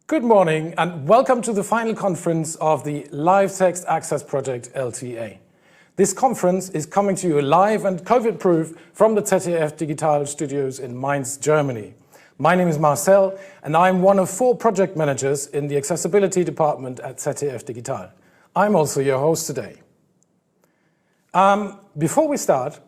Good morning and welcome to the final conference of the Live Text Access Project LTA. This conference is coming to you live and COVID-proof from the ZDF Digital studios in Mainz, Germany. My name is Marcel and I'm one of 4 project managers in the accessibility department at ZDF Digital. I'm also your host today. Before we start,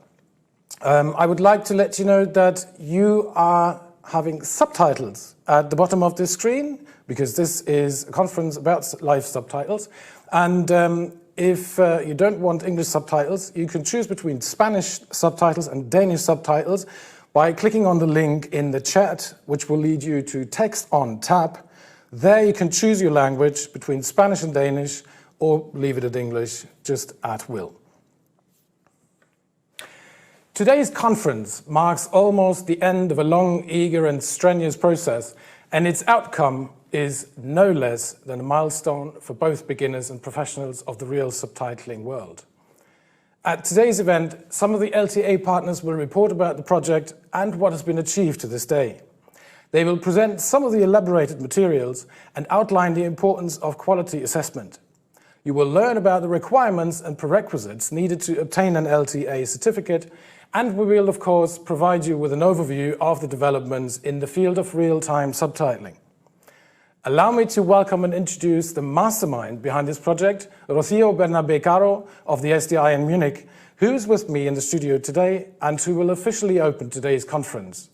I would like to let you know that you are having subtitles at the bottom of this screen, because this is a conference about live subtitles. And if you don't want English subtitles, you can choose between Spanish subtitles and Danish subtitles by clicking on the link in the chat, which will lead you to Text on tab. There you can choose your language between Spanish and Danish, or leave it at English, just at will. Today's conference marks almost the end of a long, eager and strenuous process, and its outcome is no less than a milestone for both beginners and professionals of the real subtitling world. At today's event, some of the LTA partners will report about the project and what has been achieved to this day. They will present some of the elaborated materials and outline the importance of quality assessment. You will learn about the requirements and prerequisites needed to obtain an LTA certificate, and we will, of course, provide you with an overview of the developments in the field of real-time subtitling. Allow me to welcome and introduce the mastermind behind this project, Rocío Bernabé-Caro of the SDI in Munich, who is with me in the studio today and who will officially open today's conference.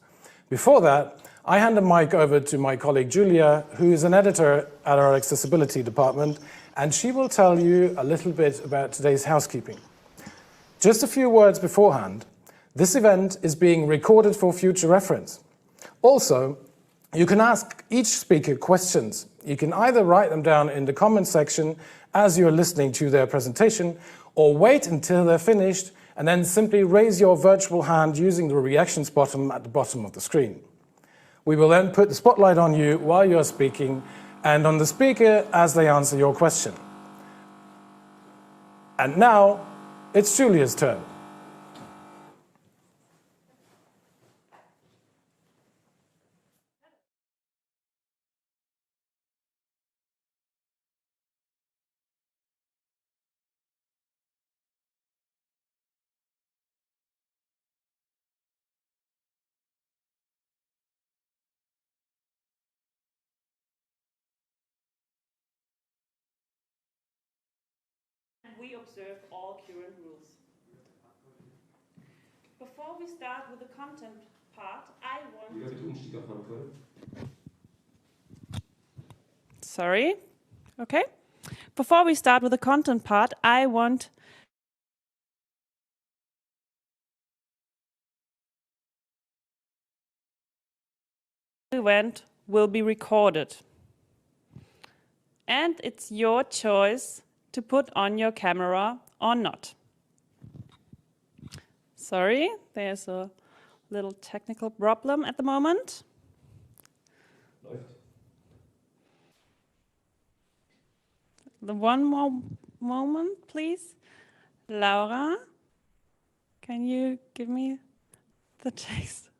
Before that, I hand the mic over to my colleague Julia, who is an editor at our accessibility department, and she will tell you a little bit about today's housekeeping. Just a few words beforehand. This event is being recorded for future reference. Also, you can ask each speaker questions. You can either write them down in the comment section as you're listening to their presentation, or wait until they're finished and then simply raise your virtual hand using the reactions button at the bottom of the screen. We will then put the spotlight on you while you're speaking and on the speaker as they answer your question. And now, it's Julia's turn. We observe all current rules. Before we start with the content part, I want... Sorry. Okay. Before we start with the content part, I want... The event will be recorded. And it's your choice to put on your camera or not. Sorry, there's a little technical problem at the moment. The one more moment, please. Laura, can you give me the text?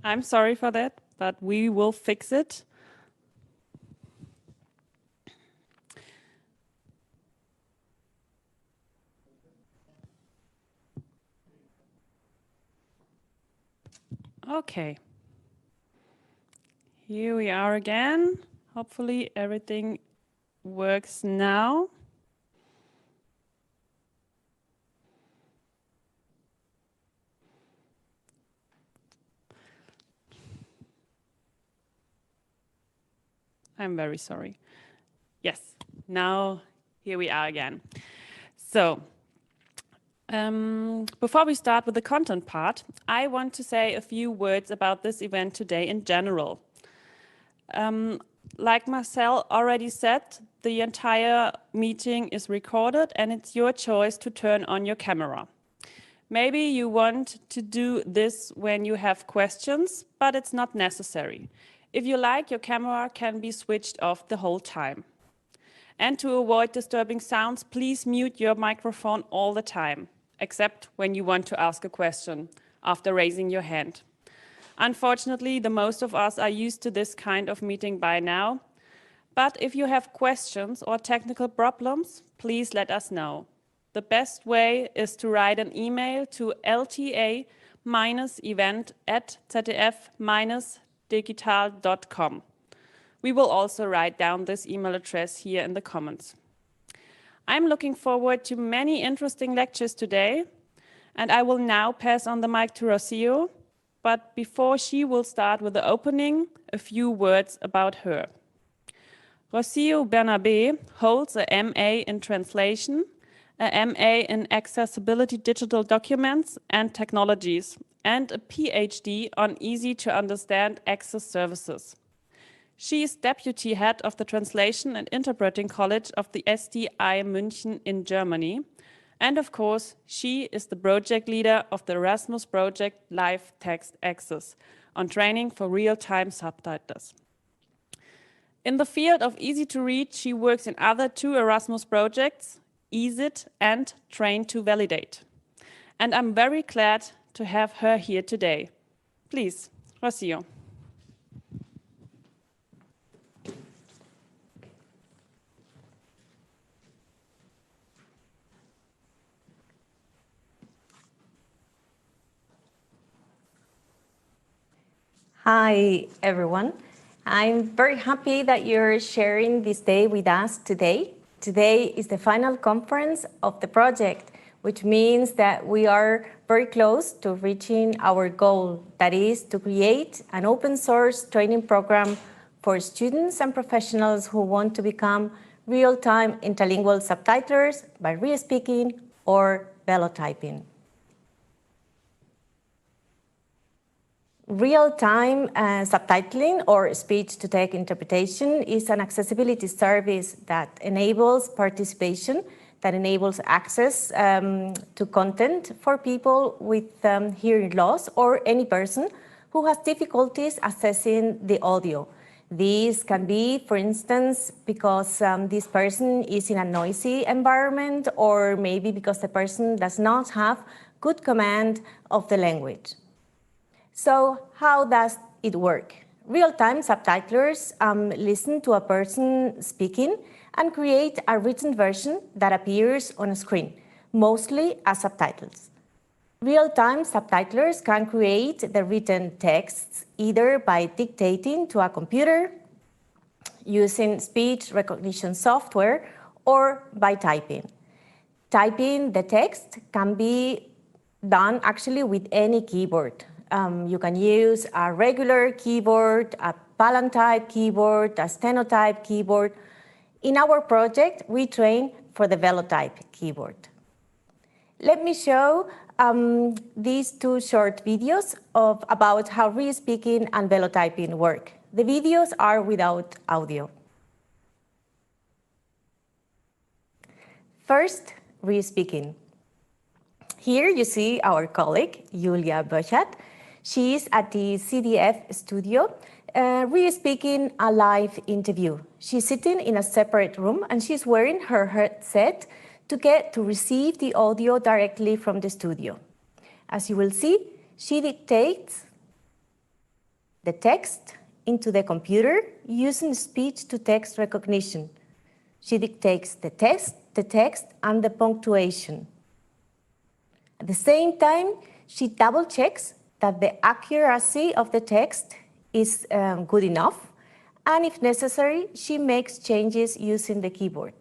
I'm sorry for that, but we will fix it. Okay, here we are again. Hopefully everything works now. I'm very sorry. Yes, now here we are again. So, before we start with the content part, I want to say a few words about this event today in general. Like Marcel already said, the entire meeting is recorded and it's your choice to turn on your camera. Maybe you want to do this when you have questions, but it's not necessary. If you like, your camera can be switched off the whole time. And to avoid disturbing sounds, please mute your microphone all the time, except when you want to ask a question after raising your hand. Unfortunately, the most of us are used to this kind of meeting by now. But if you have questions or technical problems, please let us know. The best way is to write an email to lta-event@zdf-digital.com. We will also write down this email address here in the comments. I'm looking forward to many interesting lectures today, and I will now pass on the mic to Rocio. But before she will start with the opening, a few words about her. Rocio Bernabé holds a MA in Translation, a MA in Accessibility Digital Documents and Technologies, and a PhD on easy-to-understand access services. She is Deputy Head of the Translation and Interpreting College of the SDI München in Germany. And of course, she is the project leader of the Erasmus project Live Text Access on training for real-time subtitlers. In the field of easy to read, she works in other two Erasmus projects, EaseIt and Train to Validate. And I'm very glad to have her here today. Please, Rocio. Hi, everyone. I'm very happy that you're sharing this day with us today. Today is the final conference of the project, which means that we are very close to reaching our goal, that is to create an open source training program for students and professionals who want to become real-time intralingual subtitlers by re-speaking or velotyping. Real-time subtitling or speech-to-text interpretation is an accessibility service that enables participation, that enables access to content for people with hearing loss or any person who has difficulties accessing the audio. This can be, for instance, because this person is in a noisy environment, or maybe because the person does not have good command of the language. So how does it work? Real-time subtitlers listen to a person speaking and create a written version that appears on a screen, mostly as subtitles. Real-time subtitlers can create the written texts either by dictating to a computer, using speech recognition software, or by typing. Typing the text can be done actually with any keyboard. You can use a regular keyboard, a Palantype keyboard, a Stenotype keyboard. In our project, we train for the Velotype keyboard. Let me show these two short videos about how re-speaking and velotyping work. The videos are without audio. First, re-speaking. Here you see our colleague, Julia Böchat. She is at the CDF studio, re-speaking a live interview. She's sitting in a separate room and she's wearing her headset to receive the audio directly from the studio. As you will see, she dictates the text into the computer using speech-to-text recognition. She dictates the text and the punctuation. At the same time, she double-checks that the accuracy of the text is good enough, and if necessary, she makes changes using the keyboard.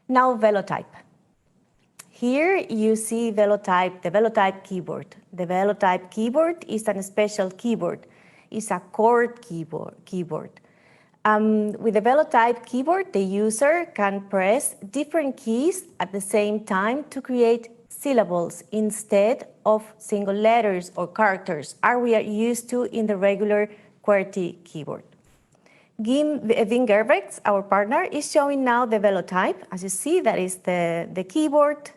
Now, Velotype. Here you see Velotype, the Velotype keyboard. The Velotype keyboard is a special keyboard. It's a chord keyboard. With the Velotype keyboard, the user can press different keys at the same time to create syllables instead of single letters or characters, as we are used to in the regular QWERTY keyboard. Wim Gerbex, our partner, is showing now the Velotype. As you see, that is the keyboard.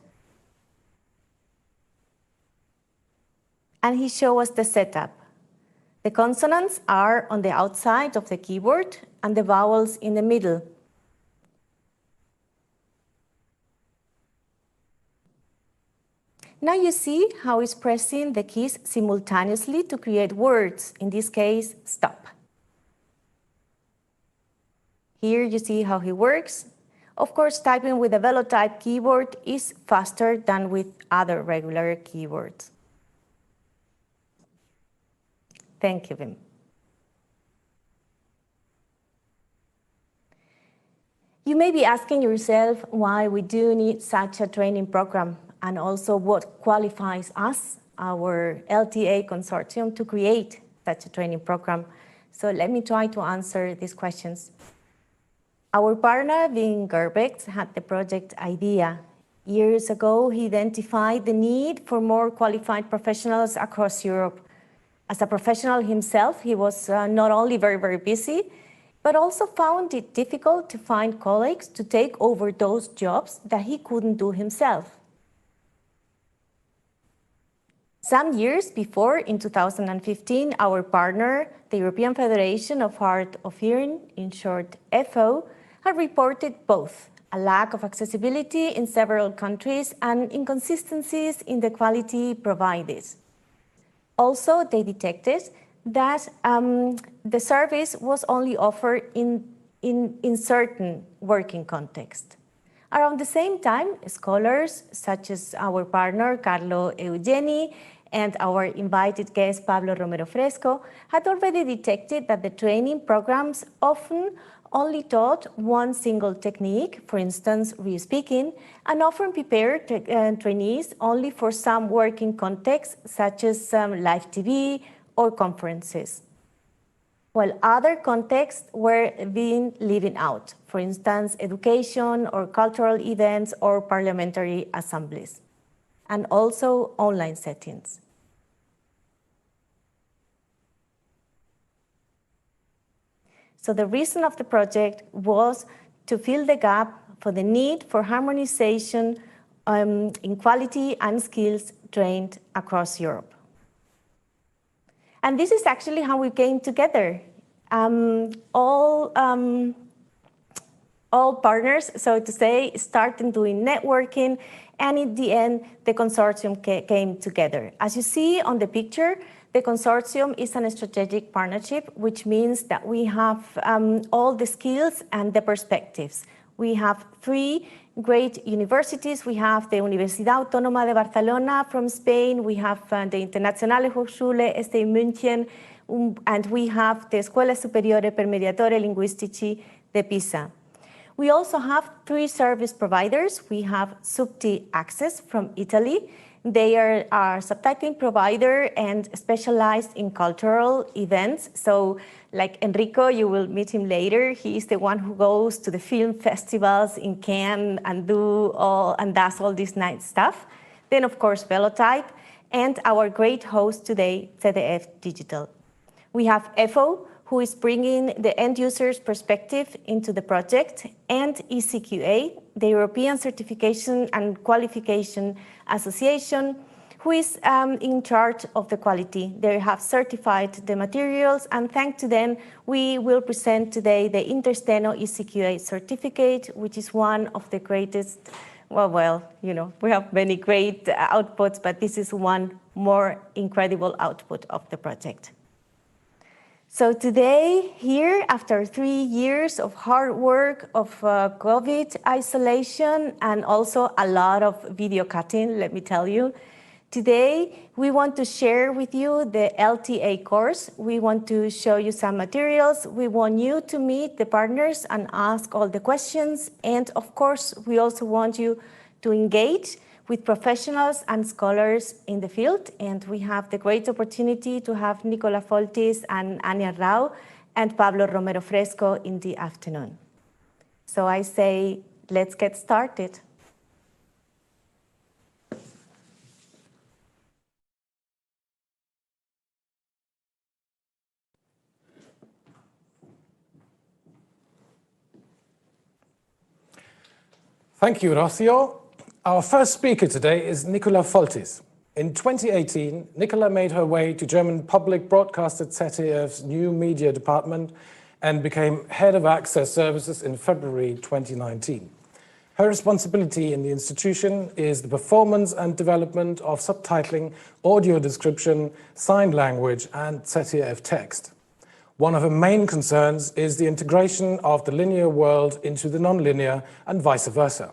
And he shows us the setup. The consonants are on the outside of the keyboard and the vowels in the middle. Now you see how he's pressing the keys simultaneously to create words, in this case, stop. Here you see how he works. Of course, typing with a Velotype keyboard is faster than with other regular keyboards. Thank you, Wim. You may be asking yourself why we do need such a training program, and also what qualifies us, our LTA consortium, to create such a training program. So let me try to answer these questions. Our partner, Wim Gerbex, had the project idea. Years ago, he identified the need for more qualified professionals across Europe. As a professional himself, he was not only very busy, but also found it difficult to find colleagues to take over those jobs that he couldn't do himself. Some years before, in 2015, our partner, the European Federation of Hard of Hearing, in short EFO, had reported both a lack of accessibility in several countries and inconsistencies in the quality provided. Also, they detected that the service was only offered in certain working contexts. Around the same time, scholars such as our partner Carlo Eugeni and our invited guest Pablo Romero Fresco had already detected that the training programs often only taught one single technique, for instance, re-speaking, and often prepared trainees only for some working contexts such as live TV or conferences, while other contexts were being leaving out, for instance, education or cultural events or parliamentary assemblies, and also online settings. So the reason of the project was to fill the gap for the need for harmonization in quality and skills trained across Europe. And this is actually how we came together. All partners, so to say, started doing networking, and in the end, the consortium came together. As you see on the picture, the consortium is a strategic partnership, which means that we have all the skills and the perspectives. We have 3 great universities. We have the Universidad Autónoma de Barcelona from Spain, we have the Internationale Hochschule ST München, and we have the Escuela Superiore per Mediatore Linguistici de Pisa. We also have 3 service providers. We have Subtitlers from Italy. They are our subtitling provider and specialized in cultural events. So like Enrico, you will meet him later. He is the one who goes to the film festivals in Cannes and does all this nice stuff. Then of course, Velotype, and our great host today, ZDF Digital. We have EFO, who is bringing the end user's perspective into the project, and ECQA, the European Certification and Qualification Association, who is in charge of the quality. They have certified the materials, and thanks to them, we will present today the Intersteno ECQA certificate, which is one of the greatest, well, you know, we have many great outputs, but this is one more incredible output of the project. So today, here, after 3 years of hard work, of COVID isolation, and also a lot of video cutting, let me tell you, today we want to share with you the LTA course. We want to show you some materials. We want you to meet the partners and ask all the questions. And of course, we also want you to engage with professionals and scholars in the field. And we have the great opportunity to have Nicola Faltis and Anja Rau and Pablo Romero Fresco in the afternoon. So I say, let's get started. Thank you, Rocio. Our first speaker today is Nicola Faltis. In 2018, Nicola made her way to German public broadcaster ZDF's new media department and became head of access services in February 2019. Her responsibility in the institution is the performance and development of subtitling, audio description, sign language, and ZTF text. One of her main concerns is the integration of the linear world into the non-linear and vice versa.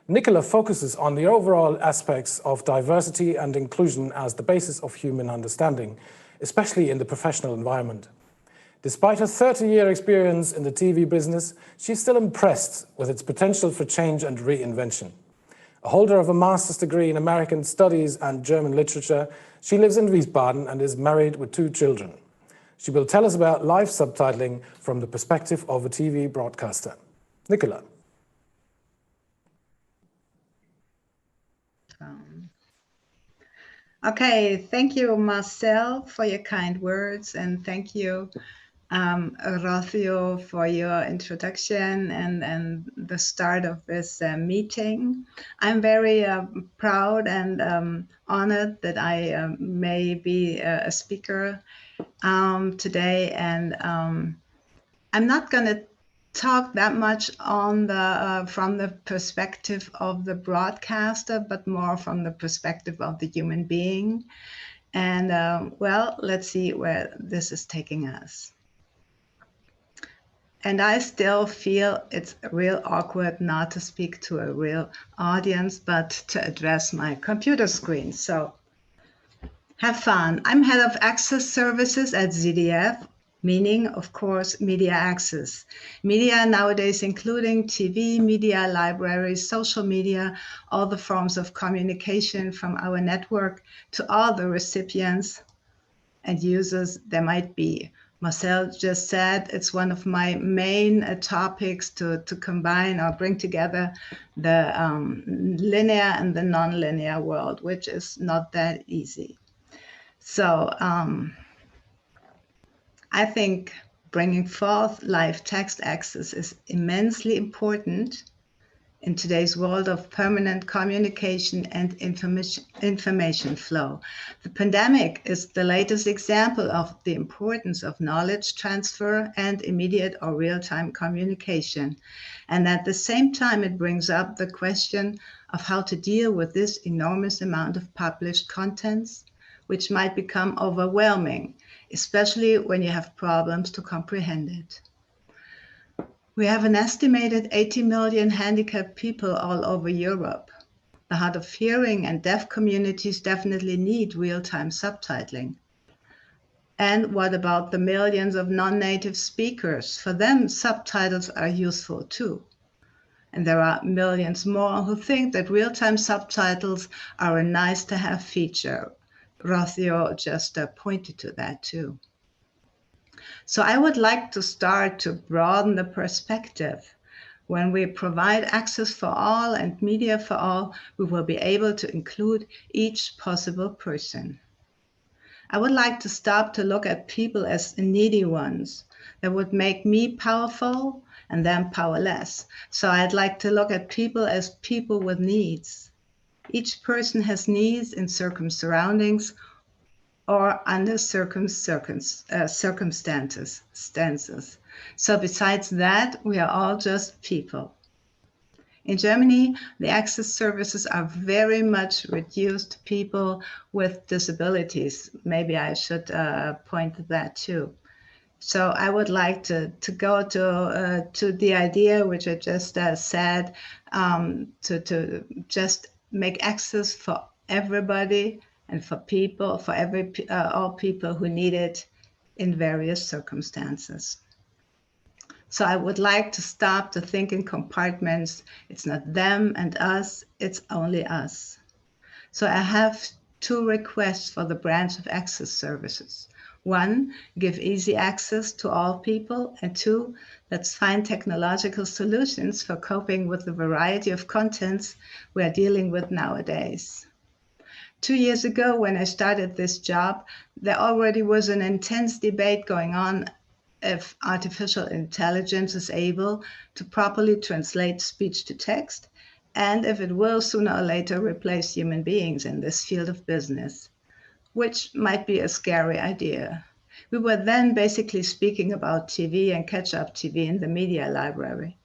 Nicola focuses on the overall aspects of diversity and inclusion as the basis of human understanding, especially in the professional environment. Despite her 30-year experience in the TV business, she's still impressed with its potential for change and reinvention. A holder of a master's degree in American Studies and German literature, she lives in Wiesbaden and is married with 2 children. She will tell us about live subtitling from the perspective of a TV broadcaster. Nicola. Okay, thank you, Marcel, for your kind words, and thank you, Rocio, for your introduction and the start of this meeting. I'm very proud and honored that I may be a speaker today, and I'm not going to talk that much on the from the perspective of the broadcaster, but more from the perspective of the human being. And well, let's see where this is taking us. And I still feel it's real awkward not to speak to a real audience, but to address my computer screen. So have fun. I'm head of access services at ZDF, meaning, of course, media access. Media nowadays, including TV, media libraries, social media, all the forms of communication from our network to all the recipients and users there might be. Marcel just said it's one of my main topics to combine or bring together the linear and the non-linear world, which is not that easy. So I think bringing forth live text access is immensely important in today's world of permanent communication and information flow. The pandemic is the latest example of the importance of knowledge transfer and immediate or real-time communication. And at the same time, it brings up the question of how to deal with this enormous amount of published contents, which might become overwhelming, especially when you have problems to comprehend it. We have an estimated 80 million handicapped people all over Europe. The hard of hearing and deaf communities definitely need real-time subtitling. And what about the millions of non-native speakers? For them, subtitles are useful too. And there are millions more who think that real-time subtitles are a nice-to-have feature. Rocio just pointed to that too. So I would like to start to broaden the perspective. When we provide access for all and media for all, we will be able to include each possible person. I would like to stop to look at people as needy ones. That would make me powerful and them powerless. So I'd like to look at people as people with needs. Each person has needs in certain surroundings or under circumstances. So besides that, we are all just people. In Germany, the access services are very much reduced to people with disabilities. Maybe I should point to that too. So I would like to go to the idea which I just said, to just make access for everybody and for people, for all people who need it in various circumstances. So I would like to stop to think in compartments. It's not them and us, it's only us. So I have 2 requests for the branch of access services. 1, give easy access to all people, and 2, let's find technological solutions for coping with the variety of contents we are dealing with nowadays. 2 years ago, when I started this job, there already was an intense debate going on if artificial intelligence is able to properly translate speech to text, and if it will sooner or later replace human beings in this field of business, which might be a scary idea. We were then basically speaking about TV and catch-up TV in the media library.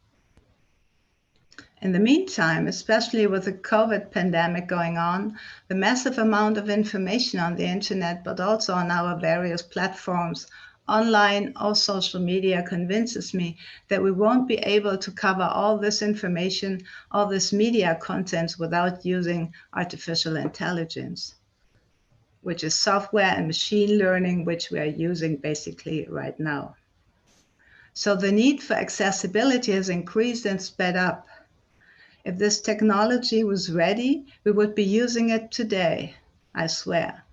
In the meantime, especially with the COVID pandemic going on, the massive amount of information on the internet, but also on our various platforms, online or social media, convinces me that we won't be able to cover all this information, all this media content without using artificial intelligence, which is software and machine learning, which we are using basically right now. So the need for accessibility has increased and sped up. If this technology was ready, we would be using it today, I swear.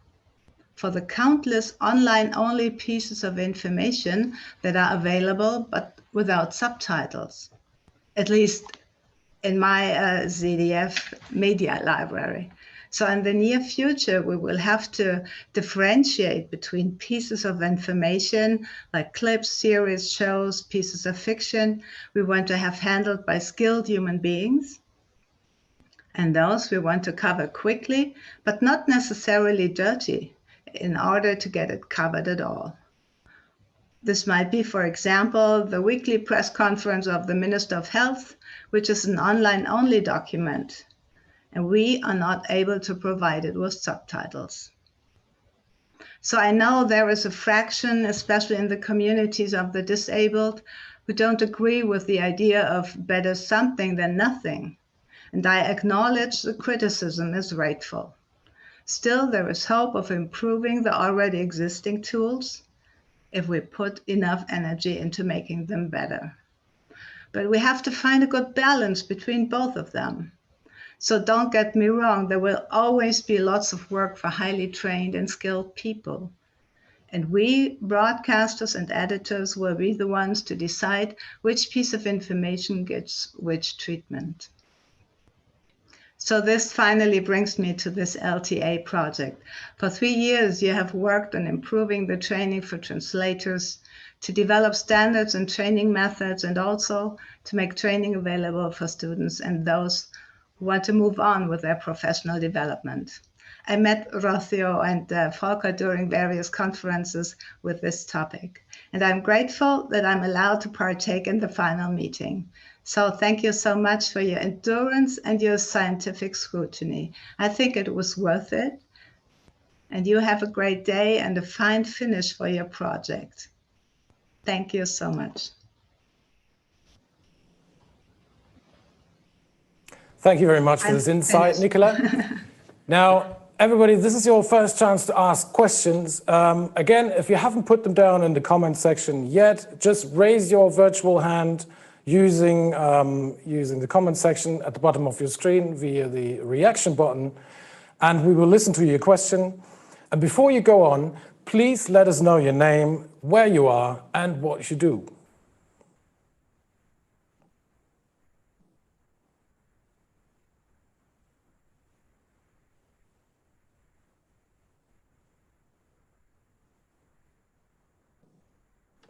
For the countless online-only pieces of information that are available but without subtitles, at least in my ZDF media library. So in the near future, we will have to differentiate between pieces of information like clips, series, shows, pieces of fiction we want to have handled by skilled human beings, and those we want to cover quickly, but not necessarily dirty, in order to get it covered at all. This might be, for example, the weekly press conference of the Minister of Health, which is an online-only document, and we are not able to provide it with subtitles. So I know there is a fraction, especially in the communities of the disabled, who don't agree with the idea of better something than nothing, and I acknowledge the criticism is rightful. Still, there is hope of improving the already existing tools if we put enough energy into making them better. But we have to find a good balance between both of them. So don't get me wrong, there will always be lots of work for highly trained and skilled people. And we, broadcasters and editors, will be the ones to decide which piece of information gets which treatment. So this finally brings me to this LTA project. For 3 years, you have worked on improving the training for translators, to develop standards and training methods, and also to make training available for students and those who want to move on with their professional development. I met Rocio and Volker during various conferences with this topic, and I'm grateful that I'm allowed to partake in the final meeting. So thank you so much for your endurance and your scientific scrutiny. I think it was worth it. And you have a great day and a fine finish for your project. Thank you so much. Thank you very much for this insight, Nicola. Now, everybody, this is your first chance to ask questions. Again, if you haven't put them down in the comment section yet, just raise your virtual hand using the comment section at the bottom of your screen via the reaction button, and we will listen to your question. And before you go on, please let us know your name, where you are, and what you do.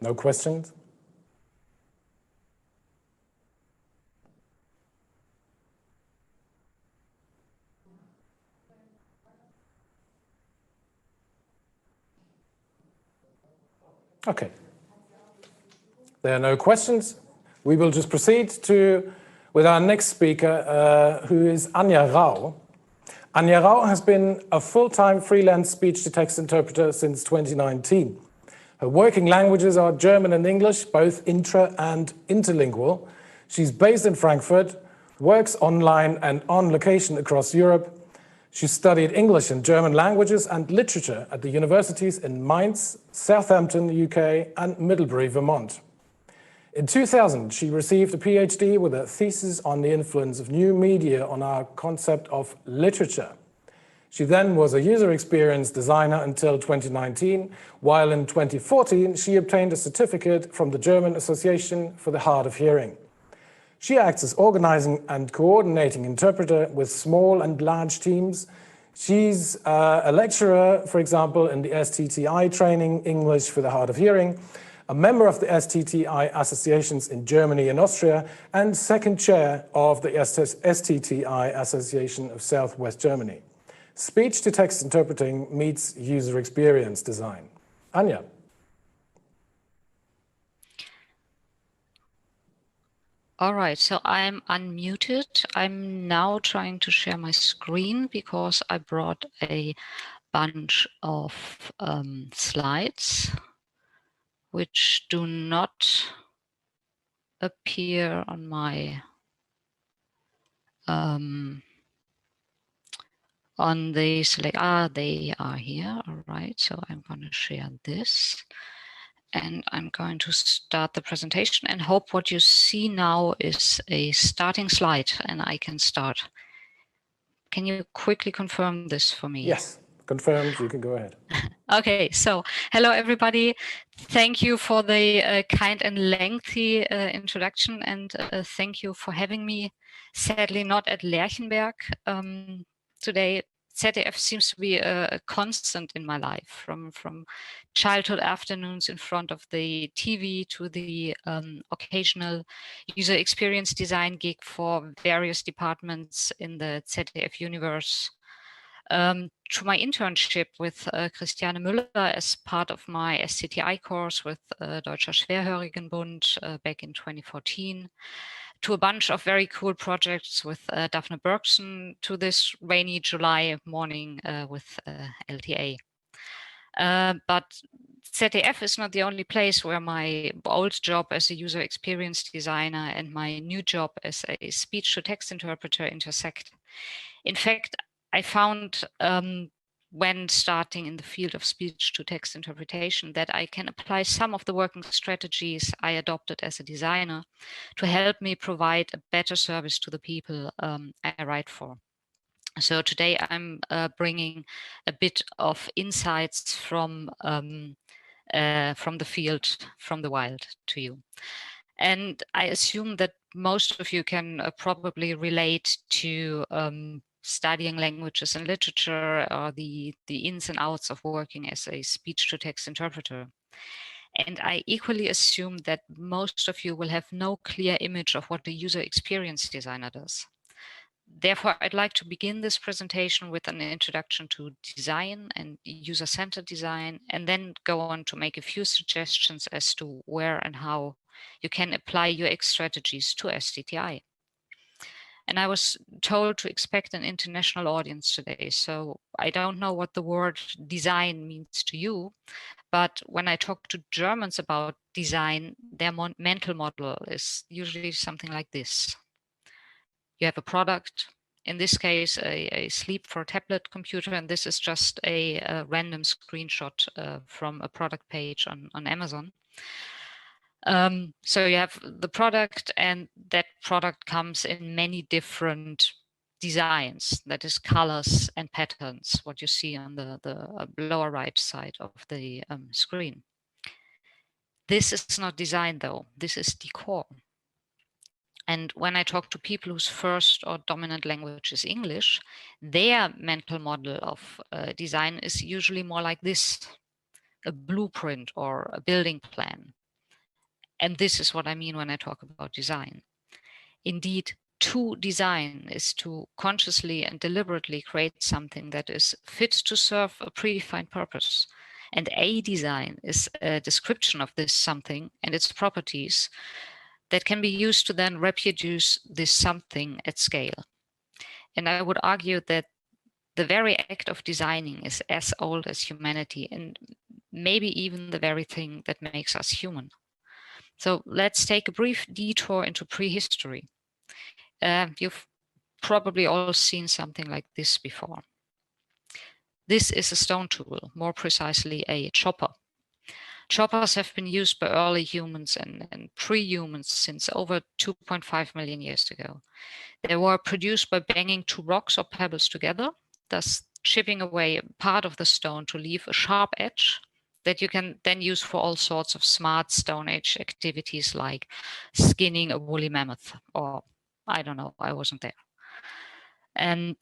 No questions? Okay. There are no questions. We will just proceed with our next speaker, who is Anja Rau. Anja Rau has been a full-time freelance speech-to-text interpreter since 2019. Her working languages are German and English, both intra and interlingual. She's based in Frankfurt, works online and on location across Europe. She studied English and German languages and literature at the universities in Mainz, Southampton, UK, and Middlebury, Vermont. In 2000, she received a PhD with a thesis on the influence of new media on our concept of literature. She then was a user experience designer until 2019, while in 2014, she obtained a certificate from the German Association for the Hard of Hearing. She acts as organizing and coordinating interpreter with small and large teams. She's a lecturer, for example, in the STTI training, English for the Hard of Hearing, a member of the STTI associations in Germany and Austria, and second chair of the STTI Association of Southwest Germany. Speech-to-text interpreting meets user experience design. Anja. All right, so I'm unmuted. I'm now trying to share my screen because I brought a bunch of slides which do not appear on my on the select. They are here. All right, so I'm going to share this. And I'm going to start the presentation and hope what you see now is a starting slide and I can start. Can you quickly confirm this for me? Yes, confirmed, you can go ahead. Okay, so hello everybody. Thank you for the kind and lengthy introduction, and thank you for having me. Sadly not at Lerchenberg today. ZDF seems to be a constant in my life, from childhood afternoons in front of the TV to the occasional user experience design gig for various departments in the ZDF universe, to my internship with Christiane Müller as part of my SCTI course with Deutscher Schwerhörigenbund back in 2014, to a bunch of very cool projects with Daphne Bergson, to this rainy July morning with LTA. But ZDF is not the only place where my old job as a user experience designer and my new job as a speech-to-text interpreter intersect. In fact, I found when starting in the field of speech-to-text interpretation that I can apply some of the working strategies I adopted as a designer to help me provide a better service to the people I write for. So today I'm bringing a bit of insights from the field, from the wild to you. And I assume that most of you can probably relate to studying languages and literature, or the ins and outs of working as a speech-to-text interpreter. And I equally assume that most of you will have no clear image of what the user experience designer does. Therefore, I'd like to begin this presentation with an introduction to design and user-centered design, and then go on to make a few suggestions as to where and how you can apply UX strategies to SDTI. And I was told to expect an international audience today, so I don't know what the word design means to you, but when I talk to Germans about design, their mental model is usually something like this. You have a product, in this case, a Sleep for a tablet computer, and this is just a random screenshot from a product page on Amazon. So you have the product, and that product comes in many different designs, that is colors and patterns, what you see on the lower right side of the screen. This is not design though, this is decor. And when I talk to people whose first or dominant language is English, their mental model of design is usually more like this, a blueprint or a building plan. And this is what I mean when I talk about design. Indeed, to design is to consciously and deliberately create something that is fit to serve a predefined purpose. And a design is a description of this something and its properties that can be used to then reproduce this something at scale. And I would argue that the very act of designing is as old as humanity, and maybe even the very thing that makes us human. So let's take a brief detour into prehistory. You've probably all seen something like this before. This is a stone tool, more precisely a chopper. Choppers have been used by early humans and pre-humans since over 2.5 million years ago. They were produced by banging two rocks or pebbles together, thus chipping away part of the stone to leave a sharp edge that you can then use for all sorts of smart Stone Age activities like skinning a woolly mammoth, or I don't know, I wasn't there. And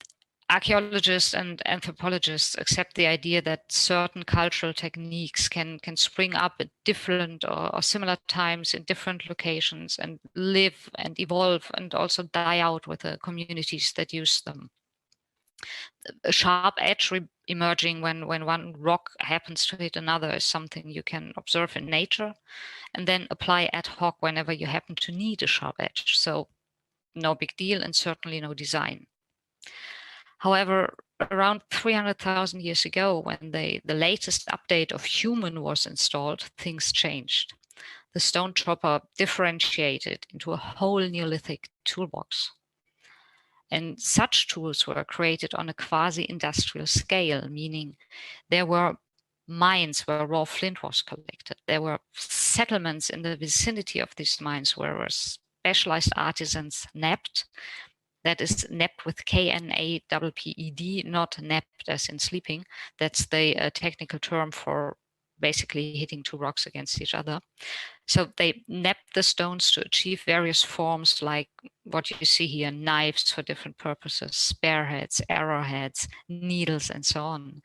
archaeologists and anthropologists accept the idea that certain cultural techniques can spring up at different or similar times in different locations and live and evolve and also die out with the communities that use them. A sharp edge emerging when one rock happens to hit another is something you can observe in nature and then apply ad hoc whenever you happen to need a sharp edge. So no big deal and certainly no design. However, around 300,000 years ago, when the latest update of human was installed, things changed. The stone chopper differentiated into a whole Neolithic toolbox. And such tools were created on a quasi-industrial scale, meaning there were mines where raw flint was collected. There were settlements in the vicinity of these mines where specialized artisans napped. That is napped with K-N-A-P-P-E-D, not napped as in sleeping. That's the technical term for basically hitting two rocks against each other. So they napped the stones to achieve various forms like what you see here, knives for different purposes, spearheads, arrowheads, needles, and so on.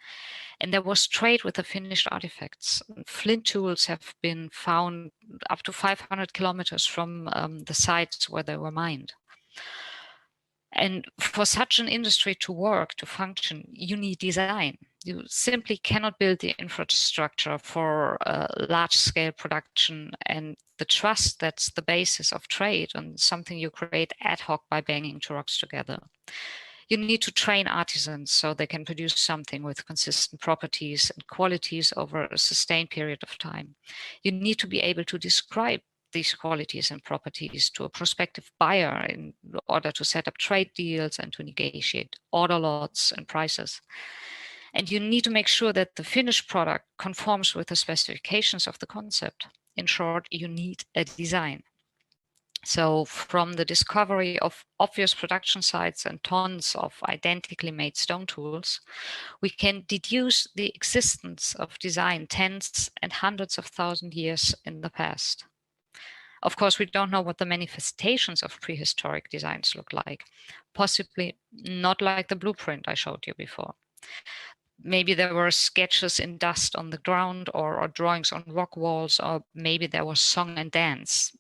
And there was trade with the finished artifacts. Flint tools have been found up to 500 kilometers from the sites where they were mined. And for such an industry to work, to function, you need design. You simply cannot build the infrastructure for large-scale production and the trust that's the basis of trade and something you create ad hoc by banging two rocks together. You need to train artisans so they can produce something with consistent properties and qualities over a sustained period of time. You need to be able to describe these qualities and properties to a prospective buyer in order to set up trade deals and to negotiate order lots and prices. And you need to make sure that the finished product conforms with the specifications of the concept. In short, you need a design. So from the discovery of obvious production sites and tons of identically made stone tools, we can deduce the existence of design tens and hundreds of thousands of years in the past. Of course, we don't know what the manifestations of prehistoric designs look like, possibly not like the blueprint I showed you before. Maybe there were sketches in dust on the ground or drawings on rock walls, or maybe there was song and dance.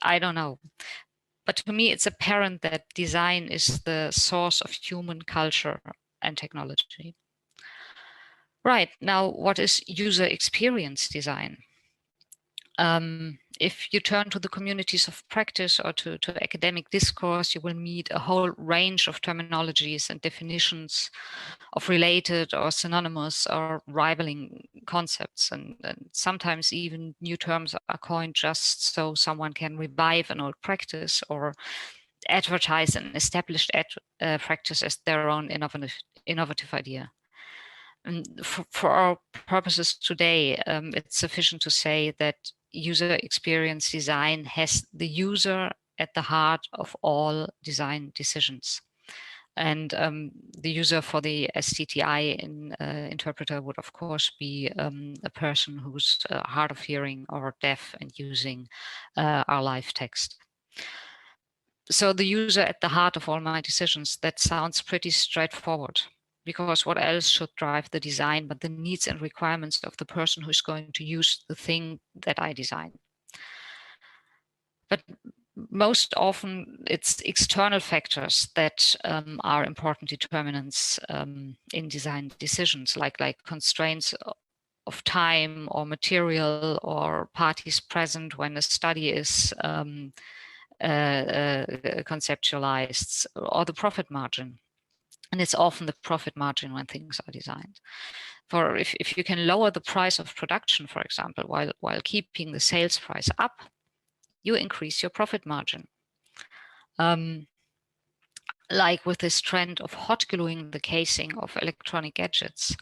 I don't know. But to me, it's apparent that design is the source of human culture and technology. Right, now what is user experience design? If you turn to the communities of practice or to academic discourse, you will meet a whole range of terminologies and definitions of related or synonymous or rivaling concepts. And sometimes even new terms are coined just so someone can revive an old practice or advertise an established practice as their own innovative idea. And for our purposes today, it's sufficient to say that user experience design has the user at the heart of all design decisions. And the user for the STTI interpreter would, of course, be a person who's hard of hearing or deaf and using our live text. So the user at the heart of all my decisions, that sounds pretty straightforward, because what else should drive the design but the needs and requirements of the person who's going to use the thing that I design. But most often it's external factors that are important determinants in design decisions, like constraints of time or material or parties present when a study is conceptualized, or the profit margin. And it's often the profit margin when things are designed. For if you can lower the price of production, for example, while keeping the sales price up, you increase your profit margin. Like with this trend of hot gluing the casing of electronic gadgets,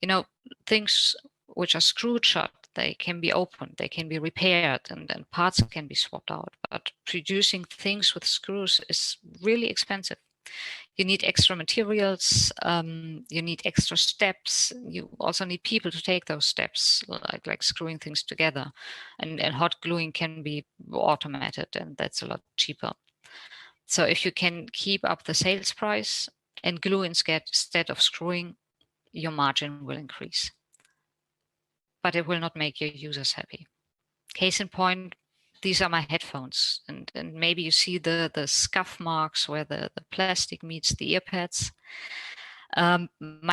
you know, things which are screwed shut, they can be opened, they can be repaired, and parts can be swapped out. But producing things with screws is really expensive. You need extra materials, you need extra steps. You also need people to take those steps, like screwing things together. And hot gluing can be automated, and that's a lot cheaper. So if you can keep up the sales price and glue instead of screwing, your margin will increase. But it will not make your users happy. Case in point, these are my headphones, and maybe you see the scuff marks where the plastic meets the ear pads. My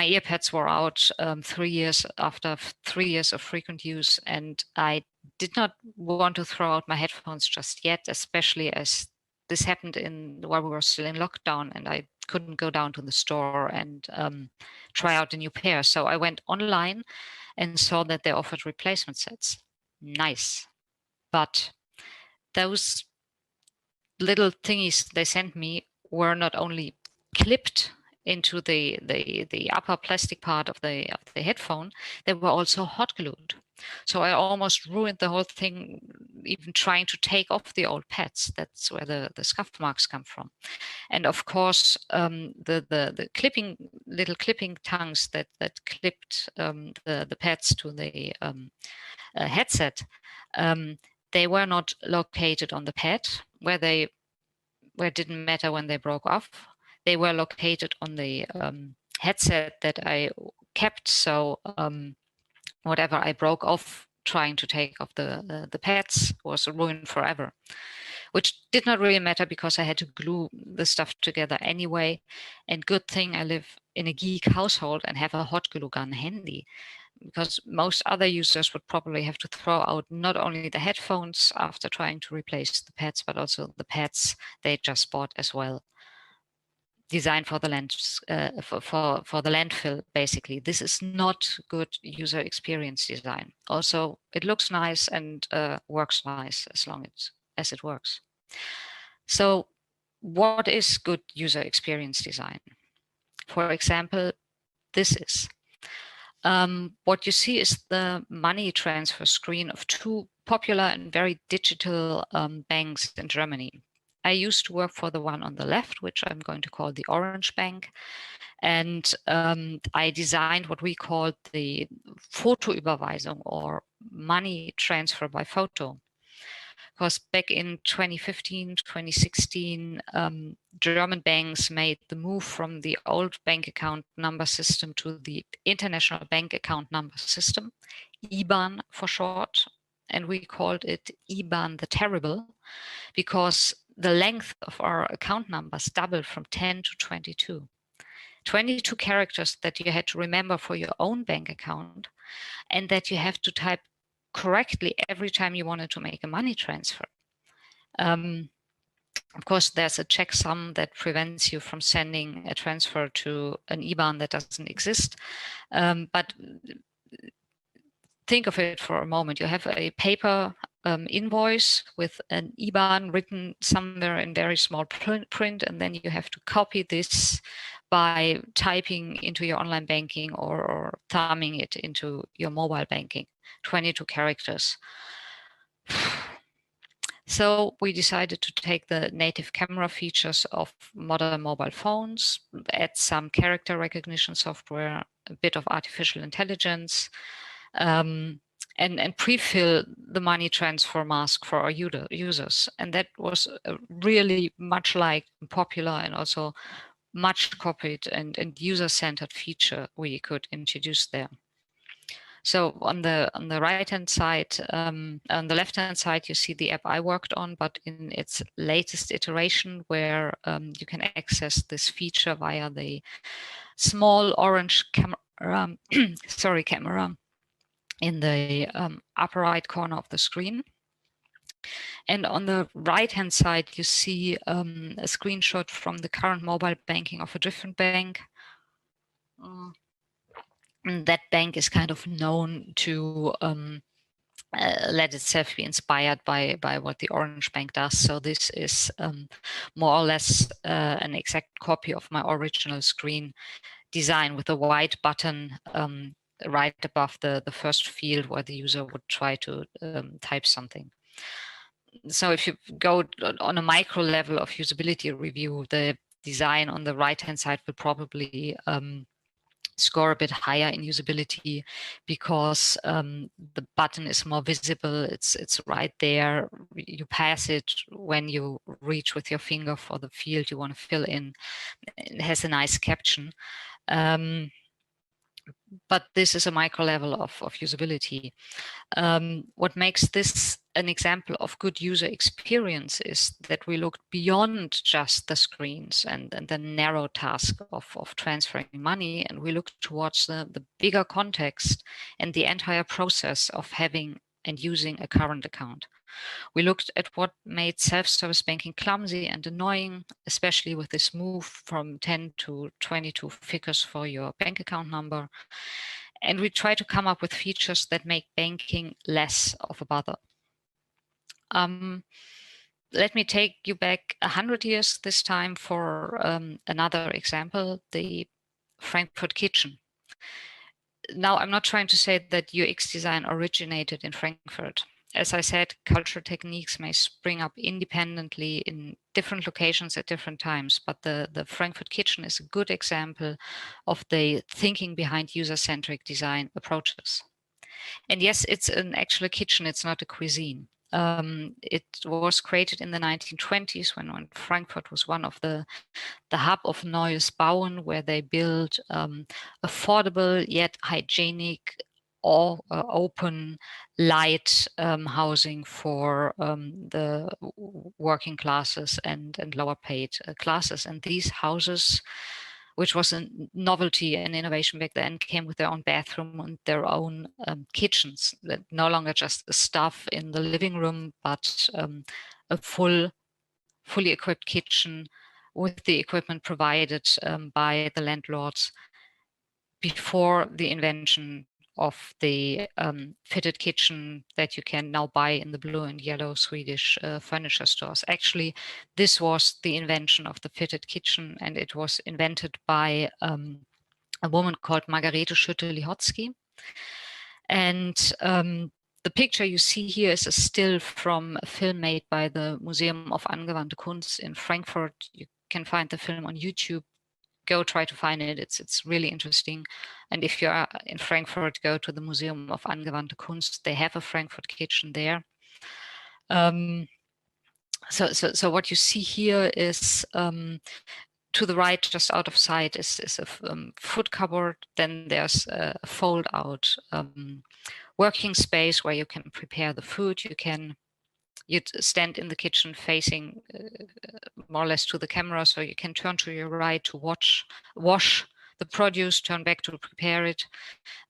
earpads were out 3 years after 3 years of frequent use, and I did not want to throw out my headphones just yet, especially as this happened while we were still in lockdown, and I couldn't go down to the store and try out a new pair. So I went online and saw that they offered replacement sets. Nice. But those little thingies they sent me were not only clipped into the upper plastic part of the headphone, they were also hot glued. So I almost ruined the whole thing, even trying to take off the old pads. That's where the scuff marks come from. And of course, the little clipping tongues that clipped the pads to the headset, they were not located on the pad where it didn't matter when they broke off. They were located on the headset that I kept. So whatever I broke off trying to take off the pads was ruined forever, which did not really matter because I had to glue the stuff together anyway. And good thing I live in a geek household and have a hot glue gun handy, because most other users would probably have to throw out not only the headphones after trying to replace the pads, but also the pads they just bought as well. Designed for the for the landfill, basically. This is not good user experience design. Also, it looks nice and works nice as long as it works. So what is good user experience design? For example, this is. What you see is the money transfer screen of two popular and very digital banks in Germany. I used to work for the one on the left, which I'm going to call the Orange Bank. And I designed what we called the Fotoüberweisung, or money transfer by photo. Because back in 2015, 2016, German banks made the move from the old bank account number system to the international bank account number system, IBAN for short. And we called it IBAN the Terrible, because the length of our account numbers doubled from 10 to 22. 22 characters that you had to remember for your own bank account, and that you have to type correctly every time you wanted to make a money transfer. Of course, there's a checksum that prevents you from sending a transfer to an IBAN that doesn't exist. But think of it for a moment. You have a paper invoice with an IBAN written somewhere in very small print, and then you have to copy this by typing into your online banking or thumbing it into your mobile banking. 22 characters. So we decided to take the native camera features of modern mobile phones, add some character recognition software, a bit of artificial intelligence, and pre-fill the money transfer mask for our users. And that was really much liked and popular, and also much copied and user-centered feature we could introduce there. So on the right-hand side, on the left-hand side, you see the app I worked on, but in its latest iteration, where you can access this feature via the small orange camera, camera in the upper right corner of the screen. And on the right-hand side, you see a screenshot from the current mobile banking of a different bank. That bank is kind of known to let itself be inspired by what the Orange Bank does. So this is more or less an exact copy of my original screen design, with a white button right above the first field where the user would try to type something. So if you go on a micro level of usability review, the design on the right-hand side will probably score a bit higher in usability, because the button is more visible. It's right there. You pass it when you reach with your finger for the field you want to fill in. It has a nice caption. But this is a micro level of usability. What makes this an example of good user experience is that we looked beyond just the screens and the narrow task of transferring money, and we looked towards the bigger context and the entire process of having and using a current account. We looked at what made self-service banking clumsy and annoying, especially with this move from 10 to 22 figures for your bank account number. And we try to come up with features that make banking less of a bother. Let me take you back 100 years this time for another example, the Frankfurt Kitchen. Now, I'm not trying to say that UX design originated in Frankfurt. As I said, cultural techniques may spring up independently in different locations at different times, but the Frankfurt Kitchen is a good example of the thinking behind user-centric design approaches. And yes, it's an actual kitchen, it's not a cuisine. It was created in the 1920s when Frankfurt was one of the hub of Neues Bauen, where they built affordable yet hygienic or open light housing for the working classes and lower paid classes. And these houses, which was a novelty and innovation back then, came with their own bathroom and their own kitchens, that no longer just stuff in the living room, but a fully equipped kitchen with the equipment provided by the landlords before the invention of the fitted kitchen that you can now buy in the blue and yellow Swedish furniture stores. Actually, this was the invention of the fitted kitchen, and it was invented by a woman called Margarete Schütte-Lihotzky. And the picture you see here is a still from a film made by the Museum of Angewandte Kunst in Frankfurt. You can find the film on YouTube. Go try to find it. It's really interesting. And if you are in Frankfurt, go to the Museum of Angewandte Kunst. They have a Frankfurt Kitchen there. So what you see here is to the right, just out of sight, is a food cupboard. Then there's a fold-out working space where you can prepare the food. You'd stand in the kitchen facing more or less to the camera, so you can turn to your right to wash the produce, turn back to prepare it,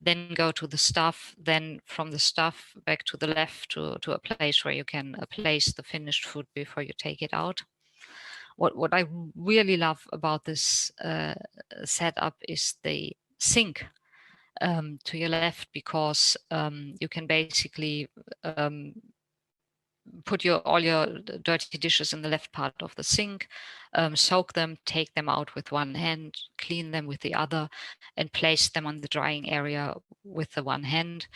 then go to the stuff, then from the stuff back to the left to a place where you can place the finished food before you take it out. What I really love about this setup is the sink to your left, because you can basically put all your dirty dishes in the left part of the sink, soak them, take them out with one hand, clean them with the other, and place them on the drying area with the one hand,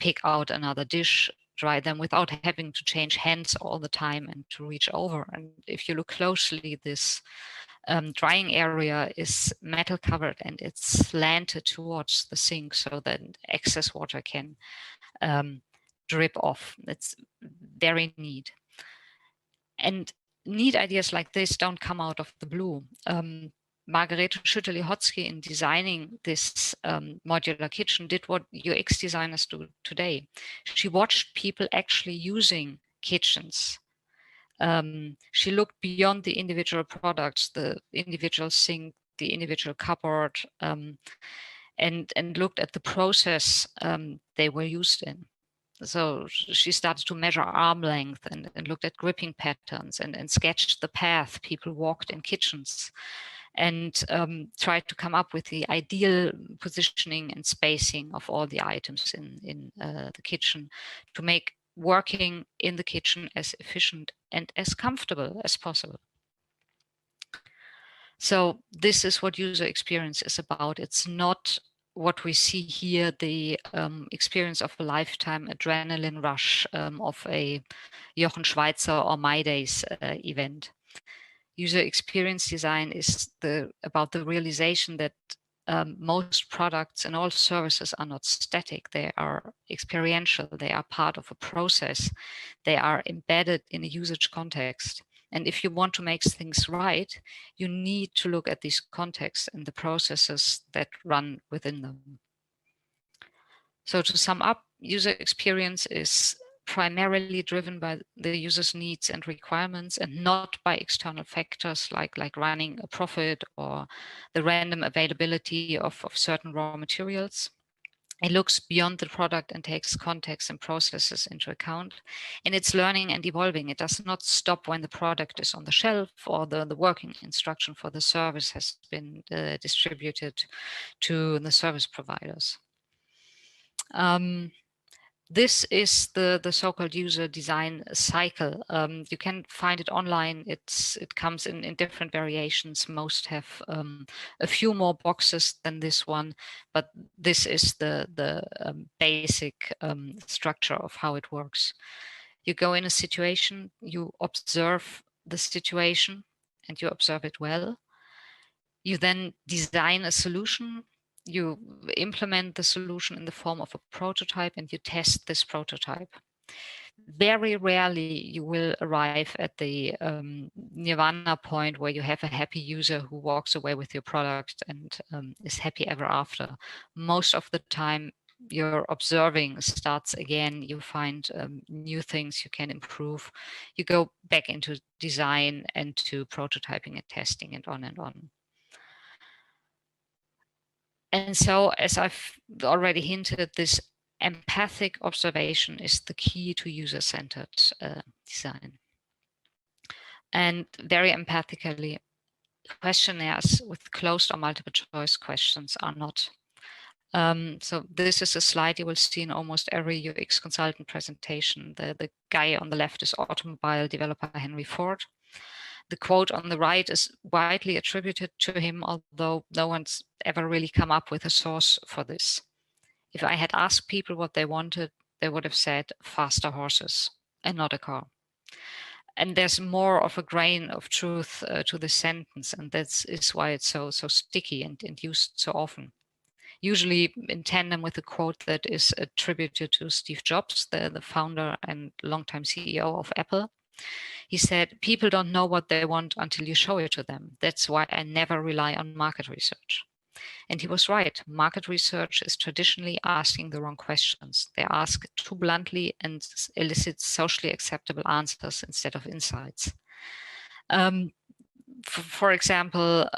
pick out another dish, dry them without having to change hands all the time and to reach over. And if you look closely, this drying area is metal covered and it's slanted towards the sink so that excess water can drip off. It's very neat. And neat ideas like this don't come out of the blue. Margarete Schütte-Lihotzky, in designing this modular kitchen, did what UX designers do today. She watched people actually using kitchens. She looked beyond the individual products, the individual sink, the individual cupboard, and looked at the process they were used in. So she started to measure arm length and looked at gripping patterns and sketched the path people walked in kitchens, and tried to come up with the ideal positioning and spacing of all the items in the kitchen to make working in the kitchen as efficient and as comfortable as possible. So this is what user experience is about. It's not what we see here, the experience of a lifetime adrenaline rush of a Jochen Schweizer or My Days event. User experience design is about the realization that most products and all services are not static. They are experiential. They are part of a process. They are embedded in a usage context. And if you want to make things right, you need to look at these contexts and the processes that run within them. So to sum up, user experience is primarily driven by the user's needs and requirements and not by external factors like running a profit or the random availability of certain raw materials. It looks beyond the product and takes context and processes into account. And it's learning and evolving. It does not stop when the product is on the shelf or the working instruction for the service has been distributed to the service providers. This is the so-called user design cycle. You can find it online. It comes in different variations. Most have a few more boxes than this one, but this is the basic structure of how it works. You go in a situation, you observe the situation, and you observe it well. You then design a solution. You implement the solution in the form of a prototype and you test this prototype. Very rarely you will arrive at the nirvana point where you have a happy user who walks away with your product and is happy ever after. Most of the time your observing starts again. You find new things you can improve. You go back into design and to prototyping and testing and on and on. And so, as I've already hinted, this empathic observation is the key to user-centered design. And very empathically, questionnaires with closed or multiple choice questions are not. So this is a slide you will see in almost every UX consultant presentation. The guy on the left is automobile developer Henry Ford. The quote on the right is widely attributed to him, although no one's ever really come up with a source for this. If I had asked people what they wanted, they would have said faster horses and not a car. And there's more of a grain of truth to this sentence, and that is why it's so sticky and used so often. Usually in tandem with a quote that is attributed to Steve Jobs, the founder and longtime CEO of Apple. He said, people don't know what they want until you show it to them. That's why I never rely on market research. And he was right. Market research is traditionally asking the wrong questions. They ask too bluntly and elicit socially acceptable answers instead of insights. For example,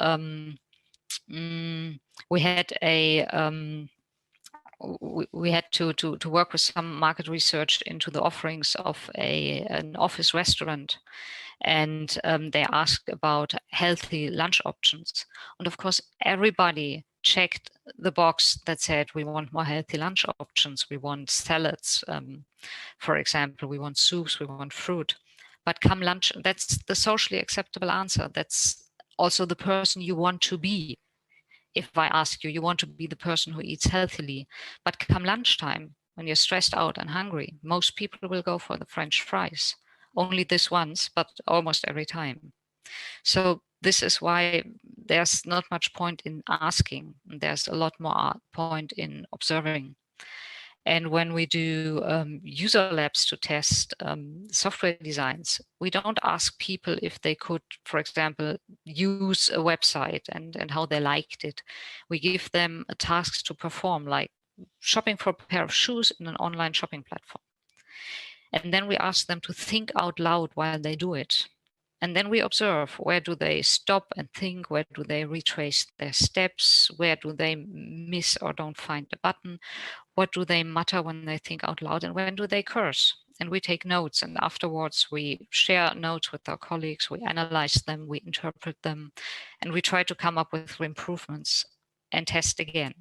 we had to work with some market research into the offerings of an office restaurant, and they asked about healthy lunch options. And of course, everybody checked the box that said we want more healthy lunch options. We want salads, for example. We want soups. We want fruit. But come lunch, that's the socially acceptable answer. That's also the person you want to be. If I ask you, you want to be the person who eats healthily, but come lunchtime, when you're stressed out and hungry, most people will go for the French fries. Only this once, but almost every time. So this is why there's not much point in asking. There's a lot more point in observing. And when we do user labs to test software designs, we don't ask people if they could, for example, use a website and how they liked it. We give them a task to perform, like shopping for a pair of shoes in an online shopping platform. And then we ask them to think out loud while they do it. And then we observe, where do they stop and think? Where do they retrace their steps? Where do they miss or don't find the button? What do they mutter when they think out loud? And when do they curse? And we take notes, and afterwards we share notes with our colleagues. We analyze them, we interpret them, and we try to come up with improvements and test again.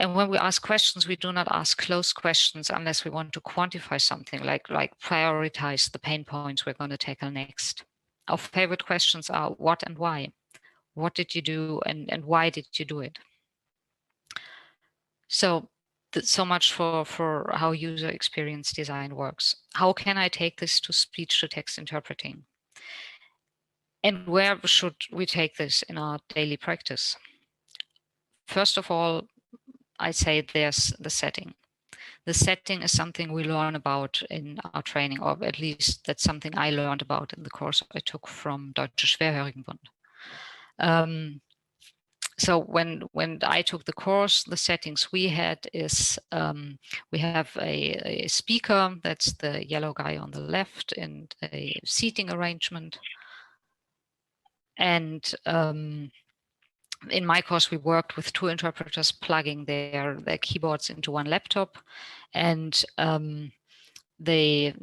And when we ask questions, we do not ask closed questions unless we want to quantify something, like prioritize the pain points we're going to tackle next. Our favorite questions are what and why. What did you do and why did you do it? So much for how user experience design works. How can I take this to speech to text interpreting? And where should we take this in our daily practice? First of all, I say there's the setting. The setting is something we learn about in our training, or at least that's something I learned about in the course I took from Deutsche Schwerhörigenbund. So when I took the course, the settings we had is we have a speaker, that's the yellow guy on the left, and a seating arrangement. And in my course, we worked with 2 interpreters plugging their keyboards into one laptop, and they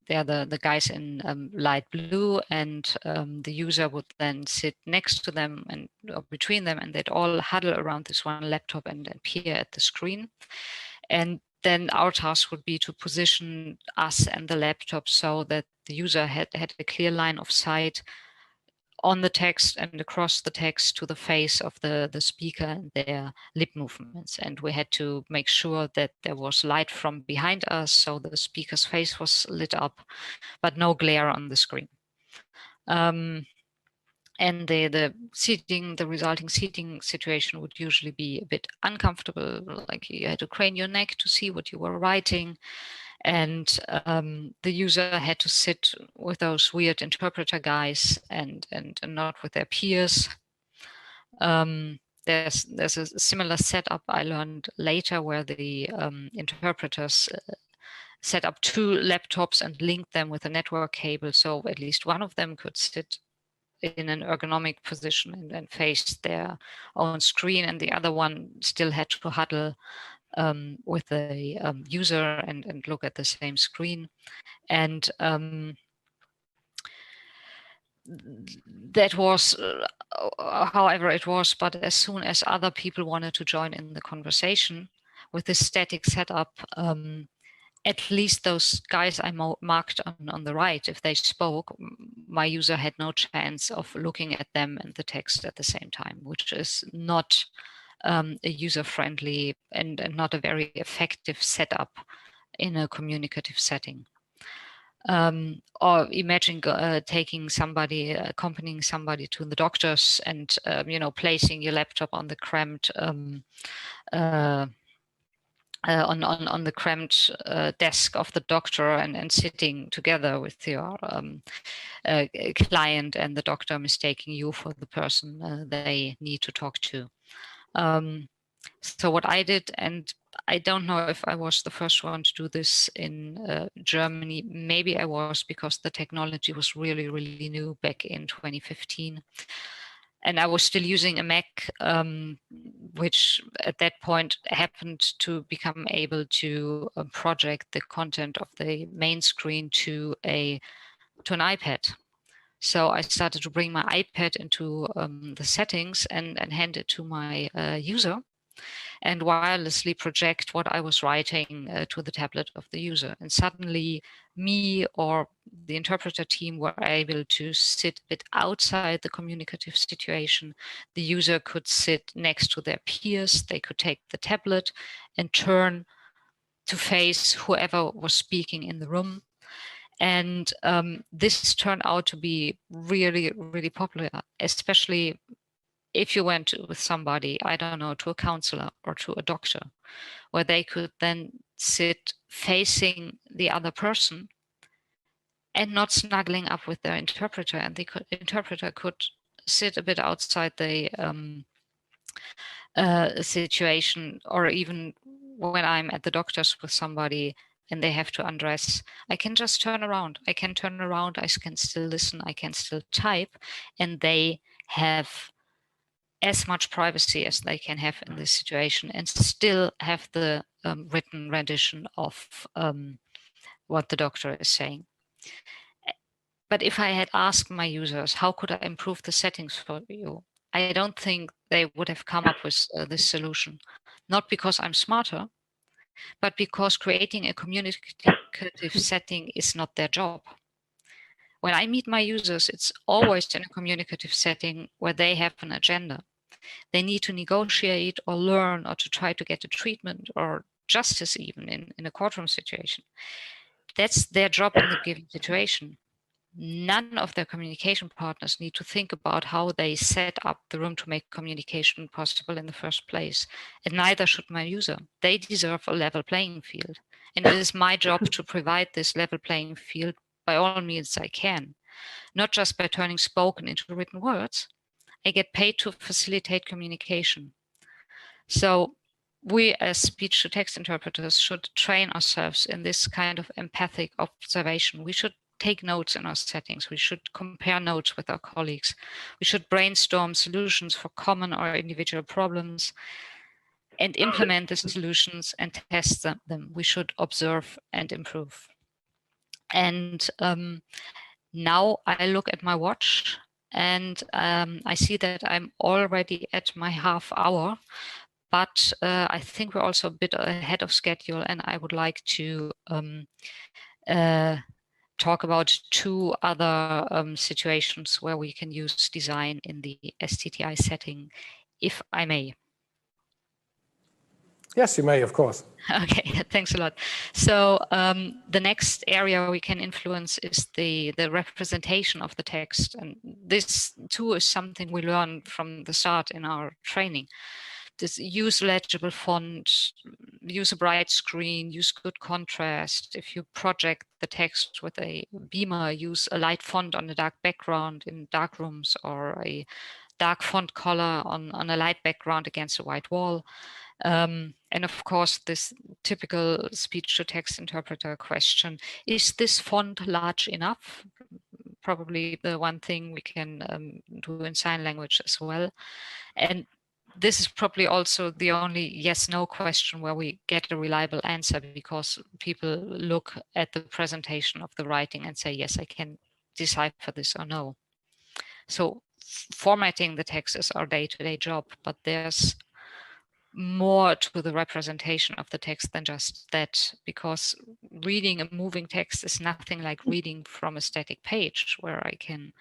are the guys in light blue, and the user would then sit next to them and or between them, and they'd all huddle around this one laptop and peer at the screen. And then our task would be to position us and the laptop so that the user had a clear line of sight on the text and across the text to the face of the speaker and their lip movements. And we had to make sure that there was light from behind us, so the speaker's face was lit up, but no glare on the screen. And the resulting seating situation would usually be a bit uncomfortable, like you had to crane your neck to see what you were writing. And the user had to sit with those weird interpreter guys and not with their peers. There's a similar setup I learned later where the interpreters set up 2 laptops and linked them with a network cable, so at least one of them could sit in an ergonomic position and face their own screen, and the other one still had to huddle with the user and look at the same screen. And that was however it was, but as soon as other people wanted to join in the conversation with this static setup, at least those guys I marked on the right, if they spoke, my user had no chance of looking at them and the text at the same time, which is not a user-friendly and not a very effective setup in a communicative setting. Or imagine taking somebody, accompanying somebody to the doctor's and, placing your laptop on the cramped on the cramped desk of the doctor and sitting together with your client, and the doctor mistaking you for the person they need to talk to. So what I did, and I don't know if I was the first one to do this in Germany, maybe I was, because the technology was really, really new back in 2015. And I was still using a Mac, which at that point happened to become able to project the content of the main screen to an iPad. So I started to bring my iPad into the settings and hand it to my user, and wirelessly project what I was writing to the tablet of the user. And suddenly me or the interpreter team were able to sit a bit outside the communicative situation. The user could sit next to their peers. They could take the tablet and turn to face whoever was speaking in the room. And this turned out to be really, really popular, especially if you went with somebody, I don't know, to a counselor or to a doctor, where they could then sit facing the other person and not snuggling up with their interpreter, and the interpreter could sit a bit outside the situation. Or even when I'm at the doctor's with somebody and they have to undress, I can just turn around. I can still listen, I can still type, and they have as much privacy as they can have in this situation and still have the written rendition of what the doctor is saying. But if I had asked my users, how could I improve the settings for you? I don't think they would have come up with this solution. Not because I'm smarter, but because creating a communicative setting is not their job. When I meet my users, it's always in a communicative setting where they have an agenda. They need to negotiate or learn or to try to get a treatment or justice even in a courtroom situation. That's their job in the given situation. None of their communication partners need to think about how they set up the room to make communication possible in the first place. And neither should my user. They deserve a level playing field. And it is my job to provide this level playing field by all means I can. Not just by turning spoken into written words. I get paid to facilitate communication. So we as speech-to-text interpreters should train ourselves in this kind of empathic observation. We should take notes in our settings. We should compare notes with our colleagues. We should brainstorm solutions for common or individual problems and implement the solutions and test them. We should observe and improve. And now I look at my watch and I see that I'm already at my half hour. But I think we're also a bit ahead of schedule, and I would like to talk about 2 other situations where we can use design in the STTI setting, if I may. Yes, you may, of course. Okay, thanks a lot. So the next area we can influence is the representation of the text. And this too is something we learn from the start in our training. Just use legible font, use a bright screen, use good contrast. If you project the text with a beamer, use a light font on a dark background in dark rooms, or a dark font color on a light background against a white wall. And of course, this typical speech-to-text interpreter question, is this font large enough? Probably the one thing we can do in sign language as well. And this is probably also the only yes/no question where we get a reliable answer, because people look at the presentation of the writing and say, yes, I can decipher this, or no. So formatting the text is our day-to-day job, but there's more to the representation of the text than just that, because reading a moving text is nothing like reading from a static page where I can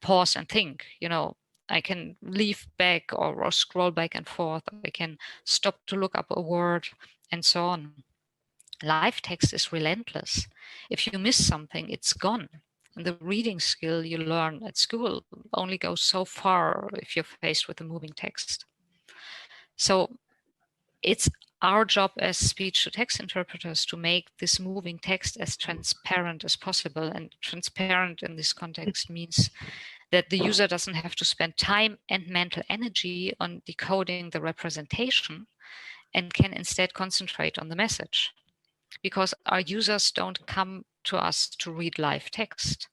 pause and think. I can leave back or scroll back and forth. I can stop to look up a word and so on. Live text is relentless. If you miss something, it's gone. And the reading skill you learn at school only goes so far if you're faced with a moving text. So it's our job as speech-to-text interpreters to make this moving text as transparent as possible. And transparent in this context means that the user doesn't have to spend time and mental energy on decoding the representation and can instead concentrate on the message. Because our users don't come to us to read live text.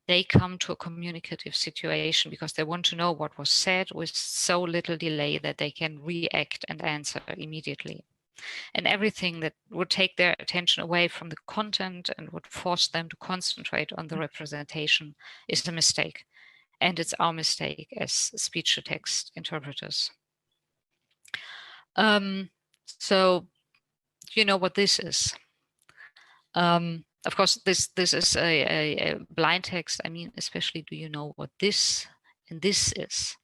They come to a communicative situation because they want to know what was said with so little delay that they can react and answer immediately. And everything that would take their attention away from the content and would force them to concentrate on the representation is a mistake. And it's our mistake as speech-to-text interpreters. So you know what this is. Of course, this is a blind text. I mean, especially, do you know what this and this is?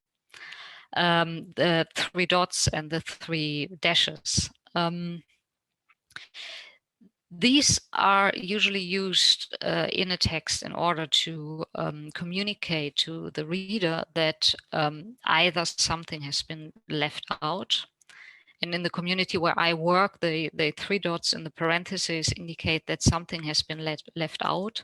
The 3 dots and the 3 dashes. These are usually used in a text in order to communicate to the reader that either something has been left out. And in the community where I work, the 3 dots in the parentheses indicate that something has been left out.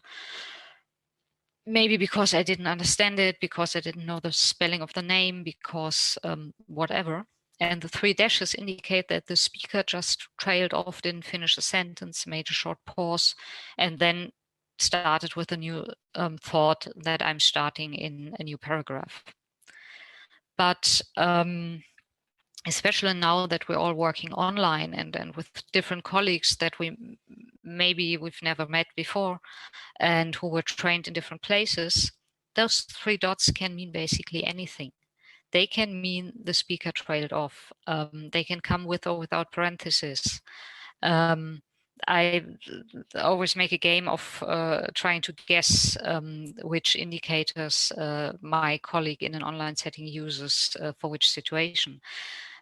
Maybe because I didn't understand it, because I didn't know the spelling of the name, because whatever. And the 3 dashes indicate that the speaker just trailed off, didn't finish a sentence, made a short pause, and then started with a new thought that I'm starting in a new paragraph. But especially now that we're all working online and with different colleagues that we've never met before and who were trained in different places, those 3 dots can mean basically anything. They can mean the speaker trailed off. They can come with or without parentheses. I always make a game of trying to guess which indicators my colleague in an online setting uses for which situation.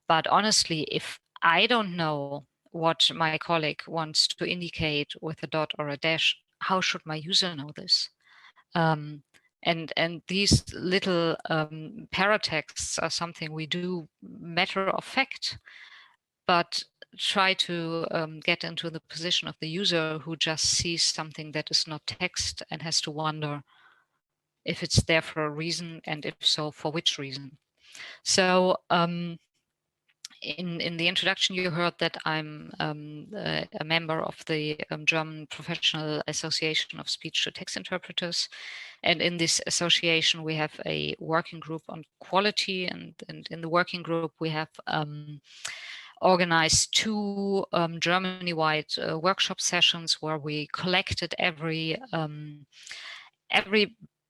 But honestly, if I don't know what my colleague wants to indicate with a dot or a dash, how should my user know this? And these little paratexts are something we do matter of fact, but try to get into the position of the user who just sees something that is not text and has to wonder, if it's there for a reason, and if so, for which reason. So in the introduction, you heard that I'm a member of the German Professional Association of Speech-to-Text Interpreters. And in this association, we have a working group on quality. And in the working group, we have organized 2 Germany-wide workshop sessions where we collected every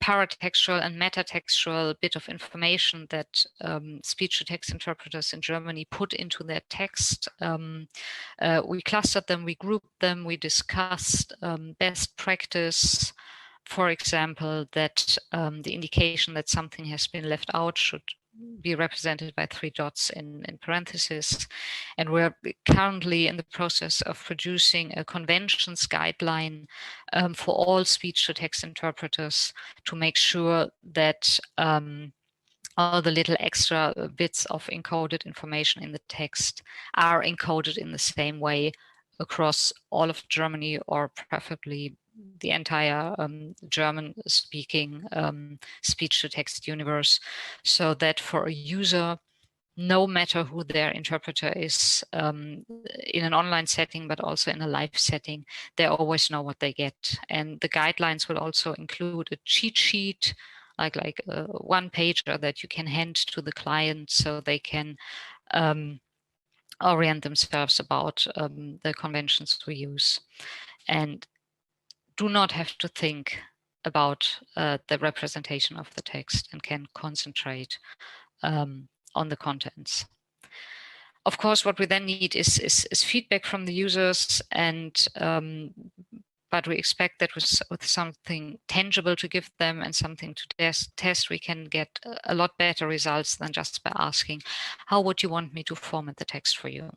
paratextual and metatextual bit of information that speech-to-text interpreters in Germany put into their text. We clustered them, we grouped them, we discussed best practice. For example, that the indication that something has been left out should be represented by 3 dots in parentheses. And we're currently in the process of producing a conventions guideline for all speech-to-text interpreters to make sure that all the little extra bits of encoded information in the text are encoded in the same way across all of Germany, or preferably the entire German-speaking speech-to-text universe, so that for a user, no matter who their interpreter is, in an online setting, but also in a live setting, they always know what they get. And the guidelines will also include a cheat sheet, like a one-pager that you can hand to the client so they can orient themselves about the conventions we use, and do not have to think about the representation of the text, and can concentrate on the contents. Of course, what we then need is feedback from the users, and but we expect that with something tangible to give them and something to test, we can get a lot better results than just by asking, how would you want me to format the text for you?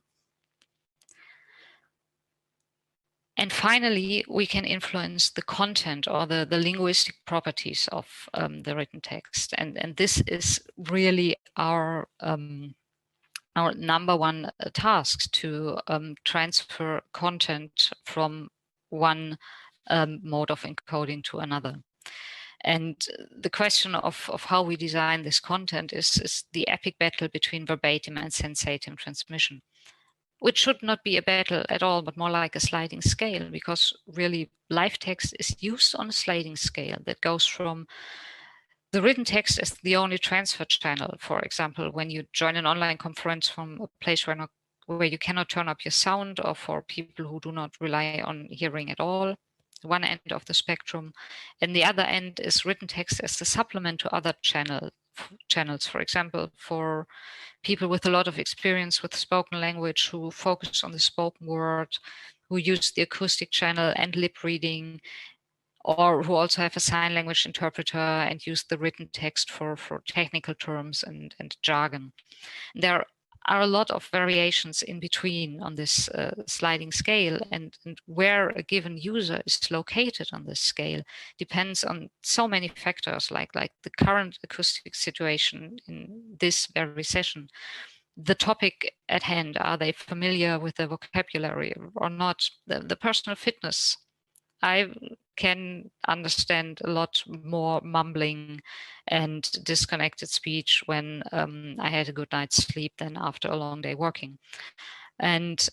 And finally, we can influence the content or the linguistic properties of the written text. And this is really our number one task, to transfer content from one mode of encoding to another. And the question of how we design this content is the epic battle between verbatim and sensatim transmission, which should not be a battle at all, but more like a sliding scale, because really live text is used on a sliding scale that goes from the written text as the only transfer channel. For example, when you join an online conference from a place where you cannot turn up your sound, or for people who do not rely on hearing at all, one end of the spectrum. And the other end is written text as a supplement to other channels, for example, for people with a lot of experience with spoken language, who focus on the spoken word, who use the acoustic channel and lip reading, or who also have a sign language interpreter and use the written text for technical terms and jargon. There are a lot of variations in between on this sliding scale, and where a given user is located on this scale depends on so many factors, like the current acoustic situation in this very session, the topic at hand, are they familiar with the vocabulary or not, the personal fitness. I can understand a lot more mumbling and disconnected speech when I had a good night's sleep than after a long day working. And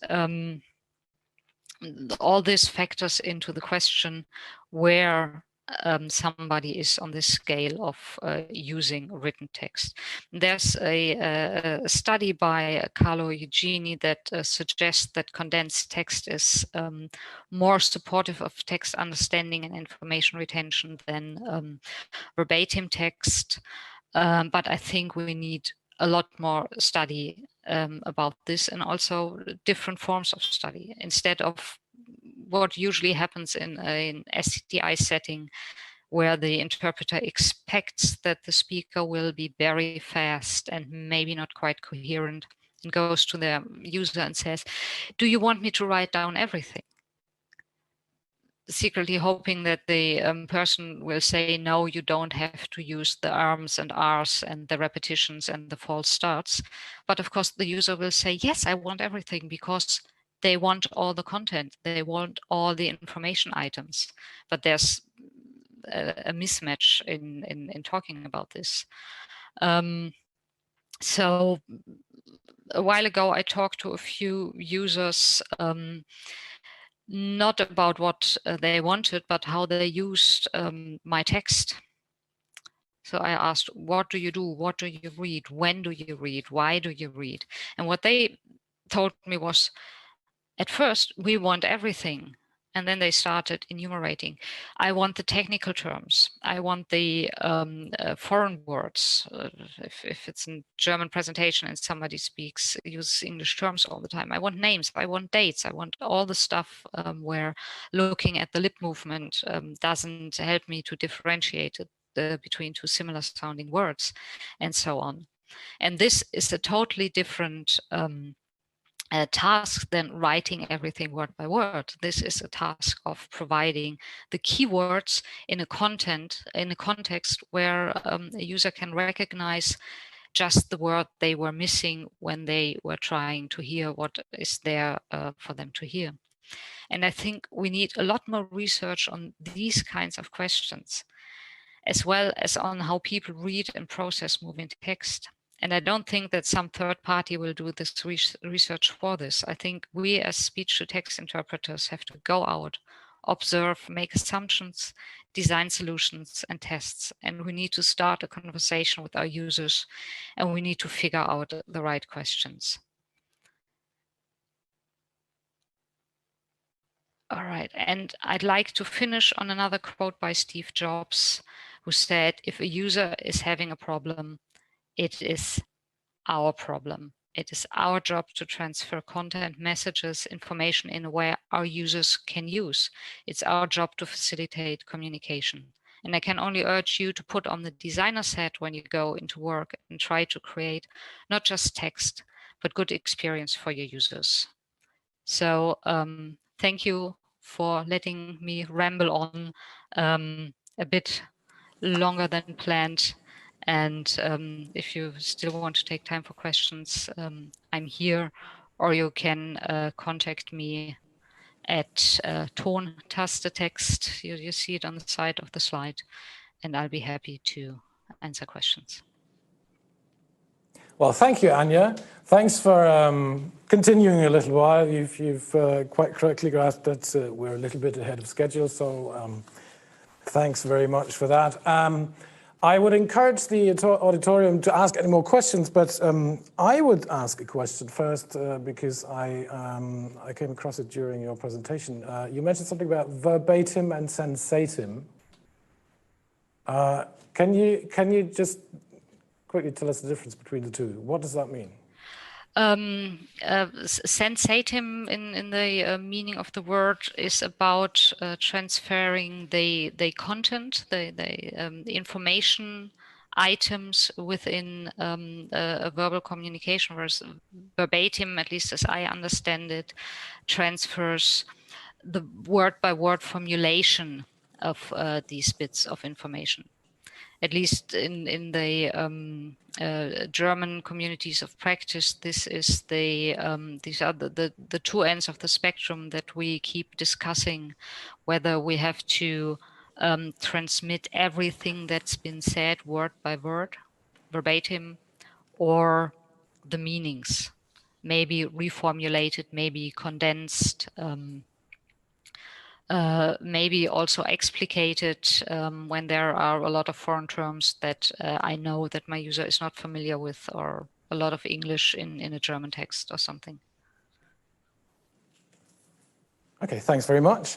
all this factors into the question where somebody is on this scale of using written text. There's a study by Carlo Eugeni that suggests that condensed text is more supportive of text understanding and information retention than verbatim text. But I think we need a lot more study about this, and also different forms of study. Instead of what usually happens in an STI setting, where the interpreter expects that the speaker will be very fast and maybe not quite coherent, and goes to the user and says, do you want me to write down everything? Secretly hoping that the person will say, no, you don't have to use the arms and R's and the repetitions and the false starts. But of course, the user will say, yes, I want everything, because they want all the content. They want all the information items. But there's a mismatch in talking about this. So a while ago, I talked to a few users, not about what they wanted, but how they used my text. So I asked, what do you do? What do you read? When do you read? Why do you read? And what they told me was, at first, we want everything. And then they started enumerating. I want the technical terms. I want the foreign words. If it's a German presentation and somebody uses English terms all the time. I want names. I want dates. I want all the stuff where looking at the lip movement doesn't help me to differentiate it between two similar sounding words, and so on. And this is a totally different task than writing everything word by word. This is a task of providing the keywords in a context where a user can recognize just the word they were missing when they were trying to hear what is there for them to hear. And I think we need a lot more research on these kinds of questions, as well as on how people read and process moving text. And I don't think that some third party will do this research for this. I think we as speech-to-text interpreters have to go out, observe, make assumptions, design solutions and tests. And we need to start a conversation with our users, and we need to figure out the right questions. All right, and I'd like to finish on another quote by Steve Jobs, who said, if a user is having a problem, it is our problem. It is our job to transfer content, messages, information in a way our users can use. It's our job to facilitate communication. And I can only urge you to put on the designer's hat when you go into work and try to create not just text, but good experience for your users. So thank you for letting me ramble on a bit longer than planned. And if you still want to take time for questions, I'm here, or you can contact me at Tontastetext. You see it on the side of the slide, and I'll be happy to answer questions. Well, thank you, Anja. Thanks for continuing a little while. You've quite correctly grasped that we're a little bit ahead of schedule, so thanks very much for that. I would encourage the auditorium to ask any more questions, but I would ask a question first because I came across it during your presentation. You mentioned something about verbatim and sensatim. Can you just quickly tell us the difference between the two? What does that mean? Sensatim in the meaning of the word is about transferring the content, the information items within a verbal communication, whereas verbatim, at least as I understand it, transfers the word-by-word formulation of these bits of information. At least in the German communities of practice, this is these are the two ends of the spectrum that we keep discussing, whether we have to transmit everything that's been said word by word, verbatim, or the meanings, maybe reformulated, maybe condensed, maybe also explicated when there are a lot of foreign terms that I know that my user is not familiar with, or a lot of English in a German text or something. Okay, thanks very much.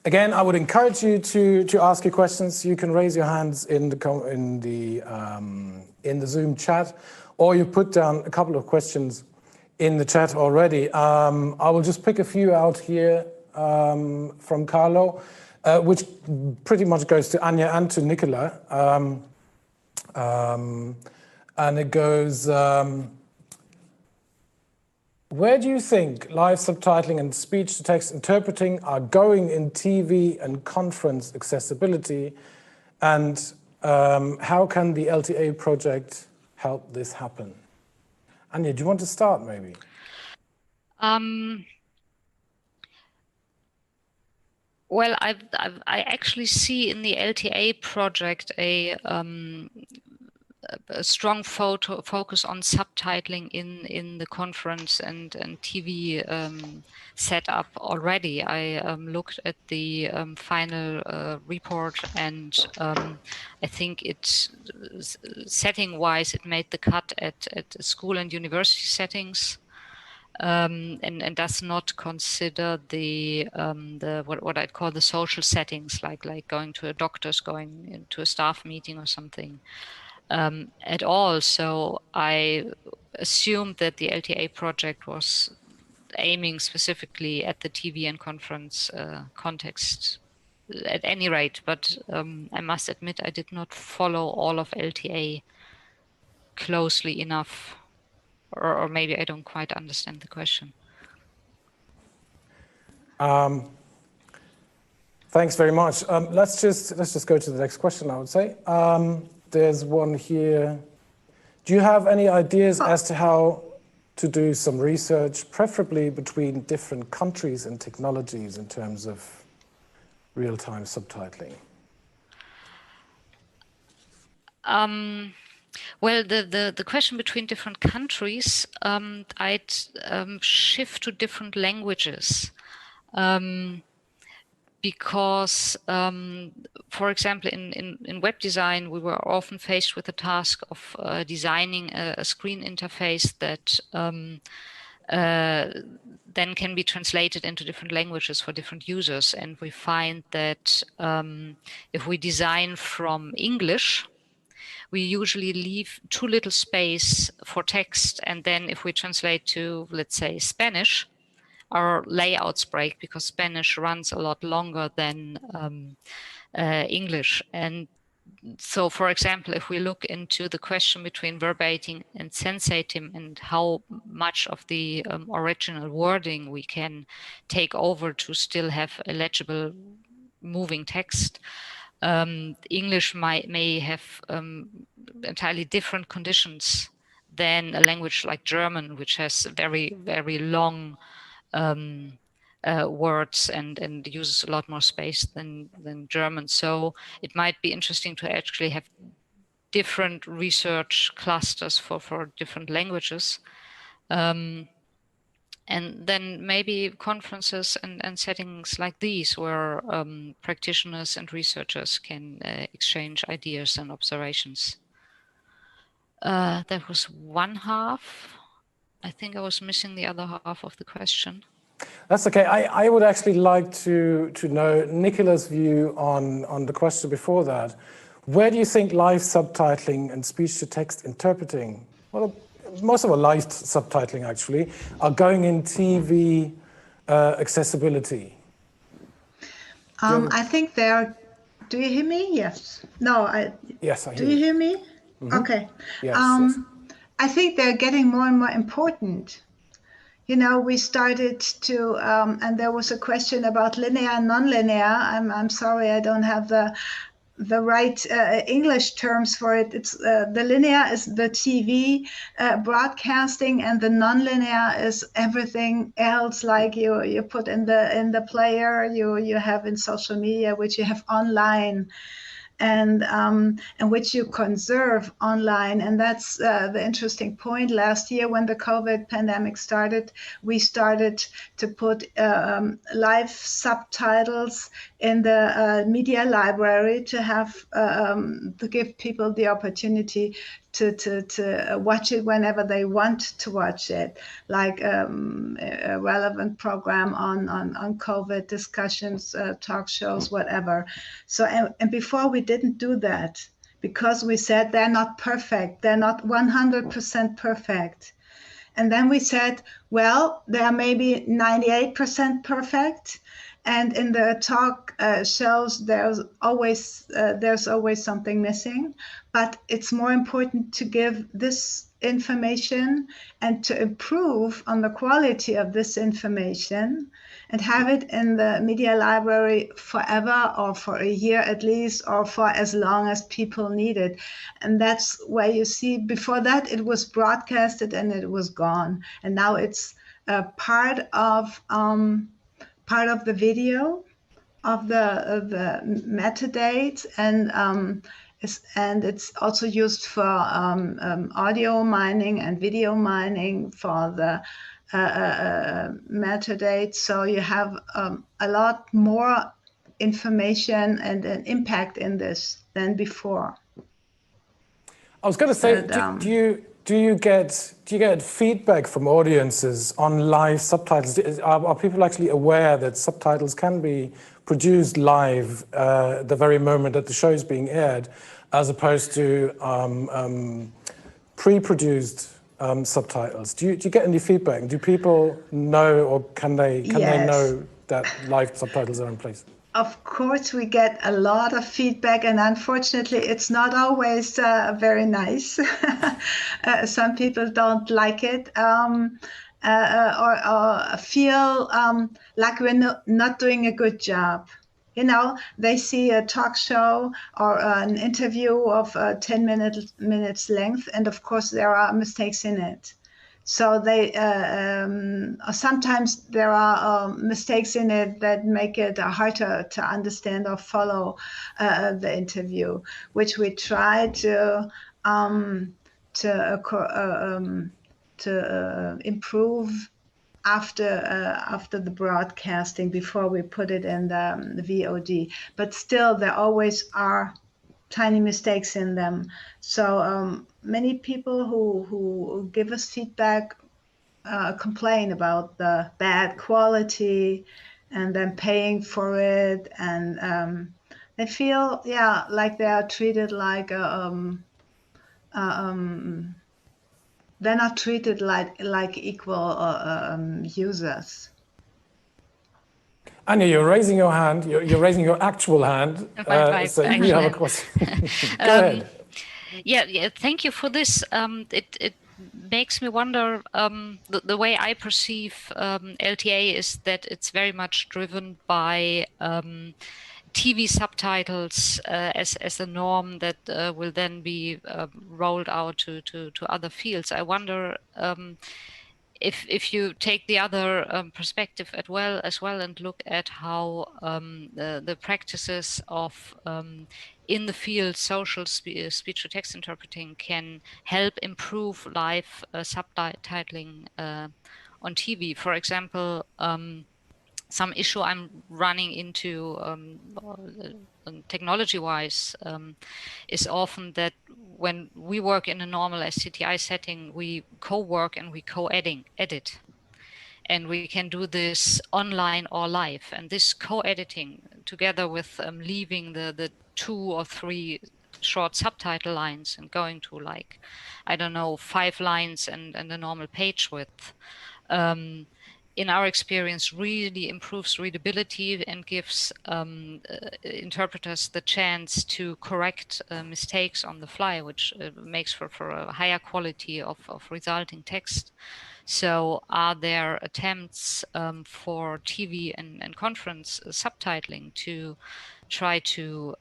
Again, I would encourage you to ask your questions. You can raise your hands in the Zoom chat, or you put down a couple of questions in the chat already. I will just pick a few out here. From Carlo, which pretty much goes to Anja and to Nicola. And it goes, where do you think live subtitling and speech-to-text interpreting are going in TV and conference accessibility? And how can the LTA project help this happen? Anja, do you want to start maybe? Well, I actually see in the LTA project a strong focus on subtitling in the conference and TV setup already. I looked at the final report, and I think setting-wise, it made the cut at school and university settings. And does not consider the what I'd call the social settings, like going to a doctor's, going into a staff meeting or something, at all. So I assumed that the LTA project was aiming specifically at the TV and conference context at any rate, but I must admit I did not follow all of LTA closely enough, or maybe I don't quite understand the question. Thanks very much. Let's just go to the next question, I would say. There's one here. Do you have any ideas as to how to do some research, preferably between different countries and technologies in terms of real-time subtitling? Well, the question between different countries, I'd shift to different languages. Because, for example, in web design, we were often faced with the task of designing a screen interface that then can be translated into different languages for different users. And we find that if we design from English, we usually leave too little space for text. And then if we translate to, let's say, Spanish, our layouts break because Spanish runs a lot longer than English. And so, for example, if we look into the question between verbatim and sensatim and how much of the original wording we can take over to still have a legible moving text, English may have entirely different conditions than a language like German, which has very, very long words and uses a lot more space than German. So it might be interesting to actually have different research clusters for different languages. And then maybe conferences and settings like these where practitioners and researchers can exchange ideas and observations. That was one half. I think I was missing the other half of the question. That's okay. I would actually like to know Nicola's view on the question before that. Where do you think live subtitling and speech-to-text interpreting, well, most of our live subtitling actually, are going in TV accessibility? I think they're... Do you hear me? Yes. No, Yes, I hear you. Do you hear me? Mm-hmm. Okay. Yes, yes. I think they're getting more and more important. You know, we started to, and there was a question about linear and non-linear. I'm sorry, I don't have the right English terms for it. It's the linear is the TV broadcasting, and the non-linear is everything else, like you put in the player, you have in social media, which you have online. And which you conserve online. And that's the interesting point. Last year, when the COVID pandemic started, we started to put live subtitles in the media library to have to give people the opportunity to watch it whenever they want to watch it, like a relevant program on COVID discussions, talk shows, whatever. So, and before we didn't do that because we said they're not perfect. They're not 100% perfect. And then we said, well, they are maybe 98% perfect. And in the talk shows, there's always something missing. But it's more important to give this information and to improve on the quality of this information and have it in the media library forever, or for a year at least, or for as long as people need it. And that's where you see, before that it was broadcasted and it was gone. And now it's part of the video, the metadates, and it's also used for audio mining and video mining for the metadates. So you have a lot more information and an impact in this than before. I was going to say, But, do you get feedback from audiences on live subtitles? Are people actually aware that subtitles can be produced live the very moment that the show is being aired, as opposed to pre-produced subtitles? Do you get any feedback? Do people know, or can they Yes. know that live subtitles are in place? Of course, we get a lot of feedback, and unfortunately, it's not always very nice. Some people don't like it, or feel like we're not doing a good job. You know, they see a talk show or an interview of 10 minutes length, and of course, there are mistakes in it. So they sometimes there are mistakes in it that make it harder to understand or follow the interview, which we try to improve after the broadcasting, before we put it in the VOD. But still, there always are tiny mistakes in them. So many people who give us feedback complain about the bad quality, and then paying for it, and they feel, yeah, like they are treated like they're not treated like equal users. Anja, you're raising your hand. You're raising your actual hand. My So actual you have a hand. question. Go ahead. Yeah, thank you for this. It makes me wonder, the way I perceive LTA is that it's very much driven by TV subtitles as a norm that will then be rolled out to other fields. I wonder if you take the other perspective as well and look at how the practices of in the field social speech to text interpreting can help improve live subtitling on TV. For example, some issue I'm running into technology-wise is often that when we work in a normal SCTI setting, we co-work and we co-edit. And we can do this online or live. And this co-editing, together with leaving the 2 or 3 short subtitle lines and going to, like, I don't know, 5 lines and a normal page width, in our experience, really improves readability and gives interpreters the chance to correct mistakes on the fly, which makes for a higher quality of resulting text. So are there attempts for TV and conference subtitling to try to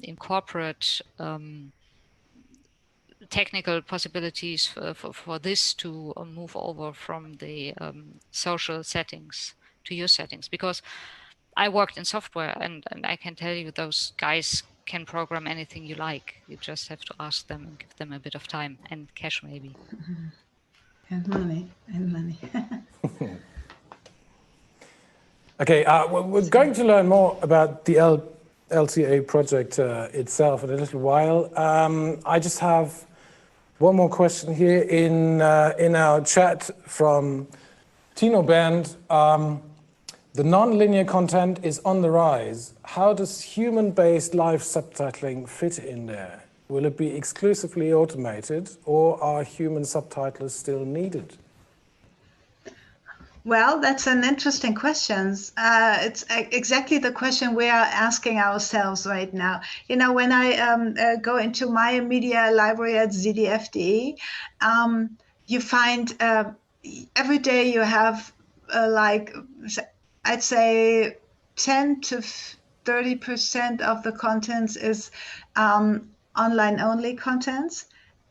incorporate technical possibilities for this to move over from the social settings to your settings? Because I worked in software, and I can tell you those guys can program anything you like. You just have to ask them and give them a bit of time and cash, maybe. And money. Okay, we're going to learn more about the LTA project itself in a little while. I just have one more question here in our chat from Tino Bernd. The non-linear content is on the rise. How does human-based live subtitling fit in there? Will it be exclusively automated, or are human subtitlers still needed? Well, that's an interesting question. It's exactly the question we are asking ourselves right now. You know, when I go into my media library at ZDFD, you find every day you have like, I'd say 10 to 30% of the contents is online only contents.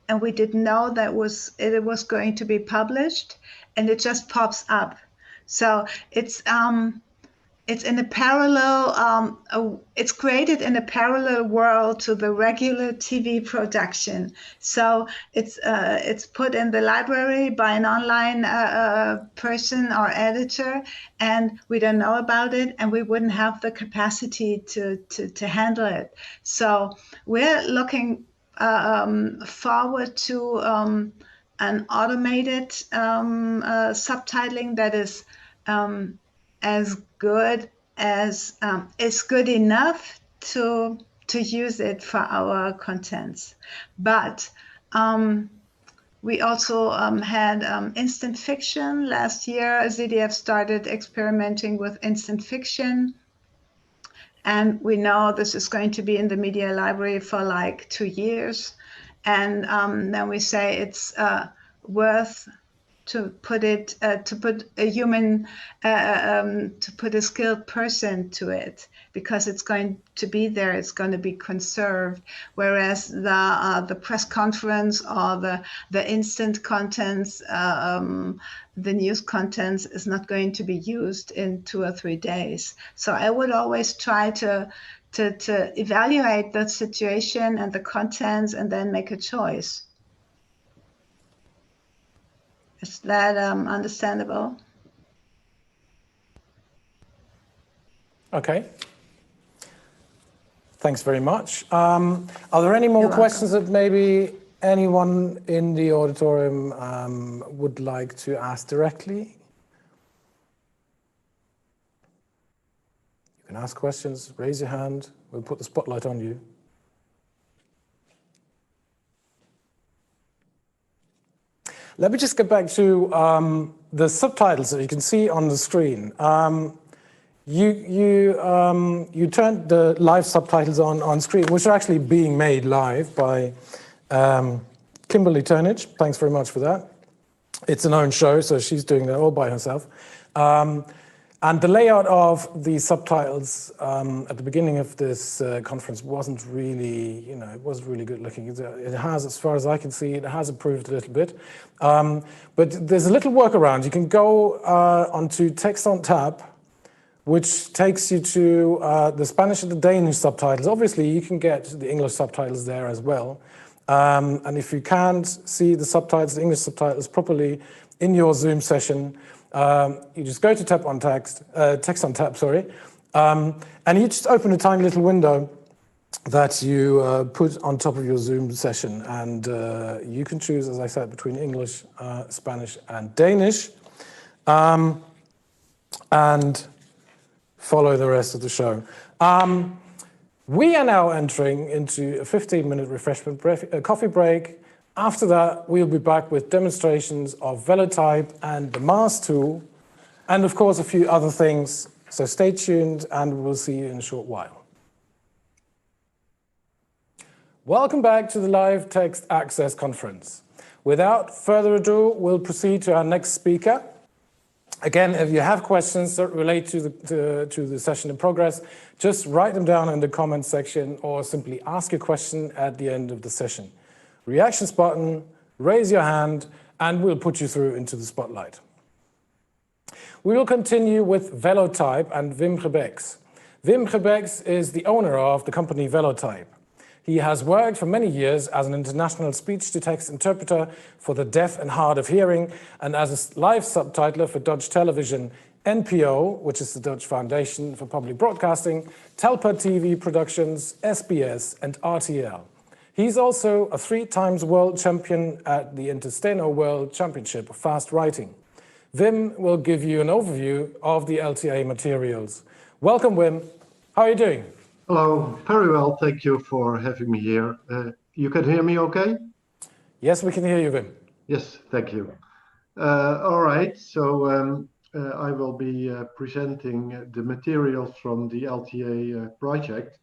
And we didn't know that it was going to be published, and it just pops up. So it's it's in a parallel, it's created in a parallel world to the regular TV production. So it's put in the library by an online person or editor, and we don't know about it, and we wouldn't have the capacity to handle it. So we're looking forward to an automated subtitling that is as good as is good enough to use it for our contents. But we also had instant fiction. Last year, ZDF started experimenting with instant fiction. And we know this is going to be in the media library for like 2 years. And then we say it's worth to put it, to put a human, to put a skilled person to it, because it's going to be there, it's going to be conserved. Whereas the press conference or the instant contents, the news contents is not going to be used in 2 or 3 days. So I would always try to evaluate the situation and the contents and then make a choice. Is that understandable? Okay. Thanks very much. Are there any more questions that maybe anyone in the auditorium would like to ask directly? You can ask questions, raise your hand, we'll put the spotlight on you. Let me just get back to the subtitles that you can see on the screen. You turned the live subtitles on screen, which are actually being made live by Kimberly Turnage. Thanks very much for that. It's an own show, so she's doing that all by herself. And the layout of the subtitles at the beginning of this conference wasn't really, it wasn't really good looking. It has, as far as I can see, it has improved a little bit. But there's a little workaround. You can go onto Text on Tap, which takes you to the Spanish and the Danish subtitles. Obviously, you can get the English subtitles there as well. And if you can't see the subtitles, the English subtitles properly in your Zoom session, you just go to Text on Tap, sorry, and you just open a tiny little window that you put on top of your Zoom session, and you can choose, as I said, between English, Spanish, and Danish, and follow the rest of the show. We are now entering into a 15-minute refreshment coffee break. After that, we'll be back with demonstrations of Velotype and the Mars tool, and of course a few other things. So stay tuned, and we'll see you in a short while. Welcome back to the Live Text Access Conference. Without further ado, we'll proceed to our next speaker. Again, if you have questions that relate to the session in progress, just write them down in the comments section or simply ask a question at the end of the session. Reactions button, raise your hand, and we'll put you through into the spotlight. We will continue with Velotype and Wim Gebeks. Wim Gebeks is the owner of the company Velotype. He has worked for many years as an international speech-to-text interpreter for the deaf and hard of hearing, and as a live subtitler for Dutch television, NPO, which is the Dutch Foundation for Public Broadcasting, Telpa TV Productions, SBS, and RTL. He's also a 3-time world champion at the Intersteno World Championship of Fast Writing. Wim will give you an overview of the LTA materials. Welcome, Wim. How are you doing? Hello, very well. Thank you for having me here. You can hear me okay? Yes, we can hear you, Wim. Yes, thank you. All right, so I will be presenting the materials from the LTA project.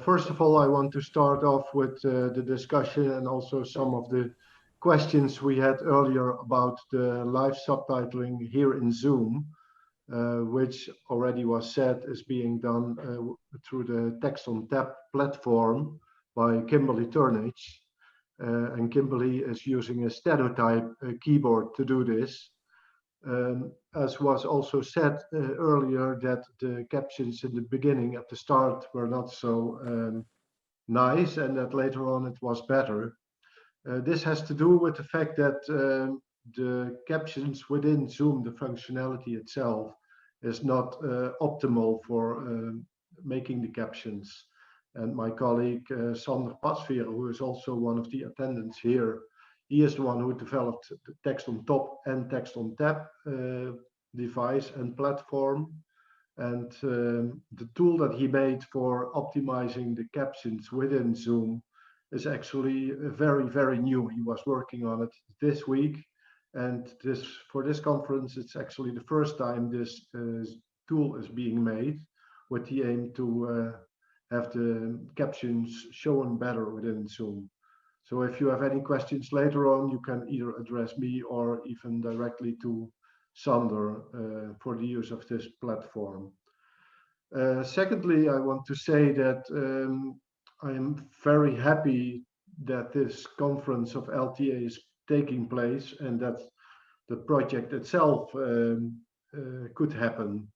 First of all, I want to start off with the discussion and also some of the questions we had earlier about the live subtitling here in Zoom, which already was said is being done through the Text on Tap platform by Kimberly Turnage. And Kimberly is using a stenotype keyboard to do this. As was also said earlier, that the captions in the beginning at the start were not so nice, and that later on it was better. This has to do with the fact that the captions within Zoom, the functionality itself, is not optimal for making the captions. And my colleague Sander Pasveer, who is also one of the attendants here, he is the one who developed the text on top and text on tab device and platform. And the tool that he made for optimizing the captions within Zoom is actually very, very new. He was working on it this week. And for this conference, it's actually the first time this tool is being made with the aim to have the captions shown better within Zoom. So if you have any questions later on, you can either address me or even directly to Sander for the use of this platform. Secondly, I want to say that I am very happy that this conference of LTA is taking place and that the project itself could happen.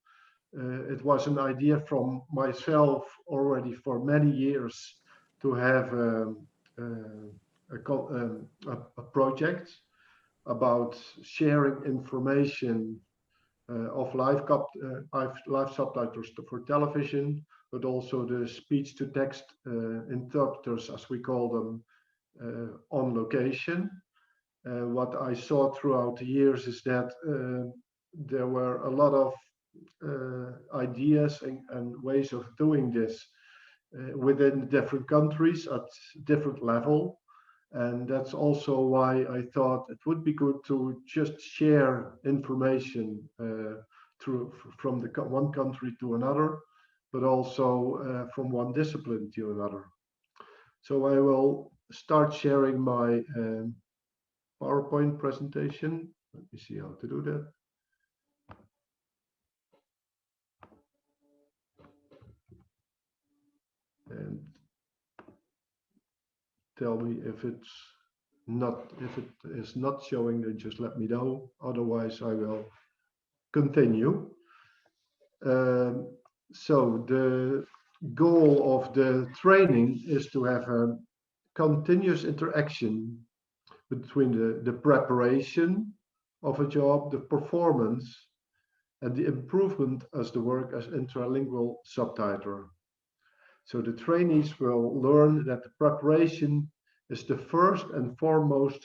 It was an idea from myself already for many years to have a project about sharing information of live subtitles for television, but also the speech-to-text interpreters, as we call them, on location. What I saw throughout the years is that there were a lot of ideas and ways of doing this within different countries at different level. And that's also why I thought it would be good to just share information from one country to another, but also from one discipline to another. So I will start sharing my PowerPoint presentation. Let me see how to do that. And tell me if it is not showing, then just let me know. Otherwise, I will continue. So the goal of the training is to have a continuous interaction between the preparation of a job, the performance, and the improvement as the work as intralingual subtitler. So the trainees will learn that the preparation is the first and foremost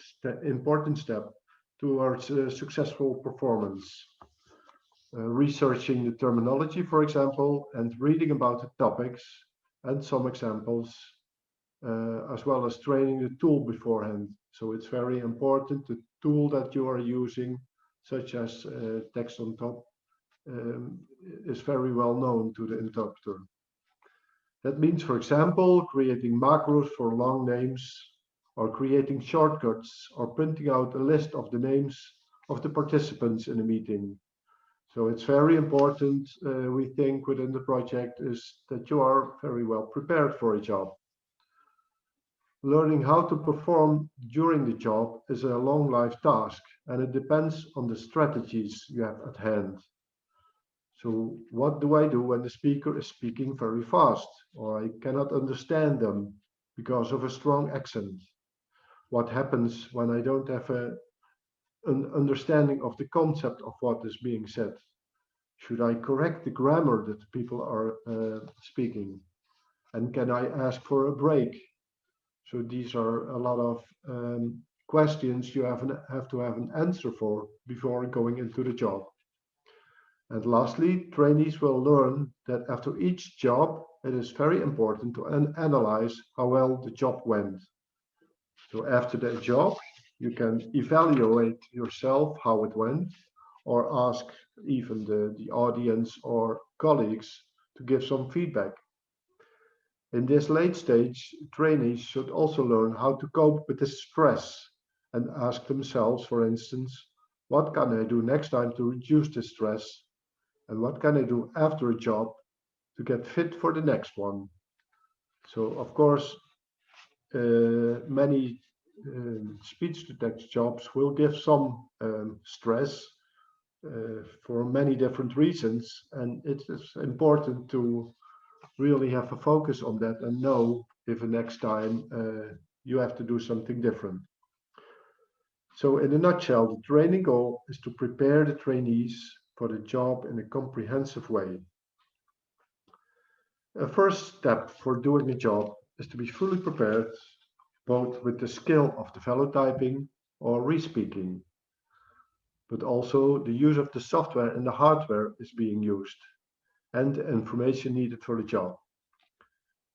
important step towards successful performance. Researching the terminology, for example, and reading about the topics and some examples, as well as training the tool beforehand. So it's very important, the tool that you are using, such as text on top, is very well known to the interpreter. That means, for example, creating macros for long names, or creating shortcuts, or printing out a list of the names of the participants in a meeting. So it's very important, we think, within the project, is that you are very well prepared for a job. Learning how to perform during the job is a long life task, and it depends on the strategies you have at hand. So what do I do when the speaker is speaking very fast, or I cannot understand them because of a strong accent? What happens when I don't have an understanding of the concept of what is being said? Should I correct the grammar that people are speaking? And can I ask for a break? So these are a lot of questions you have to have an answer for before going into the job. And lastly, trainees will learn that after each job, it is very important to analyze how well the job went. So after the job, you can evaluate yourself how it went, or ask even the audience or colleagues to give some feedback. In this late stage, trainees should also learn how to cope with the stress and ask themselves, for instance, what can I do next time to reduce the stress? And what can I do after a job to get fit for the next one? So, of course, many speech-to-text jobs will give some stress, for many different reasons, and it is important to really have a focus on that and know if the next time you have to do something different. So in a nutshell, the training goal is to prepare the trainees for the job in a comprehensive way. A first step for doing a job is to be fully prepared, both with the skill of develotyping or re-speaking, but also the use of the software and the hardware is being used, and the information needed for the job.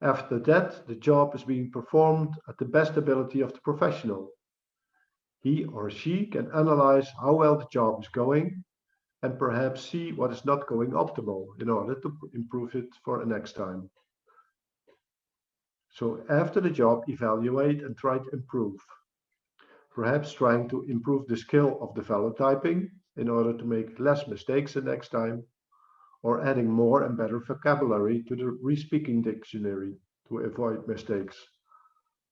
After that, the job is being performed at the best ability of the professional. He or she can analyze how well the job is going and perhaps see what is not going optimal in order to improve it for the next time. So after the job, evaluate and try to improve. Perhaps trying to improve the skill of develotyping in order to make less mistakes the next time, or adding more and better vocabulary to the re-speaking dictionary to avoid mistakes.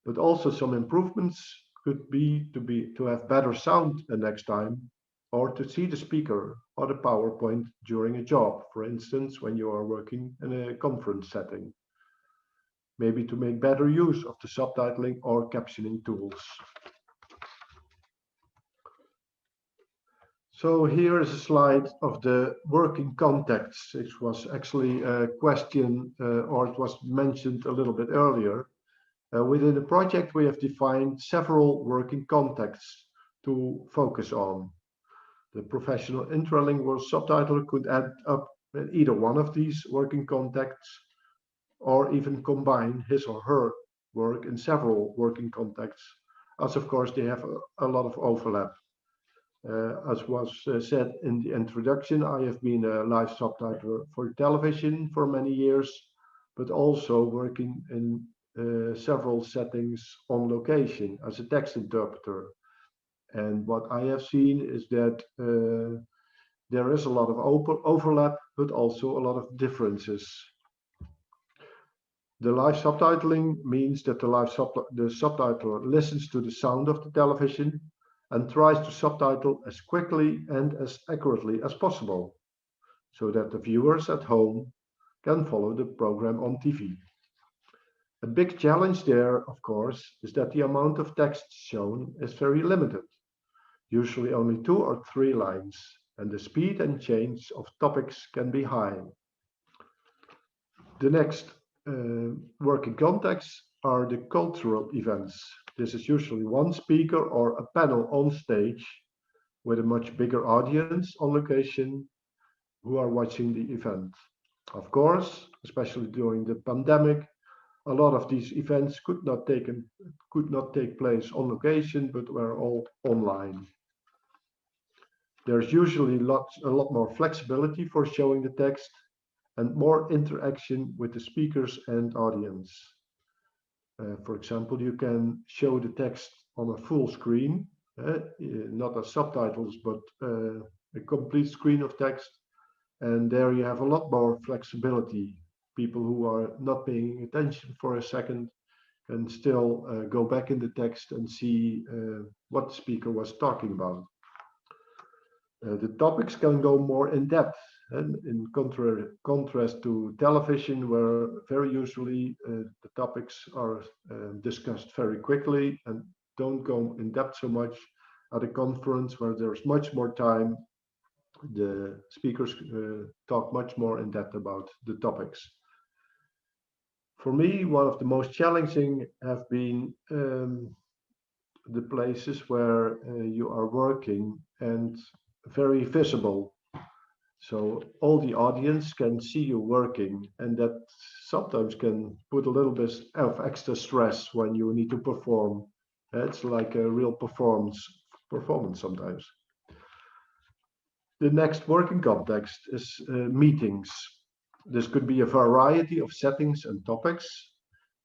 But also some improvements could be to have better sound the next time, or to see the speaker or the PowerPoint during a job, for instance, when you are working in a conference setting. Maybe to make better use of the subtitling or captioning tools. So here is a slide of the working context. It was actually a question, or it was mentioned a little bit earlier. Within the project, we have defined several working contexts to focus on. The professional intralingual subtitler could add up either one of these working contexts, or even combine his or her work in several working contexts, as of course they have a lot of overlap. As was said in the introduction, I have been a live subtitler for television for many years, but also working in several settings on location as a text interpreter. And what I have seen is that there is a lot of overlap, but also a lot of differences. The live subtitling means that the subtitler listens to the sound of the television and tries to subtitle as quickly and as accurately as possible, so that the viewers at home can follow the program on TV. A big challenge there, of course, is that the amount of text shown is very limited, usually only 2 or 3 lines, and the speed and change of topics can be high. The next working contexts are the cultural events. This is usually one speaker or a panel on stage with a much bigger audience on location who are watching the event. Of course, especially during the pandemic, a lot of these events could not take place on location, but were all online. There's usually a lot more flexibility for showing the text and more interaction with the speakers and audience. For example, you can show the text on a full screen, not as subtitles, but a complete screen of text. And there you have a lot more flexibility. People who are not paying attention for a second can still go back in the text and see what the speaker was talking about. The topics can go more in depth, and in contrast to television, where very usually the topics are discussed very quickly and don't go in depth so much. At a conference where there's much more time, the speakers talk much more in depth about the topics. For me, one of the most challenging have been the places where you are working and very visible. So all the audience can see you working, and that sometimes can put a little bit of extra stress when you need to perform. It's like a real performance sometimes. The next working context is meetings. This could be a variety of settings and topics.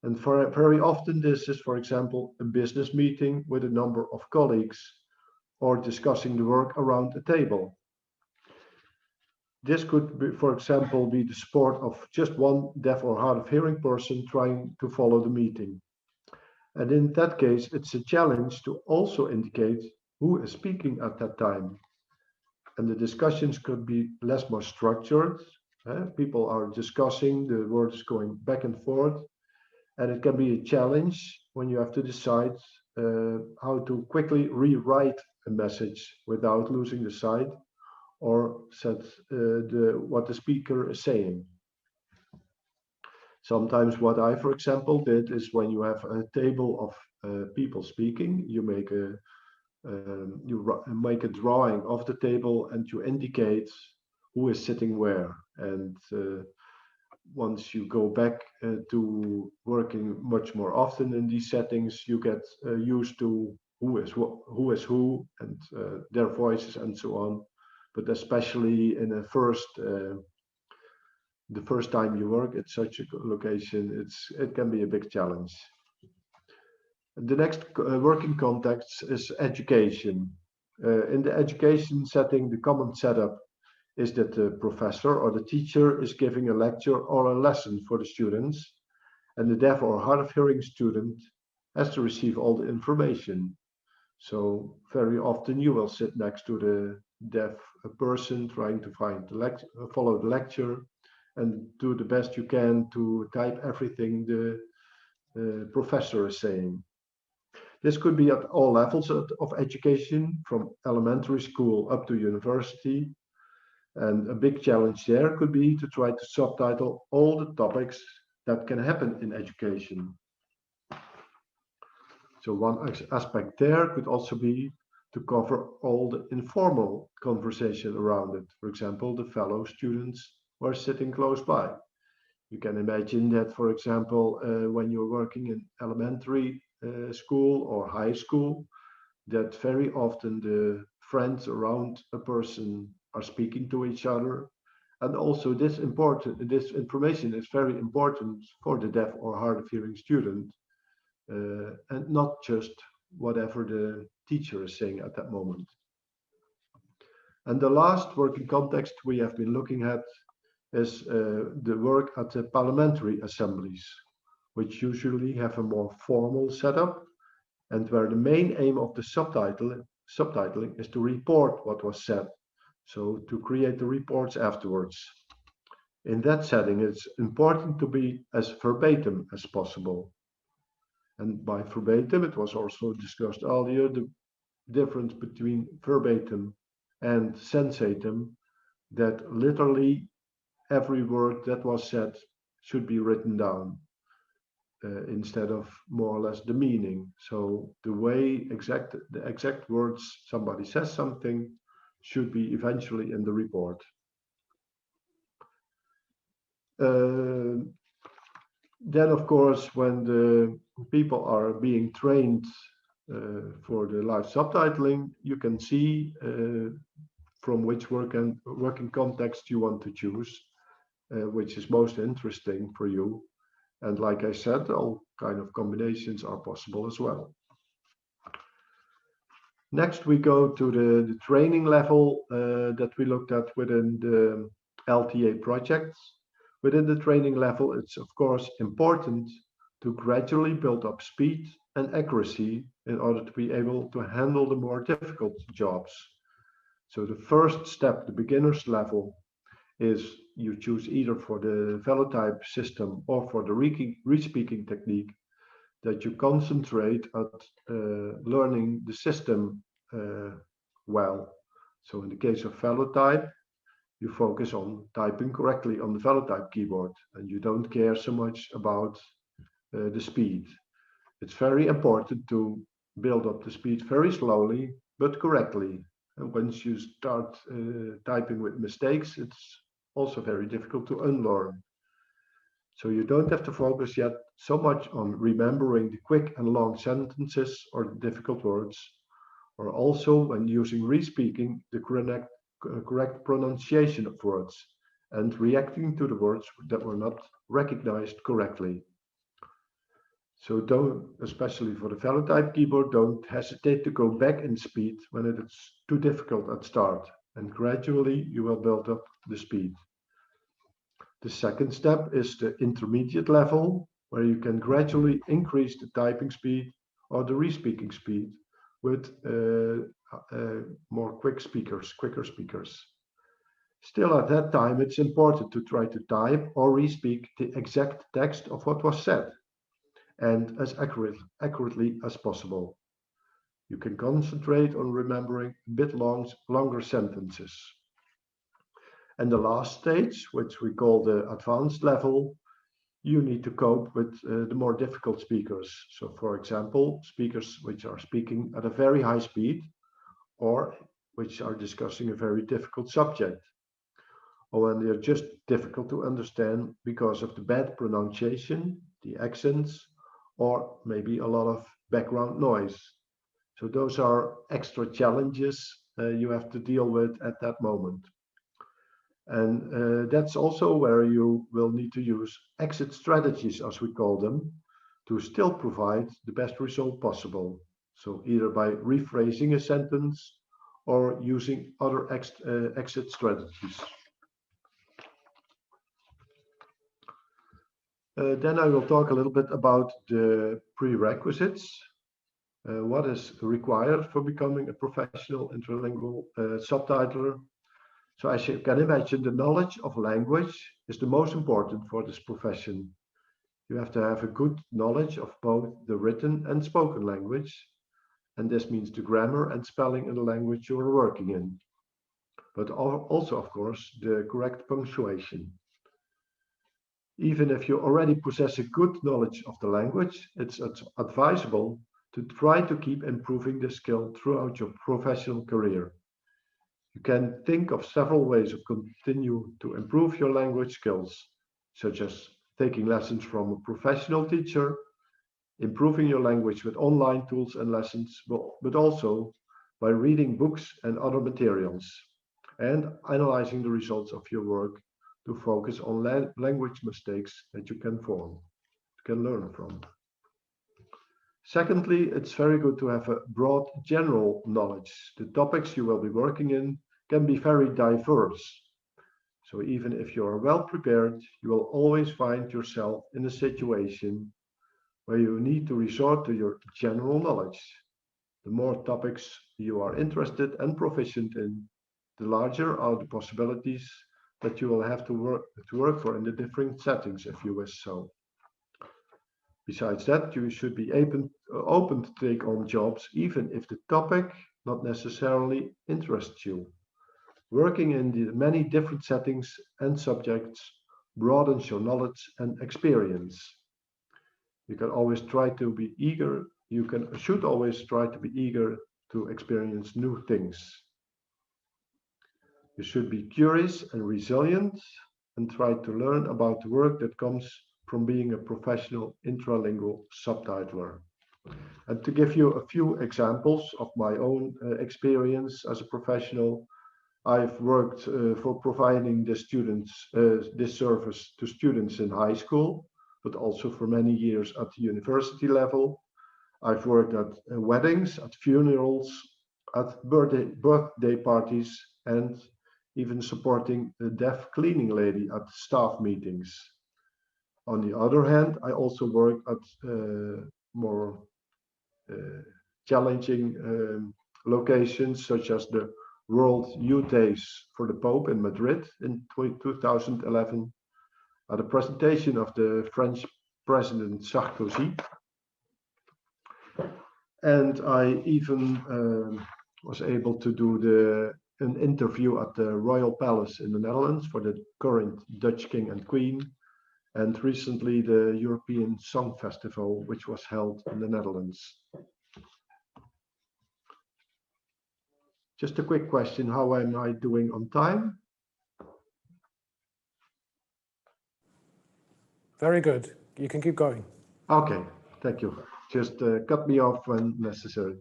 And very often this is, for example, a business meeting with a number of colleagues or discussing the work around a table. This could be, for example, be the support of just one deaf or hard of hearing person trying to follow the meeting. And in that case, it's a challenge to also indicate who is speaking at that time. and the discussions could be more structured. People are discussing, the word is going back and forth, and it can be a challenge when you have to decide how to quickly rewrite a message without losing the sight or set what the speaker is saying. Sometimes what I, for example, did is when you have a table of people speaking, you make a drawing of the table and you indicate who is sitting where. And once you go back to working much more often in these settings, you get used to who is who, and their voices and so on. But especially in the first time you work at such a location, it can be a big challenge. The next working context is education. In the education setting, the common setup is that the professor or the teacher is giving a lecture or a lesson for the students, and the deaf or hard of hearing student has to receive all the information. So very often you will sit next to the deaf person trying to follow the lecture and do the best you can to type everything the professor is saying. This could be at all levels of education, from elementary school up to university. And a big challenge there could be to try to subtitle all the topics that can happen in education. So one aspect there could also be to cover all the informal conversation around it. For example, the fellow students who are sitting close by. You can imagine that, for example, when you're working in elementary school or high school, that very often the friends around a person are speaking to each other. And also this information is very important for the deaf or hard of hearing student, and not just whatever the teacher is saying at that moment. And the last working context we have been looking at is the work at the parliamentary assemblies, which usually have a more formal setup, and where the main aim of the subtitling is to report what was said, so to create the reports afterwards. In that setting, it's important to be as verbatim as possible. And by verbatim, it was also discussed earlier, the difference between verbatim and sensatum, that literally every word that was said should be written down instead of more or less the meaning. So the way the exact words somebody says something should be eventually in the report. Then, of course, when the people are being trained for the live subtitling, you can see from which working context you want to choose, which is most interesting for you. And like I said, all kind of combinations are possible as well. Next, we go to the training level that we looked at within the LTA projects. Within the training level, it's of course important to gradually build up speed and accuracy in order to be able to handle the more difficult jobs. So the first step, the beginner's level, is you choose either for the velotype system or for the re-speaking technique, that you concentrate at learning the system well. So in the case of velotype, you focus on typing correctly on the velotype keyboard, and you don't care so much about the speed. It's very important to build up the speed very slowly but correctly. And once you start typing with mistakes, it's also very difficult to unlearn. So you don't have to focus yet so much on remembering the quick and long sentences or the difficult words, or also when using re-speaking, the correct pronunciation of words and reacting to the words that were not recognized correctly. So don't, especially for the velotype keyboard, don't hesitate to go back in speed when it is too difficult at start, and gradually you will build up the speed. The second step is the intermediate level, where you can gradually increase the typing speed or the re-speaking speed with more quicker speakers. Still, at that time, it's important to try to type or re-speak the exact text of what was said, and as accurately as possible. You can concentrate on remembering a bit longer sentences. And the last stage, which we call the advanced level, you need to cope with the more difficult speakers. So, for example, speakers which are speaking at a very high speed or which are discussing a very difficult subject, or when they're just difficult to understand because of the bad pronunciation, the accents, or maybe a lot of background noise. So those are extra challenges you have to deal with at that moment. And that's also where you will need to use exit strategies, as we call them, to still provide the best result possible. So either by rephrasing a sentence or using other exit strategies. Then I will talk a little bit about the prerequisites. What is required for becoming a professional intralingual subtitler? So as you can imagine, the knowledge of language is the most important for this profession. You have to have a good knowledge of both the written and spoken language, and this means the grammar and spelling in the language you are working in, but also, of course, the correct punctuation. Even if you already possess a good knowledge of the language, it's advisable to try to keep improving the skill throughout your professional career. You can think of several ways of continue to improve your language skills, such as taking lessons from a professional teacher, improving your language with online tools and lessons, but also by reading books and other materials, and analyzing the results of your work to focus on language mistakes that you can learn from. Secondly, it's very good to have a broad general knowledge. The topics you will be working in can be very diverse. So even if you are well prepared, you will always find yourself in a situation where you need to resort to your general knowledge. The more topics you are interested and proficient in, the larger are the possibilities that you will have to work for in the different settings if you wish so. Besides that, you should be open to take on jobs even if the topic not necessarily interests you. Working in the many different settings and subjects broadens your knowledge and experience. You can always try to be eager, should always try to be eager to experience new things. You should be curious and resilient and try to learn about the work that comes from being a professional intralingual subtitler. And to give you a few examples of my own experience as a professional, I've worked for providing the students this service to students in high school, but also for many years at the university level. I've worked at weddings, at funerals, at birthday parties, and even supporting a deaf cleaning lady at staff meetings. On the other hand, I also work at more challenging locations, such as the World Youth Days for the Pope in Madrid in 2011, at a presentation of the French President Sarkozy. And I even was able to do an interview at the Royal Palace in the Netherlands for the current Dutch King and Queen, and recently the European Song Festival, which was held in the Netherlands. Just a quick question, how am I doing on time? Very good. You can keep going. Okay, thank you. Just cut me off when necessary.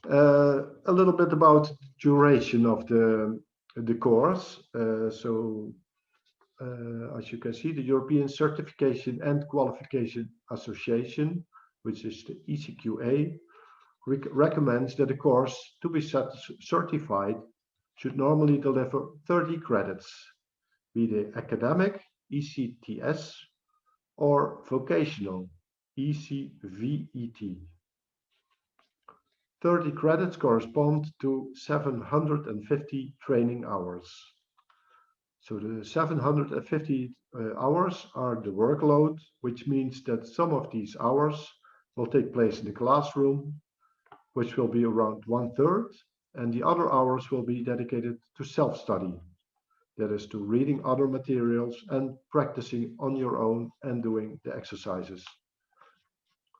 A little bit about duration of the course. As you can see, the European Certification and Qualification Association, which is the ECQA, recommends that the course to be certified should normally deliver 30 credits, be they academic, ECTS, or vocational, ECVET. 30 credits correspond to 750 training hours. So the 750 hours are the workload, which means that some of these hours will take place in the classroom, which will be around 1/3, and the other hours will be dedicated to self-study. That is to reading other materials and practicing on your own and doing the exercises.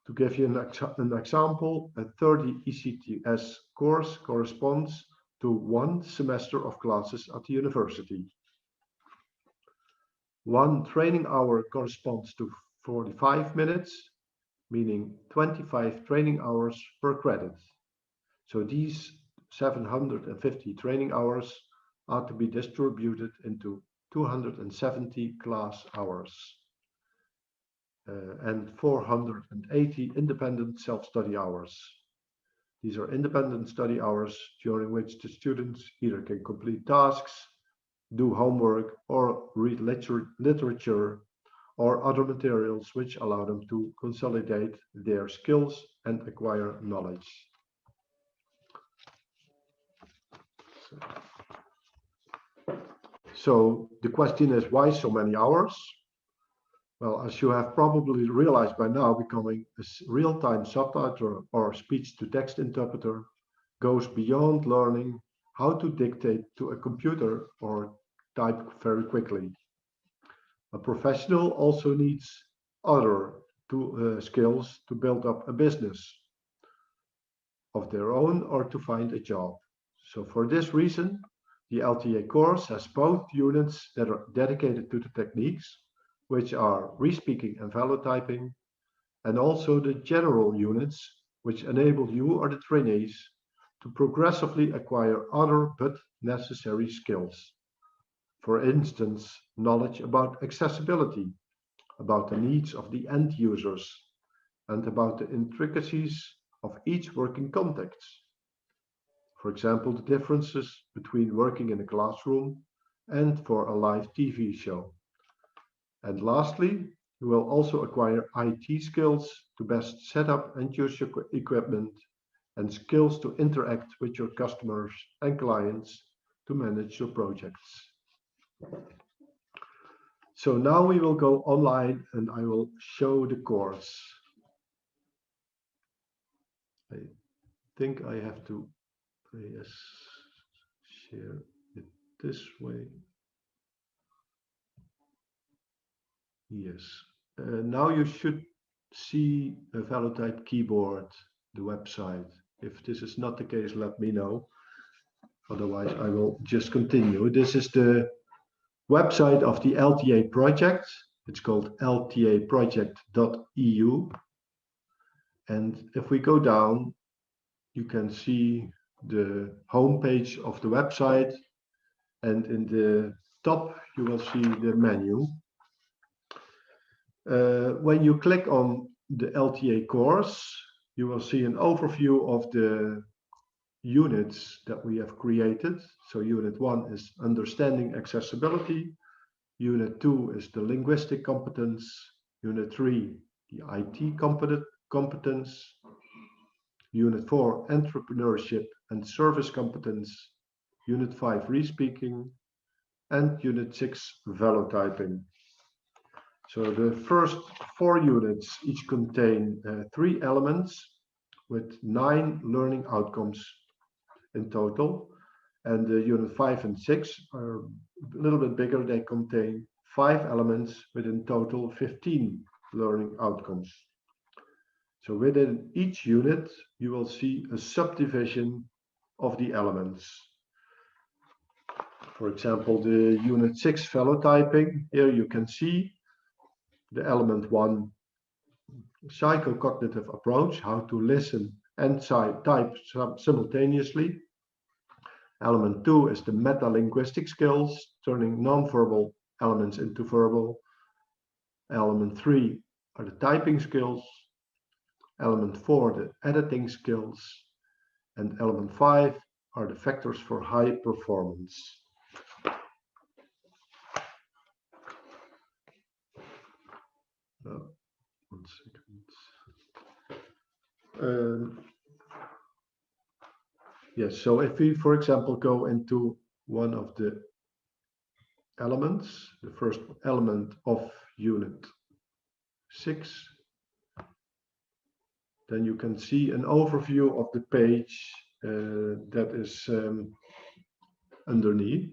To give you an example, a 30 ECTS course corresponds to 1 semester of classes at the university. 1 training hour corresponds to 45 minutes, meaning 25 training hours per credit. So these 750 training hours are to be distributed into 270 class hours and 480 independent self-study hours. These are independent study hours during which the students either can complete tasks, do homework, or read literature or other materials which allow them to consolidate their skills and acquire knowledge. So the question is, why so many hours? Well, as you have probably realized by now, becoming a real-time subtitler or speech-to-text interpreter goes beyond learning how to dictate to a computer or type very quickly. A professional also needs other skills to build up a business of their own or to find a job. So for this reason, the LTA course has both units that are dedicated to the techniques, which are re-speaking and velotyping, and also the general units, which enable you or the trainees to progressively acquire other but necessary skills. For instance, knowledge about accessibility, about the needs of the end users, and about the intricacies of each working context. For example, the differences between working in a classroom and for a live TV show. And lastly, you will also acquire IT skills to best set up and use your equipment, and skills to interact with your customers and clients to manage your projects. So now we will go online and I will show the course. I think I have to share it this way. Yes. Now you should see a Velotype keyboard, the website. If this is not the case, let me know. Otherwise, I will just continue. This is the website of the LTA project. It's called ltaproject.eu. And if we go down, you can see the homepage of the website. And in the top, you will see the menu. When you click on the LTA course, you will see an overview of the units that we have created. So unit 1 is understanding accessibility. Unit 2 is the linguistic competence. Unit 3, the IT competence. Unit 4, entrepreneurship and service competence. Unit 5, re-speaking. And Unit 6, velotyping. So the first 4 units each contain 3 elements with 9 learning outcomes in total. And the unit 5 and 6 are a little bit bigger. They contain 5 elements with in total 15 learning outcomes. So within each unit, you will see a subdivision of the elements. For example, the unit 6 velotyping, here you can see the element 1, psychocognitive approach, how to listen and type simultaneously. Element 2 is the meta-linguistic skills, turning non-verbal elements into verbal. Element 3 are the typing skills. Element 4, the editing skills. And element 5 are the factors for high performance. One second. Yes, so if we, for example, go into one of the elements, the first element of Unit 6, then you can see an overview of the page that is underneath.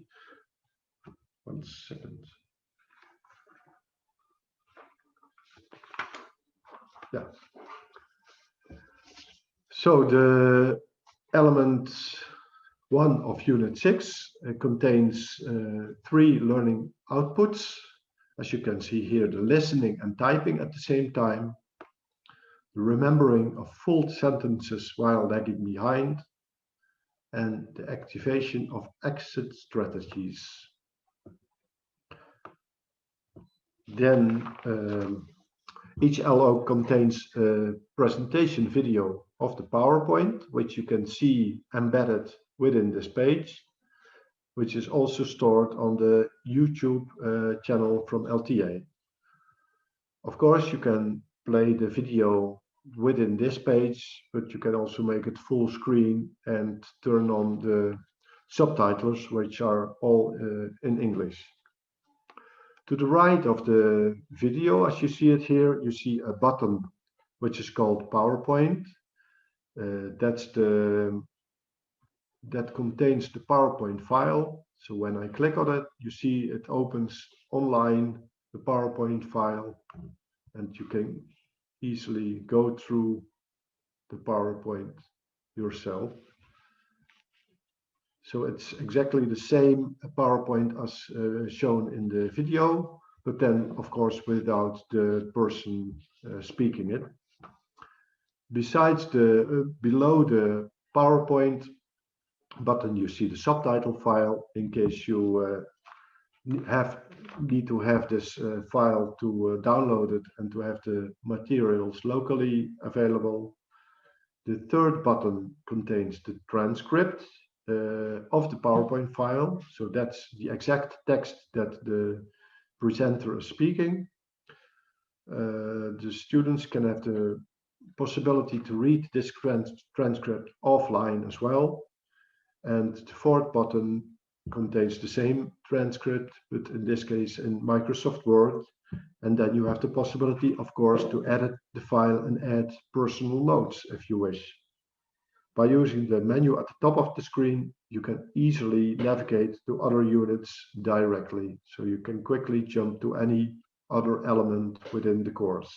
1 second. Yeah. So the element 1 of Unit 6 contains 3 learning outputs. As you can see here, the listening and typing at the same time, the remembering of full sentences while lagging behind, and the activation of exit strategies. Then each LO contains a presentation video of the PowerPoint, which you can see embedded within this page, which is also stored on the YouTube channel from LTA. Of course, you can play the video within this page, but you can also make it full screen and turn on the subtitles, which are all in English. To the right of the video, as you see it here, you see a button which is called PowerPoint. That contains the PowerPoint file. So when I click on it, you see it opens online the PowerPoint file, and you can easily go through the PowerPoint yourself. So it's exactly the same PowerPoint as shown in the video, but then of course without the person speaking it. Besides below the PowerPoint button, you see the subtitle file in case you need to have this file to download it and to have the materials locally available. The third button contains the transcript of the PowerPoint file. So that's the exact text that the presenter is speaking. The students can have the possibility to read this transcript offline as well. And the fourth button contains the same transcript, but in this case in Microsoft Word. And then you have the possibility, of course, to edit the file and add personal notes if you wish. By using the menu at the top of the screen, you can easily navigate to other units directly. So you can quickly jump to any other element within the course.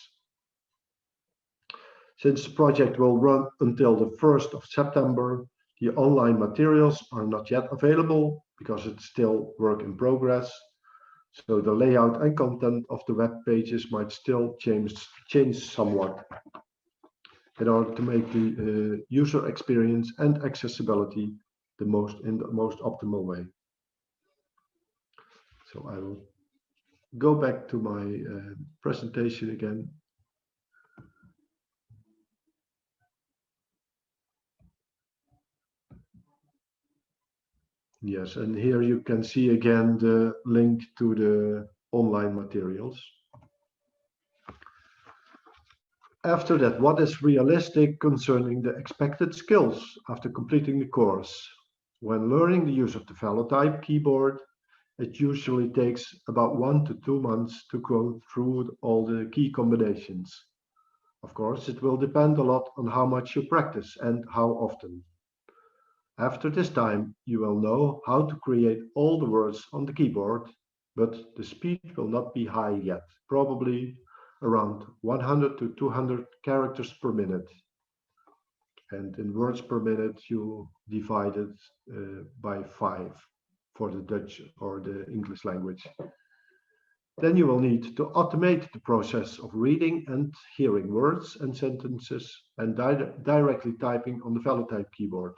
Since the project will run until the 1st of September, the online materials are not yet available because it's still work in progress. So the layout and content of the web pages might still change somewhat in order to make the user experience and accessibility in the most optimal way. So I will go back to my presentation again. Yes, and here you can see again the link to the online materials. After that, what is realistic concerning the expected skills after completing the course? When learning the use of the Velotype keyboard, it usually takes about 1 to 2 months to go through all the key combinations. Of course, it will depend a lot on how much you practice and how often. After this time, you will know how to create all the words on the keyboard, but the speed will not be high yet, probably around 100 to 200 characters per minute. And in words per minute, you divide it by 5 for the Dutch or the English language. Then you will need to automate the process of reading and hearing words and sentences and directly typing on the Velotype keyboard.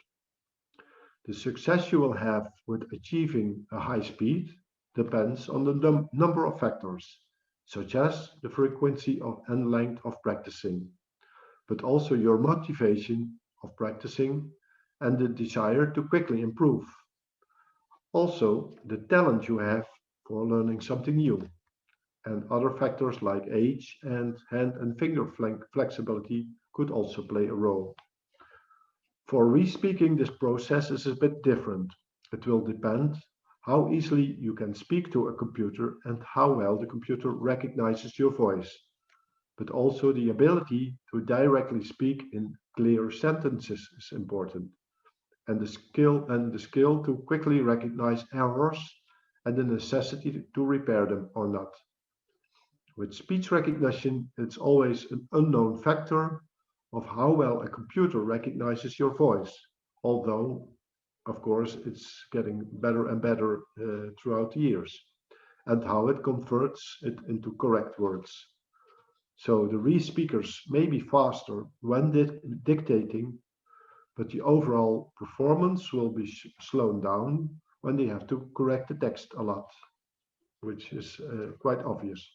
The success you will have with achieving a high speed depends on the number of factors, such as the frequency and length of practicing, but also your motivation of practicing and the desire to quickly improve. Also, the talent you have for learning something new, and other factors like age and hand and finger flexibility could also play a role. For re-speaking, this process is a bit different. It will depend how easily you can speak to a computer and how well the computer recognizes your voice, but also the ability to directly speak in clear sentences is important, and the skill to quickly recognize errors and the necessity to repair them or not. With speech recognition, it's always an unknown factor of how well a computer recognizes your voice, although, of course, it's getting better and better throughout the years, and how it converts it into correct words. So the re-speakers may be faster when dictating, but the overall performance will be slowed down when they have to correct the text a lot, which is quite obvious.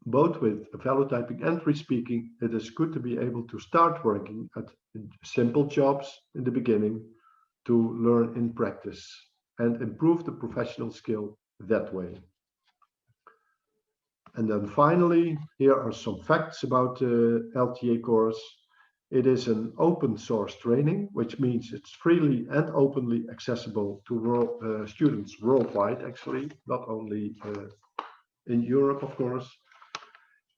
Both with velotyping and re-speaking, it is good to be able to start working at simple jobs in the beginning to learn in practice and improve the professional skill that way. And then finally, here are some facts about the LTA course. It is an open source training, which means it's freely and openly accessible to students worldwide, actually, not only in Europe, of course.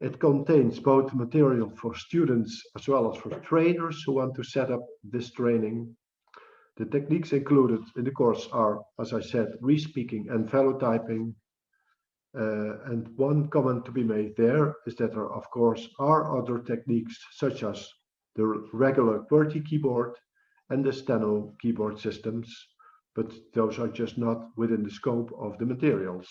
It contains both material for students as well as for trainers who want to set up this training. The techniques included in the course are, as I said, re-speaking and velotyping. And one comment to be made there is that there, of course, are other techniques such as the regular QWERTY keyboard and the steno keyboard systems, but those are just not within the scope of the materials.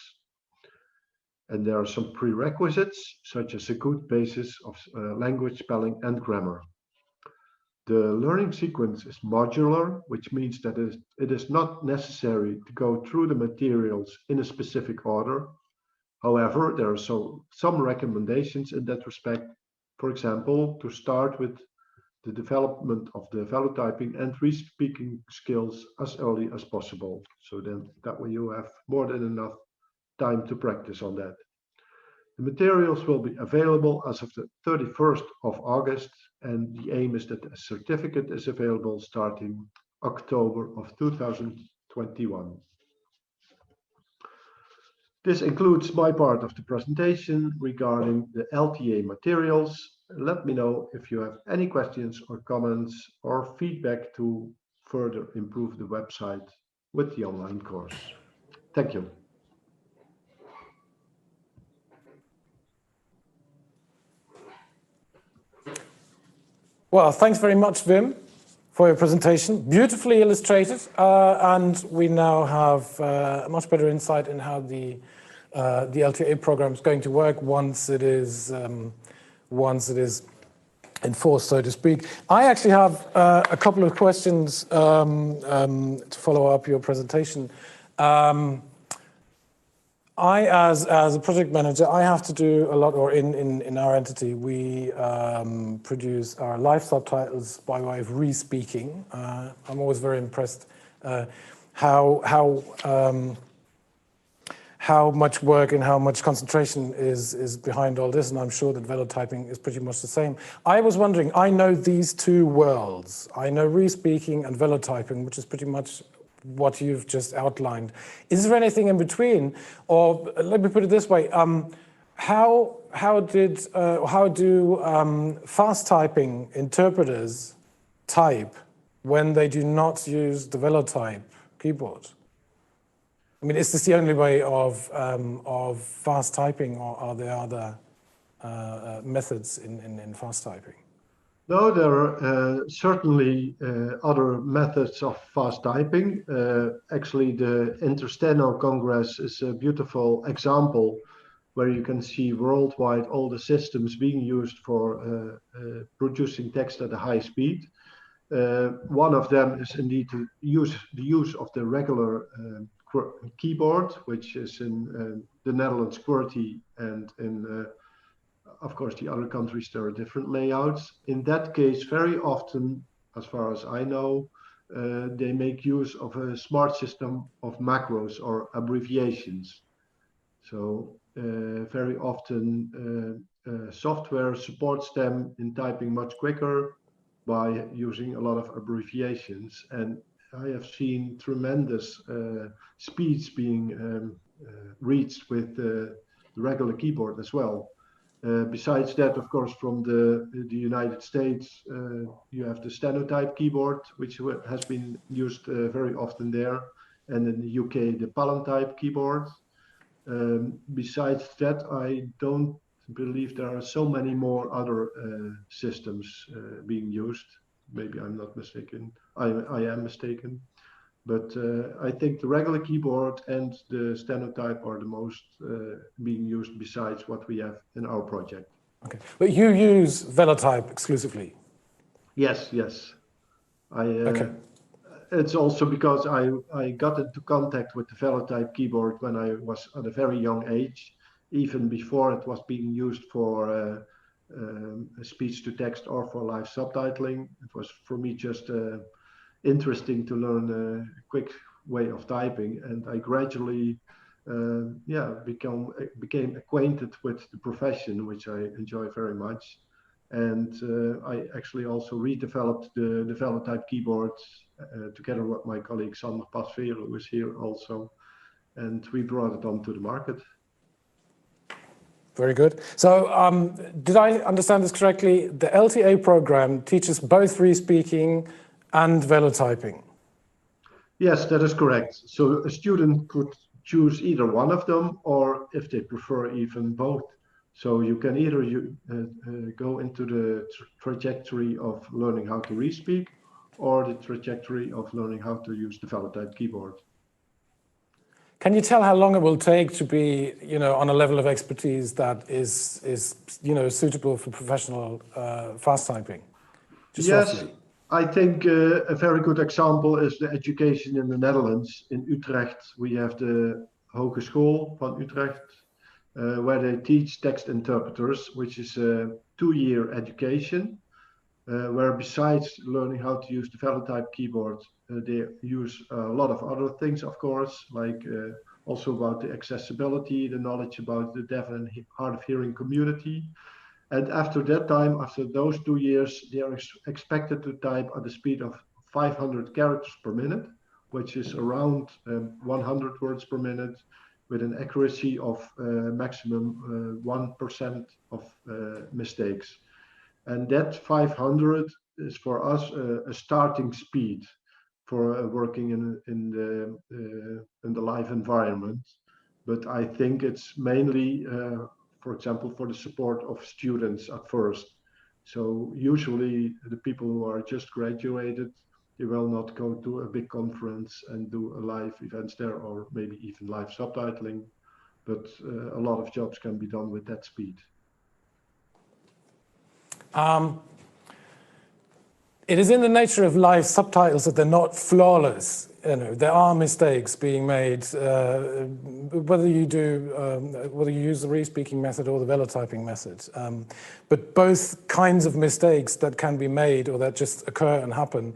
And there are some prerequisites, such as a good basis of language spelling and grammar. The learning sequence is modular, which means that it is not necessary to go through the materials in a specific order. However, there are some recommendations in that respect. For example, to start with the development of the velotyping and re-speaking skills as early as possible. So then that way you have more than enough time to practice on that. The materials will be available as of the 31st of August, and the aim is that a certificate is available starting October of 2021. This includes my part of the presentation regarding the LTA materials. Let me know if you have any questions or comments or feedback to further improve the website with the online course. Thank you. Well, thanks very much, Wim, for your presentation. Beautifully illustrated, and we now have a much better insight in how the LTA program is going to work once it is enforced, so to speak. I actually have a couple of questions to follow up your presentation. I, as a project manager, I have to do a lot, or in our entity, we produce our live subtitles by way of re-speaking. I'm always very impressed how much work and how much concentration is behind all this, and I'm sure that velotyping is pretty much the same. I was wondering, I know these two worlds. I know re-speaking and velotyping, which is pretty much what you've just outlined. Is there anything in between? Or let me put it this way, how do fast typing interpreters type when they do not use the velotype keyboard? I mean, is this the only way of fast typing, or are there other methods in fast typing? No, there are certainly other methods of fast typing. Actually, the Intersteno Congress is a beautiful example where you can see worldwide all the systems being used for producing text at a high speed. One of them is indeed the use of the regular keyboard, which is in the Netherlands QWERTY, and in of course the other countries there are different layouts. In that case, very often, as far as I know, they make use of a smart system of macros or abbreviations. So very often software supports them in typing much quicker by using a lot of abbreviations. And I have seen tremendous speeds being reached with the regular keyboard as well. Besides that, of course, from the United States, you have the stenotype keyboard, which has been used very often there, and in the UK, the Palantype keyboard. Besides that, I don't believe there are so many more other systems being used. Maybe I'm not mistaken. I am mistaken. But I think the regular keyboard and the stenotype are the most being used besides what we have in our project. Okay, but you use Velotype exclusively? Yes, yes. Okay. It's also because I got into contact with the Velotype keyboard when I was at a very young age, even before it was being used for speech-to-text or for live subtitling. It was for me just interesting to learn a quick way of typing, and I gradually became acquainted with the profession, which I enjoy very much. And I actually also redeveloped the Velotype keyboard together with my colleague Sander Pasveer, who is here also, and we brought it onto the market. Very good. So did I understand this correctly? The LTA program teaches both re-speaking and Velotyping? Yes, that is correct. So a student could choose either one of them, or if they prefer, even both. So you can either go into the trajectory of learning how to re-speak, or the trajectory of learning how to use the Velotype keyboard. Can you tell how long it will take to be, on a level of expertise that is suitable for professional fast typing? Just yes, roughly. I think a very good example is the education in the Netherlands. In Utrecht, we have the Hogeschool van Utrecht, where they teach text interpreters, which is a 2-year education, where besides learning how to use the Velotype keyboard, they use a lot of other things, of course, like also about the accessibility, the knowledge about the deaf and hard of hearing community. And after that time, after those 2 years, they are expected to type at the speed of 500 characters per minute, which is around 100 words per minute, with an accuracy of maximum 1% of mistakes. And that 500 is for us a starting speed for working in the live environment. But I think it's mainly, for example, for the support of students at first. So usually the people who are just graduated, they will not go to a big conference and do a live events there, or maybe even live subtitling. But a lot of jobs can be done with that speed. It is in the nature of live subtitles that they're not flawless. There are mistakes being made, whether you use the re-speaking method or the Velotyping method. But both kinds of mistakes that can be made or that just occur and happen,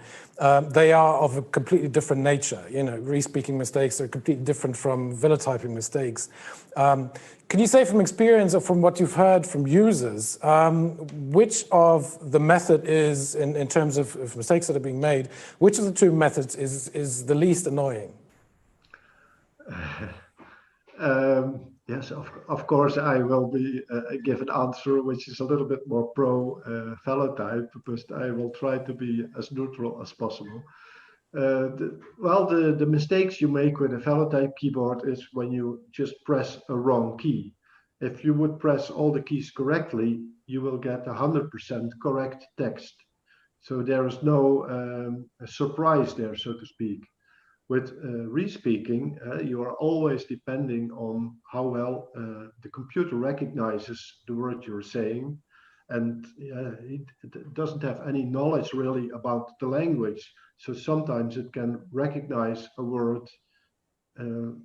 they are of a completely different nature. Re-speaking mistakes are completely different from Velotyping mistakes. Can you say from experience or from what you've heard from users, which of the method is, in terms of mistakes that are being made, which of the two methods is the least annoying? Yes, of course, I will give an answer which is a little bit more pro Velotype, because I will try to be as neutral as possible. The mistakes you make with a Velotype keyboard is when you just press a wrong key. If you would press all the keys correctly, you will get 100% correct text. So there is no surprise there, so to speak. With re-speaking, you are always depending on how well the computer recognizes the word you're saying. And it doesn't have any knowledge really about the language. So sometimes it can recognize a word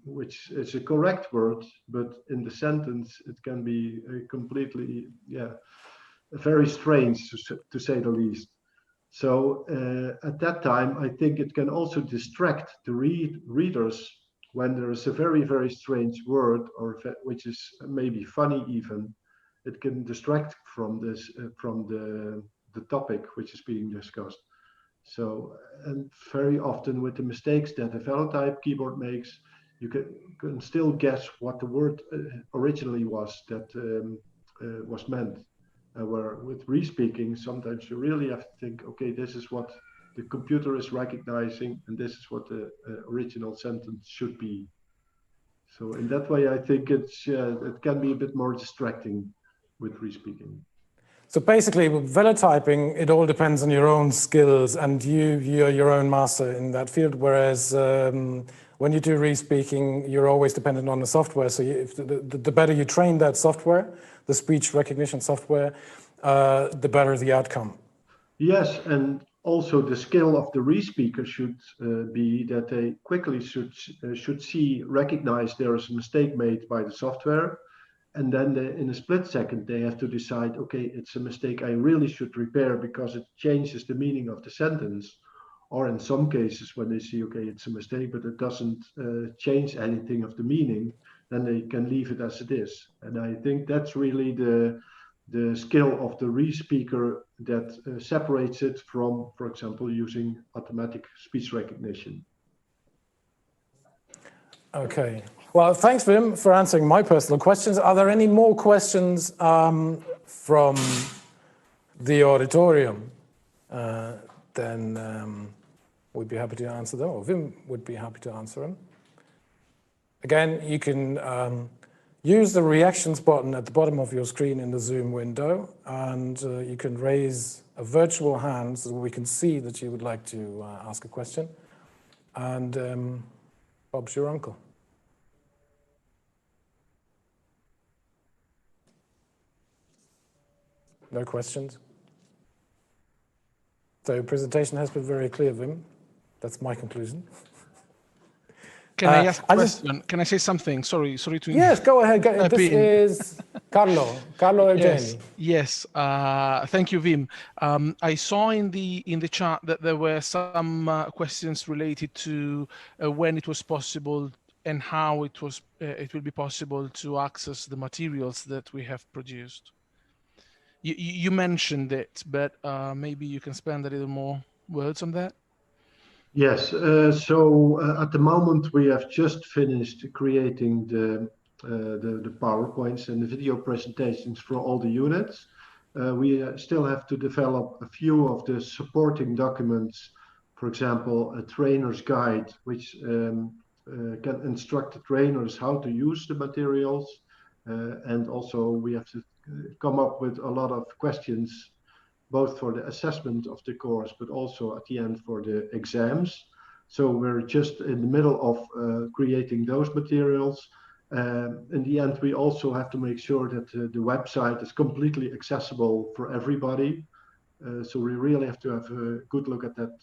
which is a correct word, but in the sentence it can be completely, very strange to say the least. So at that time, I think it can also distract the readers when there is a very, very strange word, or which is maybe funny even. it can distract from this, from the topic which is being discussed. So, and very often with the mistakes that a velotype keyboard makes, you can still guess what the word originally was that was meant. Where with re-speaking, sometimes you really have to think, okay, this is what the computer is recognizing, and this is what the original sentence should be. So in that way, I think it can be a bit more distracting with re-speaking. So basically, with velotyping, it all depends on your own skills, and you're your own master in that field. Whereas when you do re-speaking, you're always dependent on the software. So the better you train that software, the speech recognition software, the better the outcome. Yes, and also the skill of the re-speaker should be that they quickly should recognize there is a mistake made by the software. And then in a split second, they have to decide, okay, it's a mistake I really should repair because it changes the meaning of the sentence. Or in some cases, when they see, okay, it's a mistake, but it doesn't change anything of the meaning, then they can leave it as it is. And I think that's really the skill of the re-speaker that separates it from, for example, using automatic speech recognition. Okay. Well, thanks, Wim, for answering my personal questions. Are there any more questions from the auditorium? Then we'd be happy to answer them, or Wim would be happy to answer them. Again, you can use the reactions button at the bottom of your screen in the Zoom window, and you can raise a virtual hand so we can see that you would like to ask a question. And Bob's your uncle. No questions? So presentation has been very clear, Wim. That's my conclusion. Can I ask a question? Can I say something? Sorry to... Yes, go ahead. This is Carlo Eugeni. Yes. Thank you, Wim. I saw in the chat that there were some questions related to when it was possible and how it will be possible to access the materials that we have produced. You mentioned it, but maybe you can spend a little more words on that. Yes, so at the moment we have just finished creating the PowerPoints and the video presentations for all the units. We still have to develop a few of the supporting documents, for example, a trainer's guide, which can instruct the trainers how to use the materials. And also we have to come up with a lot of questions, both for the assessment of the course, but also at the end for the exams. So we're just in the middle of creating those materials. In the end, we also have to make sure that the website is completely accessible for everybody. So we really have to have a good look at that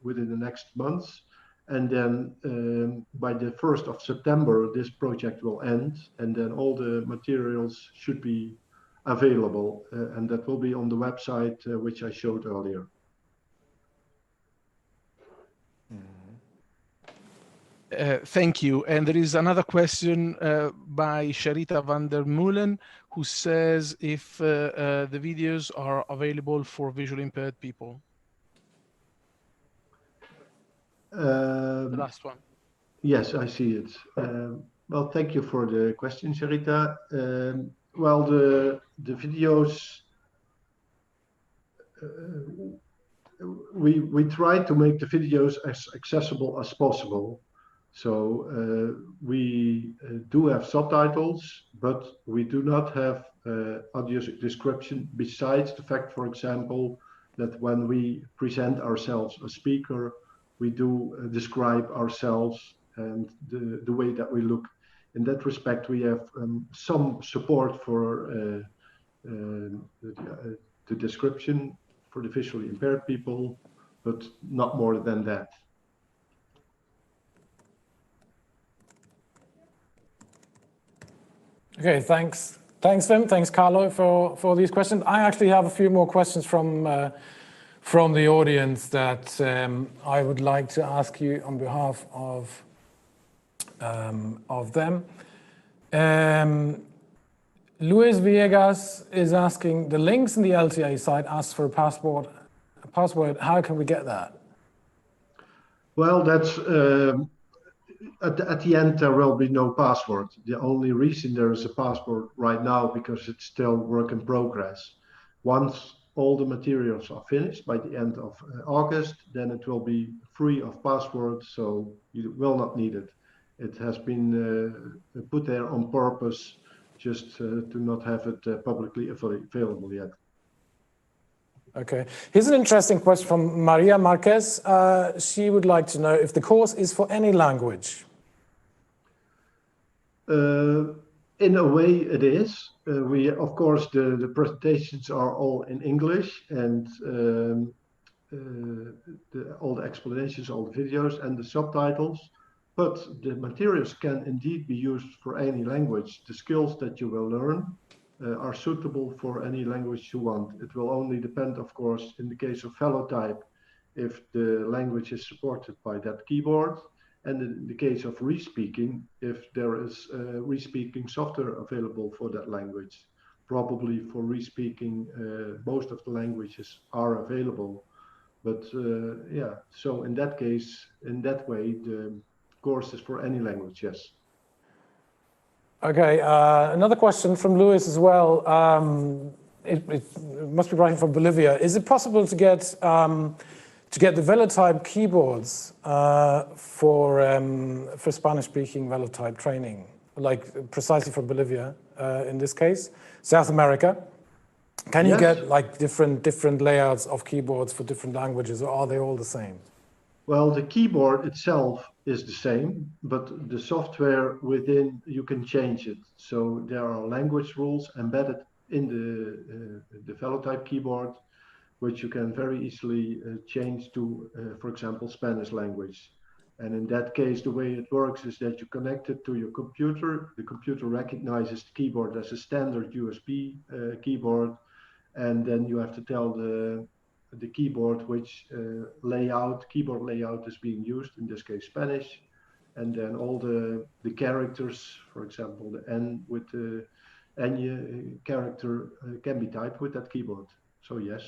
within the next months. And then by the 1st of September, this project will end, and then all the materials should be available, and that will be on the website which I showed earlier. Thank you. And there is another question by Sharita van der Meulen, who says if the videos are available for visually impaired people. The last one. Yes, I see it. Well, thank you for the question, Sharita. Well, the videos, we try to make the videos as accessible as possible. So we do have subtitles, but we do not have audio description, besides the fact, for example, that when we present ourselves as speaker, we do describe ourselves and the way that we look. In that respect, we have some support for the description for the visually impaired people, but not more than that. Okay, thanks. Thanks, Wim. Thanks, Carlo, for these questions. I actually have a few more questions from the audience that I would like to ask you on behalf of them. Luis Villegas is asking, the links in the LTA site ask for a password. How can we get that? Well, that's at the end, there will be no password. The only reason there is a password right now, because it's still work in progress. Once all the materials are finished by the end of August, then it will be free of password, so you will not need it. It has been put there on purpose, just to not have it publicly available yet. Okay. Here's an interesting question from Maria Marquez. She would like to know if the course is for any language. In a way, it is. Of course, the presentations are all in English, and all the explanations, all the videos, and the subtitles. But the materials can indeed be used for any language. The skills that you will learn are suitable for any language you want. It will only depend, of course, in the case of Velotype, if the language is supported by that keyboard, and in the case of respeaking, if there is respeaking software available for that language. Probably for respeaking, most of the languages are available. But yeah, so in that case, in that way, the course is for any language, yes. Okay, another question from Luis as well. It must be writing from Bolivia. Is it possible to get the Velotype keyboards for Spanish-speaking Velotype training, like precisely from Bolivia in this case, South America? Can you get like different layouts of keyboards for different languages, or are they all the same? Well, the keyboard itself is the same, but the software within, you can change it. So there are language rules embedded in the Velotype keyboard, which you can very easily change to, for example, Spanish language. And in that case, the way it works is that you connect it to your computer. The computer recognizes the keyboard as a standard USB keyboard, and then you have to tell the keyboard which keyboard layout is being used, in this case Spanish, and then all the characters, for example the N with the Anja character can be typed with that keyboard. So yes.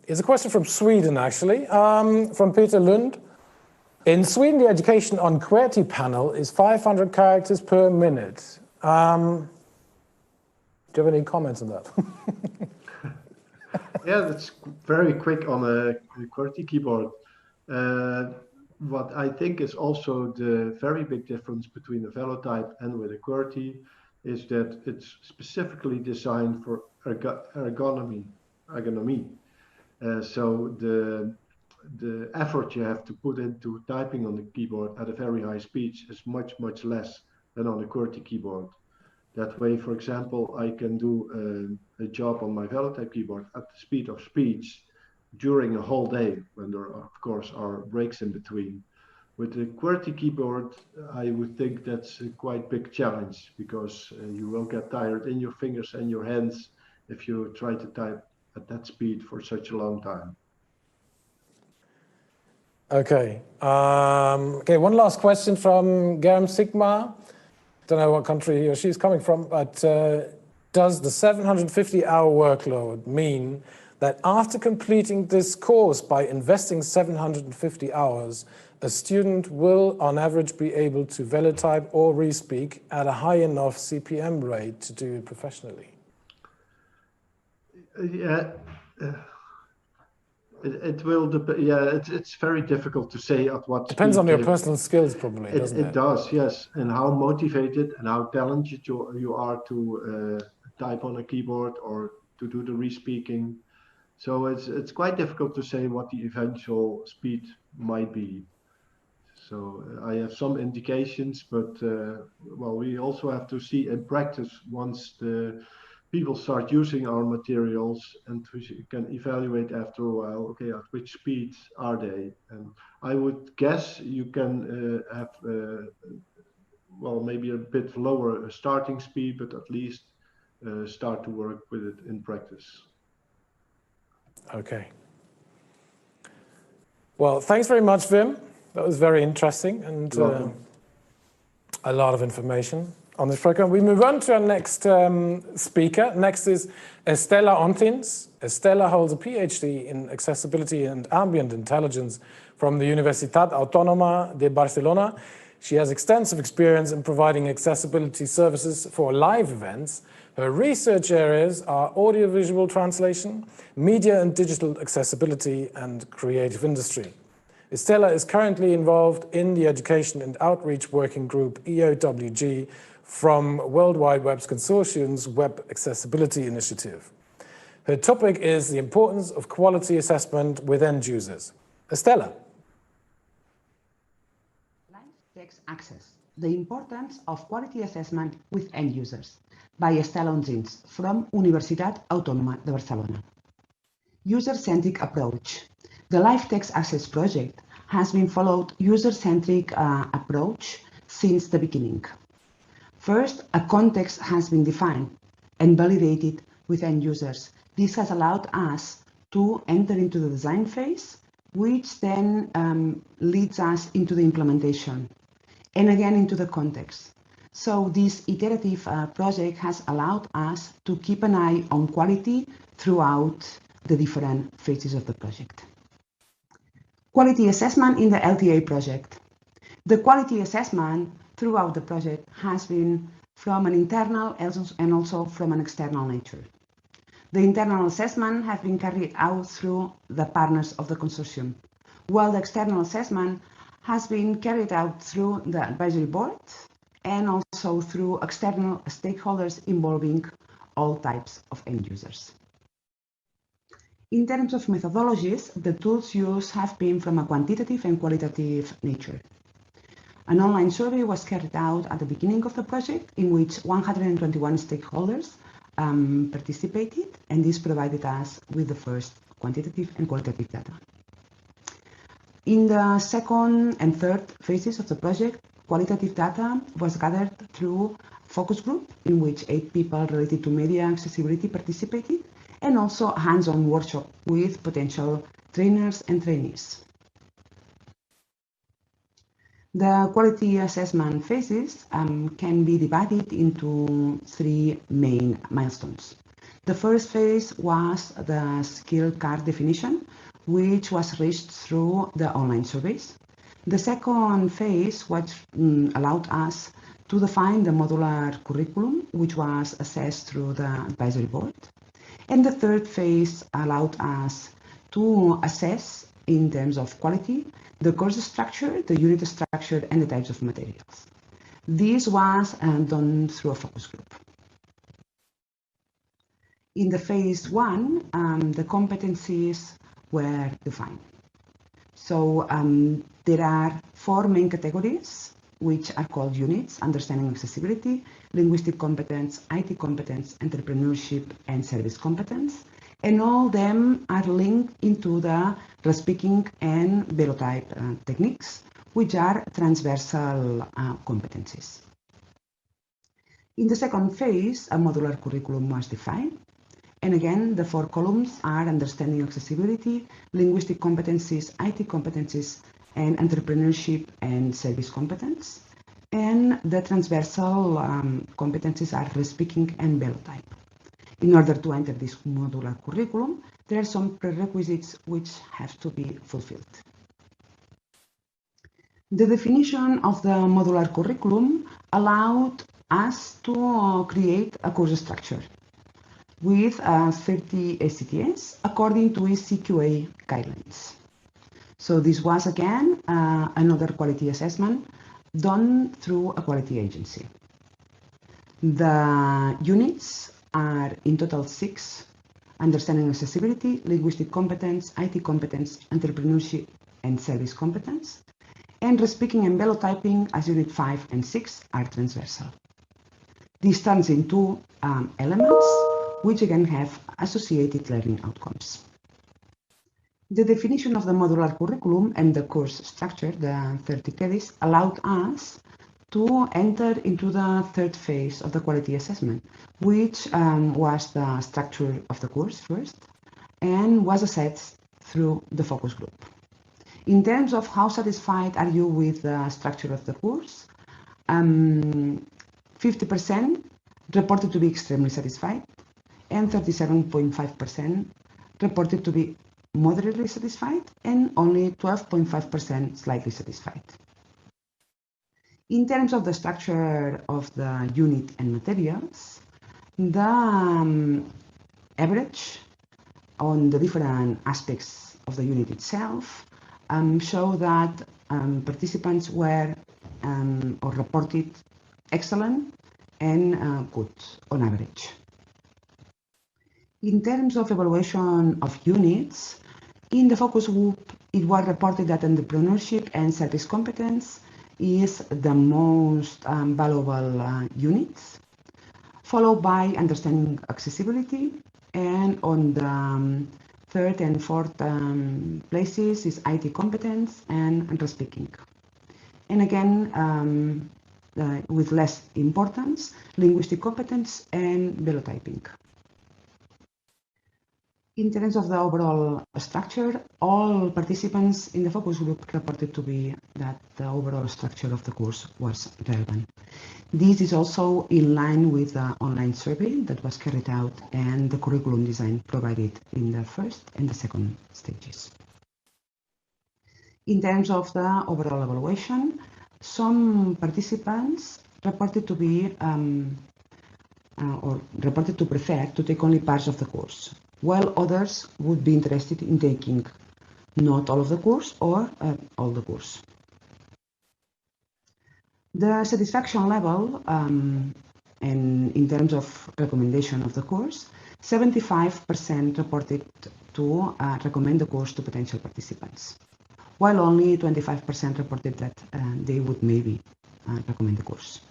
Here's a question from Sweden, actually, from Peter Lund. In Sweden, the education on QWERTY panel is 500 characters per minute. Do you have any comments on that? Yeah, that's very quick on a QWERTY keyboard. What I think is also the very big difference between a Velotype and with a QWERTY is that it's specifically designed for ergonomy. So the effort you have to put into typing on the keyboard at a very high speed is much less than on a QWERTY keyboard. That way, for example, I can do a job on my Velotype keyboard at the speed of speech during a whole day, when there are, of course, are breaks in between. With the QWERTY keyboard, I would think that's a quite big challenge, because you will get tired in your fingers and your hands if you try to type at that speed for such a long time. Okay. Okay, one last question from Germ Sigma. Don't know what country he or she is coming from, but does the 750-hour workload mean that after completing this course by investing 750 hours, a student will, on average, be able to Velotype or respeak at a high enough CPM rate to do it professionally? Yeah. It will depend. Yeah, it's very difficult to say at what depends speed on your personal skills, probably, doesn't it? It does, yes, and how motivated and how talented you are to type on a keyboard or to do the respeaking. So it's quite difficult to say what the eventual speed might be. So I have some indications, but well, we also have to see in practice once the people start using our materials, and we can evaluate after a while, okay, at which speed are they? And I would guess you can have, well, maybe a bit lower starting speed, but at least start to work with it in practice. Okay. Well, thanks very much, Wim. That was very interesting. And a lot of information on this program. We move on to our next speaker. Next is Estela Ontins. Estela holds a PhD in accessibility and ambient intelligence from the Universitat Autònoma de Barcelona. She has extensive experience in providing accessibility services for live events. Her research areas are audiovisual translation, media and digital accessibility, and creative industry. Estela is currently involved in the Education and Outreach Working Group EOWG from World Wide Web's Consortium's Web Accessibility Initiative. Her topic is the importance of quality assessment with end users. Estela. Live text access, the importance of quality assessment with end users, by Estela Ontins from Universitat Autònoma de Barcelona. User-centric approach. The Live Text Access project has been followed user-centric approach since the beginning. First, a context has been defined and validated with end users. This has allowed us to enter into the design phase, which then leads us into the implementation and again into the context. So this iterative project has allowed us to keep an eye on quality throughout the different phases of the project. Quality assessment in the LTA project. The quality assessment throughout the project has been from an internal and also from an external nature. The internal assessment has been carried out through the partners of the consortium, while the external assessment has been carried out through the advisory board and also through external stakeholders involving all types of end users. In terms of methodologies, the tools used have been from a quantitative and qualitative nature. An online survey was carried out at the beginning of the project in which 121 stakeholders participated, and this provided us with the first quantitative and qualitative data. In the second and third phases of the project, qualitative data was gathered through focus group in which 8 people related to media accessibility participated, and also a hands-on workshop with potential trainers and trainees. The quality assessment phases can be divided into 3 main milestones. The first phase was the skill card definition, which was reached through the online surveys. The second phase, which allowed us to define the modular curriculum, which was assessed through the advisory board. And the third phase allowed us to assess, in terms of quality, the course structure, the unit structure, and the types of materials. This was done through a focus group. In the phase 1, the competencies were defined. So there are 4 main categories, which are called units: understanding accessibility, linguistic competence, IT competence, entrepreneurship, and service competence. And all them are linked into the speaking and velotype techniques, which are transversal competencies. In the second phase, a modular curriculum was defined. And again, the 4 columns are understanding accessibility, linguistic competencies, IT competencies, and entrepreneurship and service competence. And the transversal competencies are speaking and velotype. In order to enter this modular curriculum, there are some prerequisites which have to be fulfilled. The definition of the modular curriculum allowed us to create a course structure with 30 ACTS according to ECQA guidelines. So this was again another quality assessment done through a quality agency. The units are in total 6: understanding accessibility, linguistic competence, IT competence, entrepreneurship, and service competence. And speaking and velotyping as unit 5 and 6 are transversal. This turns into elements which again have associated learning outcomes. The definition of the modular curriculum and the course structure, the 30 credits, allowed us to enter into the third phase of the quality assessment, which was the structure of the course first, and was assessed through the focus group. In terms of how satisfied are you with the structure of the course, 50% reported to be extremely satisfied, and 37.5% reported to be moderately satisfied, and only 12.5% slightly satisfied. In terms of the structure of the unit and materials, the average on the different aspects of the unit itself show that participants were or reported excellent and good on average. In terms of evaluation of units, in the focus group, it was reported that entrepreneurship and service competence is the most valuable units, followed by understanding accessibility, and on the third and fourth places is IT competence and speaking. And again, with less importance, linguistic competence and velotyping. In terms of the overall structure, all participants in the focus group reported to be that the overall structure of the course was relevant. This is also in line with the online survey that was carried out and the curriculum design provided in the first and the second stages. In terms of the overall evaluation, some participants reported to be or reported to prefer to take only parts of the course, while others would be interested in taking not all of the course or all the course. The satisfaction level and in terms of recommendation of the course, 75% reported to recommend the course to potential participants, while only 25% reported that they would maybe recommend the course.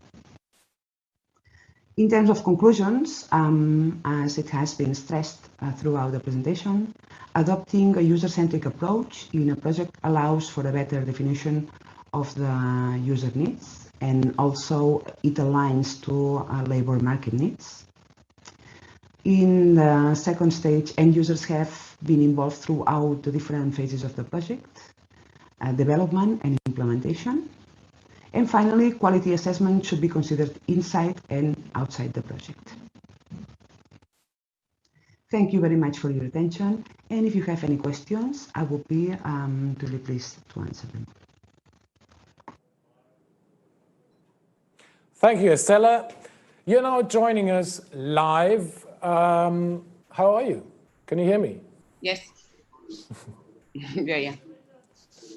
In terms of conclusions, as it has been stressed throughout the presentation, adopting a user-centric approach in a project allows for a better definition of the user needs, and also it aligns to labor market needs. In the second stage, end users have been involved throughout the different phases of the project, development and implementation. And finally, quality assessment should be considered inside and outside the project. Thank you very much for your attention. And if you have any questions, I will be really pleased to answer them. Thank you, Estella. You're now joining us live. How are you? Can you hear me? Yes. Yeah.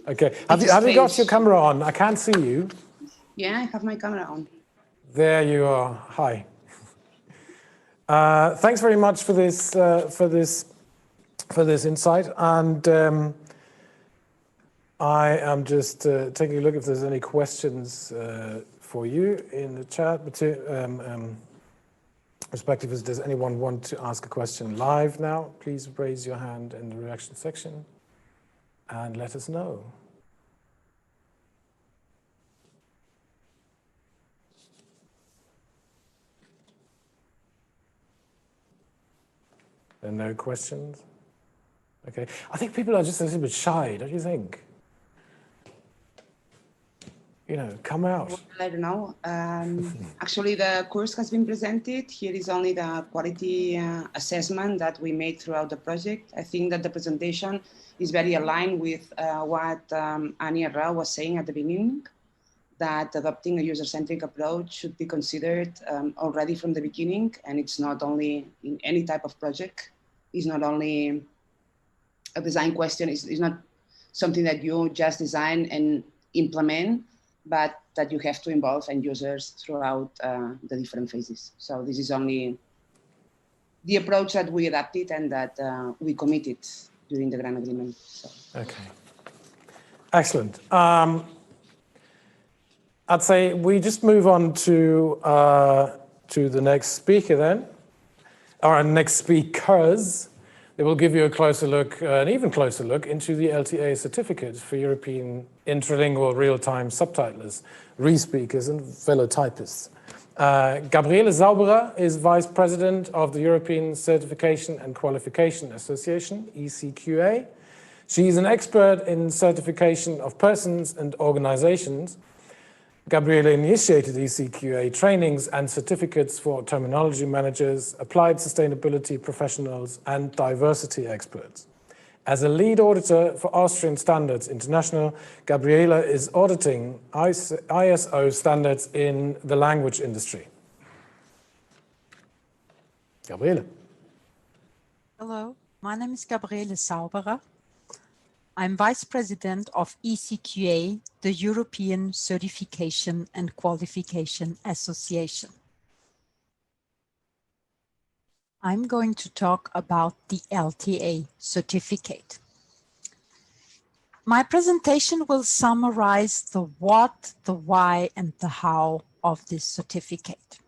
Okay. Have you got your camera on? I can't see you. Yeah, I have my camera on. There you are. Hi. Thanks very much for this insight. And I am just taking a look if there's any questions for you in the chat. Respective, does anyone want to ask a question live now? Please raise your hand in the reaction section and let us know. There are no questions? Okay. I think people are just a little bit shy, don't you think? You know, come out. Well, I don't know. Actually, the course has been presented. Here is only the quality assessment that we made throughout the project. I think that the presentation is very aligned with what Anja Rau was saying at the beginning, that adopting a user-centric approach should be considered already from the beginning, and it's not only in any type of project. It's not only a design question. It's not something that you just design and implement, but that you have to involve end users throughout the different phases. So this is only the approach that we adapted and that we committed during the grant agreement. So. Okay, excellent. I'd say we just move on to the next speaker then, or our next speakers. They will give you a closer look, an even closer look into the LTA certificate for European intralingual real-time subtitlers, re-speakers and velotypists. Gabriele Zauberer is Vice President of the European Certification and Qualification Association, ECQA. She is an expert in certification of persons and organizations. Gabriela initiated ECQA trainings and certificates for terminology managers, applied sustainability professionals, and diversity experts. As a lead auditor for Austrian Standards International, Gabriela is auditing ISO standards in the language industry. Gabriele. Hello, my name is Gabriele Sauberer. I'm Vice President of ECQA, the European Certification and Qualification Association. I'm going to talk about the LTA certificate. My presentation will summarize the what, the why, and the how of this certificate.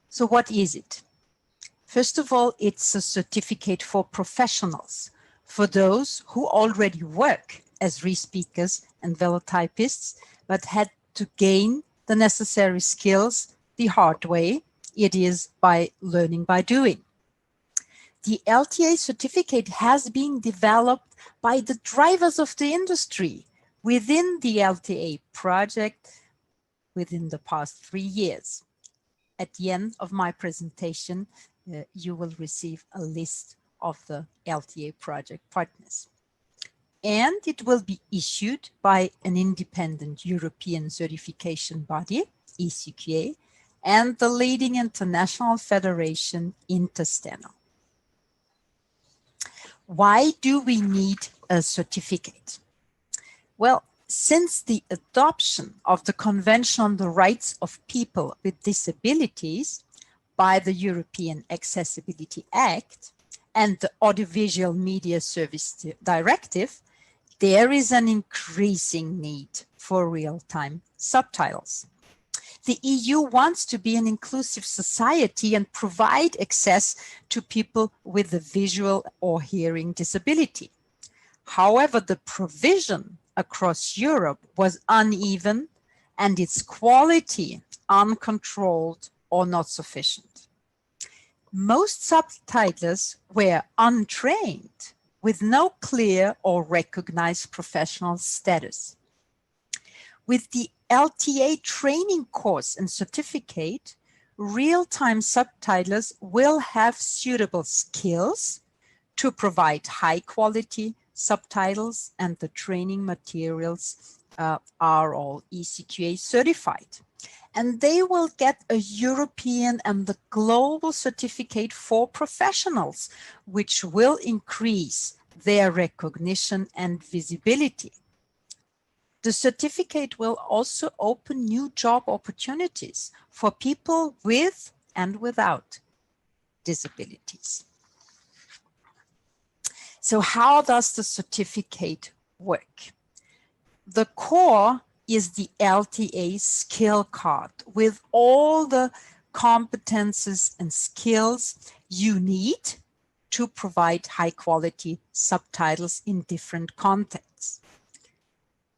So what is it? First of all, it's a certificate for professionals, for those who already work as re-speakers and velotypists, but had to gain the necessary skills the hard way. It is by learning by doing. The LTA certificate has been developed by the drivers of the industry within the LTA project within the past 3 years. At the end of my presentation, you will receive a list of the LTA project partners. And it will be issued by an independent European certification body, ECQA, and the leading international federation, Intersteno. Why do we need a certificate? Well, since the adoption of the Convention on the Rights of People with Disabilities by the European Accessibility Act and the Audiovisual Media Service Directive, there is an increasing need for real-time subtitles. The EU wants to be an inclusive society and provide access to people with a visual or hearing disability. However, the provision across Europe was uneven and its quality uncontrolled or not sufficient. Most subtitlers were untrained with no clear or recognized professional status. With the LTA training course and certificate, real-time subtitlers will have suitable skills to provide high-quality subtitles, and the training materials are all ECQA certified. And they will get a European and the global certificate for professionals, which will increase their recognition and visibility. The certificate will also open new job opportunities for people with and without disabilities. So how does the certificate work? The core is the LTA skill card with all the competences and skills you need to provide high quality subtitles in different contexts.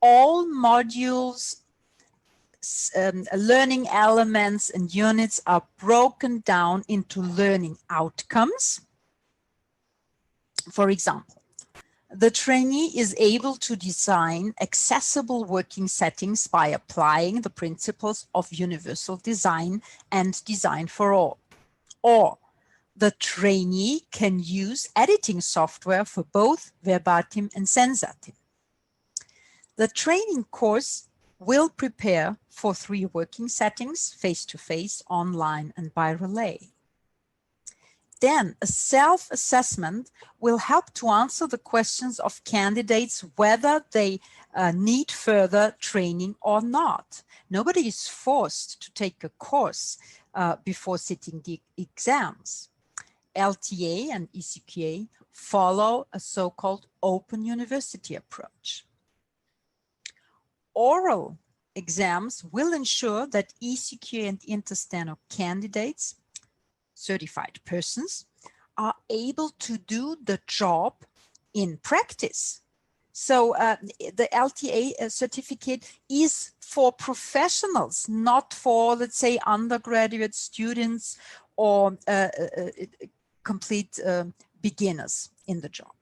All modules, learning elements and units are broken down into learning outcomes. For example, the trainee is able to design accessible working settings by applying the principles of universal design and design for all. Or the trainee can use editing software for both verbatim and sensatim. The training course will prepare for 3 working settings, face-to-face, online, and by relay. Then a self-assessment will help to answer the questions of candidates whether they need further training or not. Nobody is forced to take a course before sitting the exams. LTA and ECQA follow a so-called open university approach. Oral exams will ensure that ECQA and Intersteno candidates, certified persons, are able to do the job in practice. So the LTA certificate is for professionals, not for, let's say, undergraduate students or complete beginners in the job.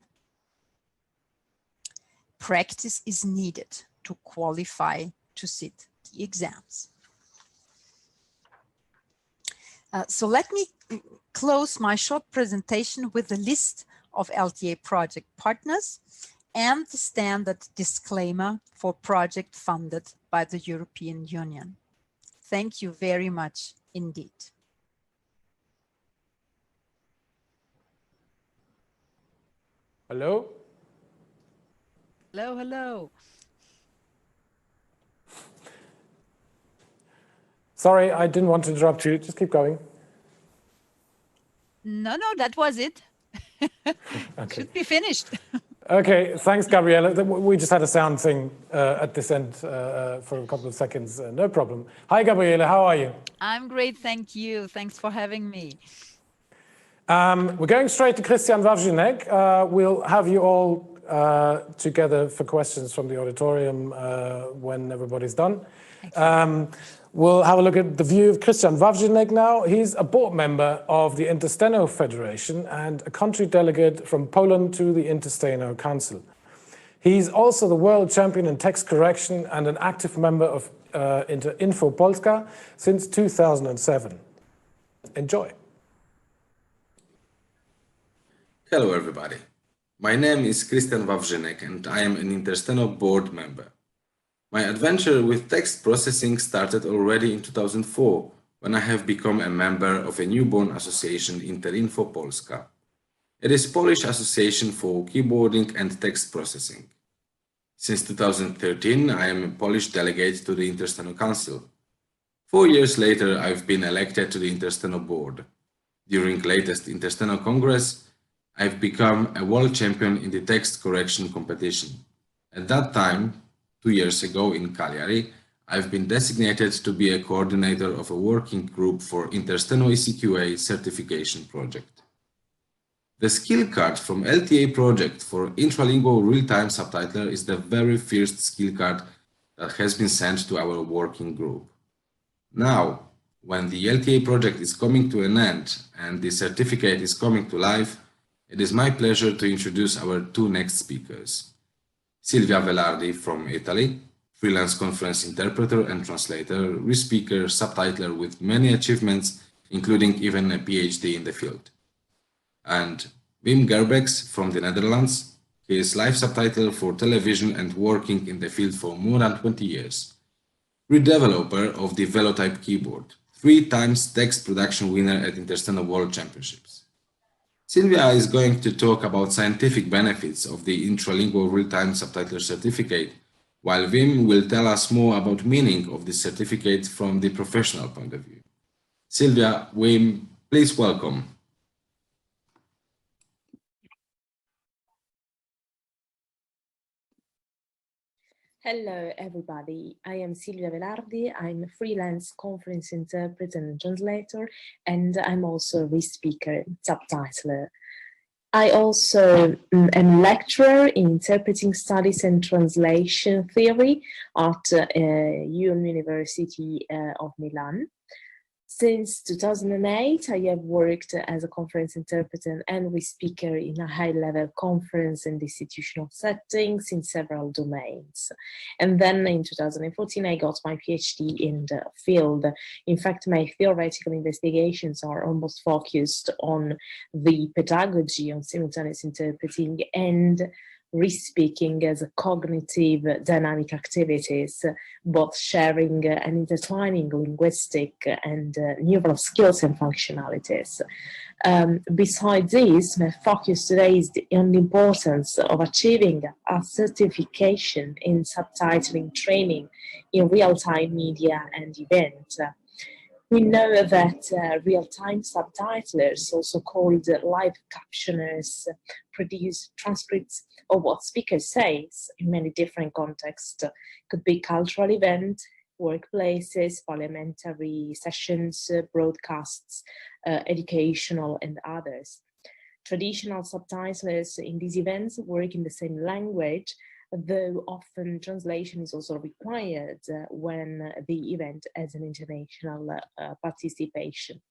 Practice is needed to qualify to sit the exams. So let me close my short presentation with a list of LTA project partners and the standard disclaimer for project funded by the European Union. Thank you very much indeed. Hello? Hello, hello. Sorry, I didn't want to interrupt you. Just keep going. No, that was it. Okay. Should be finished. Okay, thanks, Gabriele. We just had a sound thing at this end for a couple of seconds. No problem. Hi, Gabriele. How are you? I'm great, thank you. Thanks for having me. We're going straight to Christian Wawrzynek. We'll have you all together for questions from the auditorium when everybody's done. We'll have a look at the view of Christian Wawrzynek now. He's a board member of the Intersteno Federation and a country delegate from Poland to the Intersteno Council. He's also the world champion in text correction and an active member of Info Polska since 2007. Enjoy. Hello, everybody. My name is Christian Wawrzynek and I am an Intersteno board member. My adventure with text processing started already in 2004, when I have become a member of a newborn association, Info Polska. It is a Polish association for keyboarding and text processing. Since 2013, I am a Polish delegate to the Intersteno Council. 4 years later, I've been elected to the Intersteno board. During latest Intersteno Congress, I've become a world champion in the text correction competition. At that time, 2 years ago in Cagliari, I've been designated to be a coordinator of a working group for Intersteno ECQA certification project. The skill card from LTA project for intralingual real-time subtitler is the very first skill card that has been sent to our working group. Now, when the LTA project is coming to an end and the certificate is coming to life, it is my pleasure to introduce our two next speakers. Silvia Velardi from Italy, freelance conference interpreter and translator, re-speaker, subtitler with many achievements, including even a PhD in the field. And Wim Gerbex from the Netherlands. He is live subtitler for television and working in the field for more than 20 years. Redeveloper of the Velotype keyboard, 3 times text production winner at Intersteno World Championships. Silvia is going to talk about scientific benefits of the intralingual real-time subtitler certificate, while Wim will tell us more about meaning of this certificate from the professional point of view. Silvia, Wim, please welcome. Hello, everybody. I am Silvia Velardi. I'm a freelance conference interpreter and translator, and I'm also a re-speaker, subtitler. I also am a lecturer in interpreting studies and translation theory at University of Milan. Since 2008, I have worked as a conference interpreter and re-speaker in a high-level conference and institutional settings in several domains. And then in 2014, I got my PhD in the field. In fact, my theoretical investigations are almost focused on the pedagogy on simultaneous interpreting and re-speaking as a cognitive dynamic activities, both sharing and intertwining linguistic and neural skills and functionalities. Besides this, my focus today is on the importance of achieving a certification in subtitling training in real-time media and events. We know that real-time subtitlers, also called live captioners, produce transcripts of what speaker says in many different contexts. Could be cultural events, workplaces, parliamentary sessions, broadcasts, educational and others. Traditional subtitlers in these events work in the same language, though often translation is also required when the event has an international participation.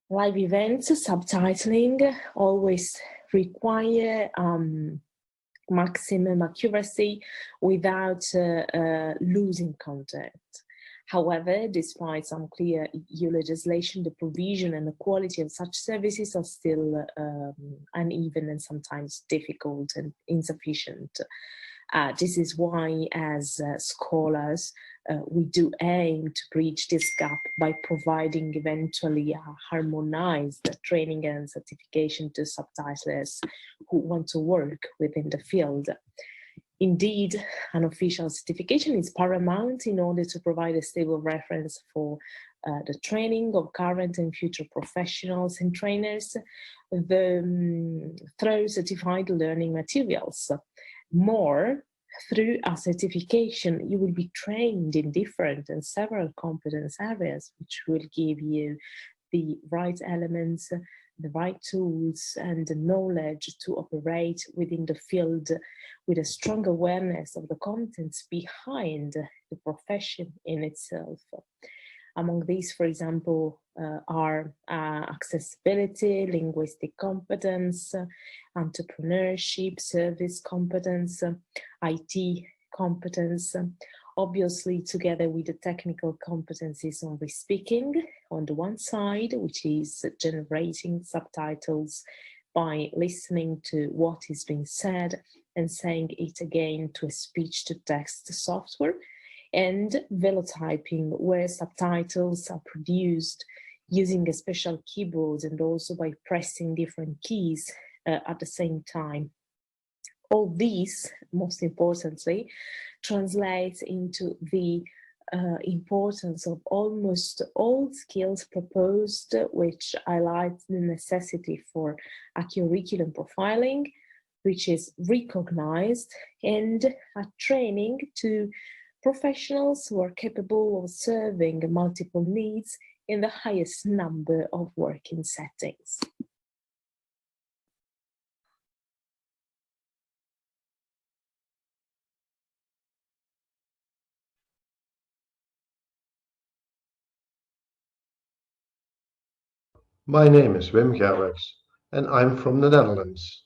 Live events, subtitling always require maximum accuracy without losing content. However, despite some clear EU legislation, the provision and the quality of such services are still uneven and sometimes difficult and insufficient. This is why, as scholars, we do aim to bridge this gap by providing eventually a harmonized training and certification to subtitlers who want to work within the field. Indeed, an official certification is paramount in order to provide a stable reference for the training of current and future professionals and trainers through certified learning materials. More, through a certification, you will be trained in different and several competence areas, which will give you the right elements, the right tools, and the knowledge to operate within the field with a strong awareness of the contents behind the profession in itself. Among these, for example, are accessibility, linguistic competence, entrepreneurship, service competence, IT competence, obviously together with the technical competencies on re-speaking on the one side, which is generating subtitles by listening to what is being said and saying it again to a speech-to-text software, and velotyping, where subtitles are produced using a special keyboard and also by pressing different keys at the same time. All these, most importantly, translates into the importance of almost all skills proposed, which highlight the necessity for a curriculum profiling, which is recognized, and a training to professionals who are capable of serving multiple needs in the highest number of working settings. My name is Wim Gerweks and I'm from the Netherlands.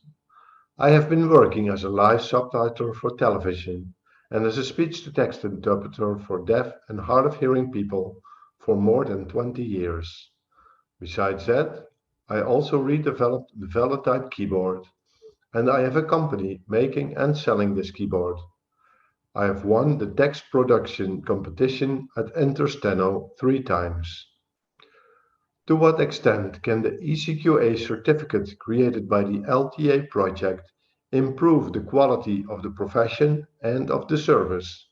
I have been working as a live subtitler for television and as a speech-to-text interpreter for deaf and hard of hearing people for more than 20 years. Besides that, I also redeveloped the Velotype keyboard, and I have a company making and selling this keyboard. I have won the text production competition at Intersteno 3 times. To what extent can the ECQA certificate created by the LTA project improve the quality of the profession and of the service?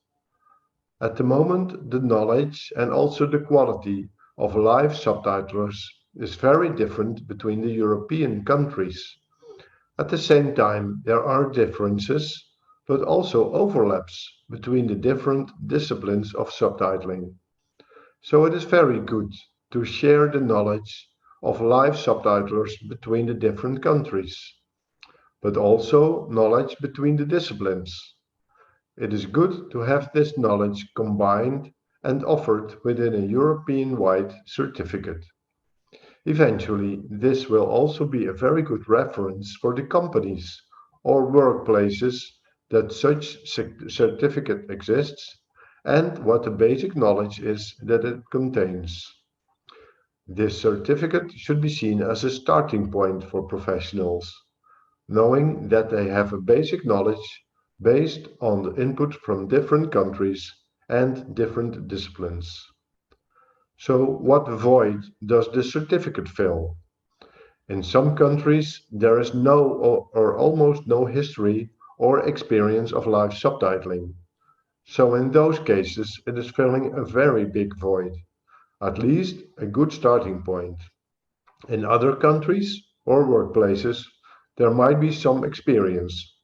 At the moment, the knowledge and also the quality of live subtitlers is very different between the European countries. At the same time, there are differences, but also overlaps between the different disciplines of subtitling. So it is very good to share the knowledge of live subtitlers between the different countries, but also knowledge between the disciplines. It is good to have this knowledge combined and offered within a European-wide certificate. Eventually, this will also be a very good reference for the companies or workplaces that such certificate exists and what the basic knowledge is that it contains. This certificate should be seen as a starting point for professionals, knowing that they have a basic knowledge based on the input from different countries and different disciplines. So, what void does the certificate fill? In some countries, there is no or almost no history or experience of live subtitling. So, in those cases, it is filling a very big void, at least a good starting point. In other countries or workplaces, there might be some experience,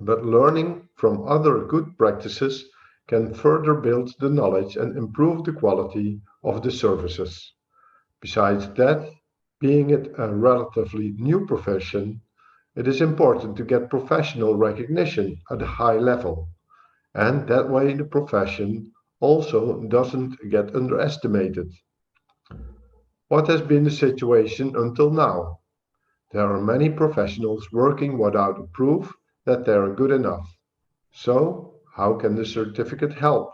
but learning from other good practices can further build the knowledge and improve the quality of the services. Besides that, being it a relatively new profession, it is important to get professional recognition at a high level, and that way the profession also doesn't get underestimated. What has been the situation until now? There are many professionals working without a proof that they are good enough. So, how can the certificate help?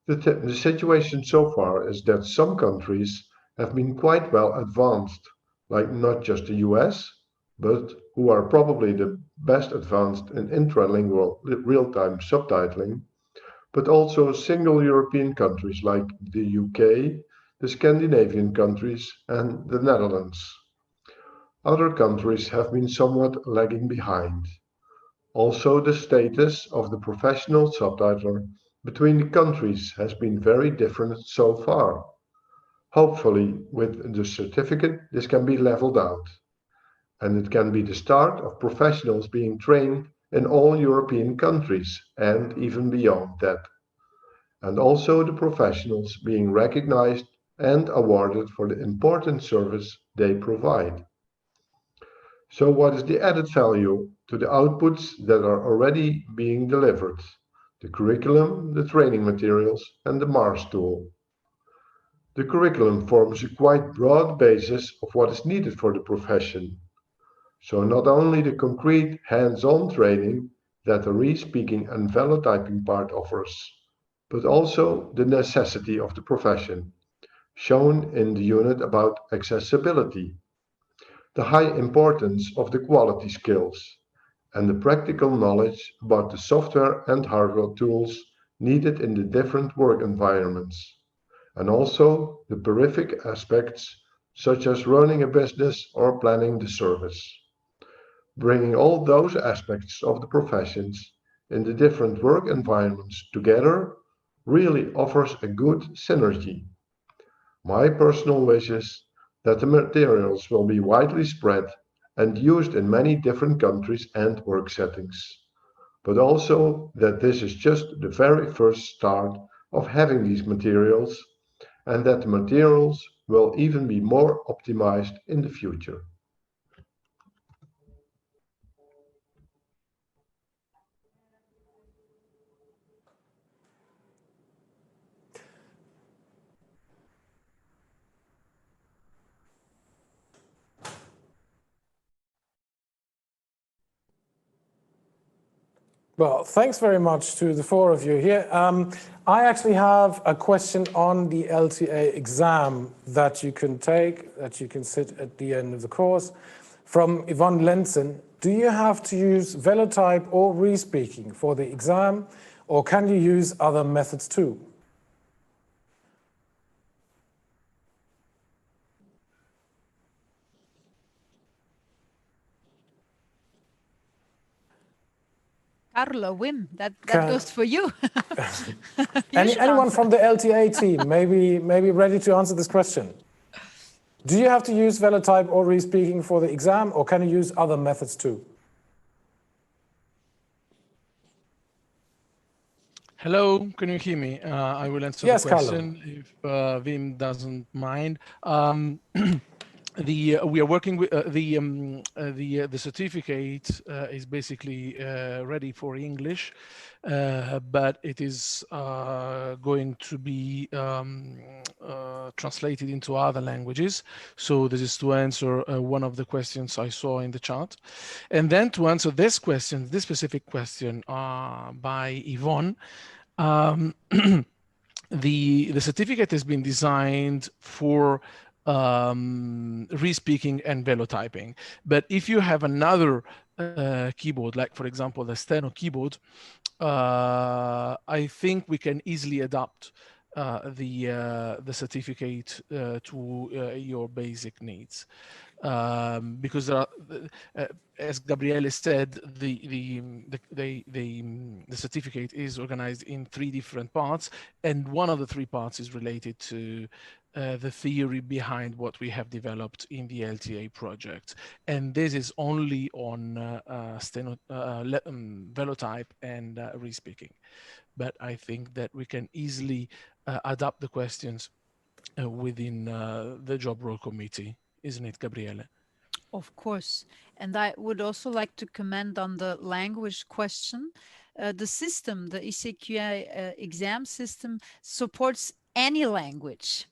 The situation so far is that some countries have been quite well advanced, like not just the US, but who are probably the best advanced in intralingual real-time subtitling, but also single European countries like the UK, the Scandinavian countries, and the Netherlands. Other countries have been somewhat lagging behind. Also, the status of the professional subtitler between the countries has been very different so far. Hopefully, with the certificate, this can be leveled out, and it can be the start of professionals being trained in all European countries and even beyond that, and also the professionals being recognized and awarded for the important service they provide. So what is the added value to the outputs that are already being delivered? The curriculum, the training materials, and the MARS tool. The curriculum forms a quite broad basis of what is needed for the profession. So not only the concrete hands-on training that the re-speaking and velotyping part offers, but also the necessity of the profession, shown in the unit about accessibility, the high importance of the quality skills, and the practical knowledge about the software and hardware tools needed in the different work environments, and also the peripheral aspects such as running a business or planning the service. Bringing all those aspects of the professions in the different work environments together really offers a good synergy. My personal wish is that the materials will be widely spread and used in many different countries and work settings, but also that this is just the very first start of having these materials and that the materials will even be more optimized in the future. Well, thanks very much to the four of you here. I actually have a question on the LTA exam that you can take, that you can sit at the end of the course. From Yvonne Lenzen, do you have to use velotype or re-speaking for the exam, or can you use other methods too? Carlo, Wim, that goes for you. Anyone from the LTA team maybe ready to answer this question? Do you have to use velotype or re-speaking for the exam, or can you use other methods too? Hello, can you hear me? I will answer the question if Wim doesn't mind. We are working with the certificate is basically ready for English, but it is going to be translated into other languages. So this is to answer one of the questions I saw in the chat, and then to answer this question, this specific question by Yvonne. The certificate has been designed for re-speaking and velotyping. But if you have another keyboard, like for example the Steno keyboard, I think we can easily adapt the certificate to your basic needs. Because there are, as Gabriele said, the certificate is organized in 3 different parts, and one of the 3 parts is related to the theory behind what we have developed in the LTA project, and this is only on velotype and re-speaking. But I think that we can easily adapt the questions within the job role committee. Isn't it, Gabriele? Of course. And I would also like to comment on the language question. The system, the ICQA exam system, supports any language.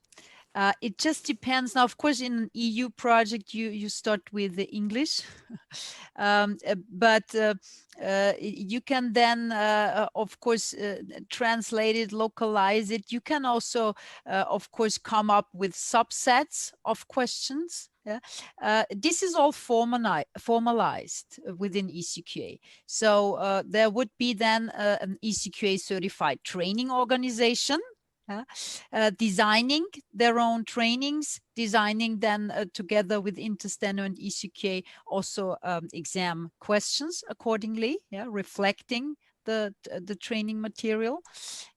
It just depends. Now, of course, in an EU project, you start with the English, but you can then, of course, translate it, localize it. You can also, of course, come up with subsets of questions. Yeah. This is all formalized within ECQA. So there would be then an ECQA certified training organization designing their own trainings, designing then together with Intersteno and ECQA also exam questions accordingly, reflecting the training material.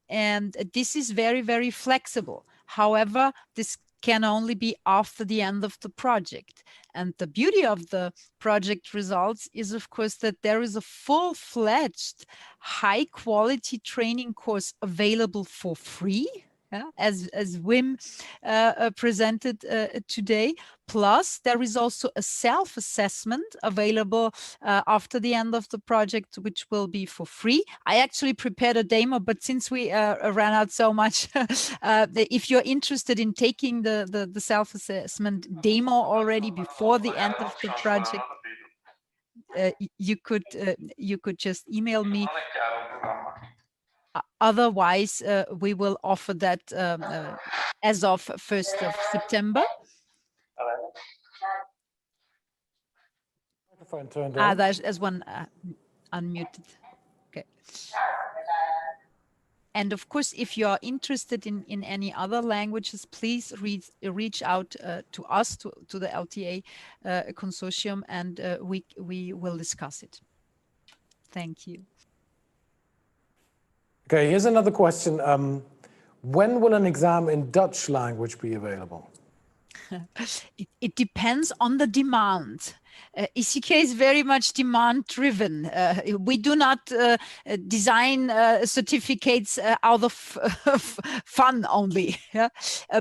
And this is very, very flexible. However, this can only be after the end of the project. And the beauty of the project results is, of course, that there is a full-fledged, high-quality training course available for free, as Wim presented today. Plus, there is also a self-assessment available after the end of the project, which will be for free. I actually prepared a demo, but since we ran out so much, if you're interested in taking the self-assessment demo already before the end of the project, you could just email me. Otherwise, we will offer that as of 1st of September. Microphone turned on. There's one unmuted. Okay. And of course, if you are interested in any other languages, please reach out to us, to the LTA consortium, and we will discuss it. Thank you. Okay, here's another question. When will an exam in Dutch language be available? It depends on the demand. ECQA is very much demand driven. We do not design certificates out of fun only.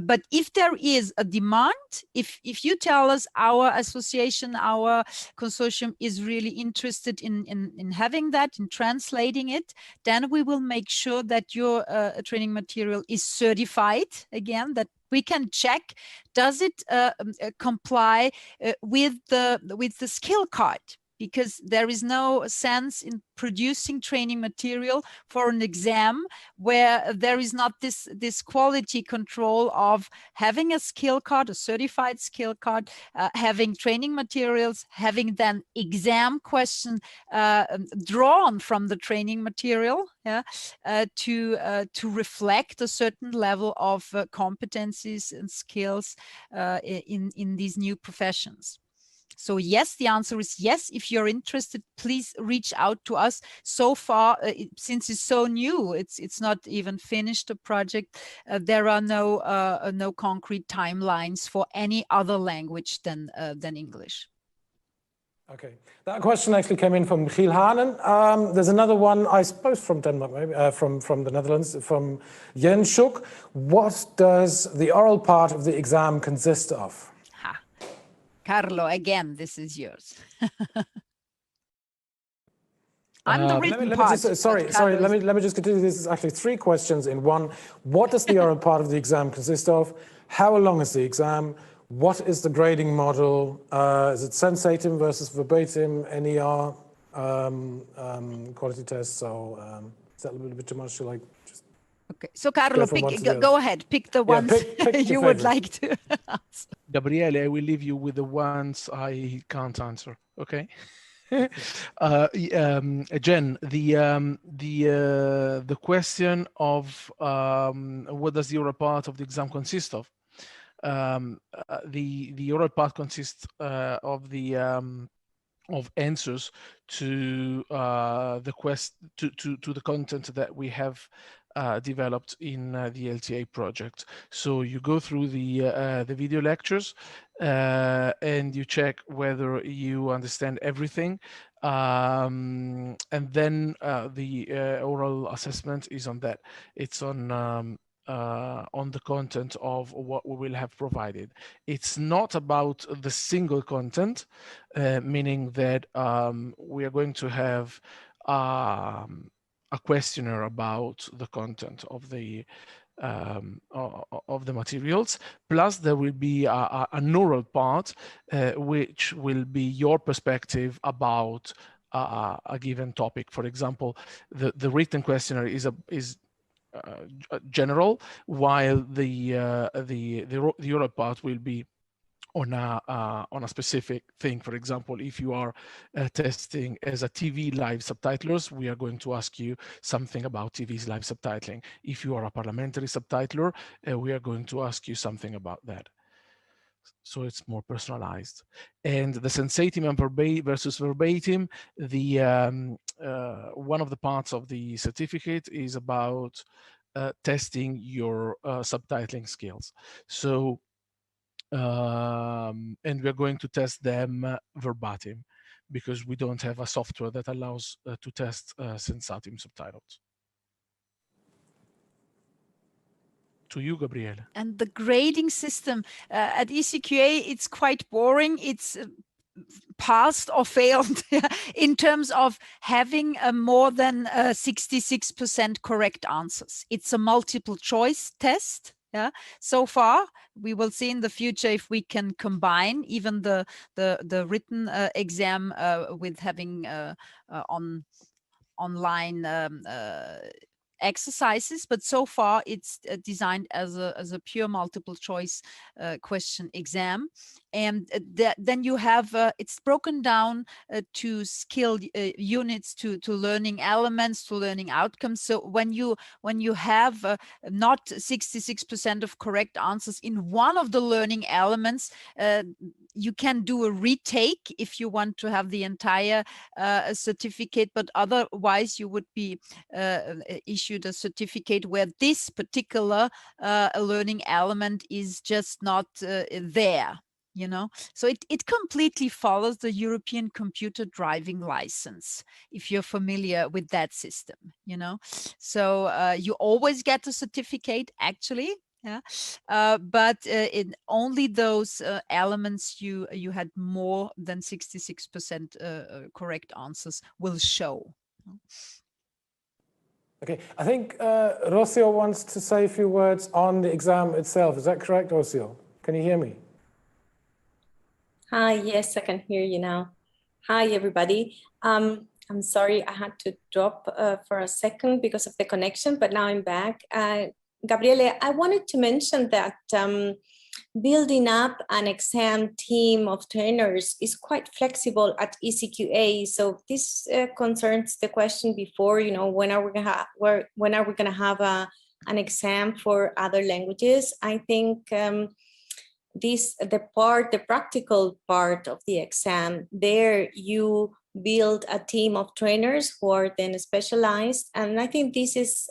But if there is a demand, if you tell us our association, our consortium is really interested in having that, in translating it, then we will make sure that your training material is certified again, that we can check, does it comply with the skill card? Because there is no sense in producing training material for an exam where there is not this quality control of having a skill card, a certified skill card, having training materials, having then exam questions drawn from the training material to reflect a certain level of competencies and skills in these new professions. So yes, the answer is yes. If you're interested, please reach out to us. So far, since it's so new, it's not even finished a project. There are no concrete timelines for any other language than English. Okay, that question actually came in from Giel Hanen. There's another one, I suppose from Denmark, maybe from the Netherlands, from Jens Schuck. What does the oral part of the exam consist of? Carlo, again, this is yours. I'm the written part. Sorry, let me just continue. This is actually 3 questions in one. What does the oral part of the exam consist of? How long is the exam? What is the grading model? Is it sensatum versus verbatim, NER, quality tests? So is that a little bit too much to like just... Okay, so Carlo, go ahead, pick the ones pick you would like to answer. Gabriele, I will leave you with the ones I can't answer, okay? Jen, the question of what does the oral part of the exam consist of? The oral part consists of answers to the content that we have developed in the LTA project. So you go through the video lectures and you check whether you understand everything, and then the oral assessment is on that. It's on the content of what we will have provided. It's not about the single content, meaning that we are going to have a questionnaire about the content of the of the materials. Plus, there will be an oral part, which will be your perspective about a given topic. For example, the written questionnaire is general, while the oral part will be on a specific thing. For example, if you are testing as a TV live subtitlers, we are going to ask you something about TV's live subtitling. If you are a parliamentary subtitler, we are going to ask you something about that. So it's more personalized. And the sensatim and versus verbatim, one of the parts of the certificate is about testing your subtitling skills. So and we're going to test them verbatim, because we don't have a software that allows to test sensatim subtitles. To you, Gabriele. And the grading system at ECQA, it's quite boring. It's passed or failed in terms of having more than 66% correct answers. It's a multiple choice test. Yeah. So far, we will see in the future if we can combine even the written exam with having online exercises, but so far it's designed as a pure multiple choice question exam. And then you have it's broken down to skill units, to learning elements, to learning outcomes. So when you have not 66% of correct answers in one of the learning elements, you can do a retake if you want to have the entire certificate, but otherwise you would be issued a certificate where this particular learning element is just not there. You know, so it completely follows the European computer driving license, if you're familiar with that system, you know. So you always get a certificate, actually. Yeah, but in only those elements you had more than 66% correct answers will show. Okay, I think Rocio wants to say a few words on the exam itself. Is that correct, Rocio? Can you hear me? Hi, yes, I can hear you now. Hi, everybody. I'm sorry I had to drop for a second because of the connection, but now I'm back. Gabriele, I wanted to mention that building up an exam team of trainers is quite flexible at ECQA. So this concerns the question before, you know, when are we gonna have an exam for other languages? I think the practical part of the exam, there you build a team of trainers who are then specialized, and I think this is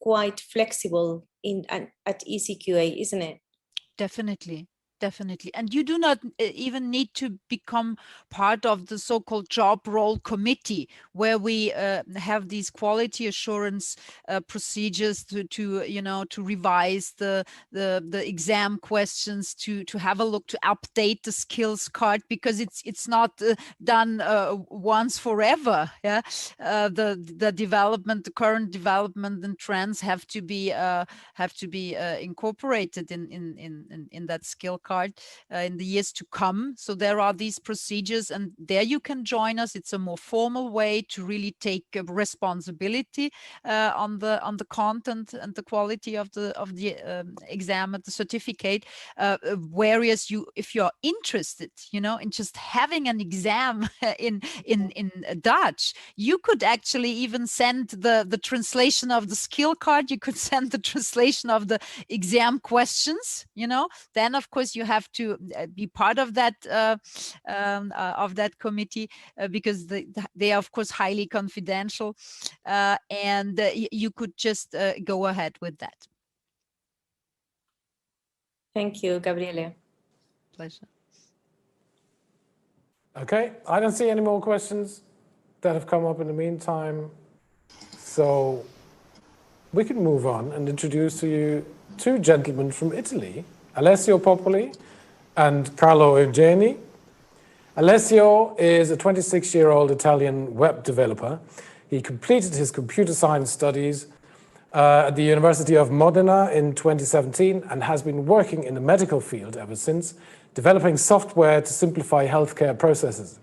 quite flexible at ECQA, isn't it? Definitely. And you do not even need to become part of the so-called job role committee, where we have these quality assurance procedures to revise the exam questions, to have a look, to update the skills card, because it's not done once forever. Yeah, the current development and trends have to be incorporated in that skill card in the years to come. So there are these procedures, and there you can join us. It's a more formal way to really take responsibility on the content and the quality of the exam and the certificate. Whereas if you're interested, you know, in just having an exam in Dutch, you could actually even send the translation of the skill card. You could send the translation of the exam questions. You know, then of course you have to be part of that committee because they are of course highly confidential, and you could just go ahead with that. Thank you, Gabriele. Pleasure. Okay, I don't see any more questions that have come up in the meantime, so we can move on and introduce to you two gentlemen from Italy, Alessio Popoli and Carlo Eugeni. Alessio is a 26-year-old Italian web developer. He completed his computer science studies at the University of Modena in 2017 and has been working in the medical field ever since, developing software to simplify healthcare processes.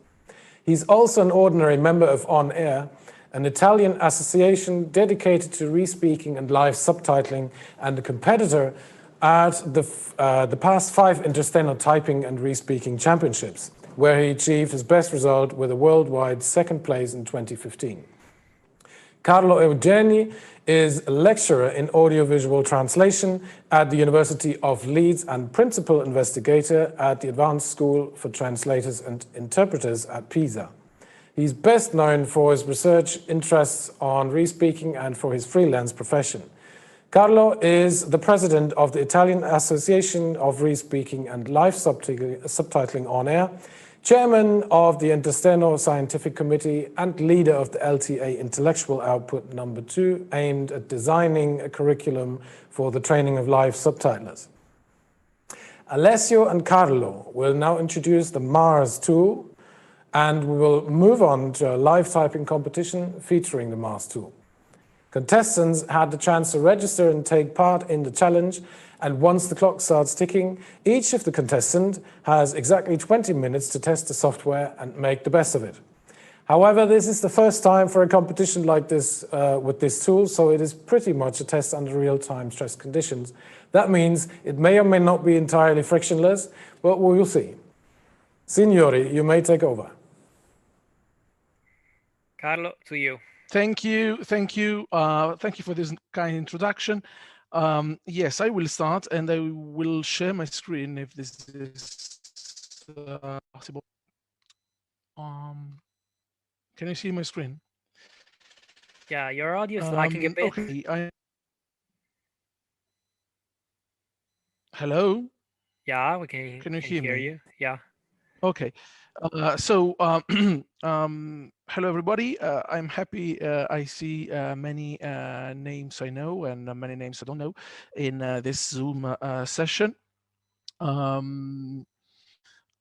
He's also an ordinary member of On Air, an Italian association dedicated to re-speaking and live subtitling, and a competitor at the past 5 intersteno typing and re-speaking championships, where he achieved his best result with a worldwide 2nd place in 2015. Carlo Eugeni is a lecturer in audiovisual translation at the University of Leeds and principal investigator at the Advanced School for Translators and Interpreters at Pisa. He's best known for his research interests on re-speaking and for his freelance profession. Carlo is the president of the Italian Association of Re-speaking and Live Subtitling On Air, chairman of the Intersteno Scientific Committee, and leader of the LTA Intellectual Output number 2, aimed at designing a curriculum for the training of live subtitlers. Alessio and Carlo will now introduce the Mars tool, and we will move on to a live typing competition featuring the Mars tool. Contestants had the chance to register and take part in the challenge, and once the clock starts ticking, each of the contestants has exactly 20 minutes to test the software and make the best of it. However, this is the first time for a competition like this with this tool, so it is pretty much a test under real-time stress conditions. That means it may or may not be entirely frictionless, but we will see. Signori, you may take over. Carlo, to you. Thank you for this kind introduction. Yes, I will start, and I will share my screen if this is possible. Can you see my screen? Yeah, your audio is lagging a bit. Okay. Hello? Yeah, we can hear me? you. Yeah. Okay. Hello, everybody. I'm happy I see many names I know and many names I don't know in this Zoom session.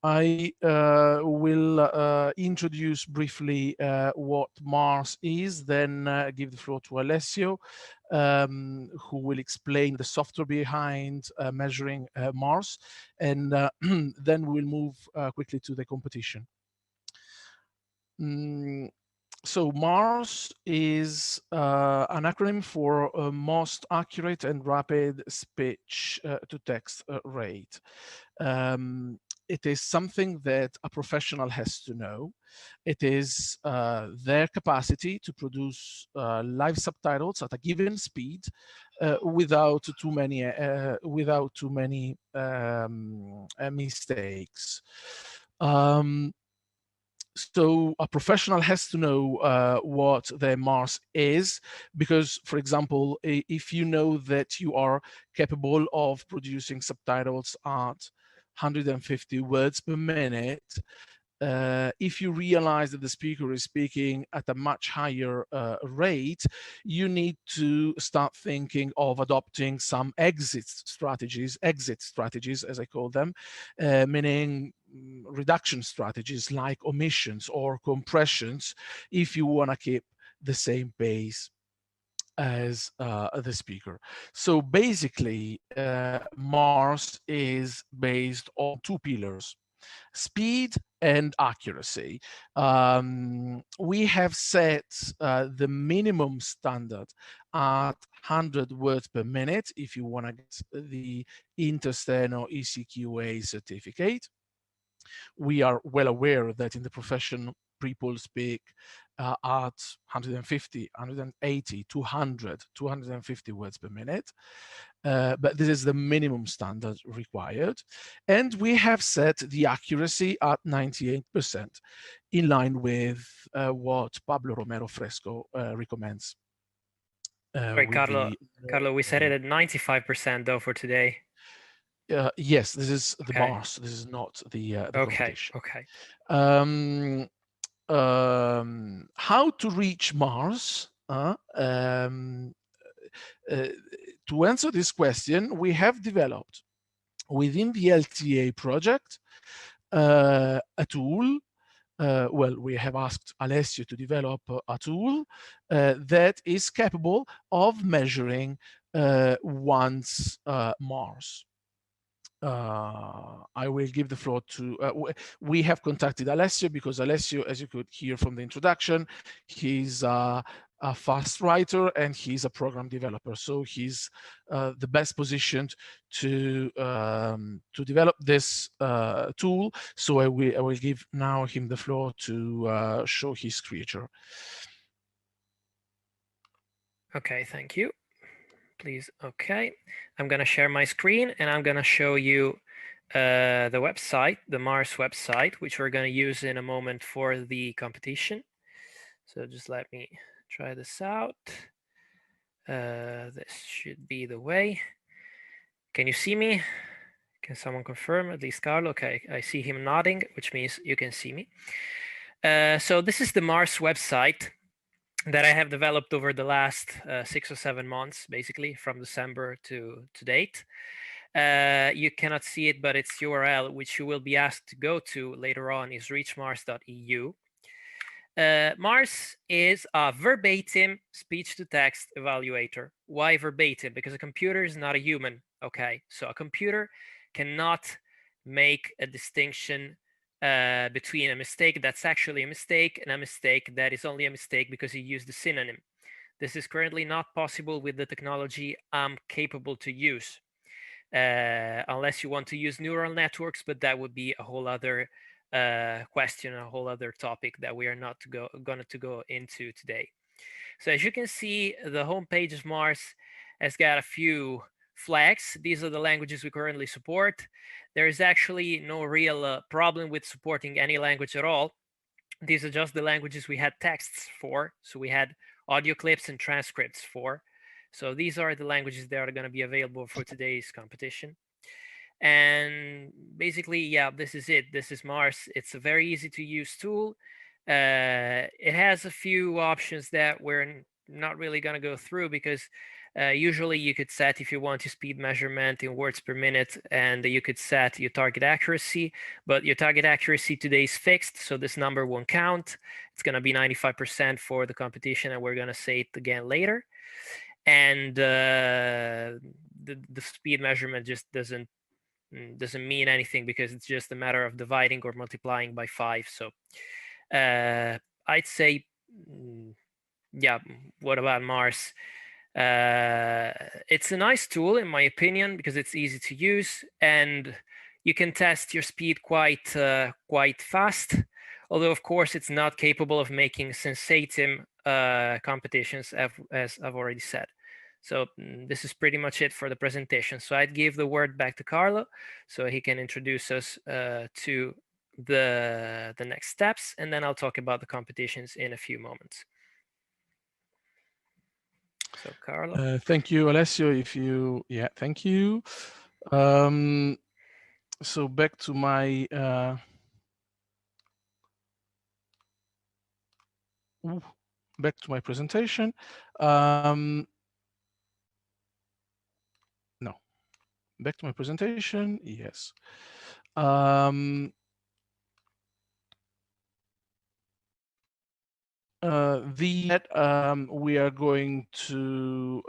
I will introduce briefly what Mars is, then give the floor to Alessio, who will explain the software behind measuring Mars, and then we'll move quickly to the competition. So Mars is an acronym for Most Accurate and Rapid Speech-to-Text Rate. It is something that a professional has to know. It is their capacity to produce live subtitles at a given speed without too many mistakes. So a professional has to know what the Mars is, because, for example, if you know that you are capable of producing subtitles at 150 words per minute, if you realize that the speaker is speaking at a much higher rate, you need to start thinking of adopting some exit strategies as I call them, meaning reduction strategies like omissions or compressions if you want to keep the same pace as the speaker. So basically, Mars is based on 2 pillars: speed and accuracy. We have set the minimum standard at 100 words per minute if you want to get the Intersteno ECQA certificate. We are well aware that in the profession, people speak at 150, 180, 200, 250 words per minute. But this is the minimum standard required. And we have set the accuracy at 98%, in line with what Pablo Romero Fresco recommends. Sorry, Carlo, we set it at 95% though for today. Yes, this is the Mars. This is not the competition. Okay. How to reach Mars? To answer this question, we have developed within the LTA project a tool. Well, we have asked Alessio to develop a tool that is capable of measuring one's Mars. I will give the floor to, we have contacted Alessio because Alessio, as you could hear from the introduction, he's a fast writer and he's a program developer. So he's the best positioned to develop this tool. So I will give now him the floor to show his creature. Okay, thank you. Please, okay. I'm gonna share my screen and I'm gonna show you the website, the Mars website, which we're gonna use in a moment for the competition. So just let me try this out. This should be the way. Can you see me? Can someone confirm? At least Carlo. Okay, I see him nodding, which means you can see me. So this is the Mars website that I have developed over the last 6 or 7 months, basically from December to date. You cannot see it, but its URL, which you will be asked to go to later on, is reachmars.eu. Mars is a verbatim speech-to-text evaluator. Why verbatim? Because a computer is not a human. Okay, so a computer cannot make a distinction between a mistake that's actually a mistake and a mistake that is only a mistake because you used a synonym. This is currently not possible with the technology I'm capable to use, unless you want to use neural networks, but that would be a whole other question, a whole other topic that we are not going to go into today. So as you can see, the homepage of Mars has got a few flags. These are the languages we currently support. There is actually no real problem with supporting any language at all. These are just the languages we had texts for. So we had audio clips and transcripts for. So these are the languages that are going to be available for today's competition. And basically, yeah, this is it. This is Mars. It's a very easy to use tool. It has a few options that we're not really going to go through because usually you could set if you want your speed measurement in words per minute, and you could set your target accuracy, but your target accuracy today is fixed, so this number won't count. It's going to be 95% for the competition, and we're going to say it again later. And the speed measurement just doesn't mean anything because it's just a matter of dividing or multiplying by 5. So I'd say, yeah, what about Mars? It's a nice tool in my opinion because it's easy to use and you can test your speed quite fast. Although of course it's not capable of making sensatum competitions as I've already said. So this is pretty much it for the presentation. So I'd give the word back to Carlo so he can introduce us to the next steps, and then I'll talk about the competitions in a few moments. So Carlo. Thank you, Alessio. Thank you. So back to my presentation. Back to my presentation. Yes. We are going to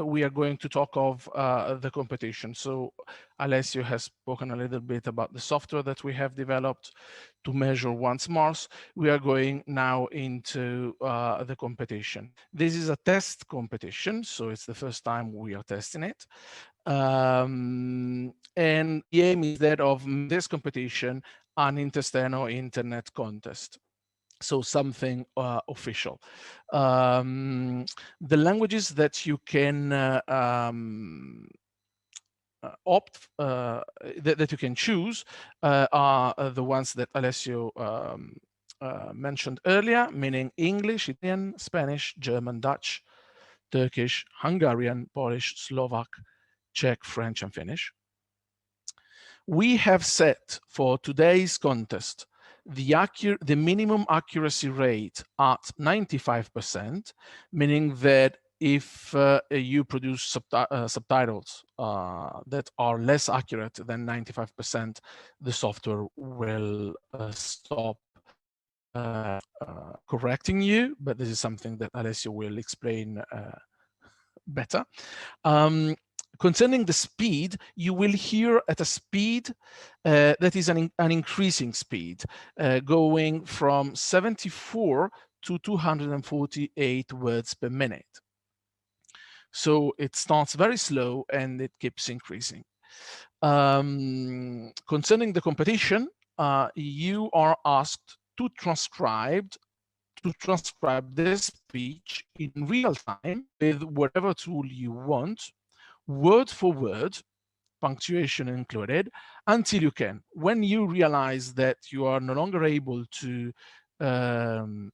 we are going to talk of the competition. So Alessio has spoken a little bit about the software that we have developed to measure one's Mars. We are going now into the competition. This is a test competition, so it's the first time we are testing it. And the aim is that of this competition an intersteno internet contest. So something official. The languages that you can opt, that you can choose are the ones that Alessio mentioned earlier, meaning English, Italian, Spanish, German, Dutch, Turkish, Hungarian, Polish, Slovak, Czech, French, and Finnish. We have set for today's contest the minimum accuracy rate at 95%, meaning that if you produce subtitles that are less accurate than 95%, the software will stop correcting you, but this is something that Alessio will explain better. Concerning the speed, you will hear at a speed that is an increasing speed, going from 74 to 248 words per minute. So it starts very slow and it keeps increasing. Concerning the competition, you are asked to transcribe this speech in real time with whatever tool you want, word for word, punctuation included, until you can. When you realize that you are no longer able to do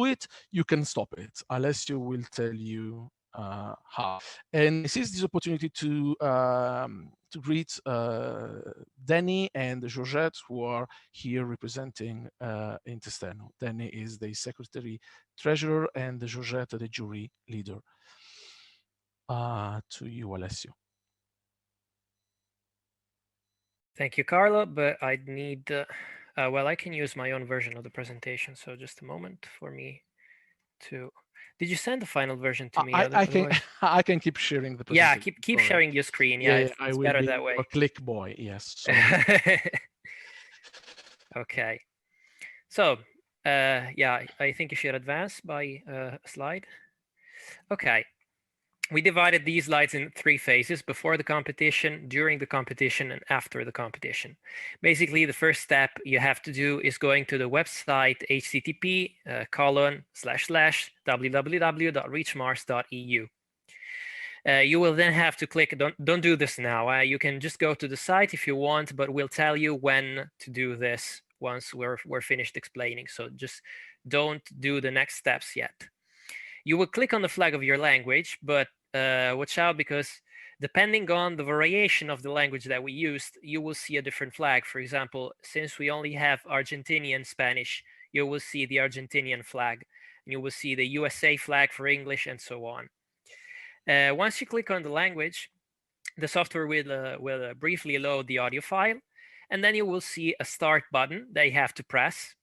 it, you can stop it. Alessio will tell you how. And this is this opportunity to greet Danny and Georgette, who are here representing Intersteno. Danny is the secretary treasurer and Georgette the jury leader. To you, Alessio. Thank you, Carlo, but I'd need, well, I can use my own version of the presentation, so just a moment for me to... Did you send the final version to me? I can keep sharing the presentation. Yeah, keep sharing your screen. Yeah, I it's will better be that way. a click boy, yes. Okay. So, yeah, I think you should advance by a slide. Okay. We divided these slides in 3 phases: before the competition, during the competition, and after the competition. Basically, the first step you have to do is going to the website http://www.reachmars.eu. You will then have to click, don't do this now, you can just go to the site if you want, but we'll tell you when to do this once we're finished explaining. So just don't do the next steps yet. You will click on the flag of your language, but watch out, because depending on the variation of the language that we used, you will see a different flag. For example, since we only have Argentinian Spanish, you will see the Argentinian flag, and you will see the USA flag for English, and so on. Once you click on the language, the software will briefly load the audio file, and then you will see a start button that you have to press.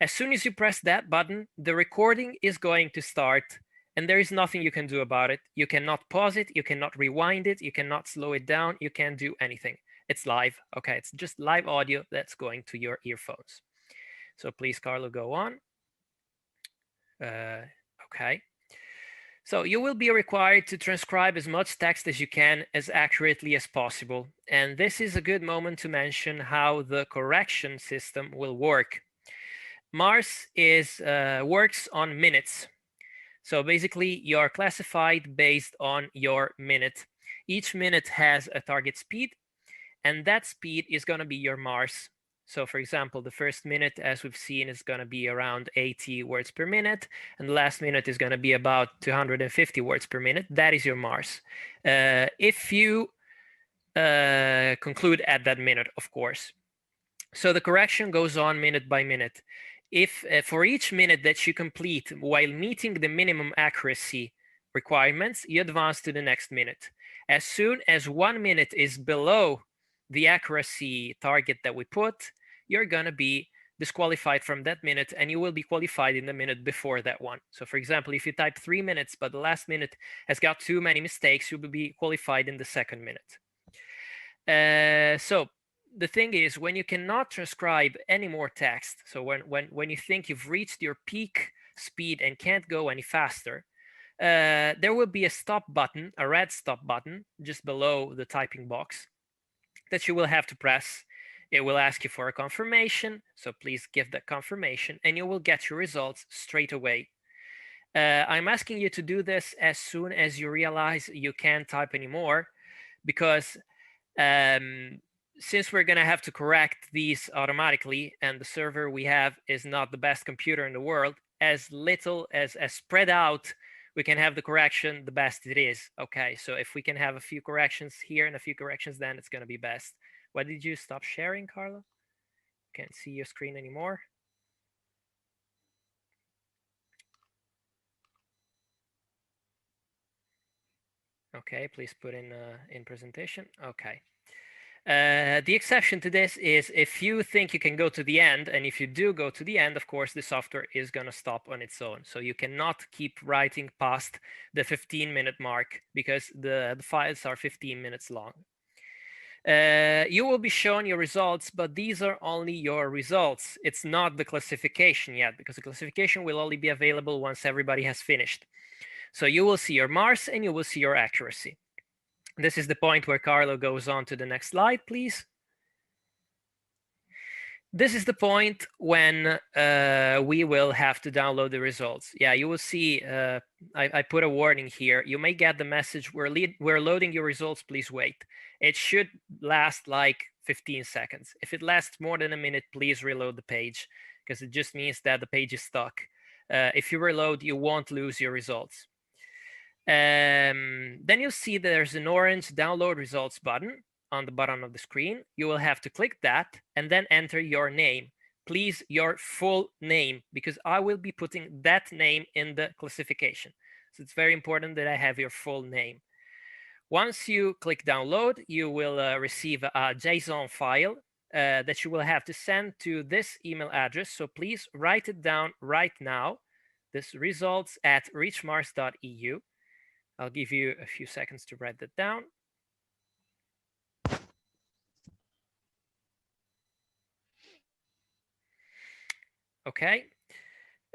As soon as you press that button, the recording is going to start, and there is nothing you can do about it. You cannot pause it, you cannot rewind it, you cannot slow it down, you can't do anything. It's live, okay? It's just live audio that's going to your earphones. So please, Carlo, go on. Okay. So you will be required to transcribe as much text as you can, as accurately as possible. And this is a good moment to mention how the correction system will work. Mars works on minutes. So basically, you're classified based on your minute. Each minute has a target speed, and that speed is going to be your Mars. So for example, the first minute, as we've seen, is going to be around 80 words per minute, and the last minute is going to be about 250 words per minute. That is your Mars. If you conclude at that minute, of course. So the correction goes on minute by minute. If for each minute that you complete while meeting the minimum accuracy requirements, you advance to the next minute. As soon as 1 minute is below the accuracy target that we put, you're going to be disqualified from that minute, and you will be qualified in the minute before that one. So for example, if you type 3 minutes, but the last minute has got too many mistakes, you will be qualified in the second minute. So the thing is, when you cannot transcribe any more text, so when you think you've reached your peak speed and can't go any faster, there will be a stop button, a red stop button, just below the typing box that you will have to press. It will ask you for a confirmation, so please give that confirmation, and you will get your results straight away. I'm asking you to do this as soon as you realize you can't type anymore, because since we're going to have to correct these automatically, and the server we have is not the best computer in the world, as little as spread out we can have the correction, the best it is. Okay, so if we can have a few corrections here and a few corrections, then it's going to be best. Why did you stop sharing, Carlo? Can't see your screen anymore. Okay, please put in presentation. Okay. The exception to this is if you think you can go to the end, and if you do go to the end, of course, the software is going to stop on its own. So you cannot keep writing past the 15-minute mark because the files are 15 minutes long. You will be shown your results, but these are only your results. It's not the classification yet, because the classification will only be available once everybody has finished. So you will see your marks and you will see your accuracy. This is the point where Carlo goes on to the next slide, please. This is the point when we will have to download the results. Yeah, you will see, I put a warning here. You may get the message, we're loading your results, please wait. It should last like 15 seconds. If it lasts more than a minute, please reload the page, because it just means that the page is stuck. If you reload, you won't lose your results. Then you'll see there's an orange download results button on the bottom of the screen. You will have to click that and then enter your name. Please, your full name, because I will be putting that name in the classification. So it's very important that I have your full name. Once you click download, you will receive a JSON file that you will have to send to this email address. So please write it down right now. This results@reachmars.eu. I'll give you a few seconds to write that down. Okay.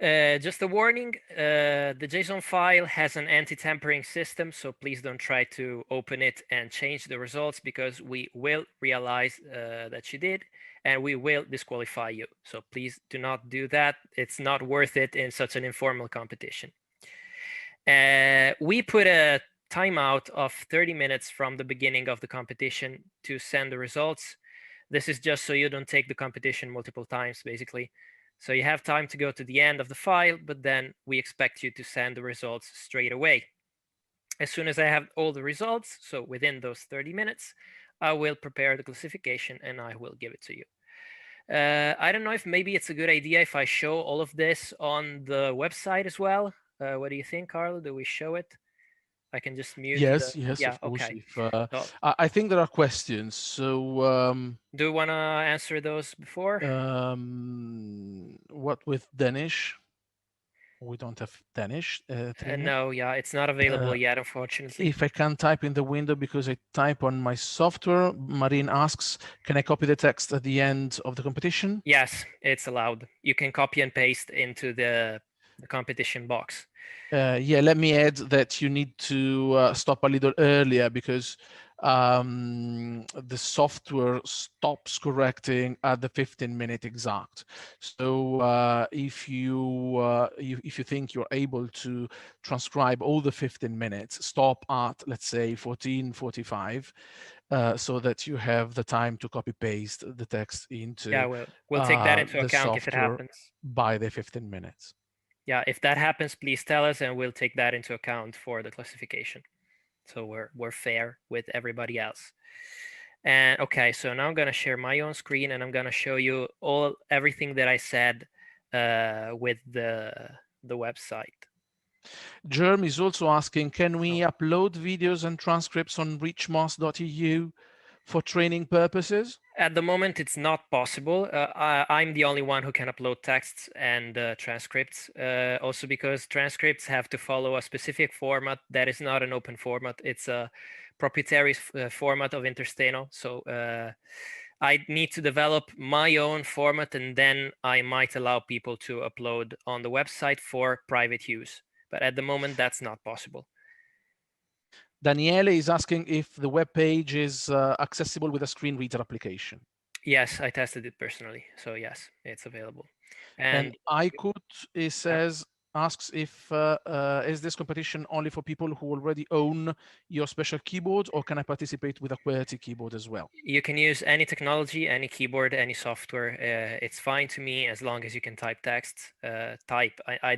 Just a warning, the JSON file has an anti-tampering system, so please don't try to open it and change the results, because we will realize that you did, and we will disqualify you. So please do not do that. It's not worth it in such an informal competition. We put a timeout of 30 minutes from the beginning of the competition to send the results. This is just so you don't take the competition multiple times, basically. So you have time to go to the end of the file, but then we expect you to send the results straight away. As soon as I have all the results, so within those 30 minutes, I will prepare the classification and I will give it to you. I don't know if maybe it's a good idea if I show all of this on the website as well. What do you think, Carlo? Do we show it? I can just mute. Yes, yeah, of course. okay. If, I think there are questions. So do you want to answer those before? What with Danish? We don't have Danish. No, yeah, it's not available yet, unfortunately. If I can type in the window because I type on my software, Marine asks, can I copy the text at the end of the competition? Yes, it's allowed. You can copy and paste into the competition box. Yeah, let me add that you need to stop a little earlier, because the software stops correcting at the 15-minute exact. So if you think you're able to transcribe all the 15 minutes, stop at, let's say, 14:45, so that you have the time to copy paste the text into we'll take that into account if it happens by the 15 minutes. Yeah, if that happens, please tell us and we'll take that into account for the classification. So we're fair with everybody else. And okay, so now I'm going to share my own screen and I'm going to show you everything that I said with the website. Jerm is also asking, can we upload videos and transcripts on reachmars.eu for training purposes? At the moment, it's not possible. I'm the only one who can upload texts and transcripts, also because transcripts have to follow a specific format that is not an open format. It's a proprietary format of Intersteno. So I need to develop my own format, and then I might allow people to upload on the website for private use. But at the moment, that's not possible. Daniele is asking if the web page is accessible with a screen reader application. Yes, I tested it personally. So yes, it's available. And Aikut, it says, asks if is this competition only for people who already own your special keyboard, or can I participate with a QWERTY keyboard as well? You can use any technology, any keyboard, any software. It's fine to me as long as you can type text. I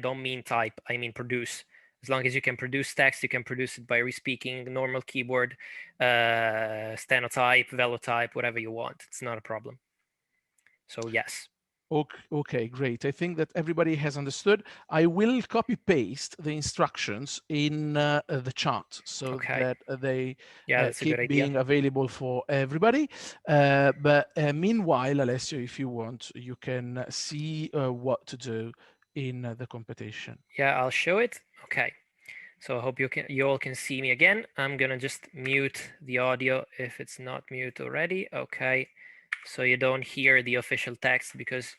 don't mean type, I mean produce. As long as you can produce text, you can produce it by respeaking, normal keyboard, stenotype, velotype, whatever you want. It's not a problem. So yes. Okay, great. I think that everybody has understood. I will copy paste the instructions in the chat so that they keep being available for everybody. But meanwhile, Alessio, if you want, you can see what to do in the competition. Yeah, I'll show it. Okay. So I hope you all can see me again. I'm gonna just mute the audio if it's not mute already. Okay. So you don't hear the official text because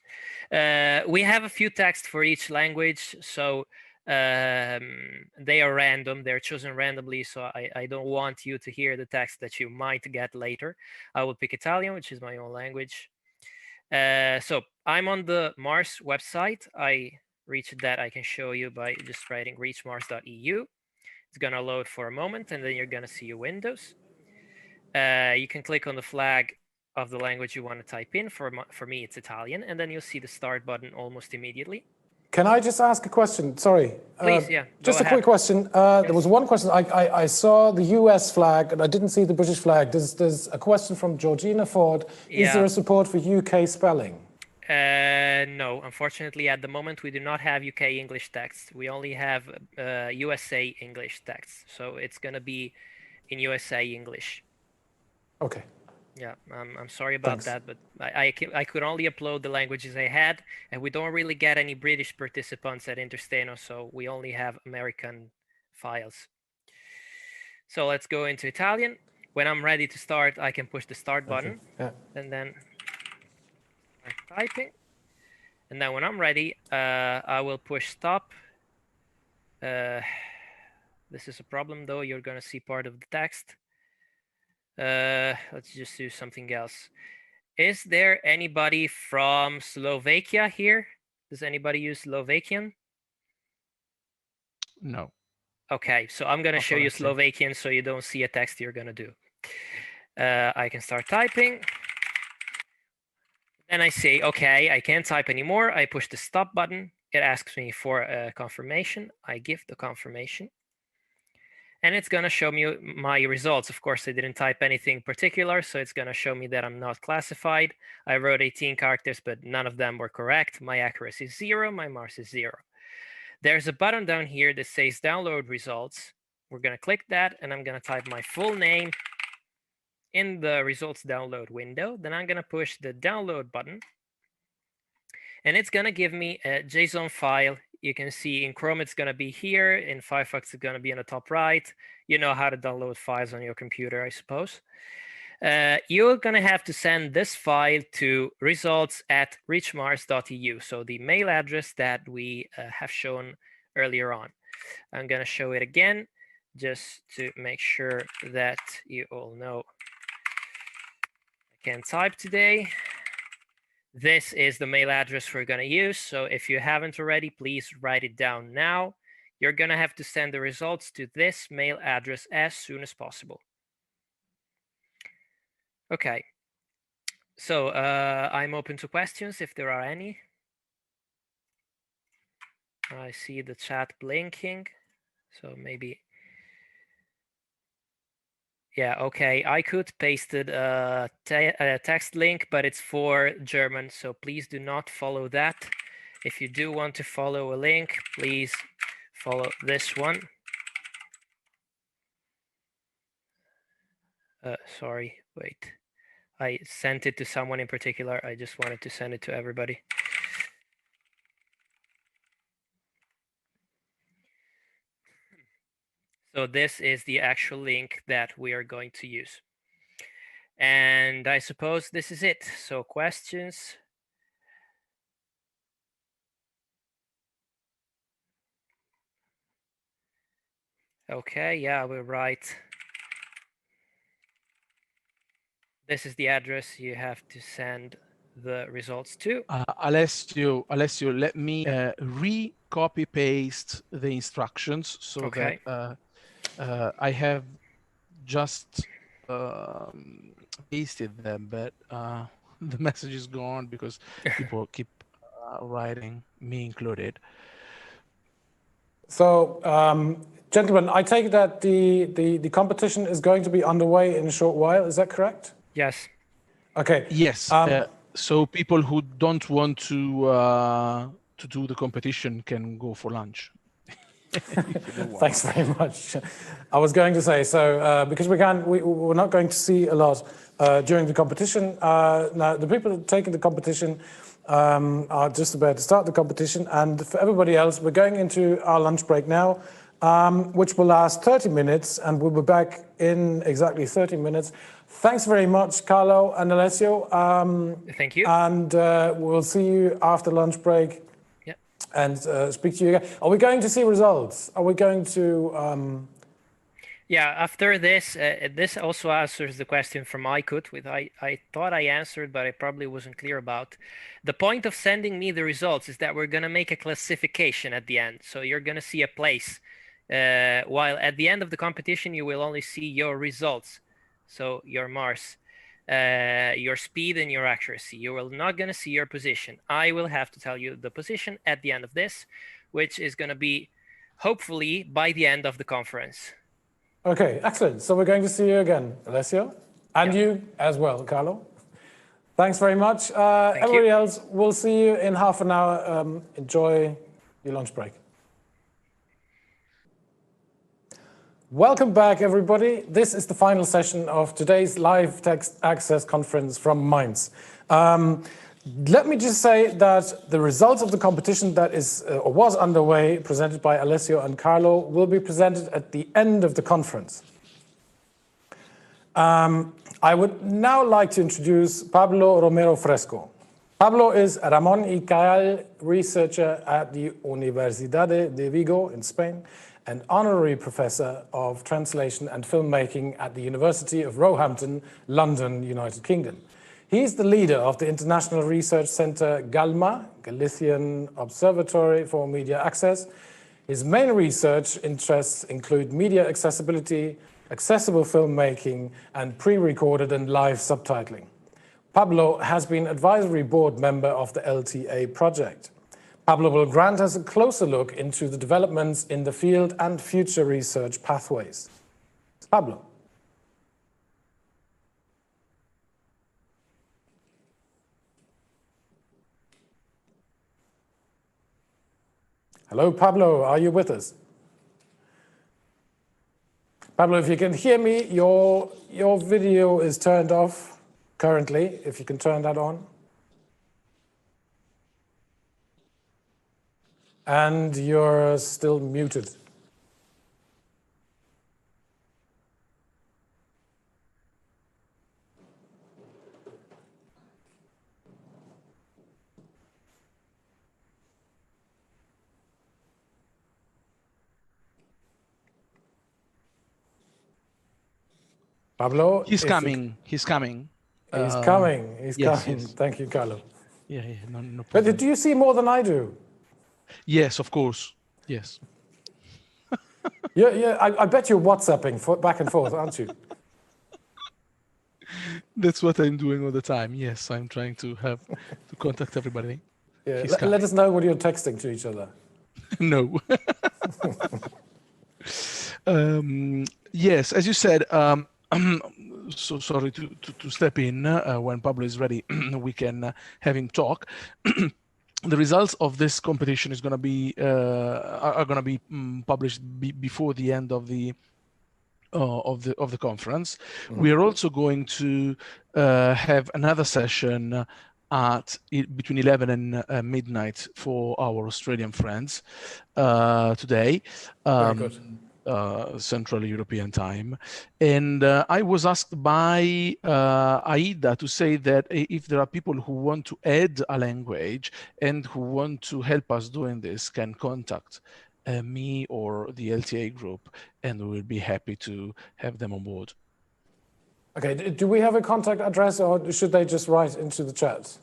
we have a few texts for each language. So they are random, they're chosen randomly. So I don't want you to hear the text that you might get later. I will pick Italian, which is my own language. So I'm on the Mars website. I reached that I can show you by just writing reachmars.eu. It's gonna load for a moment and then you're gonna see your windows. You can click on the flag of the language you want to type in. For me, it's Italian, and then you'll see the start button almost immediately. Can I just ask a question? Sorry. Please, yeah. Just a quick question. There was one question. I saw the US flag, and I didn't see the British flag. There's a question from Georgina Ford. Is there a support for UK spelling? No, unfortunately, at the moment, we do not have UK English text. We only have USA English text. So it's going to be in USA English. Okay. Yeah, I'm sorry about that, but I could only upload the languages I had, and we don't really get any British participants at Intersteno, so we only have American files. So let's go into Italian. When I'm ready to start, I can push the start button, and then start typing. And then when I'm ready, I will push stop. This is a problem, though. You're going to see part of the text. Let's just do something else. Is there anybody from Slovakia here? Does anybody use Slovakian? No. Okay, so I'm going to show you Slovakian so you don't see a text you're going to do. I can start typing. Then I say, okay, I can't type anymore. I push the stop button. It asks me for a confirmation. I give the confirmation. And it's going to show me my results. Of course, I didn't type anything particular, so it's going to show me that I'm not classified. I wrote 18 characters, but none of them were correct. My accuracy is 0, my Mars is 0. There's a button down here that says download results. We're going to click that, and I'm going to type my full name in the results download window. Then I'm going to push the download button, and it's going to give me a JSON file. You can see in Chrome, it's going to be here. In Firefox, it's going to be on the top right. You know how to download files on your computer, I suppose. You're going to have to send this file to results@reachmars.eu. So the mail address that we have shown earlier on. I'm going to show it again, just to make sure that you all know I can type today. This is the mail address we're going to use. So if you haven't already, please write it down now. You're going to have to send the results to this mail address as soon as possible. Okay. So I'm open to questions if there are any. I see the chat blinking. So maybe. Yeah, okay. I could paste a text link, but it's for German, so please do not follow that. If you do want to follow a link, please follow this one. Sorry, wait. I sent it to someone in particular. I just wanted to send it to everybody. So this is the actual link that we are going to use. And I suppose this is it. So questions? Okay, yeah, we're right. This is the address you have to send the results to. Alessio, let me re-copy paste the instructions so that I have just pasted them, but the message is gone because people keep writing, me included. So, gentlemen, I take that the competition is going to be underway in a short while. Is that correct? Yes. Okay. Yes. So people who don't want to do the competition can go for lunch. Thanks very much. I was going to say, so because we're not going to see a lot during the competition. Now, the people taking the competition are just about to start the competition, and for everybody else, we're going into our lunch break now, which will last 30 minutes, and we'll be back in exactly 30 minutes. Thanks very much, Carlo and Alessio. Thank you. And we'll see you after lunch break. And speak to you again. Are we going to see results? Are we going to... Yeah, after this, this also answers the question from Aykut, which I thought I answered, but I probably wasn't clear about. The point of sending me the results is that we're going to make a classification at the end. So you're going to see a place, while at the end of the competition, you will only see your results. So your Mars, your speed and your accuracy. You will not going to see your position. I will have to tell you the position at the end of this, which is going to be hopefully by the end of the conference. Okay, excellent. So we're going to see you again, Alessio, and you as well, Carlo. Thanks very much. Everybody else, we'll see you in half an hour. Enjoy your lunch break. Welcome back, everybody. This is the final session of today's live text access conference from Mainz. Let me just say that the results of the competition that is or was underway, presented by Alessio and Carlo, will be presented at the end of the conference. I would now like to introduce Pablo Romero Fresco. Pablo is a Ramón y Cajal researcher at the Universidad de Vigo in Spain, and honorary professor of translation and filmmaking at the University of Roehampton, London, United Kingdom. He's the leader of the International Research Centre GALMA, Galician Observatory for Media Access. His main research interests include media accessibility, accessible filmmaking, and pre-recorded and live subtitling. Pablo has been advisory board member of the LTA project. Pablo will grant us a closer look into the developments in the field and future research pathways. Pablo. Hello, Pablo, are you with us? Pablo, if you can hear me, your video is turned off currently, if you can turn that on. And you're still muted. Pablo? He's coming. He's coming. He's coming. He's coming. Yes. Thank you, Carlo. Yeah, no problem. But do you see more than I do? Yes, of course. Yes. Yeah. I bet you're WhatsApping back and forth, aren't you? That's what I'm doing all the time. Yes, I'm trying to contact everybody. Yeah. Let us know what you're texting to each other. No. Yes, as you said, so sorry to step in. When Pablo is ready, we can have him talk. The results of this competition is going to be are going to be published before the end of the conference. Mm-hmm. We are also going to have another session at between 11 and midnight for our Australian friends today. Very good. Central European time. And I was asked by Aida to say that if there are people who want to add a language and who want to help us doing this, can contact me or the LTA group, and we will be happy to have them on board. Okay, do we have a contact address, or should they just write into the chat?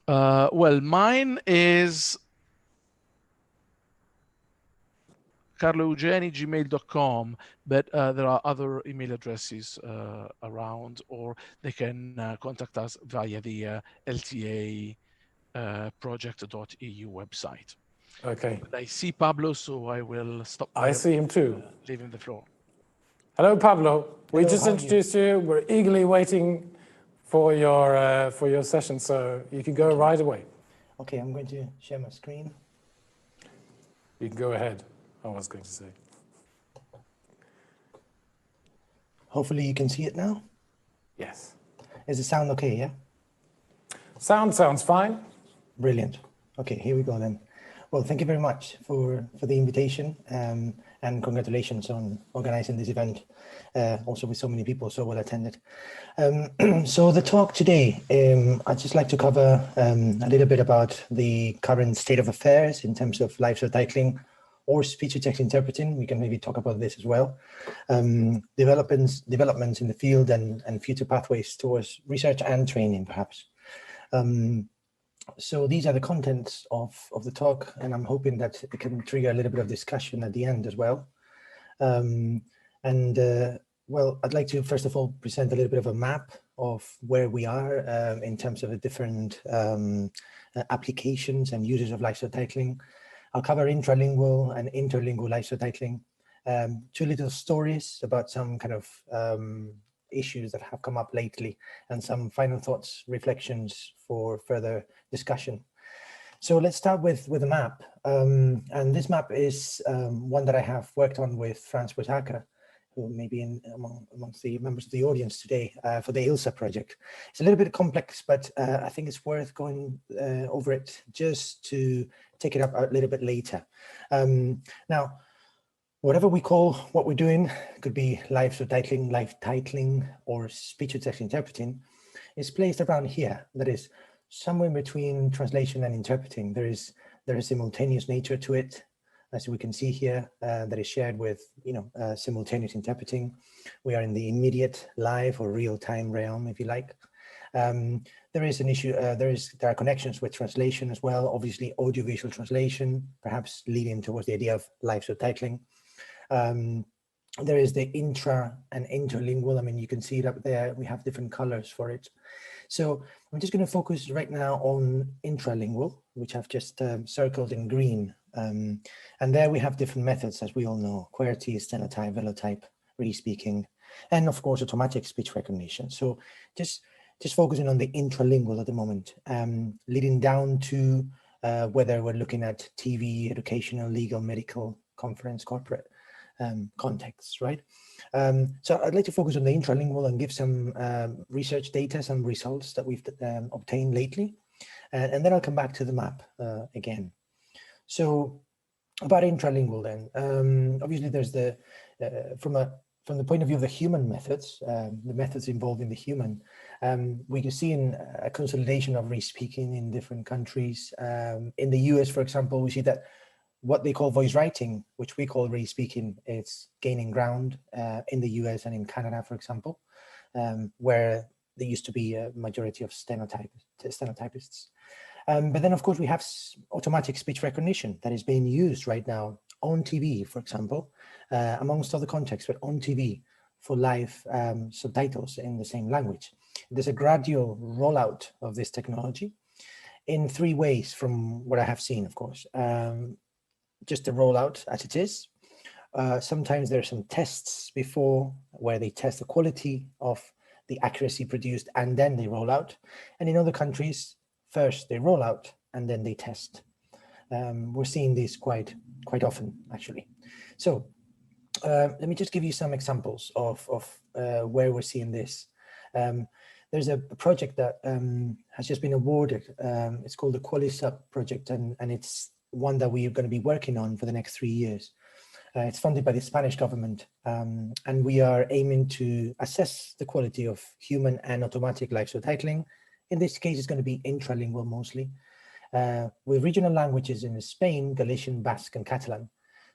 Well, mine is carloeugeni@gmail.com, but there are other email addresses around, or they can contact us via the LTA project.eu website. Okay. But I see Pablo, so I will stop. I see him too. Leaving the floor. Hello, Pablo. We Hello, just introduced you. We're eagerly waiting for your session, so you can go right away. Okay, I'm going to share my screen. You can go ahead, I was going to say. Hopefully you can see it now. Yes. Is the sound okay, yeah? Sounds fine. Brilliant. Okay, here we go then. Well, thank you very much for the invitation, and congratulations on organizing this event, also with so many people so well attended. So the talk today, I'd just like to cover a little bit about the current state of affairs in terms of live subtitling or speech-to-text interpreting. We can maybe talk about this as well. Developments in the field and future pathways towards research and training, perhaps. So these are the contents of the talk, and I'm hoping that it can trigger a little bit of discussion at the end as well. Well, I'd like to first of all present a little bit of a map of where we are in terms of the different applications and uses of live subtitling. I'll cover intralingual and interlingual live subtitling. Two little stories about some kind of issues that have come up lately, and some final thoughts, reflections for further discussion. So let's start with a map. And this map is one that I have worked on with Franz Butaka, who may be amongst the members of the audience today for the ILSA project. It's a little bit complex, but I think it's worth going over it just to take it up a little bit later. Now, whatever we call what we're doing, could be live subtitling, live titling, or speech-to-text interpreting, is placed around here. That is somewhere in between translation and interpreting. There is a simultaneous nature to it, as we can see here, that is shared with simultaneous interpreting. We are in the immediate, live, or real-time realm, if you like. There is an issue. There are connections with translation as well. Obviously, audiovisual translation, perhaps leading towards the idea of live subtitling. There is the intra and interlingual. I mean, you can see it up there. We have different colors for it. So I'm just going to focus right now on intralingual, which I've just circled in green. And there we have different methods, as we all know: QWERTY, stenotype, velotype, re-speaking, and of course, automatic speech recognition. So just focusing on the intralingual at the moment, leading down to whether we're looking at TV, educational, legal, medical, conference, corporate contexts, right? So I'd like to focus on the intralingual and give some research data, some results that we've obtained lately, and then I'll come back to the map again. So about intralingual then, obviously there's the, from the point of view of the human methods, the methods involving the human, we can see in a consolidation of re-speaking in different countries. In the US, for example, we see that what they call voice writing, which we call re-speaking, it's gaining ground in the US and in Canada, for example, where there used to be a majority of stenotypists. But then, of course, we have automatic speech recognition that is being used right now on TV, for example, amongst other contexts, but on TV for live subtitles in the same language. There's a gradual rollout of this technology in three ways from what I have seen, of course. Just the rollout as it is. Sometimes there are some tests before where they test the quality of the accuracy produced and then they roll out. And in other countries, first they roll out and then they test. We're seeing this quite often, actually. So let me just give you some examples of where we're seeing this. There's a project that has just been awarded. It's called the QualiSub project, and it's one that we are going to be working on for the next 3 years. It's funded by the Spanish government, and we are aiming to assess the quality of human and automatic live subtitling. In this case, it's going to be intralingual mostly, with regional languages in Spain, Galician, Basque, and Catalan,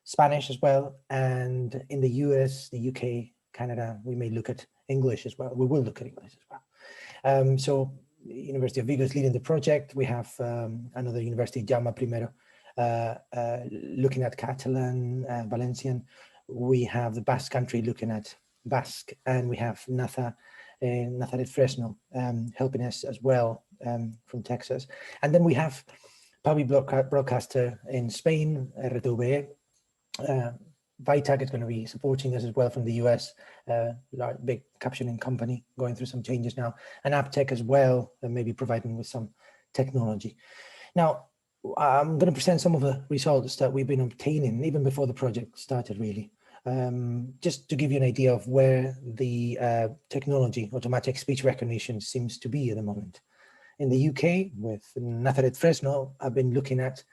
Spanish as well, and in the US, the UK, Canada, we may look at English as well. We will look at English as well. So University of Vigo is leading the project. We have another university, Jaume I, looking at Catalan, Valencian. We have the Basque Country looking at Basque, and we have Nazaret Fresno helping us as well from Texas. And then we have public broadcaster in Spain, RTV, Vitag is going to be supporting us as well from the US, big captioning company going through some changes now, and AppTech as well, and maybe providing with some technology. Now, I'm going to present some of the results that we've been obtaining even before the project started, really. Just to give you an idea of where the technology, automatic speech recognition, seems to be at the moment. In the UK, with Nazareth Fresno, I've been looking at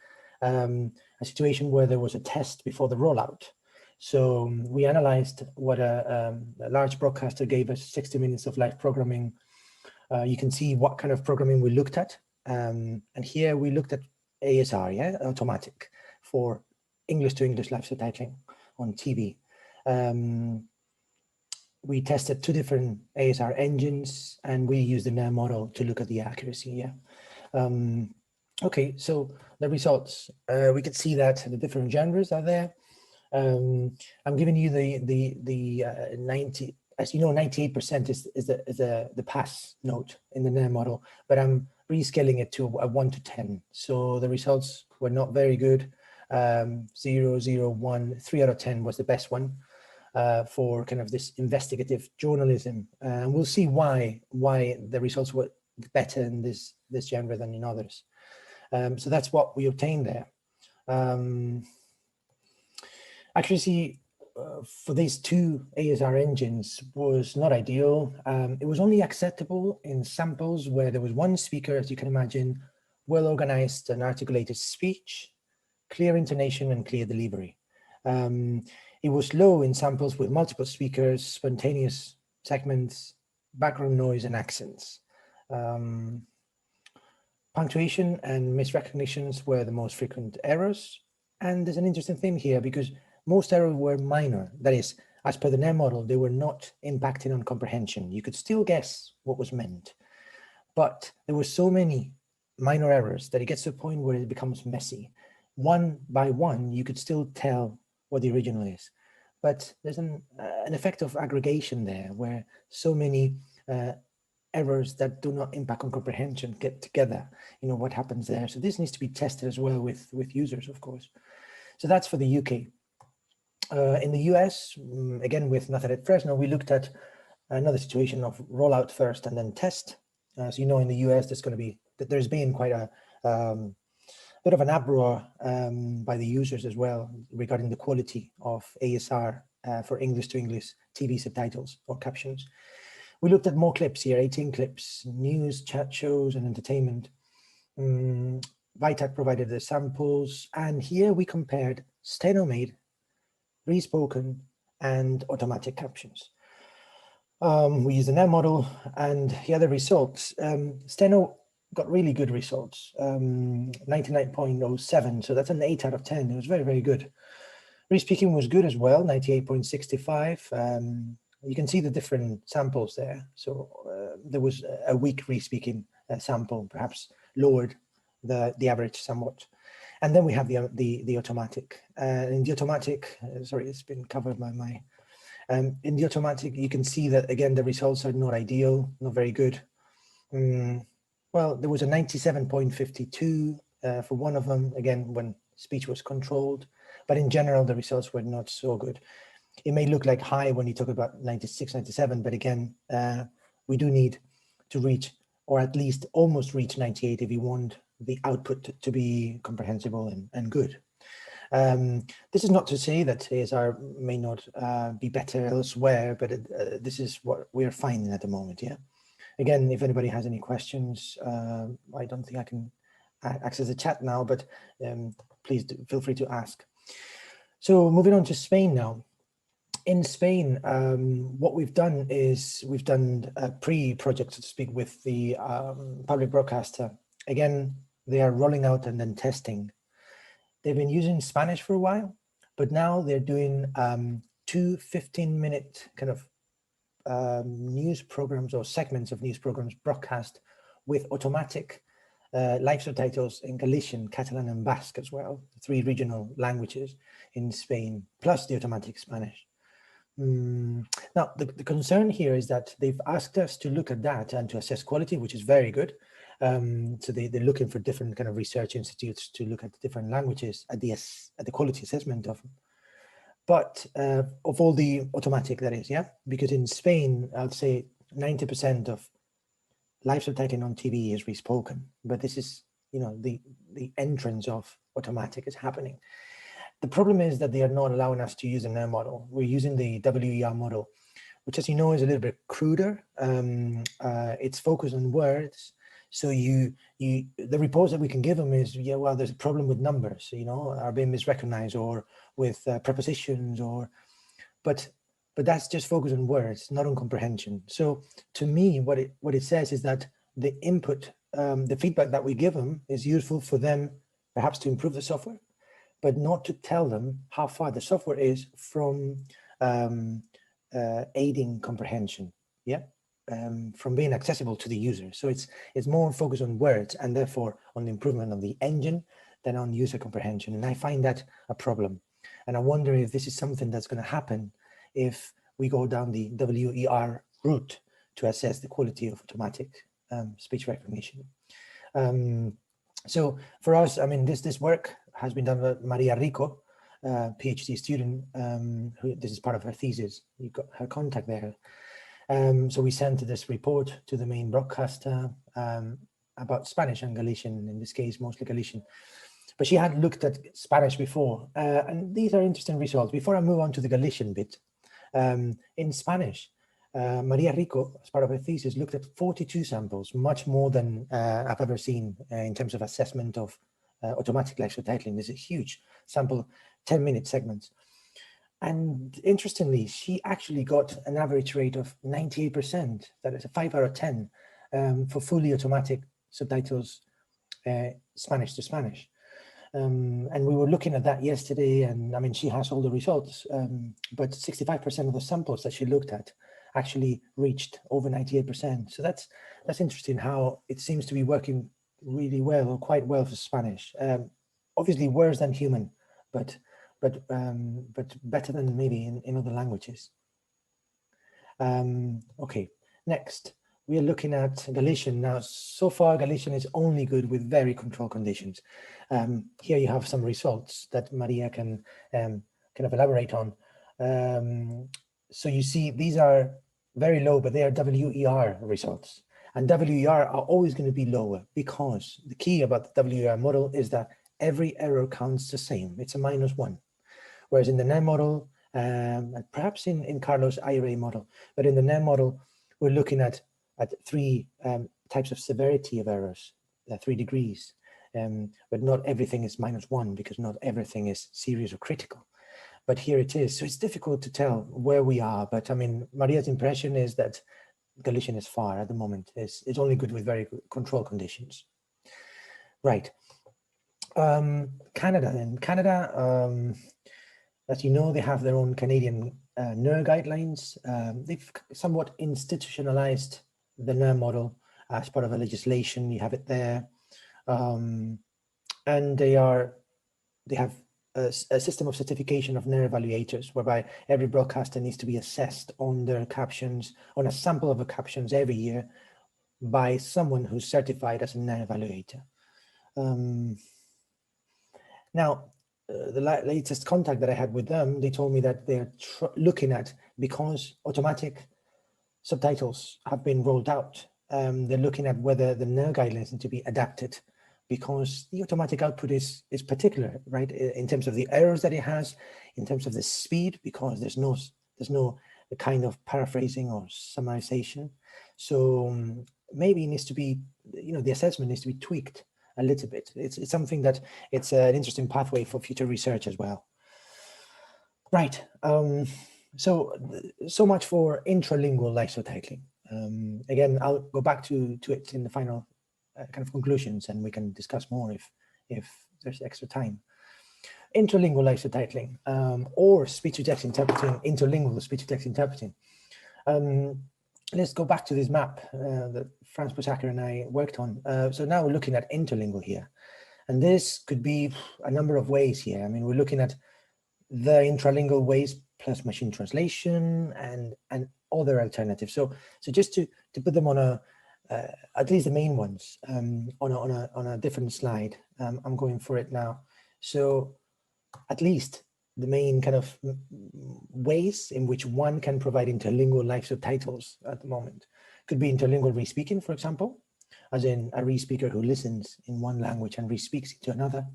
a situation where there was a test before the rollout. So we analyzed what a large broadcaster gave us, 60 minutes of live programming. You can see what kind of programming we looked at. And here we looked at ASR, yeah, automatic, for English to English live subtitling on TV. We tested 2 different ASR engines, and we used the NAM model to look at the accuracy, yeah. Okay, so the results, we can see that the different genres are there. I'm giving you the 90, as you know, 98% is the pass note in the NAM model, but I'm rescaling it to a 1 to 10. So the results were not very good. 0, 0, 1, 3 out of 10 was the best one for kind of this investigative journalism. And we'll see why the results were better in this genre than in others. So that's what we obtained there. Accuracy for these 2 ASR engines was not ideal. It was only acceptable in samples where there was one speaker, as you can imagine, well-organized and articulated speech, clear intonation and clear delivery. It was low in samples with multiple speakers, spontaneous segments, background noise and accents. Punctuation and misrecognitions were the most frequent errors. And there's an interesting thing here because most errors were minor. That is, as per the NAM model, they were not impacting on comprehension. You could still guess what was meant, but there were so many minor errors that it gets to a point where it becomes messy. One by one, you could still tell what the original is, but there's an effect of aggregation there where so many errors that do not impact on comprehension get together. You know what happens there. So this needs to be tested as well with users, of course. So that's for the UK. In the US, again with Nazareth Fresno, we looked at another situation of rollout first and then test. As you know, in the US, there's been quite a bit of an uproar by the users as well regarding the quality of ASR for English to English TV subtitles or captions. We looked at more clips here, 18 clips, news, chat shows, and entertainment. Vitag provided the samples, and here we compared steno-made, re-spoken, and automatic captions. We used the NAM model, and here are the results. Steno got really good results, 99.07, so that's an 8 out of 10. It was very, very good. Re-speaking was good as well, 98.65. You can see the different samples there. So there was a weak re-speaking sample, perhaps lowered the average somewhat. And then we have the automatic. In the automatic, sorry, it's been covered by my, in the automatic, you can see that, again, the results are not ideal, not very good. Well, there was a 97.52 for one of them, again, when speech was controlled, but in general, the results were not so good. It may look like high when you talk about 96, 97, but again, we do need to reach, or at least almost reach 98 if you want the output to be comprehensible and good. This is not to say that ASR may not be better elsewhere, but this is what we're finding at the moment, yeah? Again, if anybody has any questions, I don't think I can access the chat now, but please feel free to ask. So moving on to Spain now. In Spain, what we've done is we've done a pre-project, so to speak, with the public broadcaster. Again, they are rolling out and then testing. They've been using Spanish for a while, but now they're doing 2 15-minute kind of news programs or segments of news programs broadcast with automatic live subtitles in Galician, Catalan, and Basque as well, 3 regional languages in Spain, plus the automatic Spanish. Now, the concern here is that they've asked us to look at that and to assess quality, which is very good. So they're looking for different kind of research institutes to look at different languages at the quality assessment of them. but of all the automatic, that is, yeah, because in Spain, I'd say 90% of live subtitling on TV is respoken, but this is, you know, the entrance of automatic is happening. The problem is that they are not allowing us to use a NER model. We're using the WER model, which, as you know, is a little bit cruder. It's focused on words. So the reports that we can give them is, yeah, well, there's a problem with numbers, you know, are being misrecognized, or with prepositions, but that's just focused on words, not on comprehension. So to me, what it says is that the input, the feedback that we give them is useful for them perhaps to improve the software, but not to tell them how far the software is from aiding comprehension, yeah, from being accessible to the user. So it's more focused on words, and therefore on the improvement of the engine than on user comprehension. And I find that a problem. And I wonder if this is something that's going to happen if we go down the WER route to assess the quality of automatic speech recognition. So for us, I mean, this work has been done by Maria Rico, PhD student, who this is part of her thesis. You've got her contact there. So we sent this report to the main broadcaster about Spanish and Galician, in this case, mostly Galician. But she had looked at Spanish before, and these are interesting results. Before I move on to the Galician bit, in Spanish, Maria Rico, as part of her thesis, looked at 42 samples, much more than I've ever seen in terms of assessment of automatic live subtitling. There's a huge sample, 10-minute segments. And interestingly, she actually got an average rate of 98%, that is a 5 out of 10, for fully automatic subtitles, Spanish to Spanish. And we were looking at that yesterday, and I mean, she has all the results, but 65% of the samples that she looked at actually reached over 98%. So that's interesting how it seems to be working really well, or quite well, for Spanish. Obviously worse than human, but better than maybe in other languages. Okay, next. We are looking at Galician. Now, so far, Galician is only good with very controlled conditions. Here you have some results that Maria can kind of elaborate on. So you see, these are very low, but they are WER results. And WER are always going to be lower, because the key about the WER model is that every error counts the same. It's a -1. Whereas in the NER model, perhaps in Carlos' IRA model, but in the NER model, we're looking at 3 types of severity of errors, 3 degrees, but not everything is -1, because not everything is serious or critical. But here it is. So it's difficult to tell where we are. But I mean, Maria's impression is that Galician is far at the moment. It's only good with very good control conditions. Right. Canada then. Canada, as you know, they have their own Canadian NER guidelines. They've somewhat institutionalized the NER model as part of a legislation. You have it there. And they have a system of certification of NER evaluators, whereby every broadcaster needs to be assessed on their captions, on a sample of the captions every year, by someone who's certified as a NER evaluator. Now, the latest contact that I had with them, they told me that they're looking at, because automatic subtitles have been rolled out, they're looking at whether the NER guidelines need to be adapted, because the automatic output is particular, right? In terms of the errors that it has, in terms of the speed, because there's no kind of paraphrasing or summarization. So maybe it needs to be, you know, the assessment needs to be tweaked a little bit. It's something that it's an interesting pathway for future research as well. Right. So much for intralingual live subtitling. Again, I'll go back to it in the final kind of conclusions, and we can discuss more if there's extra time. Intralingual live subtitling, or speech-to-text interpreting, interlingual speech-to-text interpreting. Let's go back to this map that Franz Posacker and I worked on. So now we're looking at interlingual here. And this could be a number of ways here. I mean, we're looking at the intralingual ways plus machine translation and other alternatives. So just to put them on a, at least the main ones, on a different slide. I'm going for it now. So at least the main kind of ways in which one can provide interlingual live subtitles at the moment. Could be interlingual re-speaking, for example, as in a re-speaker who listens in one language and re-speaks into another.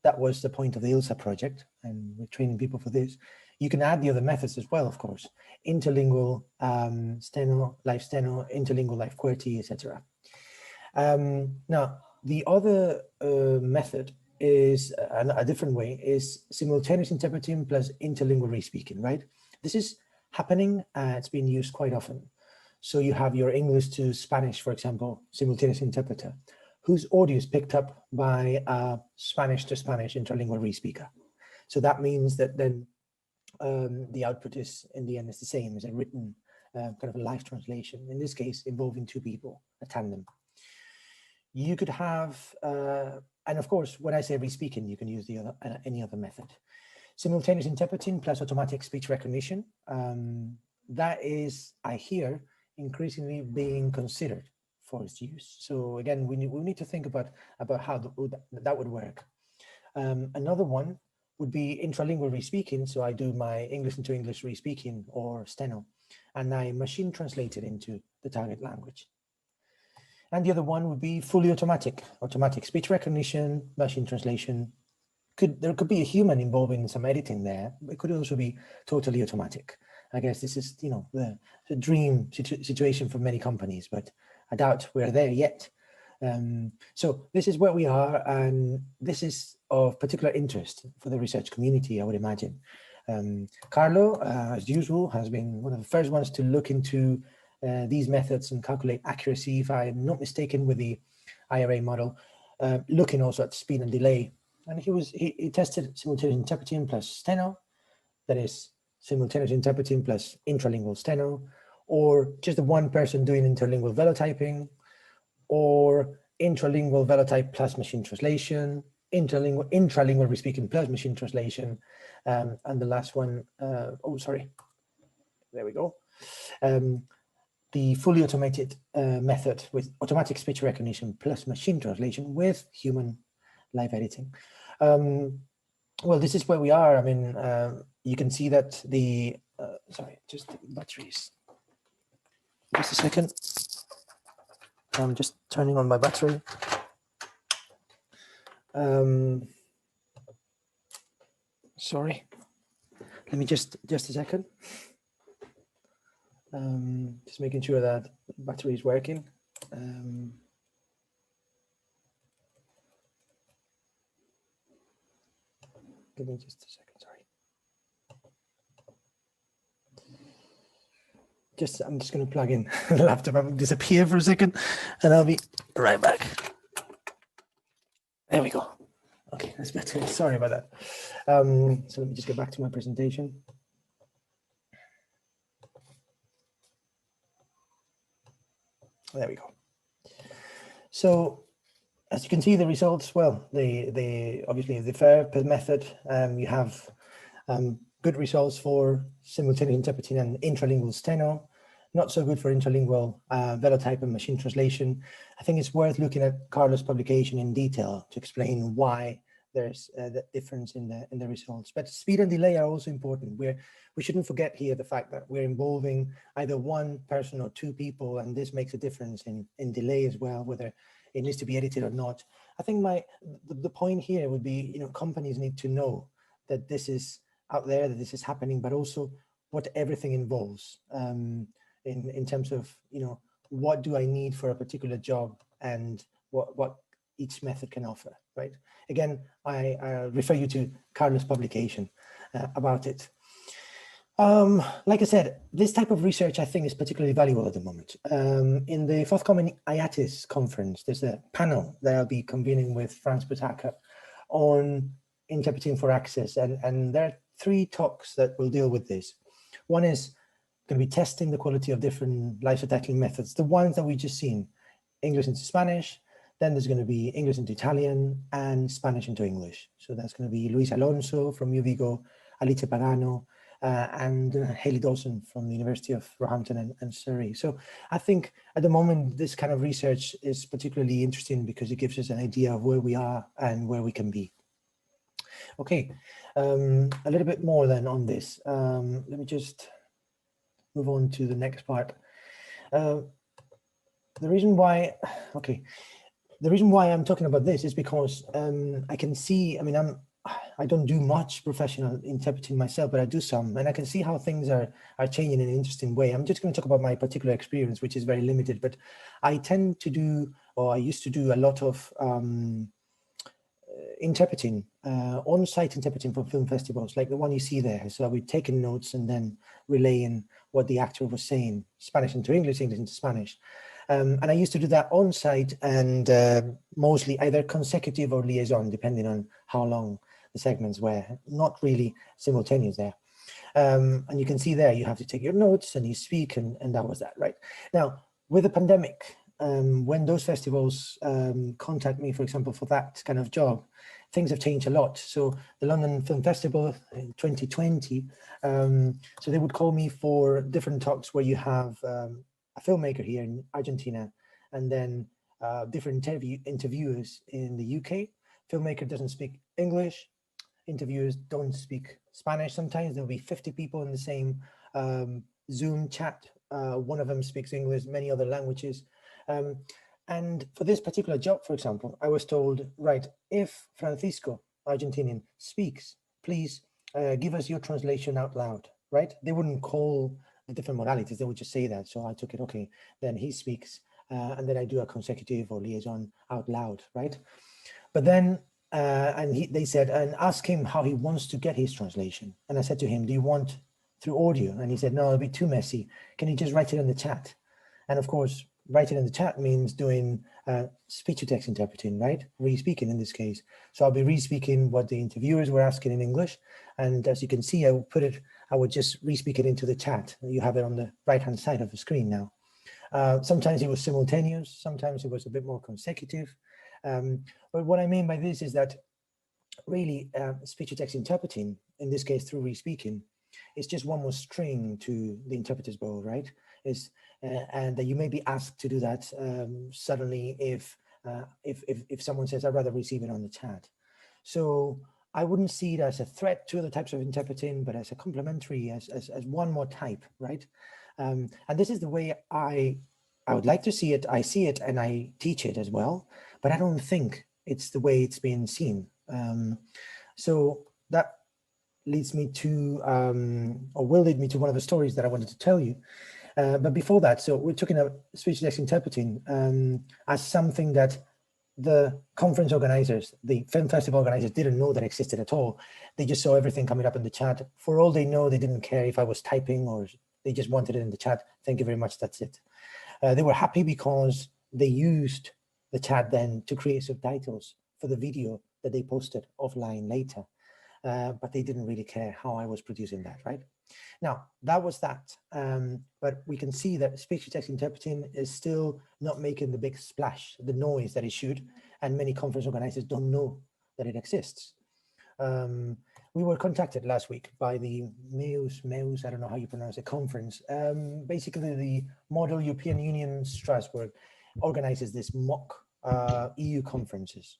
That was the point of the ILSA project, and we're training people for this. You can add the other methods as well, of course. Interlingual steno, live steno, interlingual live QWERTY, etc. Now, the other method is a different way, is simultaneous interpreting plus interlingual re-speaking, right? This is happening, it's being used quite often. So you have your English to Spanish, for example, simultaneous interpreter, whose audio is picked up by a Spanish to Spanish interlingual re-speaker. So that means that then the output is, in the end, is the same as a written kind of a live translation, in this case, involving two people, a tandem. You could have, and of course, when I say re-speaking, you can use the other, any other method. Simultaneous interpreting plus automatic speech recognition. That is, I hear, increasingly being considered for its use. So again, we need to think about how that would work. Another one would be intralingual re-speaking. So I do my English into English re-speaking or steno, and I machine translate it into the target language. And the other one would be fully automatic speech recognition, machine translation. There could be a human involved in some editing there, but it could also be totally automatic. I guess this is, you know, the dream situation for many companies, but I doubt we're there yet. So this is where we are, and this is of particular interest for the research community, I would imagine. Carlo, as usual, has been one of the first ones to look into these methods and calculate accuracy, if I'm not mistaken, with the IRA model, looking also at speed and delay. And he tested simultaneous interpreting plus steno, that is simultaneous interpreting plus intralingual steno, or just the one person doing interlingual velotyping, or intralingual velotype plus machine translation, intralingual re-speaking plus machine translation, and the last one, oh, sorry, there we go. The fully automated method with automatic speech recognition plus machine translation with human live editing. Well, this is where we are. I mean, you can see that the, sorry, just the batteries. Just a second. I'm just turning on my battery. Sorry. Let me just a second. Just making sure that the battery is working. Give me just a second, sorry. I'm just going to plug in the laptop. I'll disappear for a second and I'll be right back. There we go. Okay, that's better. Sorry about that. So let me just get back to my presentation. There we go. So as you can see, the results, well, obviously the FAIR method, you have good results for simultaneous interpreting and intralingual steno, not so good for intralingual velotype and machine translation. I think it's worth looking at Carlos' publication in detail to explain why there's the difference in the results. But speed and delay are also important. We shouldn't forget here the fact that we're involving either one person or two people, and this makes a difference in delay as well, whether it needs to be edited or not. I think the point here would be, you know, companies need to know that this is out there, that this is happening, but also what everything involves in terms of, you know, what do I need for a particular job and what each method can offer, right? Again, I refer you to Carlos' publication about it. Like I said, this type of research, I think, is particularly valuable at the moment. In the forthcoming IATIS conference, there's a panel that I'll be convening with Franz Butaka on interpreting for access. And there are 3 talks that will deal with this. One is going to be testing the quality of different live subtitling methods, the ones that we just seen, English into Spanish. Then there's going to be English into Italian and Spanish into English. So that's going to be Luis Alonso from UVigo, Alice Pagano, and Haley Dawson from the University of Roehampton and Surrey. So I think at the moment, this kind of research is particularly interesting because it gives us an idea of where we are and where we can be. Okay, a little bit more then on this. Let me just move on to the next part. The reason why I'm talking about this is because I can see, I mean, I don't do much professional interpreting myself, but I do some, and I can see how things are changing in an interesting way. I'm just going to talk about my particular experience, which is very limited, but I tend to do, or I used to do a lot of interpreting, on-site interpreting for film festivals, like the one you see there. So I'll be taking notes and then relaying what the actor was saying, Spanish into English, English into Spanish. And I used to do that on-site and mostly either consecutive or liaison, depending on how long the segments were, not really simultaneous there. And you can see there, you have to take your notes and you speak, and that was that, right? Now, with the pandemic, when those festivals contact me, for example, for that kind of job, things have changed a lot. So the London Film Festival in 2020, so they would call me for different talks where you have a filmmaker here in Argentina, and then different interviewers in the UK. Filmmaker doesn't speak English. Interviewers don't speak Spanish. Sometimes there'll be 50 people in the same Zoom chat. One of them speaks English, many other languages. And for this particular job, for example, I was told, right, if Francisco, Argentinian, speaks, please give us your translation out loud, right? They wouldn't call the different modalities, they would just say that. So I took it, okay, then he speaks, and then I do a consecutive or liaison out loud, right? But then, they said, and ask him how he wants to get his translation. And I said to him, do you want through audio? And he said, no, it'll be too messy. Can you just write it in the chat? And of course, writing in the chat means doing speech-to-text interpreting, right? Re-speaking in this case. So I'll be re-speaking what the interviewers were asking in English. And as you can see, I would just re-speak it into the chat. You have it on the right-hand side of the screen now. Sometimes it was simultaneous, sometimes it was a bit more consecutive. But what I mean by this is that really speech-to-text interpreting, in this case through re-speaking, is just one more string to the interpreter's bow, right? And that you may be asked to do that suddenly if someone says, I'd rather receive it on the chat. So I wouldn't see it as a threat to other types of interpreting, but as a complementary, as one more type, right? And this is the way I would like to see it. I see it and I teach it as well, but I don't think it's the way it's being seen. So that leads me to, or will lead me to one of the stories that I wanted to tell you. But before that, so we're talking about speech-to-text interpreting as something that the conference organizers, the film festival organizers didn't know that existed at all. They just saw everything coming up in the chat. For all they know, they didn't care if I was typing or they just wanted it in the chat. Thank you very much, that's it. They were happy because they used the chat then to create subtitles for the video that they posted offline later. But they didn't really care how I was producing that, right? Now, that was that. But we can see that speech-to-text interpreting is still not making the big splash, the noise that it should, and many conference organizers don't know that it exists. We were contacted last week by the MEUS, I don't know how you pronounce it, conference. Basically, the Model European Union Strasbourg organizes this mock EU conferences.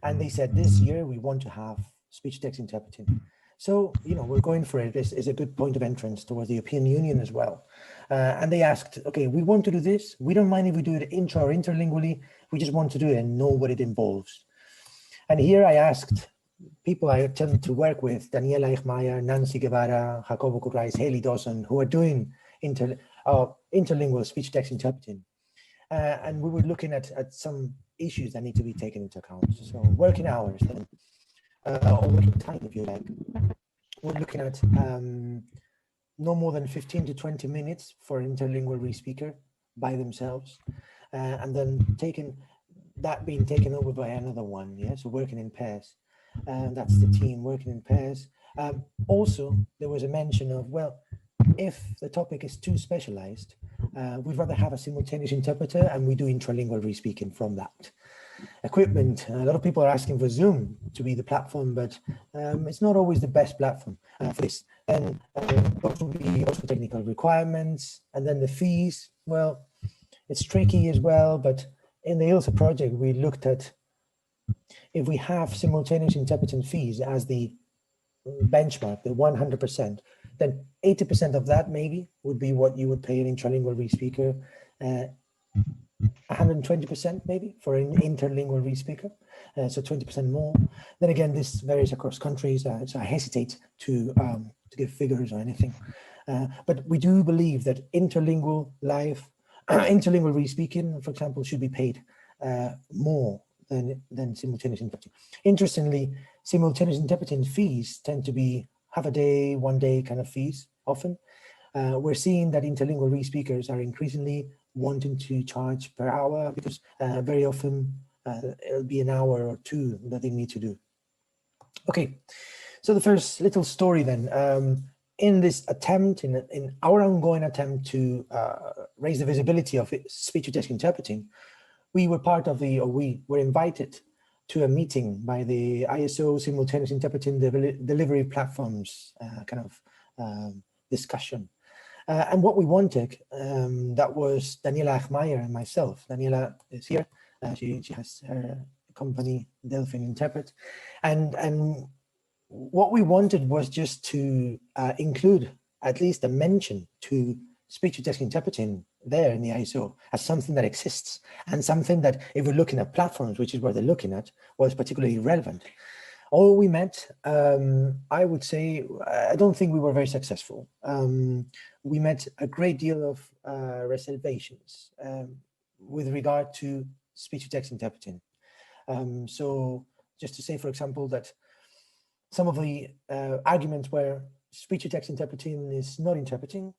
And they said this year we want to have speech-to-text interpreting. So, you know, we're going for it. It's a good point of entrance towards the European Union as well. And they asked, okay, we want to do this. We don't mind if we do it intra or interlingually. We just want to do it and know what it involves. And here I asked people I tend to work with, Daniela Eichmeyer, Nancy Guevara, Jacobo Currais, Haley Dawson, who are doing interlingual speech-to-text interpreting. And we were looking at some issues that need to be taken into account. So working hours, then, or working time, if you like. We're looking at no more than 15 to 20 minutes for an interlingual re-speaker by themselves, and then being taken over by another one. Yeah, so working in pairs. That's the team working in pairs. Also, there was a mention of, well, if the topic is too specialized, we'd rather have a simultaneous interpreter, and we do intralingual re-speaking from that. Equipment, a lot of people are asking for Zoom to be the platform, but it's not always the best platform for this. And also technical requirements, and then the fees. Well, it's tricky as well, but in the ILSA project, we looked at if we have simultaneous interpreting fees as the benchmark, the 100%, then 80% of that maybe would be what you would pay an intralingual re-speaker, 120% maybe for an interlingual re-speaker, so 20% more. Then again, this varies across countries, so I hesitate to give figures or anything. But we do believe that interlingual live, interlingual re-speaking, for example, should be paid more than simultaneous interpreting. Interestingly, simultaneous interpreting fees tend to be half a day, 1 day kind of fees often. We're seeing that interlingual re-speakers are increasingly wanting to charge per hour because very often it'll be an hour or two that they need to do. Okay, so the first little story then. In this attempt, in our ongoing attempt to raise the visibility of speech-to-text interpreting, we were part of we were invited to a meeting by the ISO Simultaneous Interpreting Delivery Platforms kind of discussion. And what we wanted, that was Daniela Achmeyer and myself. Daniela is here. She has her company, Delphin Interpret. And what we wanted was just to include at least a mention to speech-to-text interpreting there in the ISO as something that exists and something that, if we're looking at platforms, which is what they're looking at, was particularly relevant. All we met, I would say, I don't think we were very successful. We met a great deal of reservations with regard to speech-to-text interpreting. So just to say, for example, that some of the arguments where speech-to-text interpreting is not interpreting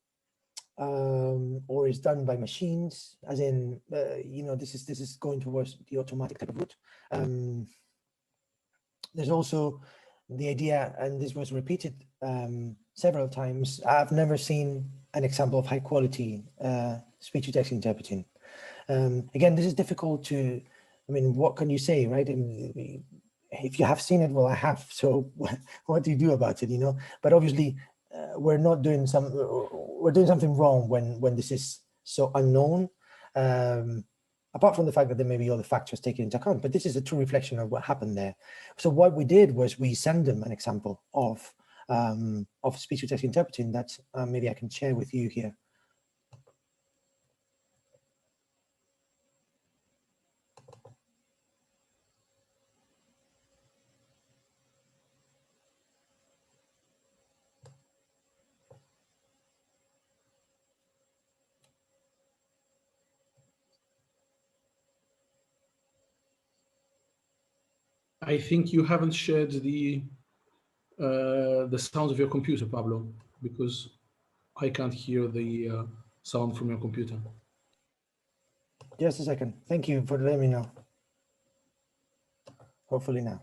or is done by machines, as in, you know, this is going towards the automatic type of route. There's also the idea, and this was repeated several times, I've never seen an example of high quality speech-to-text interpreting. Again, this is difficult to, I mean, what can you say, right? If you have seen it, well, I have, so what do you do about it, you know? But obviously, we're doing something wrong when this is so unknown, apart from the fact that there may be other factors taken into account, but this is a true reflection of what happened there. So what we did was we sent them an example of speech-to-text interpreting that maybe I can share with you here. I think you haven't shared the sound of your computer, Pablo, because I can't hear the sound from your computer. Just a second. Thank you for letting me know. Hopefully now.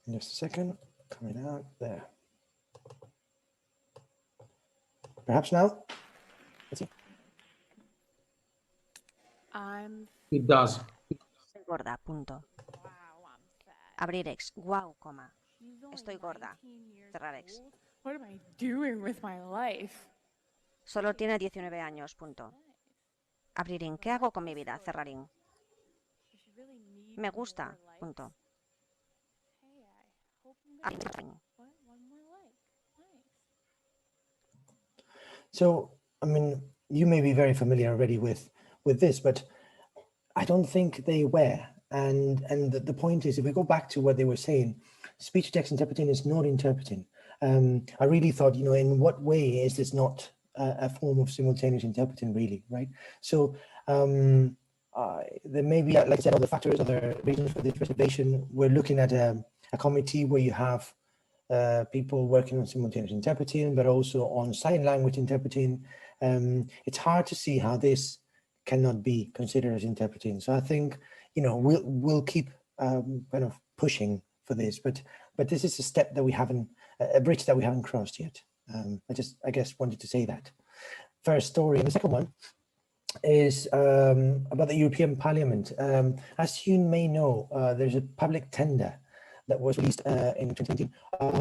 Just a second. Coming out there. Perhaps now? Let's see. It does. Gorda, punto. Abrir X. Wow, coma. Estoy gorda. Cerrar X. What am I doing with my life? Solo tiene 19 años, punto. Abrirín. ¿Qué hago con mi vida? Cerrarín. Me gusta, punto. Abrirín. So, I mean, you may be very familiar already with this, but I don't think they were. And the point is, if we go back to what they were saying, speech-to-text interpreting is not interpreting. I really thought, you know, in what way is this not a form of simultaneous interpreting, really, right? So there may be, like I said, other factors, other reasons for this reservation. We're looking at a committee where you have people working on simultaneous interpreting, but also on sign language interpreting. It's hard to see how this cannot be considered as interpreting. So I think, you know, we'll keep kind of pushing for this, but this is a step that we haven't, a bridge that we haven't crossed yet. I guess wanted to say that. First story. And the second one is about the European Parliament. As you may know, there's a public tender that was released in 2019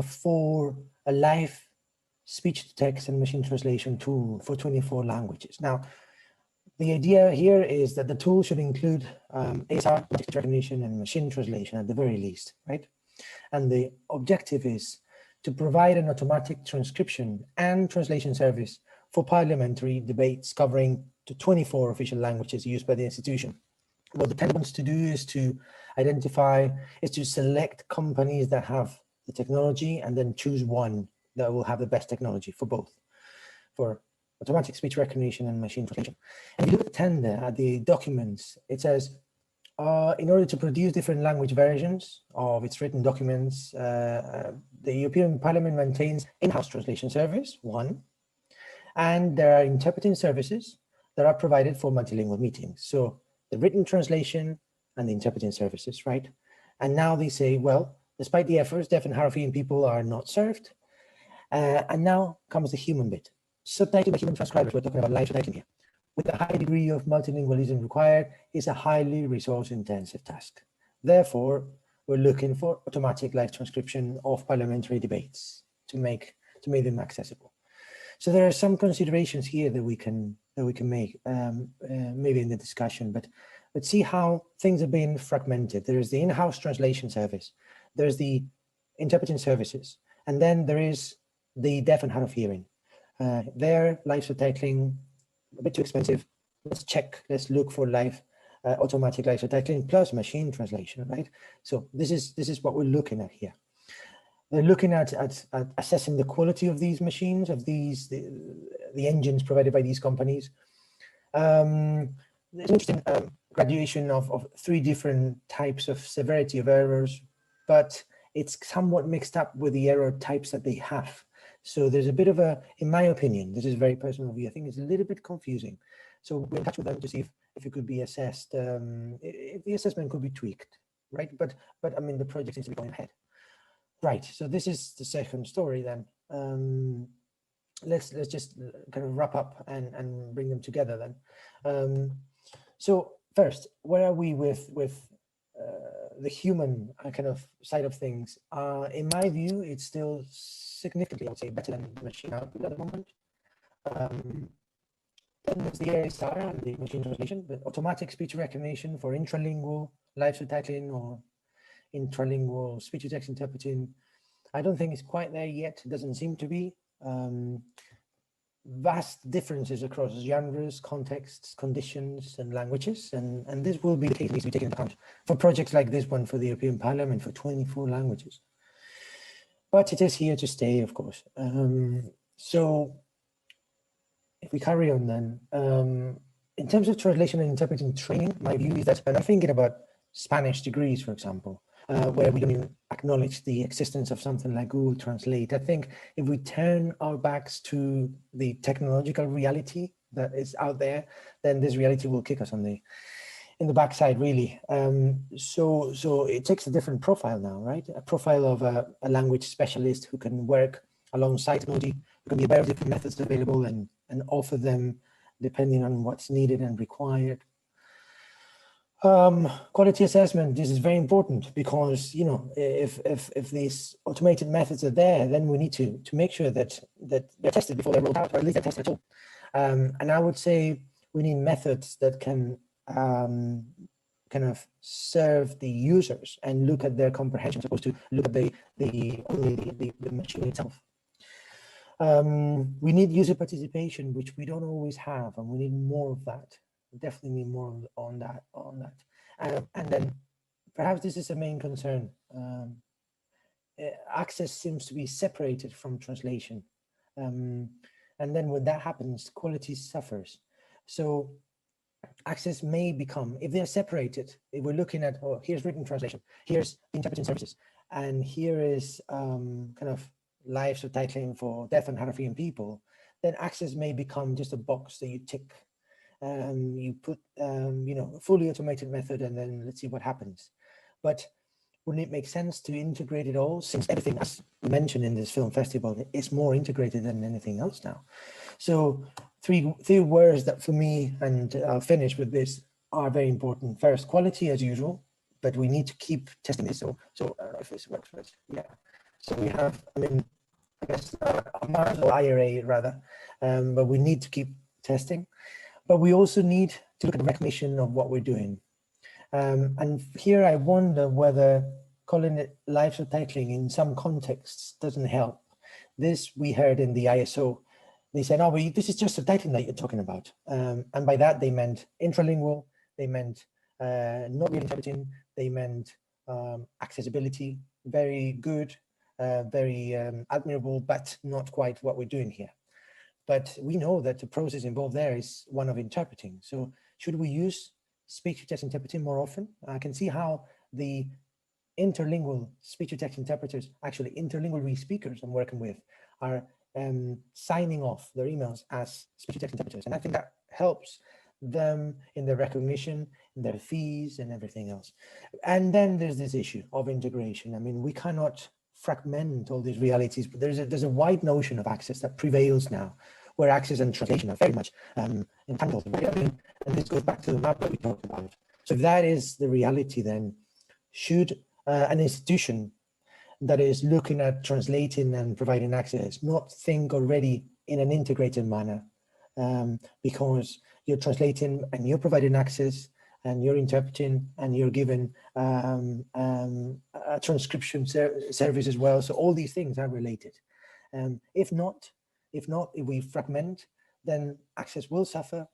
for a live speech-to-text and machine translation tool for 24 languages. Now, the idea here is that the tool should include ASR, text recognition, and machine translation at the very least, right? And the objective is to provide an automatic transcription and translation service for parliamentary debates covering the 24 official languages used by the institution. What the Pen wants to do is to select companies that have the technology and then choose one that will have the best technology for both, for automatic speech recognition and machine translation. And if you look at the tender, at the documents, it says, in order to produce different language versions of its written documents, the European Parliament maintains in-house translation service, one, and there are interpreting services that are provided for multilingual meetings. So the written translation and the interpreting services, right? And now they say, well, despite the efforts, deaf and hard-of-hearing people are not served. And now comes the human bit. Subtitled by human transcribers, we're talking about live subtitling here. With a high degree of multilingualism required, is a highly resource-intensive task. Therefore, we're looking for automatic live transcription of parliamentary debates to make them accessible. So there are some considerations here that we can make maybe in the discussion, but let's see how things are being fragmented. There is the in-house translation service, there's the interpreting services, and then there is the deaf and hard of hearing. There, live subtitling, a bit too expensive. Let's look for automatic live subtitling plus machine translation, right? So this is what we're looking at here. They're looking at assessing the quality of these machines, of the engines provided by these companies. There's an interesting graduation of 3 different types of severity of errors, but it's somewhat mixed up with the error types that they have. So there's a bit of in my opinion, this is very personal view, I think it's a little bit confusing. So we're in touch with them to see if it could be assessed, if the assessment could be tweaked, right? But I mean, the project seems to be going ahead. Right, so this is the second story then. Let's just kind of wrap up and bring them together then. So first, where are we with the human kind of side of things? In my view, it's still significantly, I would say, better than the machine output at the moment. Then there's the ASR and the machine translation, but automatic speech recognition for intralingual live subtitling or intralingual speech-to-text interpreting. I don't think it's quite there yet. It doesn't seem to be. Vast differences across genres, contexts, conditions, and languages, and this will be the case, needs to be taken into account for projects like this one for the European Parliament for 24 languages. But it is here to stay, of course. So if we carry on then, in terms of translation and interpreting training, my view is that, and I'm thinking about Spanish degrees, for example, where we don't even acknowledge the existence of something like Google Translate. I think if we turn our backs to the technological reality that is out there, then this reality will kick us in the backside, really. So it takes a different profile now, right? A profile of a language specialist who can work alongside technology, who can be aware of different methods available and offer them depending on what's needed and required. Quality assessment, this is very important because, you know, if these automated methods are there, then we need to make sure that they're tested before they're rolled out, or at least they're tested at all. And I would say we need methods that can kind of serve the users and look at their comprehension as opposed to look at the machine itself. We need user participation, which we don't always have, and we need more of that. Definitely need more on that. And then perhaps this is a main concern. Access seems to be separated from translation. And then when that happens, quality suffers. So access may become, if they're separated, if we're looking at, oh, here's written translation, here's interpreting services, and here is kind of live subtitling for deaf and hard of hearing people, then access may become just a box that you tick. You put, you know, a fully automated method, and then let's see what happens. But wouldn't it make sense to integrate it all, since everything, as mentioned in this film festival, is more integrated than anything else now? So three words that for me, and I'll finish with this, are very important. First, quality as usual, but we need to keep testing this. So if this works, yeah. So we have, I mean, I guess, Mars or IRA rather, but we need to keep testing. But we also need to look at the recognition of what we're doing. And here I wonder whether calling it live subtitling in some contexts doesn't help. This we heard in the ISO. They said, oh, well, this is just subtitling that you're talking about. And by that, they meant intralingual, they meant not really interpreting, they meant accessibility, very good, very admirable, but not quite what we're doing here. But we know that the process involved there is one of interpreting. So should we use speech-to-text interpreting more often? I can see how the interlingual speech-to-text interpreters, actually interlingual speakers I'm working with, are signing off their emails as speech-to-text interpreters. And I think that helps them in their recognition, in their fees and everything else. And then there's this issue of integration. I mean, we cannot fragment all these realities, but there's a wide notion of access that prevails now, where access and translation are very much entangled. And this goes back to the map that we talked about. So if that is the reality, then should an institution that is looking at translating and providing access not think already in an integrated manner, because you're translating and you're providing access and you're interpreting and you're given a transcription service as well. So all these things are related. If we fragment, then access will suffer.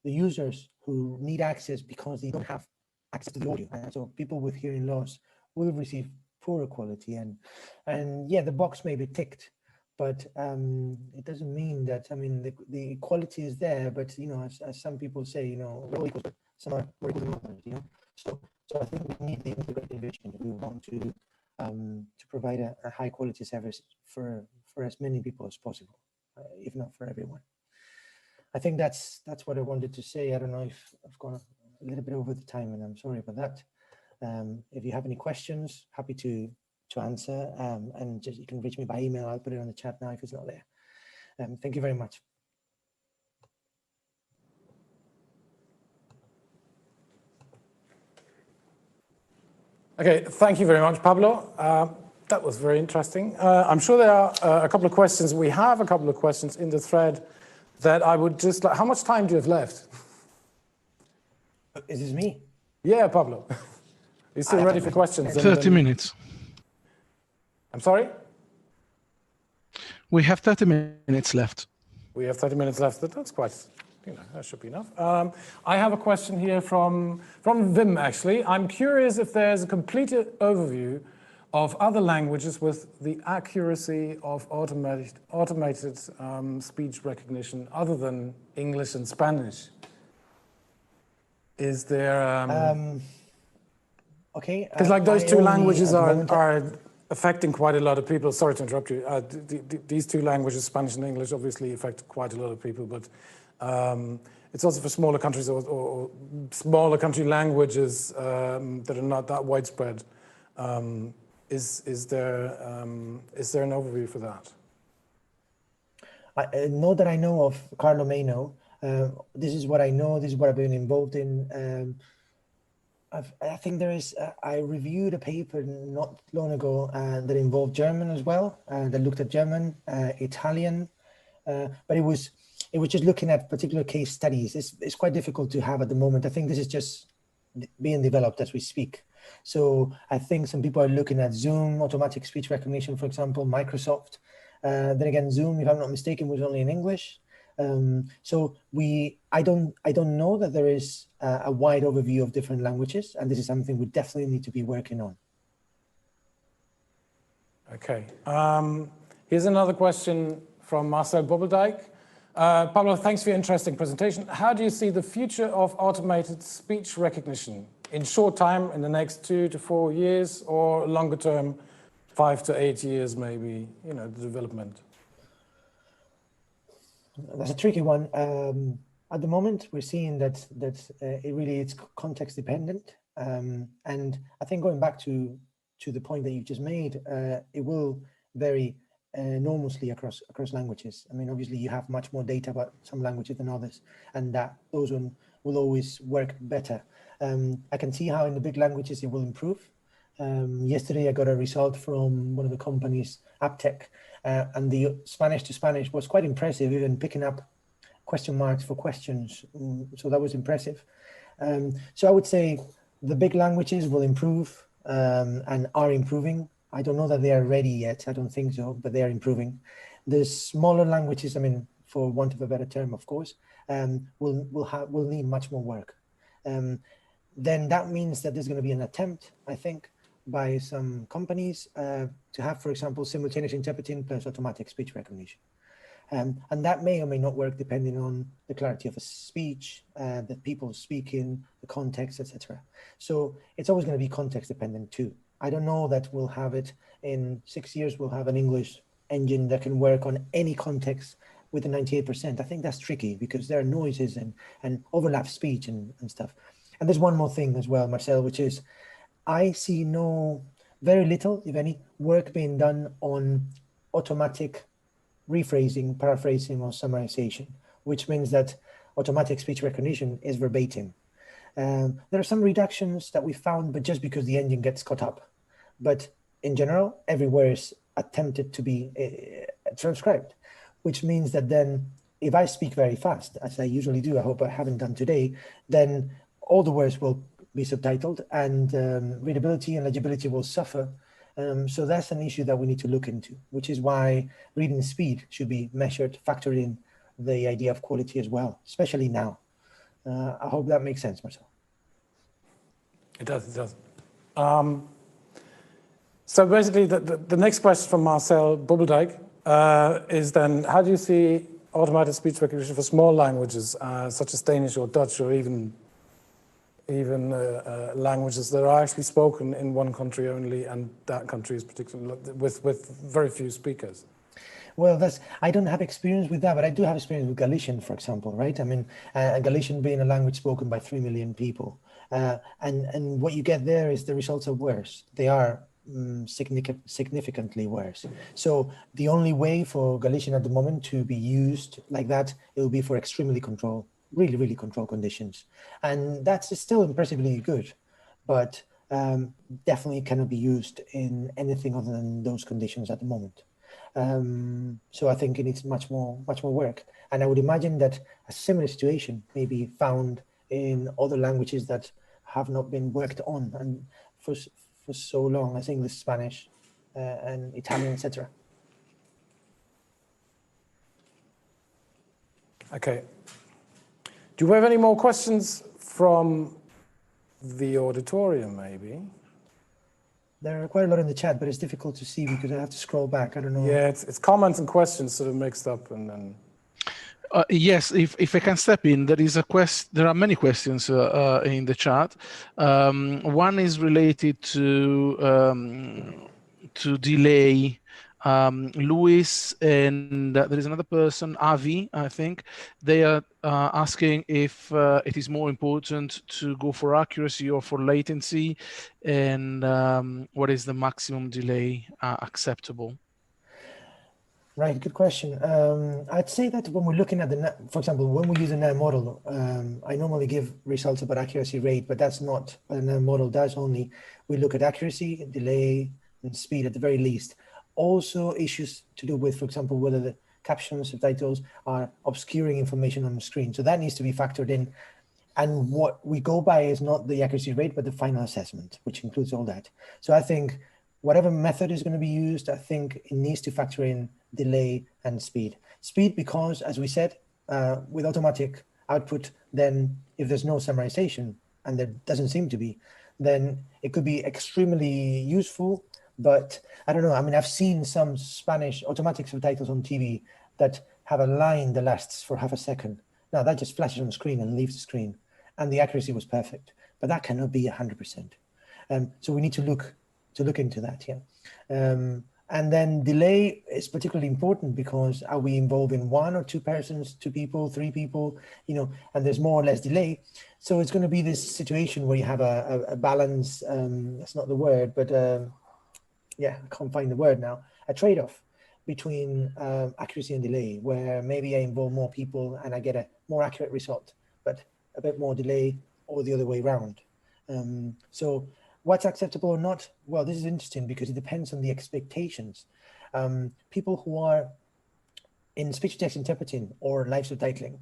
The users who need access because they don't have access to the audio, and so people with hearing loss will receive poorer quality. And yeah, the box may be ticked, but it doesn't mean that, I mean, the quality is there, but, you know, as some people say, you know, we're all equal, some are more equal than others, you know. So I think we need the integrated vision if we want to provide a high quality service for as many people as possible, if not for everyone. I think that's what I wanted to say. I don't know if I've gone a little bit over the time, and I'm sorry about that. If you have any questions, happy to answer, and just, you can reach me by email. I'll put it on the chat now if it's not there. Thank you very much. Okay, thank you very much, Pablo. That was very interesting. I'm sure there are a couple of questions. We have a couple of questions in the thread that I would just like. How much time do you have left? Is this me? Yeah, Pablo. Are you still ready for questions? 30 minutes. I'm sorry? We have 30 minutes left. We have 30 minutes left. That's quite, you know, that should be enough. I have a question here from Wim, actually. I'm curious if there's a complete overview of other languages with the accuracy of automated speech recognition other than English and Spanish. Is there... okay. Because like those two languages are affecting quite a lot of people. Sorry to interrupt you. These two languages, Spanish and English, obviously affect quite a lot of people, but it's also for smaller countries or smaller country languages that are not that widespread. Is there an overview for that? Not that I know of, Carlo may know. This is what I know. This is what I've been involved in. I think there is. I reviewed a paper not long ago that involved German as well. That looked at German, Italian, but it was just looking at particular case studies. It's quite difficult to have at the moment. I think this is just being developed as we speak. So I think some people are looking at Zoom, automatic speech recognition, for example, Microsoft. Then again, Zoom, if I'm not mistaken, was only in English. So I don't know that there is a wide overview of different languages, and this is something we definitely need to be working on. Okay. Here's another question from Marcel Bobeldijk. Pablo, thanks for your interesting presentation. How do you see the future of automated speech recognition in short time, in the next 2 to 4 years, or longer term, 5 to 8 years, maybe, you know, the development? That's a tricky one. At the moment, we're seeing that it really is context dependent. And I think going back to the point that you've just made, it will vary enormously across languages. I mean, obviously you have much more data about some languages than others, and those will always work better. I can see how in the big languages it will improve. Yesterday, I got a result from one of the companies, Aptech, and the Spanish to Spanish was quite impressive, even picking up question marks for questions. So that was impressive. So I would say the big languages will improve and are improving. I don't know that they are ready yet. I don't think so, but they are improving. The smaller languages, I mean, for want of a better term, of course, will need much more work. Then that means that there's going to be an attempt, I think, by some companies to have, for example, simultaneous interpreting plus automatic speech recognition. And that may or may not work depending on the clarity of a speech, the people speaking, the context, etc. So it's always going to be context dependent too. I don't know that we'll have it in 6 years, we'll have an English engine that can work on any context with a 98%. I think that's tricky because there are noises and overlap speech and stuff. And there's one more thing as well, Marcel, which is I see very little, if any, work being done on automatic rephrasing, paraphrasing, or summarization, which means that automatic speech recognition is verbatim. There are some reductions that we found, but just because the engine gets caught up. But in general, every word is attempted to be transcribed, which means that then if I speak very fast, as I usually do, I hope I haven't done today, then all the words will be subtitled and readability and legibility will suffer. So that's an issue that we need to look into, which is why reading speed should be measured, factored in the idea of quality as well, especially now. I hope that makes sense, Marcel. It does, it does. So basically, the next question from Marcel Bubbeldijk is then, how do you see automatic speech recognition for small languages, such as Danish or Dutch, or even languages that are actually spoken in one country only, and that country is particularly with very few speakers? Well, I don't have experience with that, but I do have experience with Galician, for example, right? I mean, Galician being a language spoken by 3 million people. And what you get there is the results are worse. They are significantly worse. So the only way for Galician at the moment to be used like that, it will be for extremely controlled, really controlled conditions. And that's still impressively good, but definitely cannot be used in anything other than those conditions at the moment. So I think it needs much more work. And I would imagine that a similar situation may be found in other languages that have not been worked on and for so long, as English, Spanish, and Italian, etc. Okay. Do we have any more questions from the auditorium, maybe? There are quite a lot in the chat, but it's difficult to see because I have to scroll back. I don't know. Yeah, it's comments and questions sort of mixed up, and then. Yes, if I can step in, there are many questions in the chat. One is related to delay. Luis and there is another person, Avi, I think. They are asking if it is more important to go for accuracy or for latency, and what is the maximum delay acceptable? Right, good question. I'd say that when we're looking at for example, when we use a NER model, I normally give results about accuracy rate, but that's not what a NER model does only. We look at accuracy, delay, and speed at the very least. Also issues to do with, for example, whether the captions, subtitles are obscuring information on the screen. So that needs to be factored in. And what we go by is not the accuracy rate, but the final assessment, which includes all that. So I think whatever method is going to be used, I think it needs to factor in delay and speed. Speed because, as we said, with automatic output, then if there's no summarization, and there doesn't seem to be, then it could be extremely useful. But I don't know, I mean, I've seen some Spanish automatic subtitles on TV that have a line that lasts for half a second. Now that just flashes on the screen and leaves the screen, and the accuracy was perfect, but that cannot be 100%. So we need to look into that, yeah. And then delay is particularly important because are we involving 1 or 2 persons, 2 people, 3 people, and there's more or less delay. So it's going to be this situation where you have a balance, that's not the word, but yeah, I can't find the word now, a trade-off between accuracy and delay, where maybe I involve more people and I get a more accurate result, but a bit more delay or the other way around. So What's acceptable or not? Well, this is interesting because it depends on the expectations. People who are in speech-to-text interpreting or live subtitling,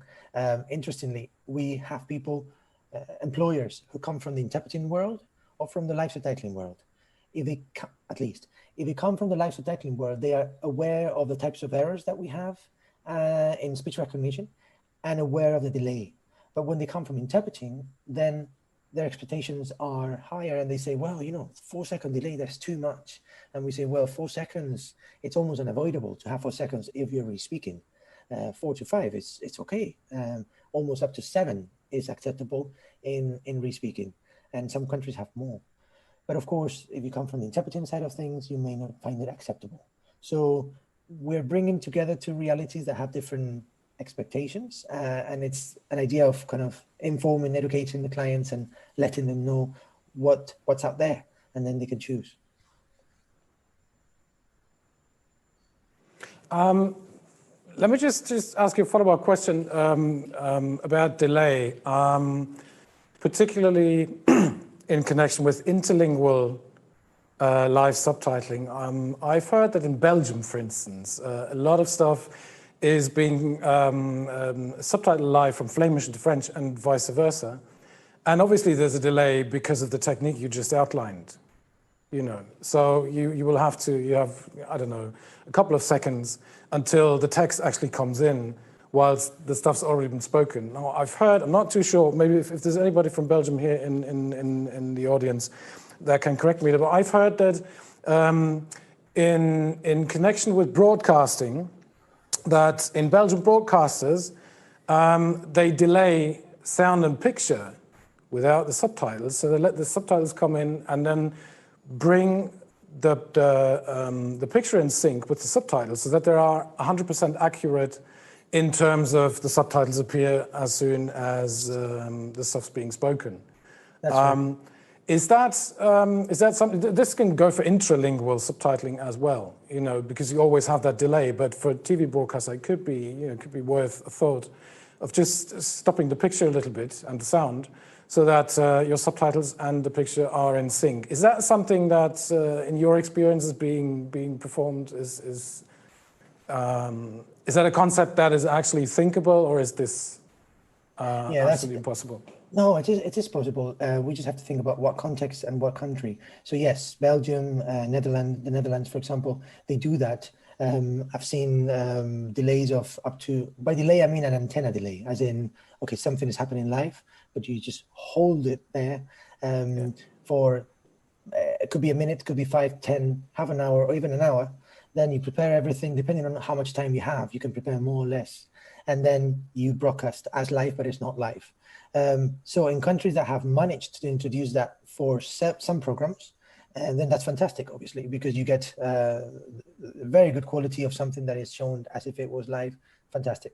interestingly, we have people, employers who come from the interpreting world or from the live subtitling world. If they, at least, if they come from the live subtitling world, they are aware of the types of errors that we have in speech recognition and aware of the delay. But when they come from interpreting, then their expectations are higher and they say, well, 4-second delay, that's too much. And we say, well, 4 seconds, it's almost unavoidable to have 4 seconds if you're re-speaking. 4 to 5, it's okay. Almost up to 7 is acceptable in re-speaking. And some countries have more. But of course, if you come from the interpreting side of things, you may not find it acceptable. So we're bringing together two realities that have different expectations, and it's an idea of kind of informing, educating the clients and letting them know what's out there, and then they can choose. Let me just ask you a follow-up question about delay, particularly in connection with interlingual live subtitling. I've heard that in Belgium, for instance, a lot of stuff is being subtitled live from Flemish into French and vice versa. And obviously there's a delay because of the technique you just outlined, So you will have to, I don't know, a couple of seconds until the text actually comes in whilst the stuff's already been spoken. Now, I've heard, I'm not too sure, maybe if there's anybody from Belgium here in the audience that can correct me, but I've heard that in connection with broadcasting, that in Belgian broadcasters, they delay sound and picture without the subtitles. So they let the subtitles come in and then bring the picture in sync with the subtitles so that they are 100% accurate in terms of the subtitles appear as soon as the stuff's being spoken. That's right. Is that something, this can go for intralingual subtitling as well, because you always have that delay, but for TV broadcast, it could be worth a thought of just stopping the picture a little bit and the sound so that your subtitles and the picture are in sync. Is that something that, in your experience, is being performed? Is that a concept that is actually thinkable, or is this absolutely impossible? No, it is possible. We just have to think about what context and what country. So yes, Belgium, the Netherlands, for example, they do that. I've seen delays of up to, by delay, I mean an antenna delay, as in, okay, something is happening live, but you just hold it there for, it could be a minute, could be 5, 10, half an hour, or even an hour. Then you prepare everything, depending on how much time you have, you can prepare more or less. And then you broadcast as live, but it's not live. So in countries that have managed to introduce that for some programs, and then that's fantastic, obviously, because you get very good quality of something that is shown as if it was live. Fantastic.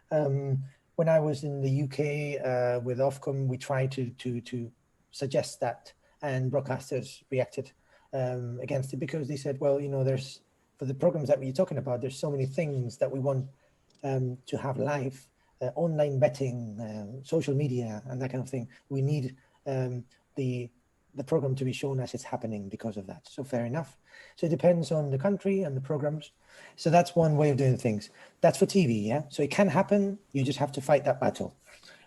When I was in the UK with Ofcom, we tried to suggest that, and broadcasters reacted against it because they said, well, there's, for the programs that we're talking about, there's so many things that we want to have live. Online betting, social media, and that kind of thing. We need the program to be shown as it's happening because of that. So fair enough. So it depends on the country and the programs. So that's one way of doing things. That's for TV, yeah? So it can happen, you just have to fight that battle.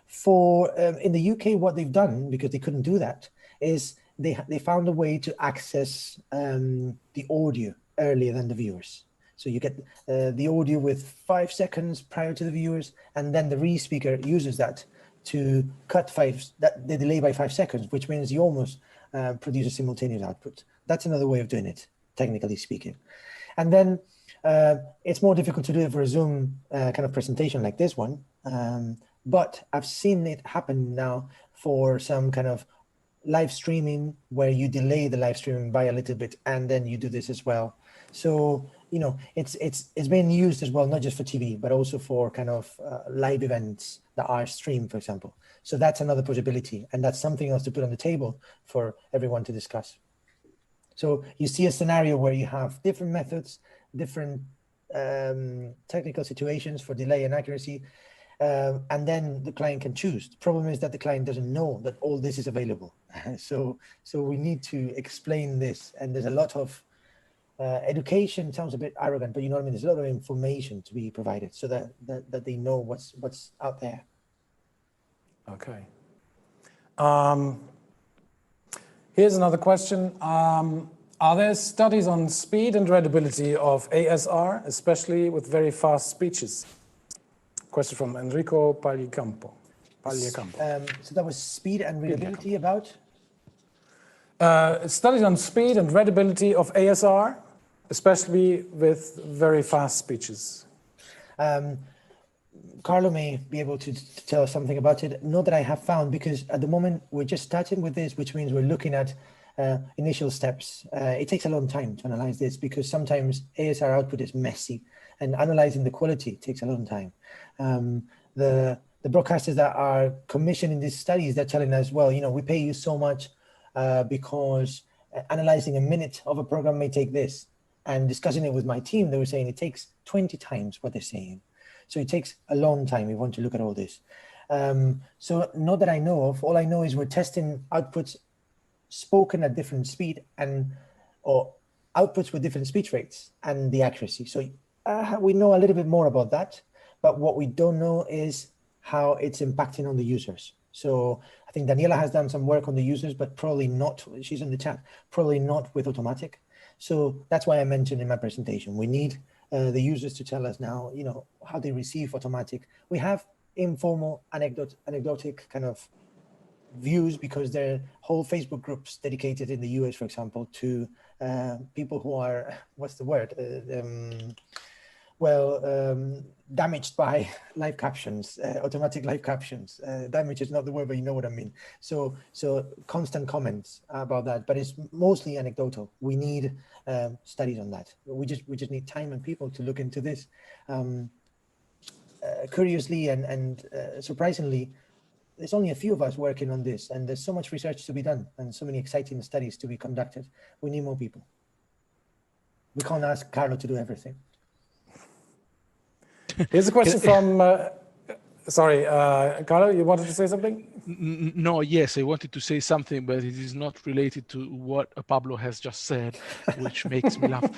For in the UK, what they've done, because they couldn't do that, is they found a way to access the audio earlier than the viewers. So you get the audio with 5 seconds prior to the viewers, and then the re-speaker uses that to cut the delay by 5 seconds, which means you almost produce a simultaneous output. That's another way of doing it, technically speaking. And then it's more difficult to do it for a Zoom kind of presentation like this one, but I've seen it happen now for some kind of live streaming where you delay the live streaming by a little bit, and then you do this as well. So it's being used as well, not just for TV, but also for kind of live events that are streamed, for example. So that's another possibility, and that's something else to put on the table for everyone to discuss. So you see a scenario where you have different methods, different technical situations for delay and accuracy, and then the client can choose. The problem is that the client doesn't know that all this is available. So we need to explain this, and there's a lot of education. Sounds a bit arrogant, but you know what I mean. There's a lot of information to be provided so that they know what's out there. Okay. Here's another question. Are there studies on speed and readability of ASR, especially with very fast speeches? Question from Enrico Pagliacampo. So that was speed and readability about? Studies on speed and readability of ASR, especially with very fast speeches. Carlo may be able to tell us something about it. Not that I have found, because at the moment we're just starting with this, which means we're looking at initial steps. It takes a long time to analyze this because sometimes ASR output is messy and analyzing the quality takes a long time. The broadcasters that are commissioning these studies, they're telling us, well, you know, we pay you so much because analyzing a minute of a program may take this. And discussing it with my team, they were saying it takes 20 times what they're saying. So it takes a long time if we want to look at all this. So not that I know of, all I know is we're testing outputs spoken at different speed or outputs with different speech rates and the accuracy. So we know a little bit more about that, but what we don't know is how it's impacting on the users. So I think Daniela has done some work on the users, but probably not, she's in the chat, probably not with automatic. So that's why I mentioned in my presentation, we need the users to tell us now, you know, how they receive automatic. We have informal anecdotic kind of views because there are whole Facebook groups dedicated in the US, for example, to people who are, what's the word? Damaged by live captions, automatic live captions. Damage is not the word, but you know what I mean. So constant comments about that, but it's mostly anecdotal. We need studies on that. We just need time and people to look into this. Curiously and surprisingly, there's only a few of us working on this, and there's so much research to be done and so many exciting studies to be conducted. We need more people. We can't ask Carlo to do everything. Here's a question from, sorry, Carlo, you wanted to say something? No, yes, I wanted to say something, but it is not related to what Pablo has just said, which makes me laugh.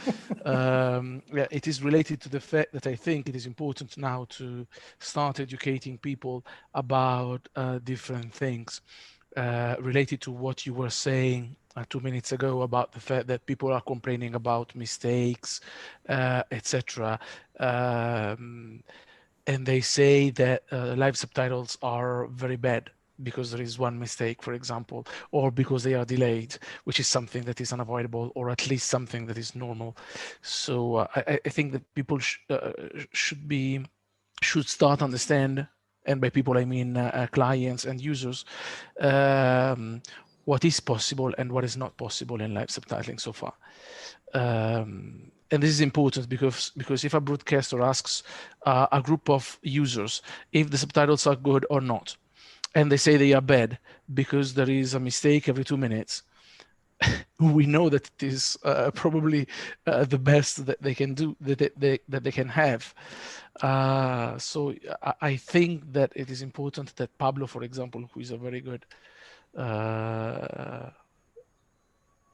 Yeah, it is related to the fact that I think it is important now to start educating people about different things related to what you were saying 2 minutes ago about the fact that people are complaining about mistakes, etc. And they say that live subtitles are very bad because there is one mistake, for example, or because they are delayed, which is something that is unavoidable, or at least something that is normal. So I think that people should start understand, and by people I mean clients and users, what is possible and what is not possible in live subtitling so far. And this is important because if a broadcaster asks a group of users if the subtitles are good or not, and they say they are bad because there is a mistake every 2 minutes, we know that it is probably the best that they can do, that they can have. So I think that it is important that Pablo, for example, who is a very good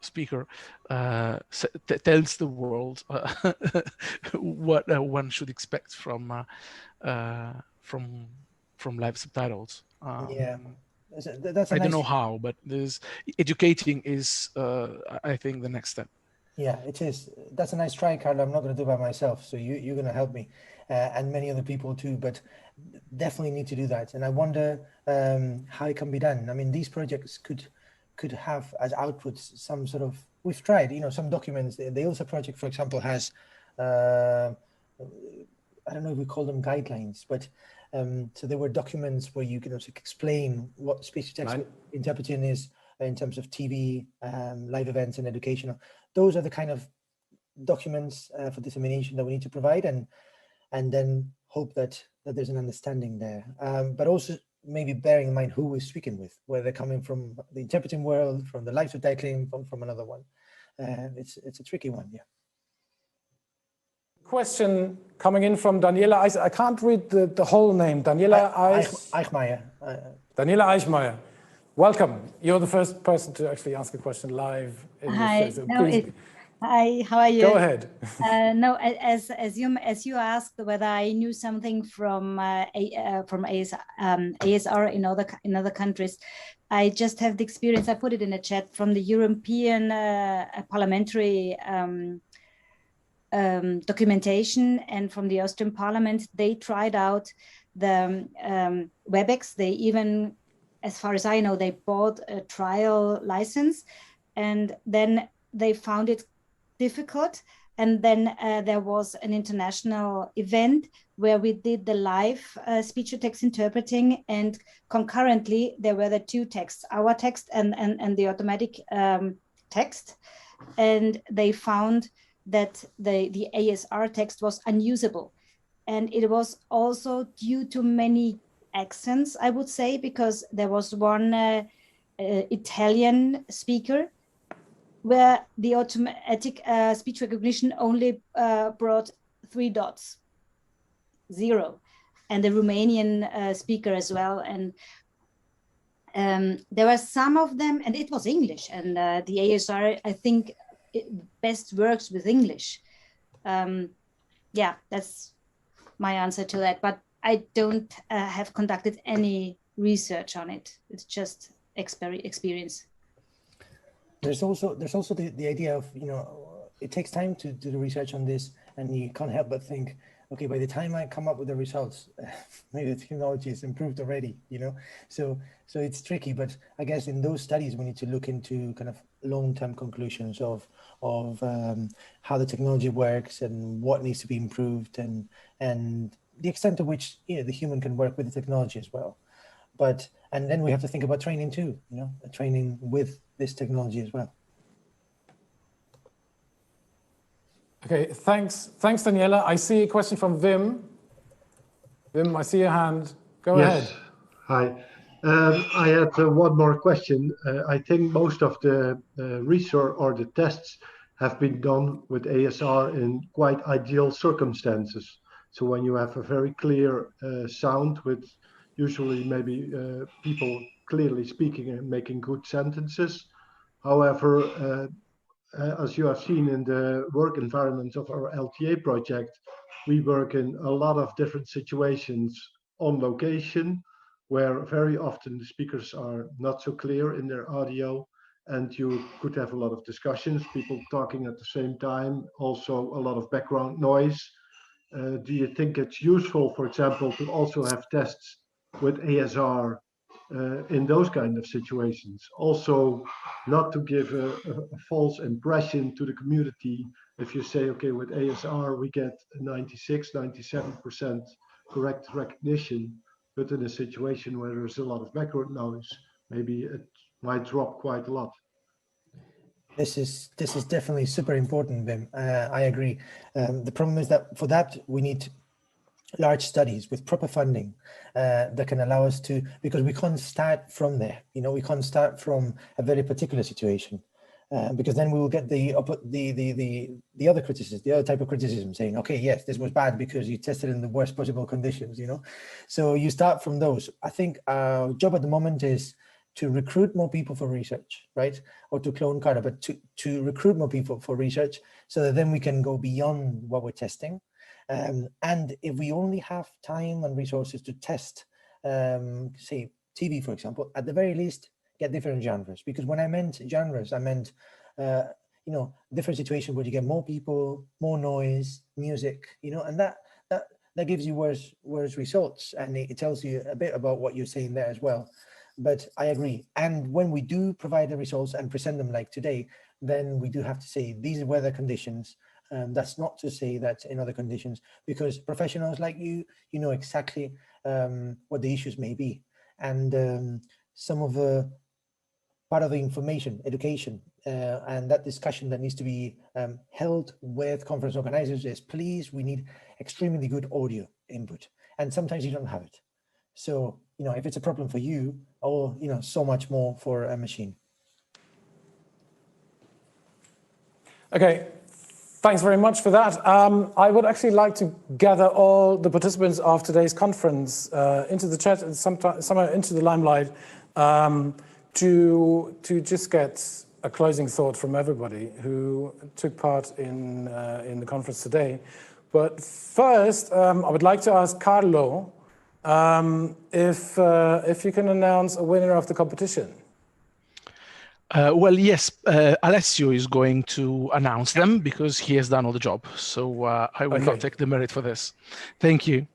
speaker, tells the world what one should expect from live subtitles. Yeah, that's I don't know how, but educating is, I think, the next step. Yeah, it is. That's a nice try, Carlo. I'm not going to do it by myself, so you're going to help me, and many other people too. But definitely need to do that. And I wonder how it can be done. I mean, these projects could have as outputs some sort of. We've tried, you know, some documents. The ILSA project, for example, has I don't know if we call them guidelines, but so there were documents where you can also explain what speech-to-text interpreting is in terms of TV, live events, and educational. Those are the kind of documents for dissemination that we need to provide, and then hope that there's an understanding there. But also maybe bearing in mind who we're speaking with, where they're coming from, the interpreting world, from the live subtitling, from another one. It's a tricky one, yeah. Question coming in from Daniela. I can't read the whole name. Daniela Eichmeier. Daniela Eichmeier. Welcome. You're the first person to actually ask a question live in Hi. this show. So No, please, hi, how are you? go ahead. No, as you asked whether I knew something from ASR in other countries, I just have the experience. I put it in a chat from the European parliamentary documentation, and from the Austrian Parliament. They tried out the WebEx. They even, as far as I know, they bought a trial license, and then they found it difficult. And then there was an international event where we did the live speech-to-text interpreting, and concurrently there were the two texts, our text and the automatic text. And they found that the ASR text was unusable. And it was also due to many accents, I would say, because there was one Italian speaker where the automatic speech recognition only brought 3 dots, 0, and the Romanian speaker as well. And there were some of them, and it was English, and the ASR, I think, it best works with English. Yeah, that's my answer to that, but I don't have conducted any research on it. It's just experience. There's also the idea of, it takes time to do the research on this, and you can't help but think, okay, by the time I come up with the results, maybe the technology is improved already, So it's tricky, but I guess in those studies, we need to look into kind of long-term conclusions of how the technology works and what needs to be improved, and the extent to which the human can work with the technology as well. And then we have to think about training too, training with this technology as well. Okay, thanks, Daniela. I see a question from Wim. Wim, I see your hand. Go ahead. Hi. I had one more question. I think most of the research or the tests have been done with ASR in quite ideal circumstances. So when you have a very clear sound with usually maybe people clearly speaking and making good sentences. However, as you have seen in the work environment of our LTA project, we work in a lot of different situations on location, where very often the speakers are not so clear in their audio, and you could have a lot of discussions, people talking at the same time, also a lot of background noise. Do you think it's useful, for example, to also have tests with ASR in those kind of situations? Also, not to give a false impression to the community. If you say, okay, with ASR, we get 96, 97% correct recognition, but in a situation where there's a lot of background noise, maybe it might drop quite a lot. This is definitely super important, Wim. I agree. The problem is that for that, we need large studies with proper funding that can allow us to, because we can't start from there. We can't start from a very particular situation, because then we will get the other criticism, the other type of criticism, saying, okay, yes, this was bad because you tested in the worst possible conditions. So you start from those. I think our job at the moment is to recruit more people for research, right? Or to clone Cara, but to recruit more people for research, so that then we can go beyond what we're testing. And if we only have time and resources to test, say, TV, for example, at the very least, get different genres. Because when I meant genres, I meant, different situations where you get more people, more noise, music, and that gives you worse results. And it tells you a bit about what you're saying there as well. But I agree. And when we do provide the results and present them like today, then we do have to say these are weather conditions. That's not to say that in other conditions, because professionals like you know exactly what the issues may be. And some of the part of the information, education, and that discussion that needs to be held with conference organizers is, please, we need extremely good audio input. And sometimes you don't have it. So, if it's a problem for you, or, so much more for a machine. Okay, Thanks very much for that. I would actually like to gather all the participants of today's conference into the chat and somewhere into the limelight to just get a closing thought from everybody who took part in the conference today. But first, I would like to ask Carlo if you can announce a winner of the competition. Well, yes, Alessio is going to announce them because he has done all the job. So I will not take the merit for this. Thank you.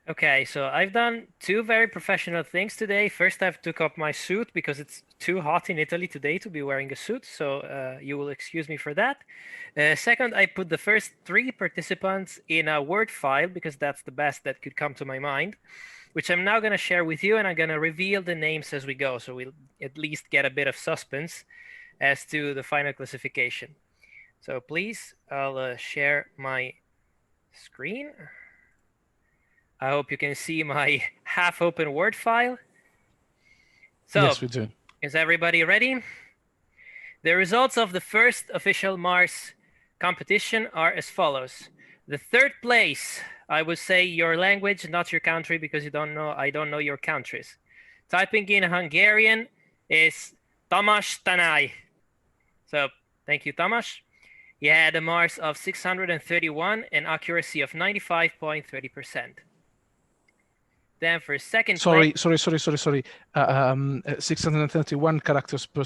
Okay, so I've done two very professional things today. First, I've took up my suit because it's too hot in Italy today to be wearing a suit. So you will excuse me for that. Second, I put the first 3 participants in a Word file because that's the best that could come to my mind, which I'm now going to share with you, and I'm going to reveal the names as we go, so we'll at least get a bit of suspense as to the final classification. So please, I'll share my screen. I hope you can see my half-open Word file. So, yes, we do. Is everybody ready? The results of the first official Mars competition are as follows. The third place, I would say your language, not your country, because I don't know your countries. Typing in Hungarian is Tamás Tanai. So thank you, Tamás. He had a Mars of 631 and accuracy of 95.30%. Then for second Sorry. place... Sorry. 631 characters per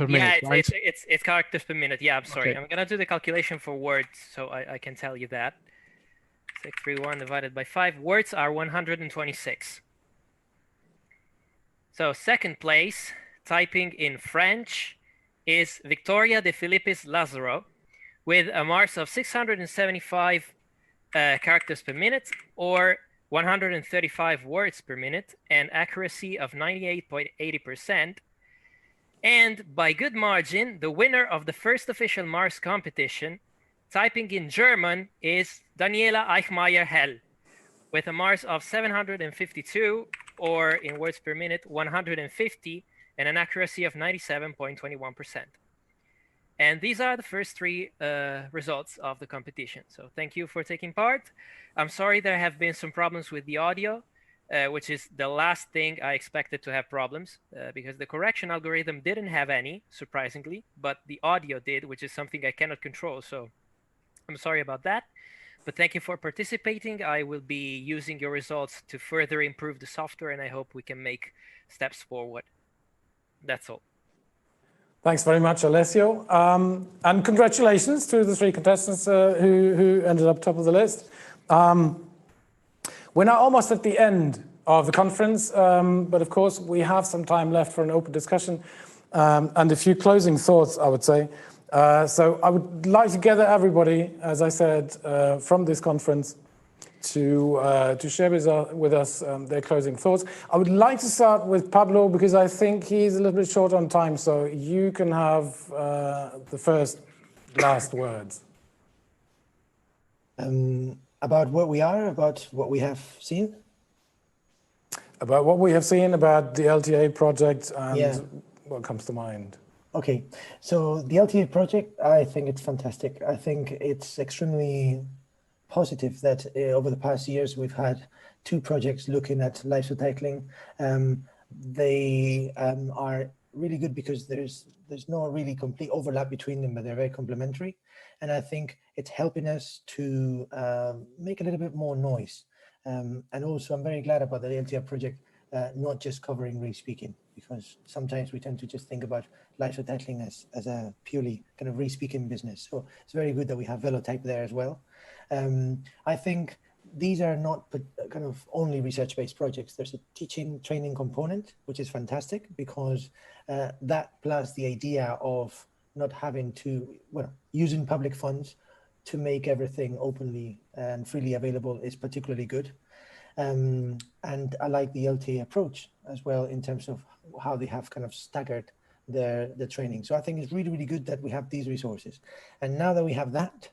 minute, right? It's characters per minute. Yeah, I'm sorry. Okay. I'm going to do the calculation for words, so I can tell you that. 631 divided by 5. Words are 126. So second place, typing in French, is Victoria de Philippis Lazaro with a Mars of 675 characters per minute, or 135 words per minute, and accuracy of 98.80%. And by good margin, the winner of the first official Mars competition, typing in German, is Daniela Eichmeyer-Hell with a Mars of 752, or in words per minute, 150, and an accuracy of 97.21%. And these are the first 3 results of the competition. So thank you for taking part. I'm sorry there have been some problems with the audio, which is the last thing I expected to have problems, because the correction algorithm didn't have any, surprisingly, but the audio did, which is something I cannot control. So I'm sorry about that. But thank you for participating. I will be using your results to further improve the software, and I hope we can make steps forward. That's all. Thanks very much, Alessio. And congratulations to the 3 contestants who ended up top of the list. We're now almost at the end of the conference, but of course we have some time left for an open discussion and a few closing thoughts, I would say. So I would like to gather everybody, as I said, from this conference to share with us their closing thoughts. I would like to start with Pablo because I think he's a little bit short on time, so you can have the last words. About where we are, about what we have seen? About what we have seen, about the LTA project and what comes to mind. Okay, so the LTA project, I think it's fantastic. I think it's extremely positive that over the past years we've had 2 projects looking at live subtitling. They are really good because there's no really complete overlap between them, but they're very complementary. And I think it's helping us to make a little bit more noise. And also I'm very glad about the LTA project not just covering re-speaking, because sometimes we tend to just think about live subtitling as a purely kind of re-speaking business. So it's very good that we have Velotype there as well. I think these are not kind of only research-based projects. There's a teaching training component, which is fantastic because that plus the idea of not having to, using public funds to make everything openly and freely available is particularly good. And I like the LTA approach as well in terms of how they have kind of staggered the training. So I think it's really, really good that we have these resources. And now that we have that,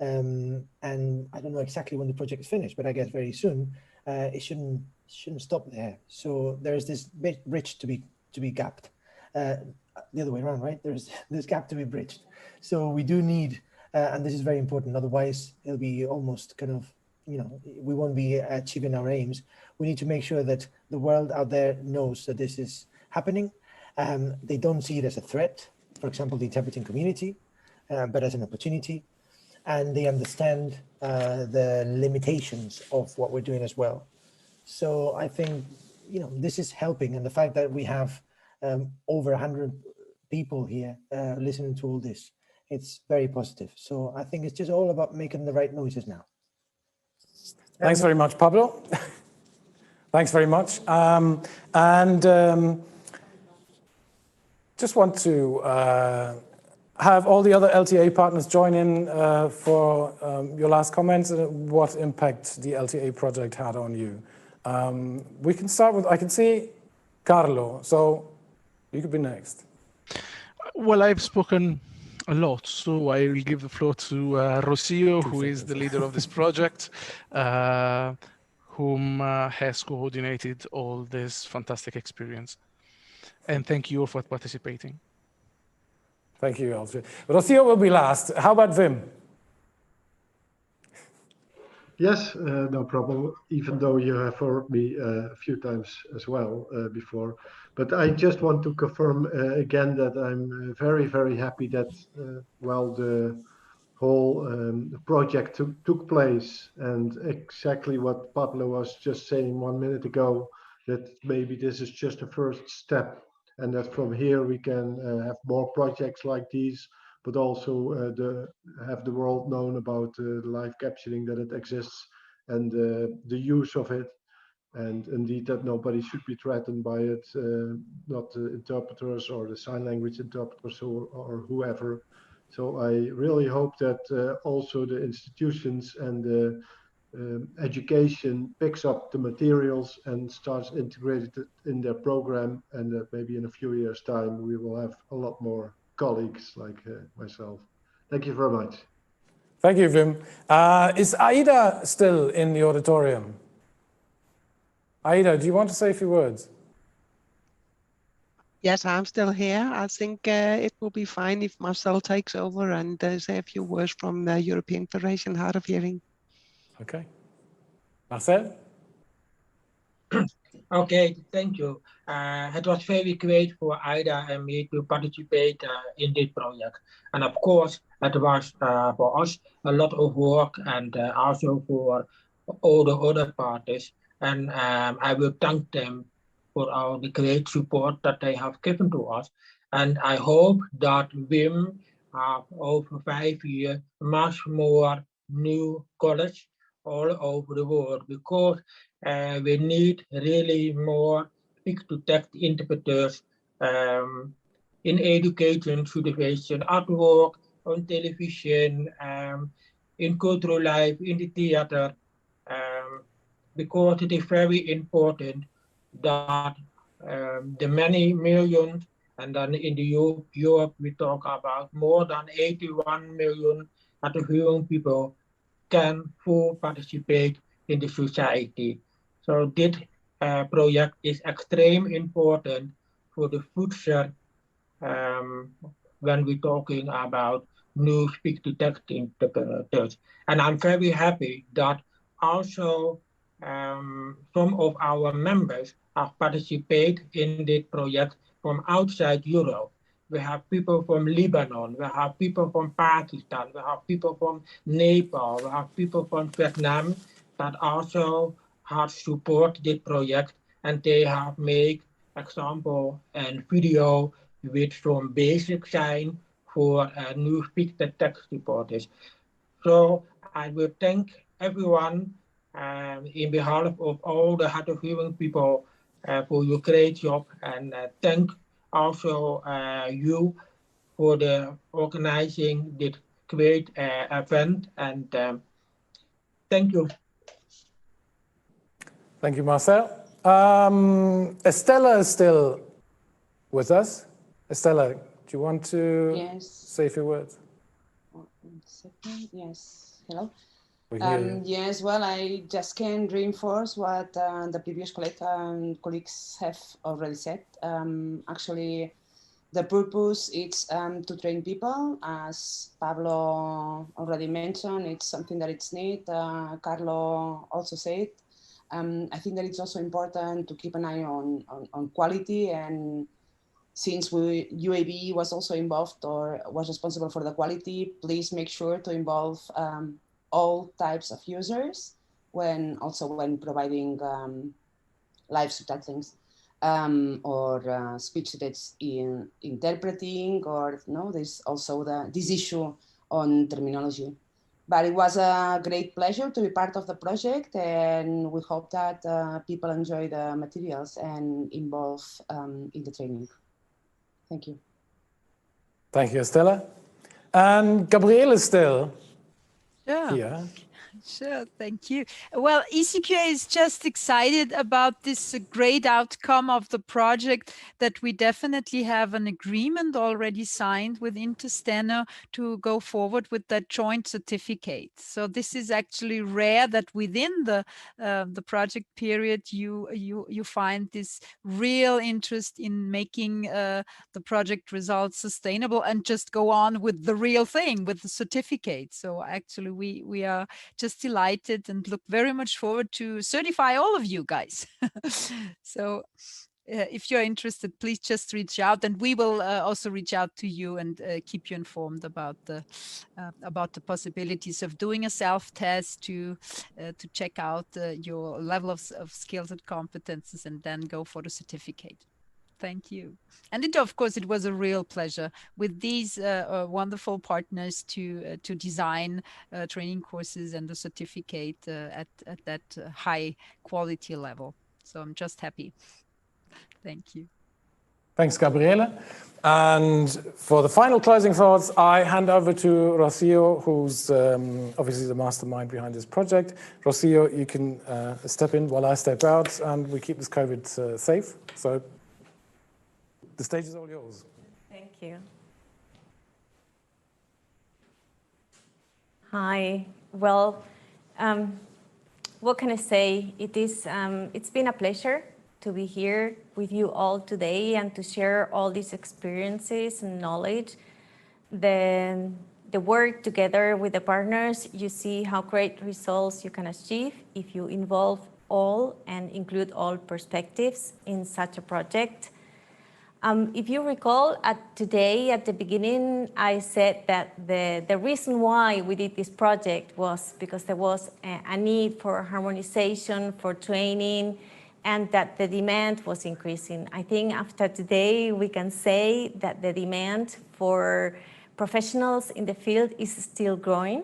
and I don't know exactly when the project is finished, but I guess very soon, it shouldn't stop there. So there's this bridge to be gapped. The other way around, right? There's this gap to be bridged. So we do need And this is very important. Otherwise, it'll be almost kind of, we won't be achieving our aims. We need to make sure that the world out there knows that this is happening. They don't see it as a threat, for example, the interpreting community, but as an opportunity. And they understand the limitations of what we're doing as well. So I think, this is helping. And the fact that we have over 100 people here listening to all this, it's very positive. So I think it's just all about making the right noises now. Thanks very much, Pablo. Thanks very much. Just want to have all the other LTA partners join in for your last comments and what impact the LTA project had on you. We can start with, I can see Carlo, so you could be next. Well, I've spoken a lot, so I will give the floor to Rocio, who is the leader of this project, whom has coordinated all this fantastic experience. And thank you all for participating. Thank you, Alfred. Rocio will be last. How about Wim? Yes, no problem, even though you have heard me a few times as well before. But I just want to confirm again that I'm very, very happy that while the whole project took place, and exactly what Pablo was just saying 1 minute ago, that maybe this is just a first step, and that from here we can have more projects like these, but also have the world known about live captioning, that it exists, and the use of it, and indeed that nobody should be threatened by it, not the interpreters or the sign language interpreters or whoever. So I really hope that also the institutions and the education picks up the materials and starts integrated in their program, and that maybe in a few years' time we will have a lot more colleagues like myself. Thank you very much. Thank you, Wim. Is Aida still in the auditorium? Aida, do you want to say a few words? Yes, I'm still here. I think it will be fine if Marcel takes over and say a few words from the European Federation Hard of Hearing. Okay. Marcel? Okay, thank you. It was very great for Aida and me to participate in this project. And of course, it was for us a lot of work, and also for all the other parties. And I will thank them for all the great support that they have given to us. And I hope that Wim have over 5 years much more new colleagues all over the world, because we need really more speech-to-text interpreters in education, supervision, at work, on television, in cultural life, in the theater, because it is very important that the many millions, and then in the Europe we talk about more than 81 million hearing people, can full participate in the society. So this project is extremely important for the future when we're talking about new speech-to-text interpreters. And I'm very happy that also some of our members have participated in this project from outside Europe. We have people from Lebanon, we have people from Pakistan, we have people from Nepal, we have people from Vietnam that also have supported this project, and they have made example and video with some basic sign for new speech-to-text supporters. So I will thank everyone in behalf of all the hard of hearing people for your great job, and thank also you for the organizing this great event, and thank you. Thank you, Marcel. Estella is still with us. Estella, do you want to say a few words? 1 second. Yes. Hello. Yes, well, I just can reinforce what the previous colleagues have already said. Actually, The purpose is to train people, as Pablo already mentioned. It's something that it's neat. Carlo also said. I think that it's also important to keep an eye on quality, and since UAB was also involved or was responsible for the quality, please make sure to involve all types of users when providing live subtitlings. Or speech that's in interpreting, or there's also this issue on terminology. But it was a great pleasure to be part of the project, and we hope that people enjoy the materials and involve in the training. Thank you. Thank you, Estella. And Gabriele is still here. Sure, thank you. Well, ECQA is just excited about this great outcome of the project, that we definitely have an agreement already signed with Intersteno to go forward with that joint certificate. So this is actually rare that within the project period you find this real interest in making the project results sustainable and just go on with the real thing, with the certificate. So actually we are just delighted and look very much forward to certify all of you guys. So if you're interested, please just reach out, and we will also reach out to you and keep you informed about the possibilities of doing a self-test to check out your level of skills and competences, and then go for the certificate. Thank you. And of course, it was a real pleasure with these wonderful partners to design training courses and the certificate at that high quality level. So I'm just happy. Thank you. Thanks, Gabriele. And for the final closing thoughts, I hand over to Rocio, who's obviously the mastermind behind this project. Rocio, you can step in while I step out, and we keep this COVID safe. So the stage is all yours. Thank you. Hi. Well, what can I say? It's been a pleasure to be here with you all today and to share all these experiences and knowledge. The work together with the partners, you see how great results you can achieve if you involve all and include all perspectives in such a project. If you recall, today at the beginning, I said that the reason why we did this project was because there was a need for harmonization, for training, and that the demand was increasing. I think after today, we can say that the demand for professionals in the field is still growing,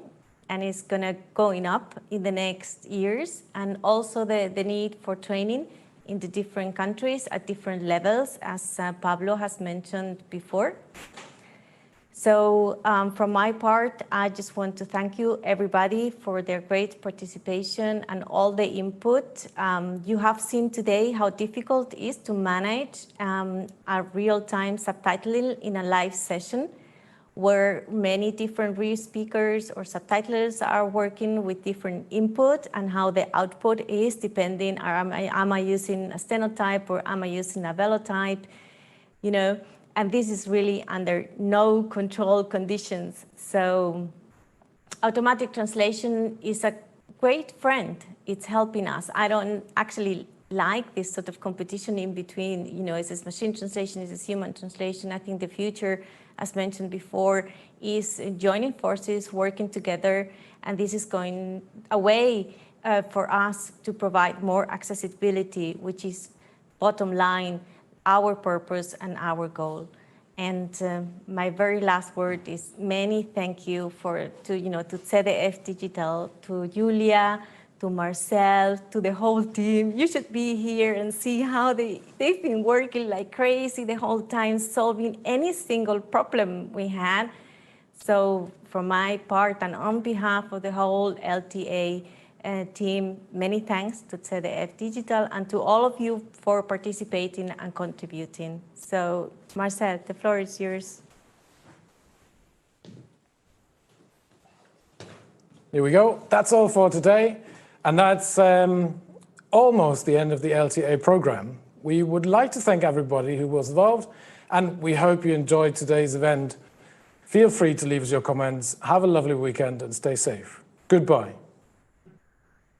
and it's going up in the next years, and also the need for training in the different countries at different levels, as Pablo has mentioned before. So from my part, I just want to thank you, everybody, for their great participation and all the input. You have seen today how difficult it is to manage a real-time subtitling in a live session, where many different speakers or subtitlers are working with different input, and how the output is depending, am I using a stenotype or am I using a velotype, and this is really under no control conditions. So automatic translation is a great friend. It's helping us. I don't actually like this sort of competition in between, is this machine translation, is this human translation? I think the future, as mentioned before, is joining forces, working together, and this is going a way for us to provide more accessibility, which is bottom line, our purpose and our goal. And my very last word is many thank you to ZDF Digital, to Julia, to Marcel, to the whole team. You should be here and see how they've been working like crazy the whole time, solving any single problem we had. So from my part and on behalf of the whole LTA team, many thanks to ZDF Digital and to all of you for participating and contributing. So Marcel, the floor is yours. Here we go. That's all for today. And that's almost the end of the LTA program. We would like to thank everybody who was involved, And we hope you enjoyed today's event. Feel free to leave us your comments. Have a lovely weekend and stay safe. Goodbye.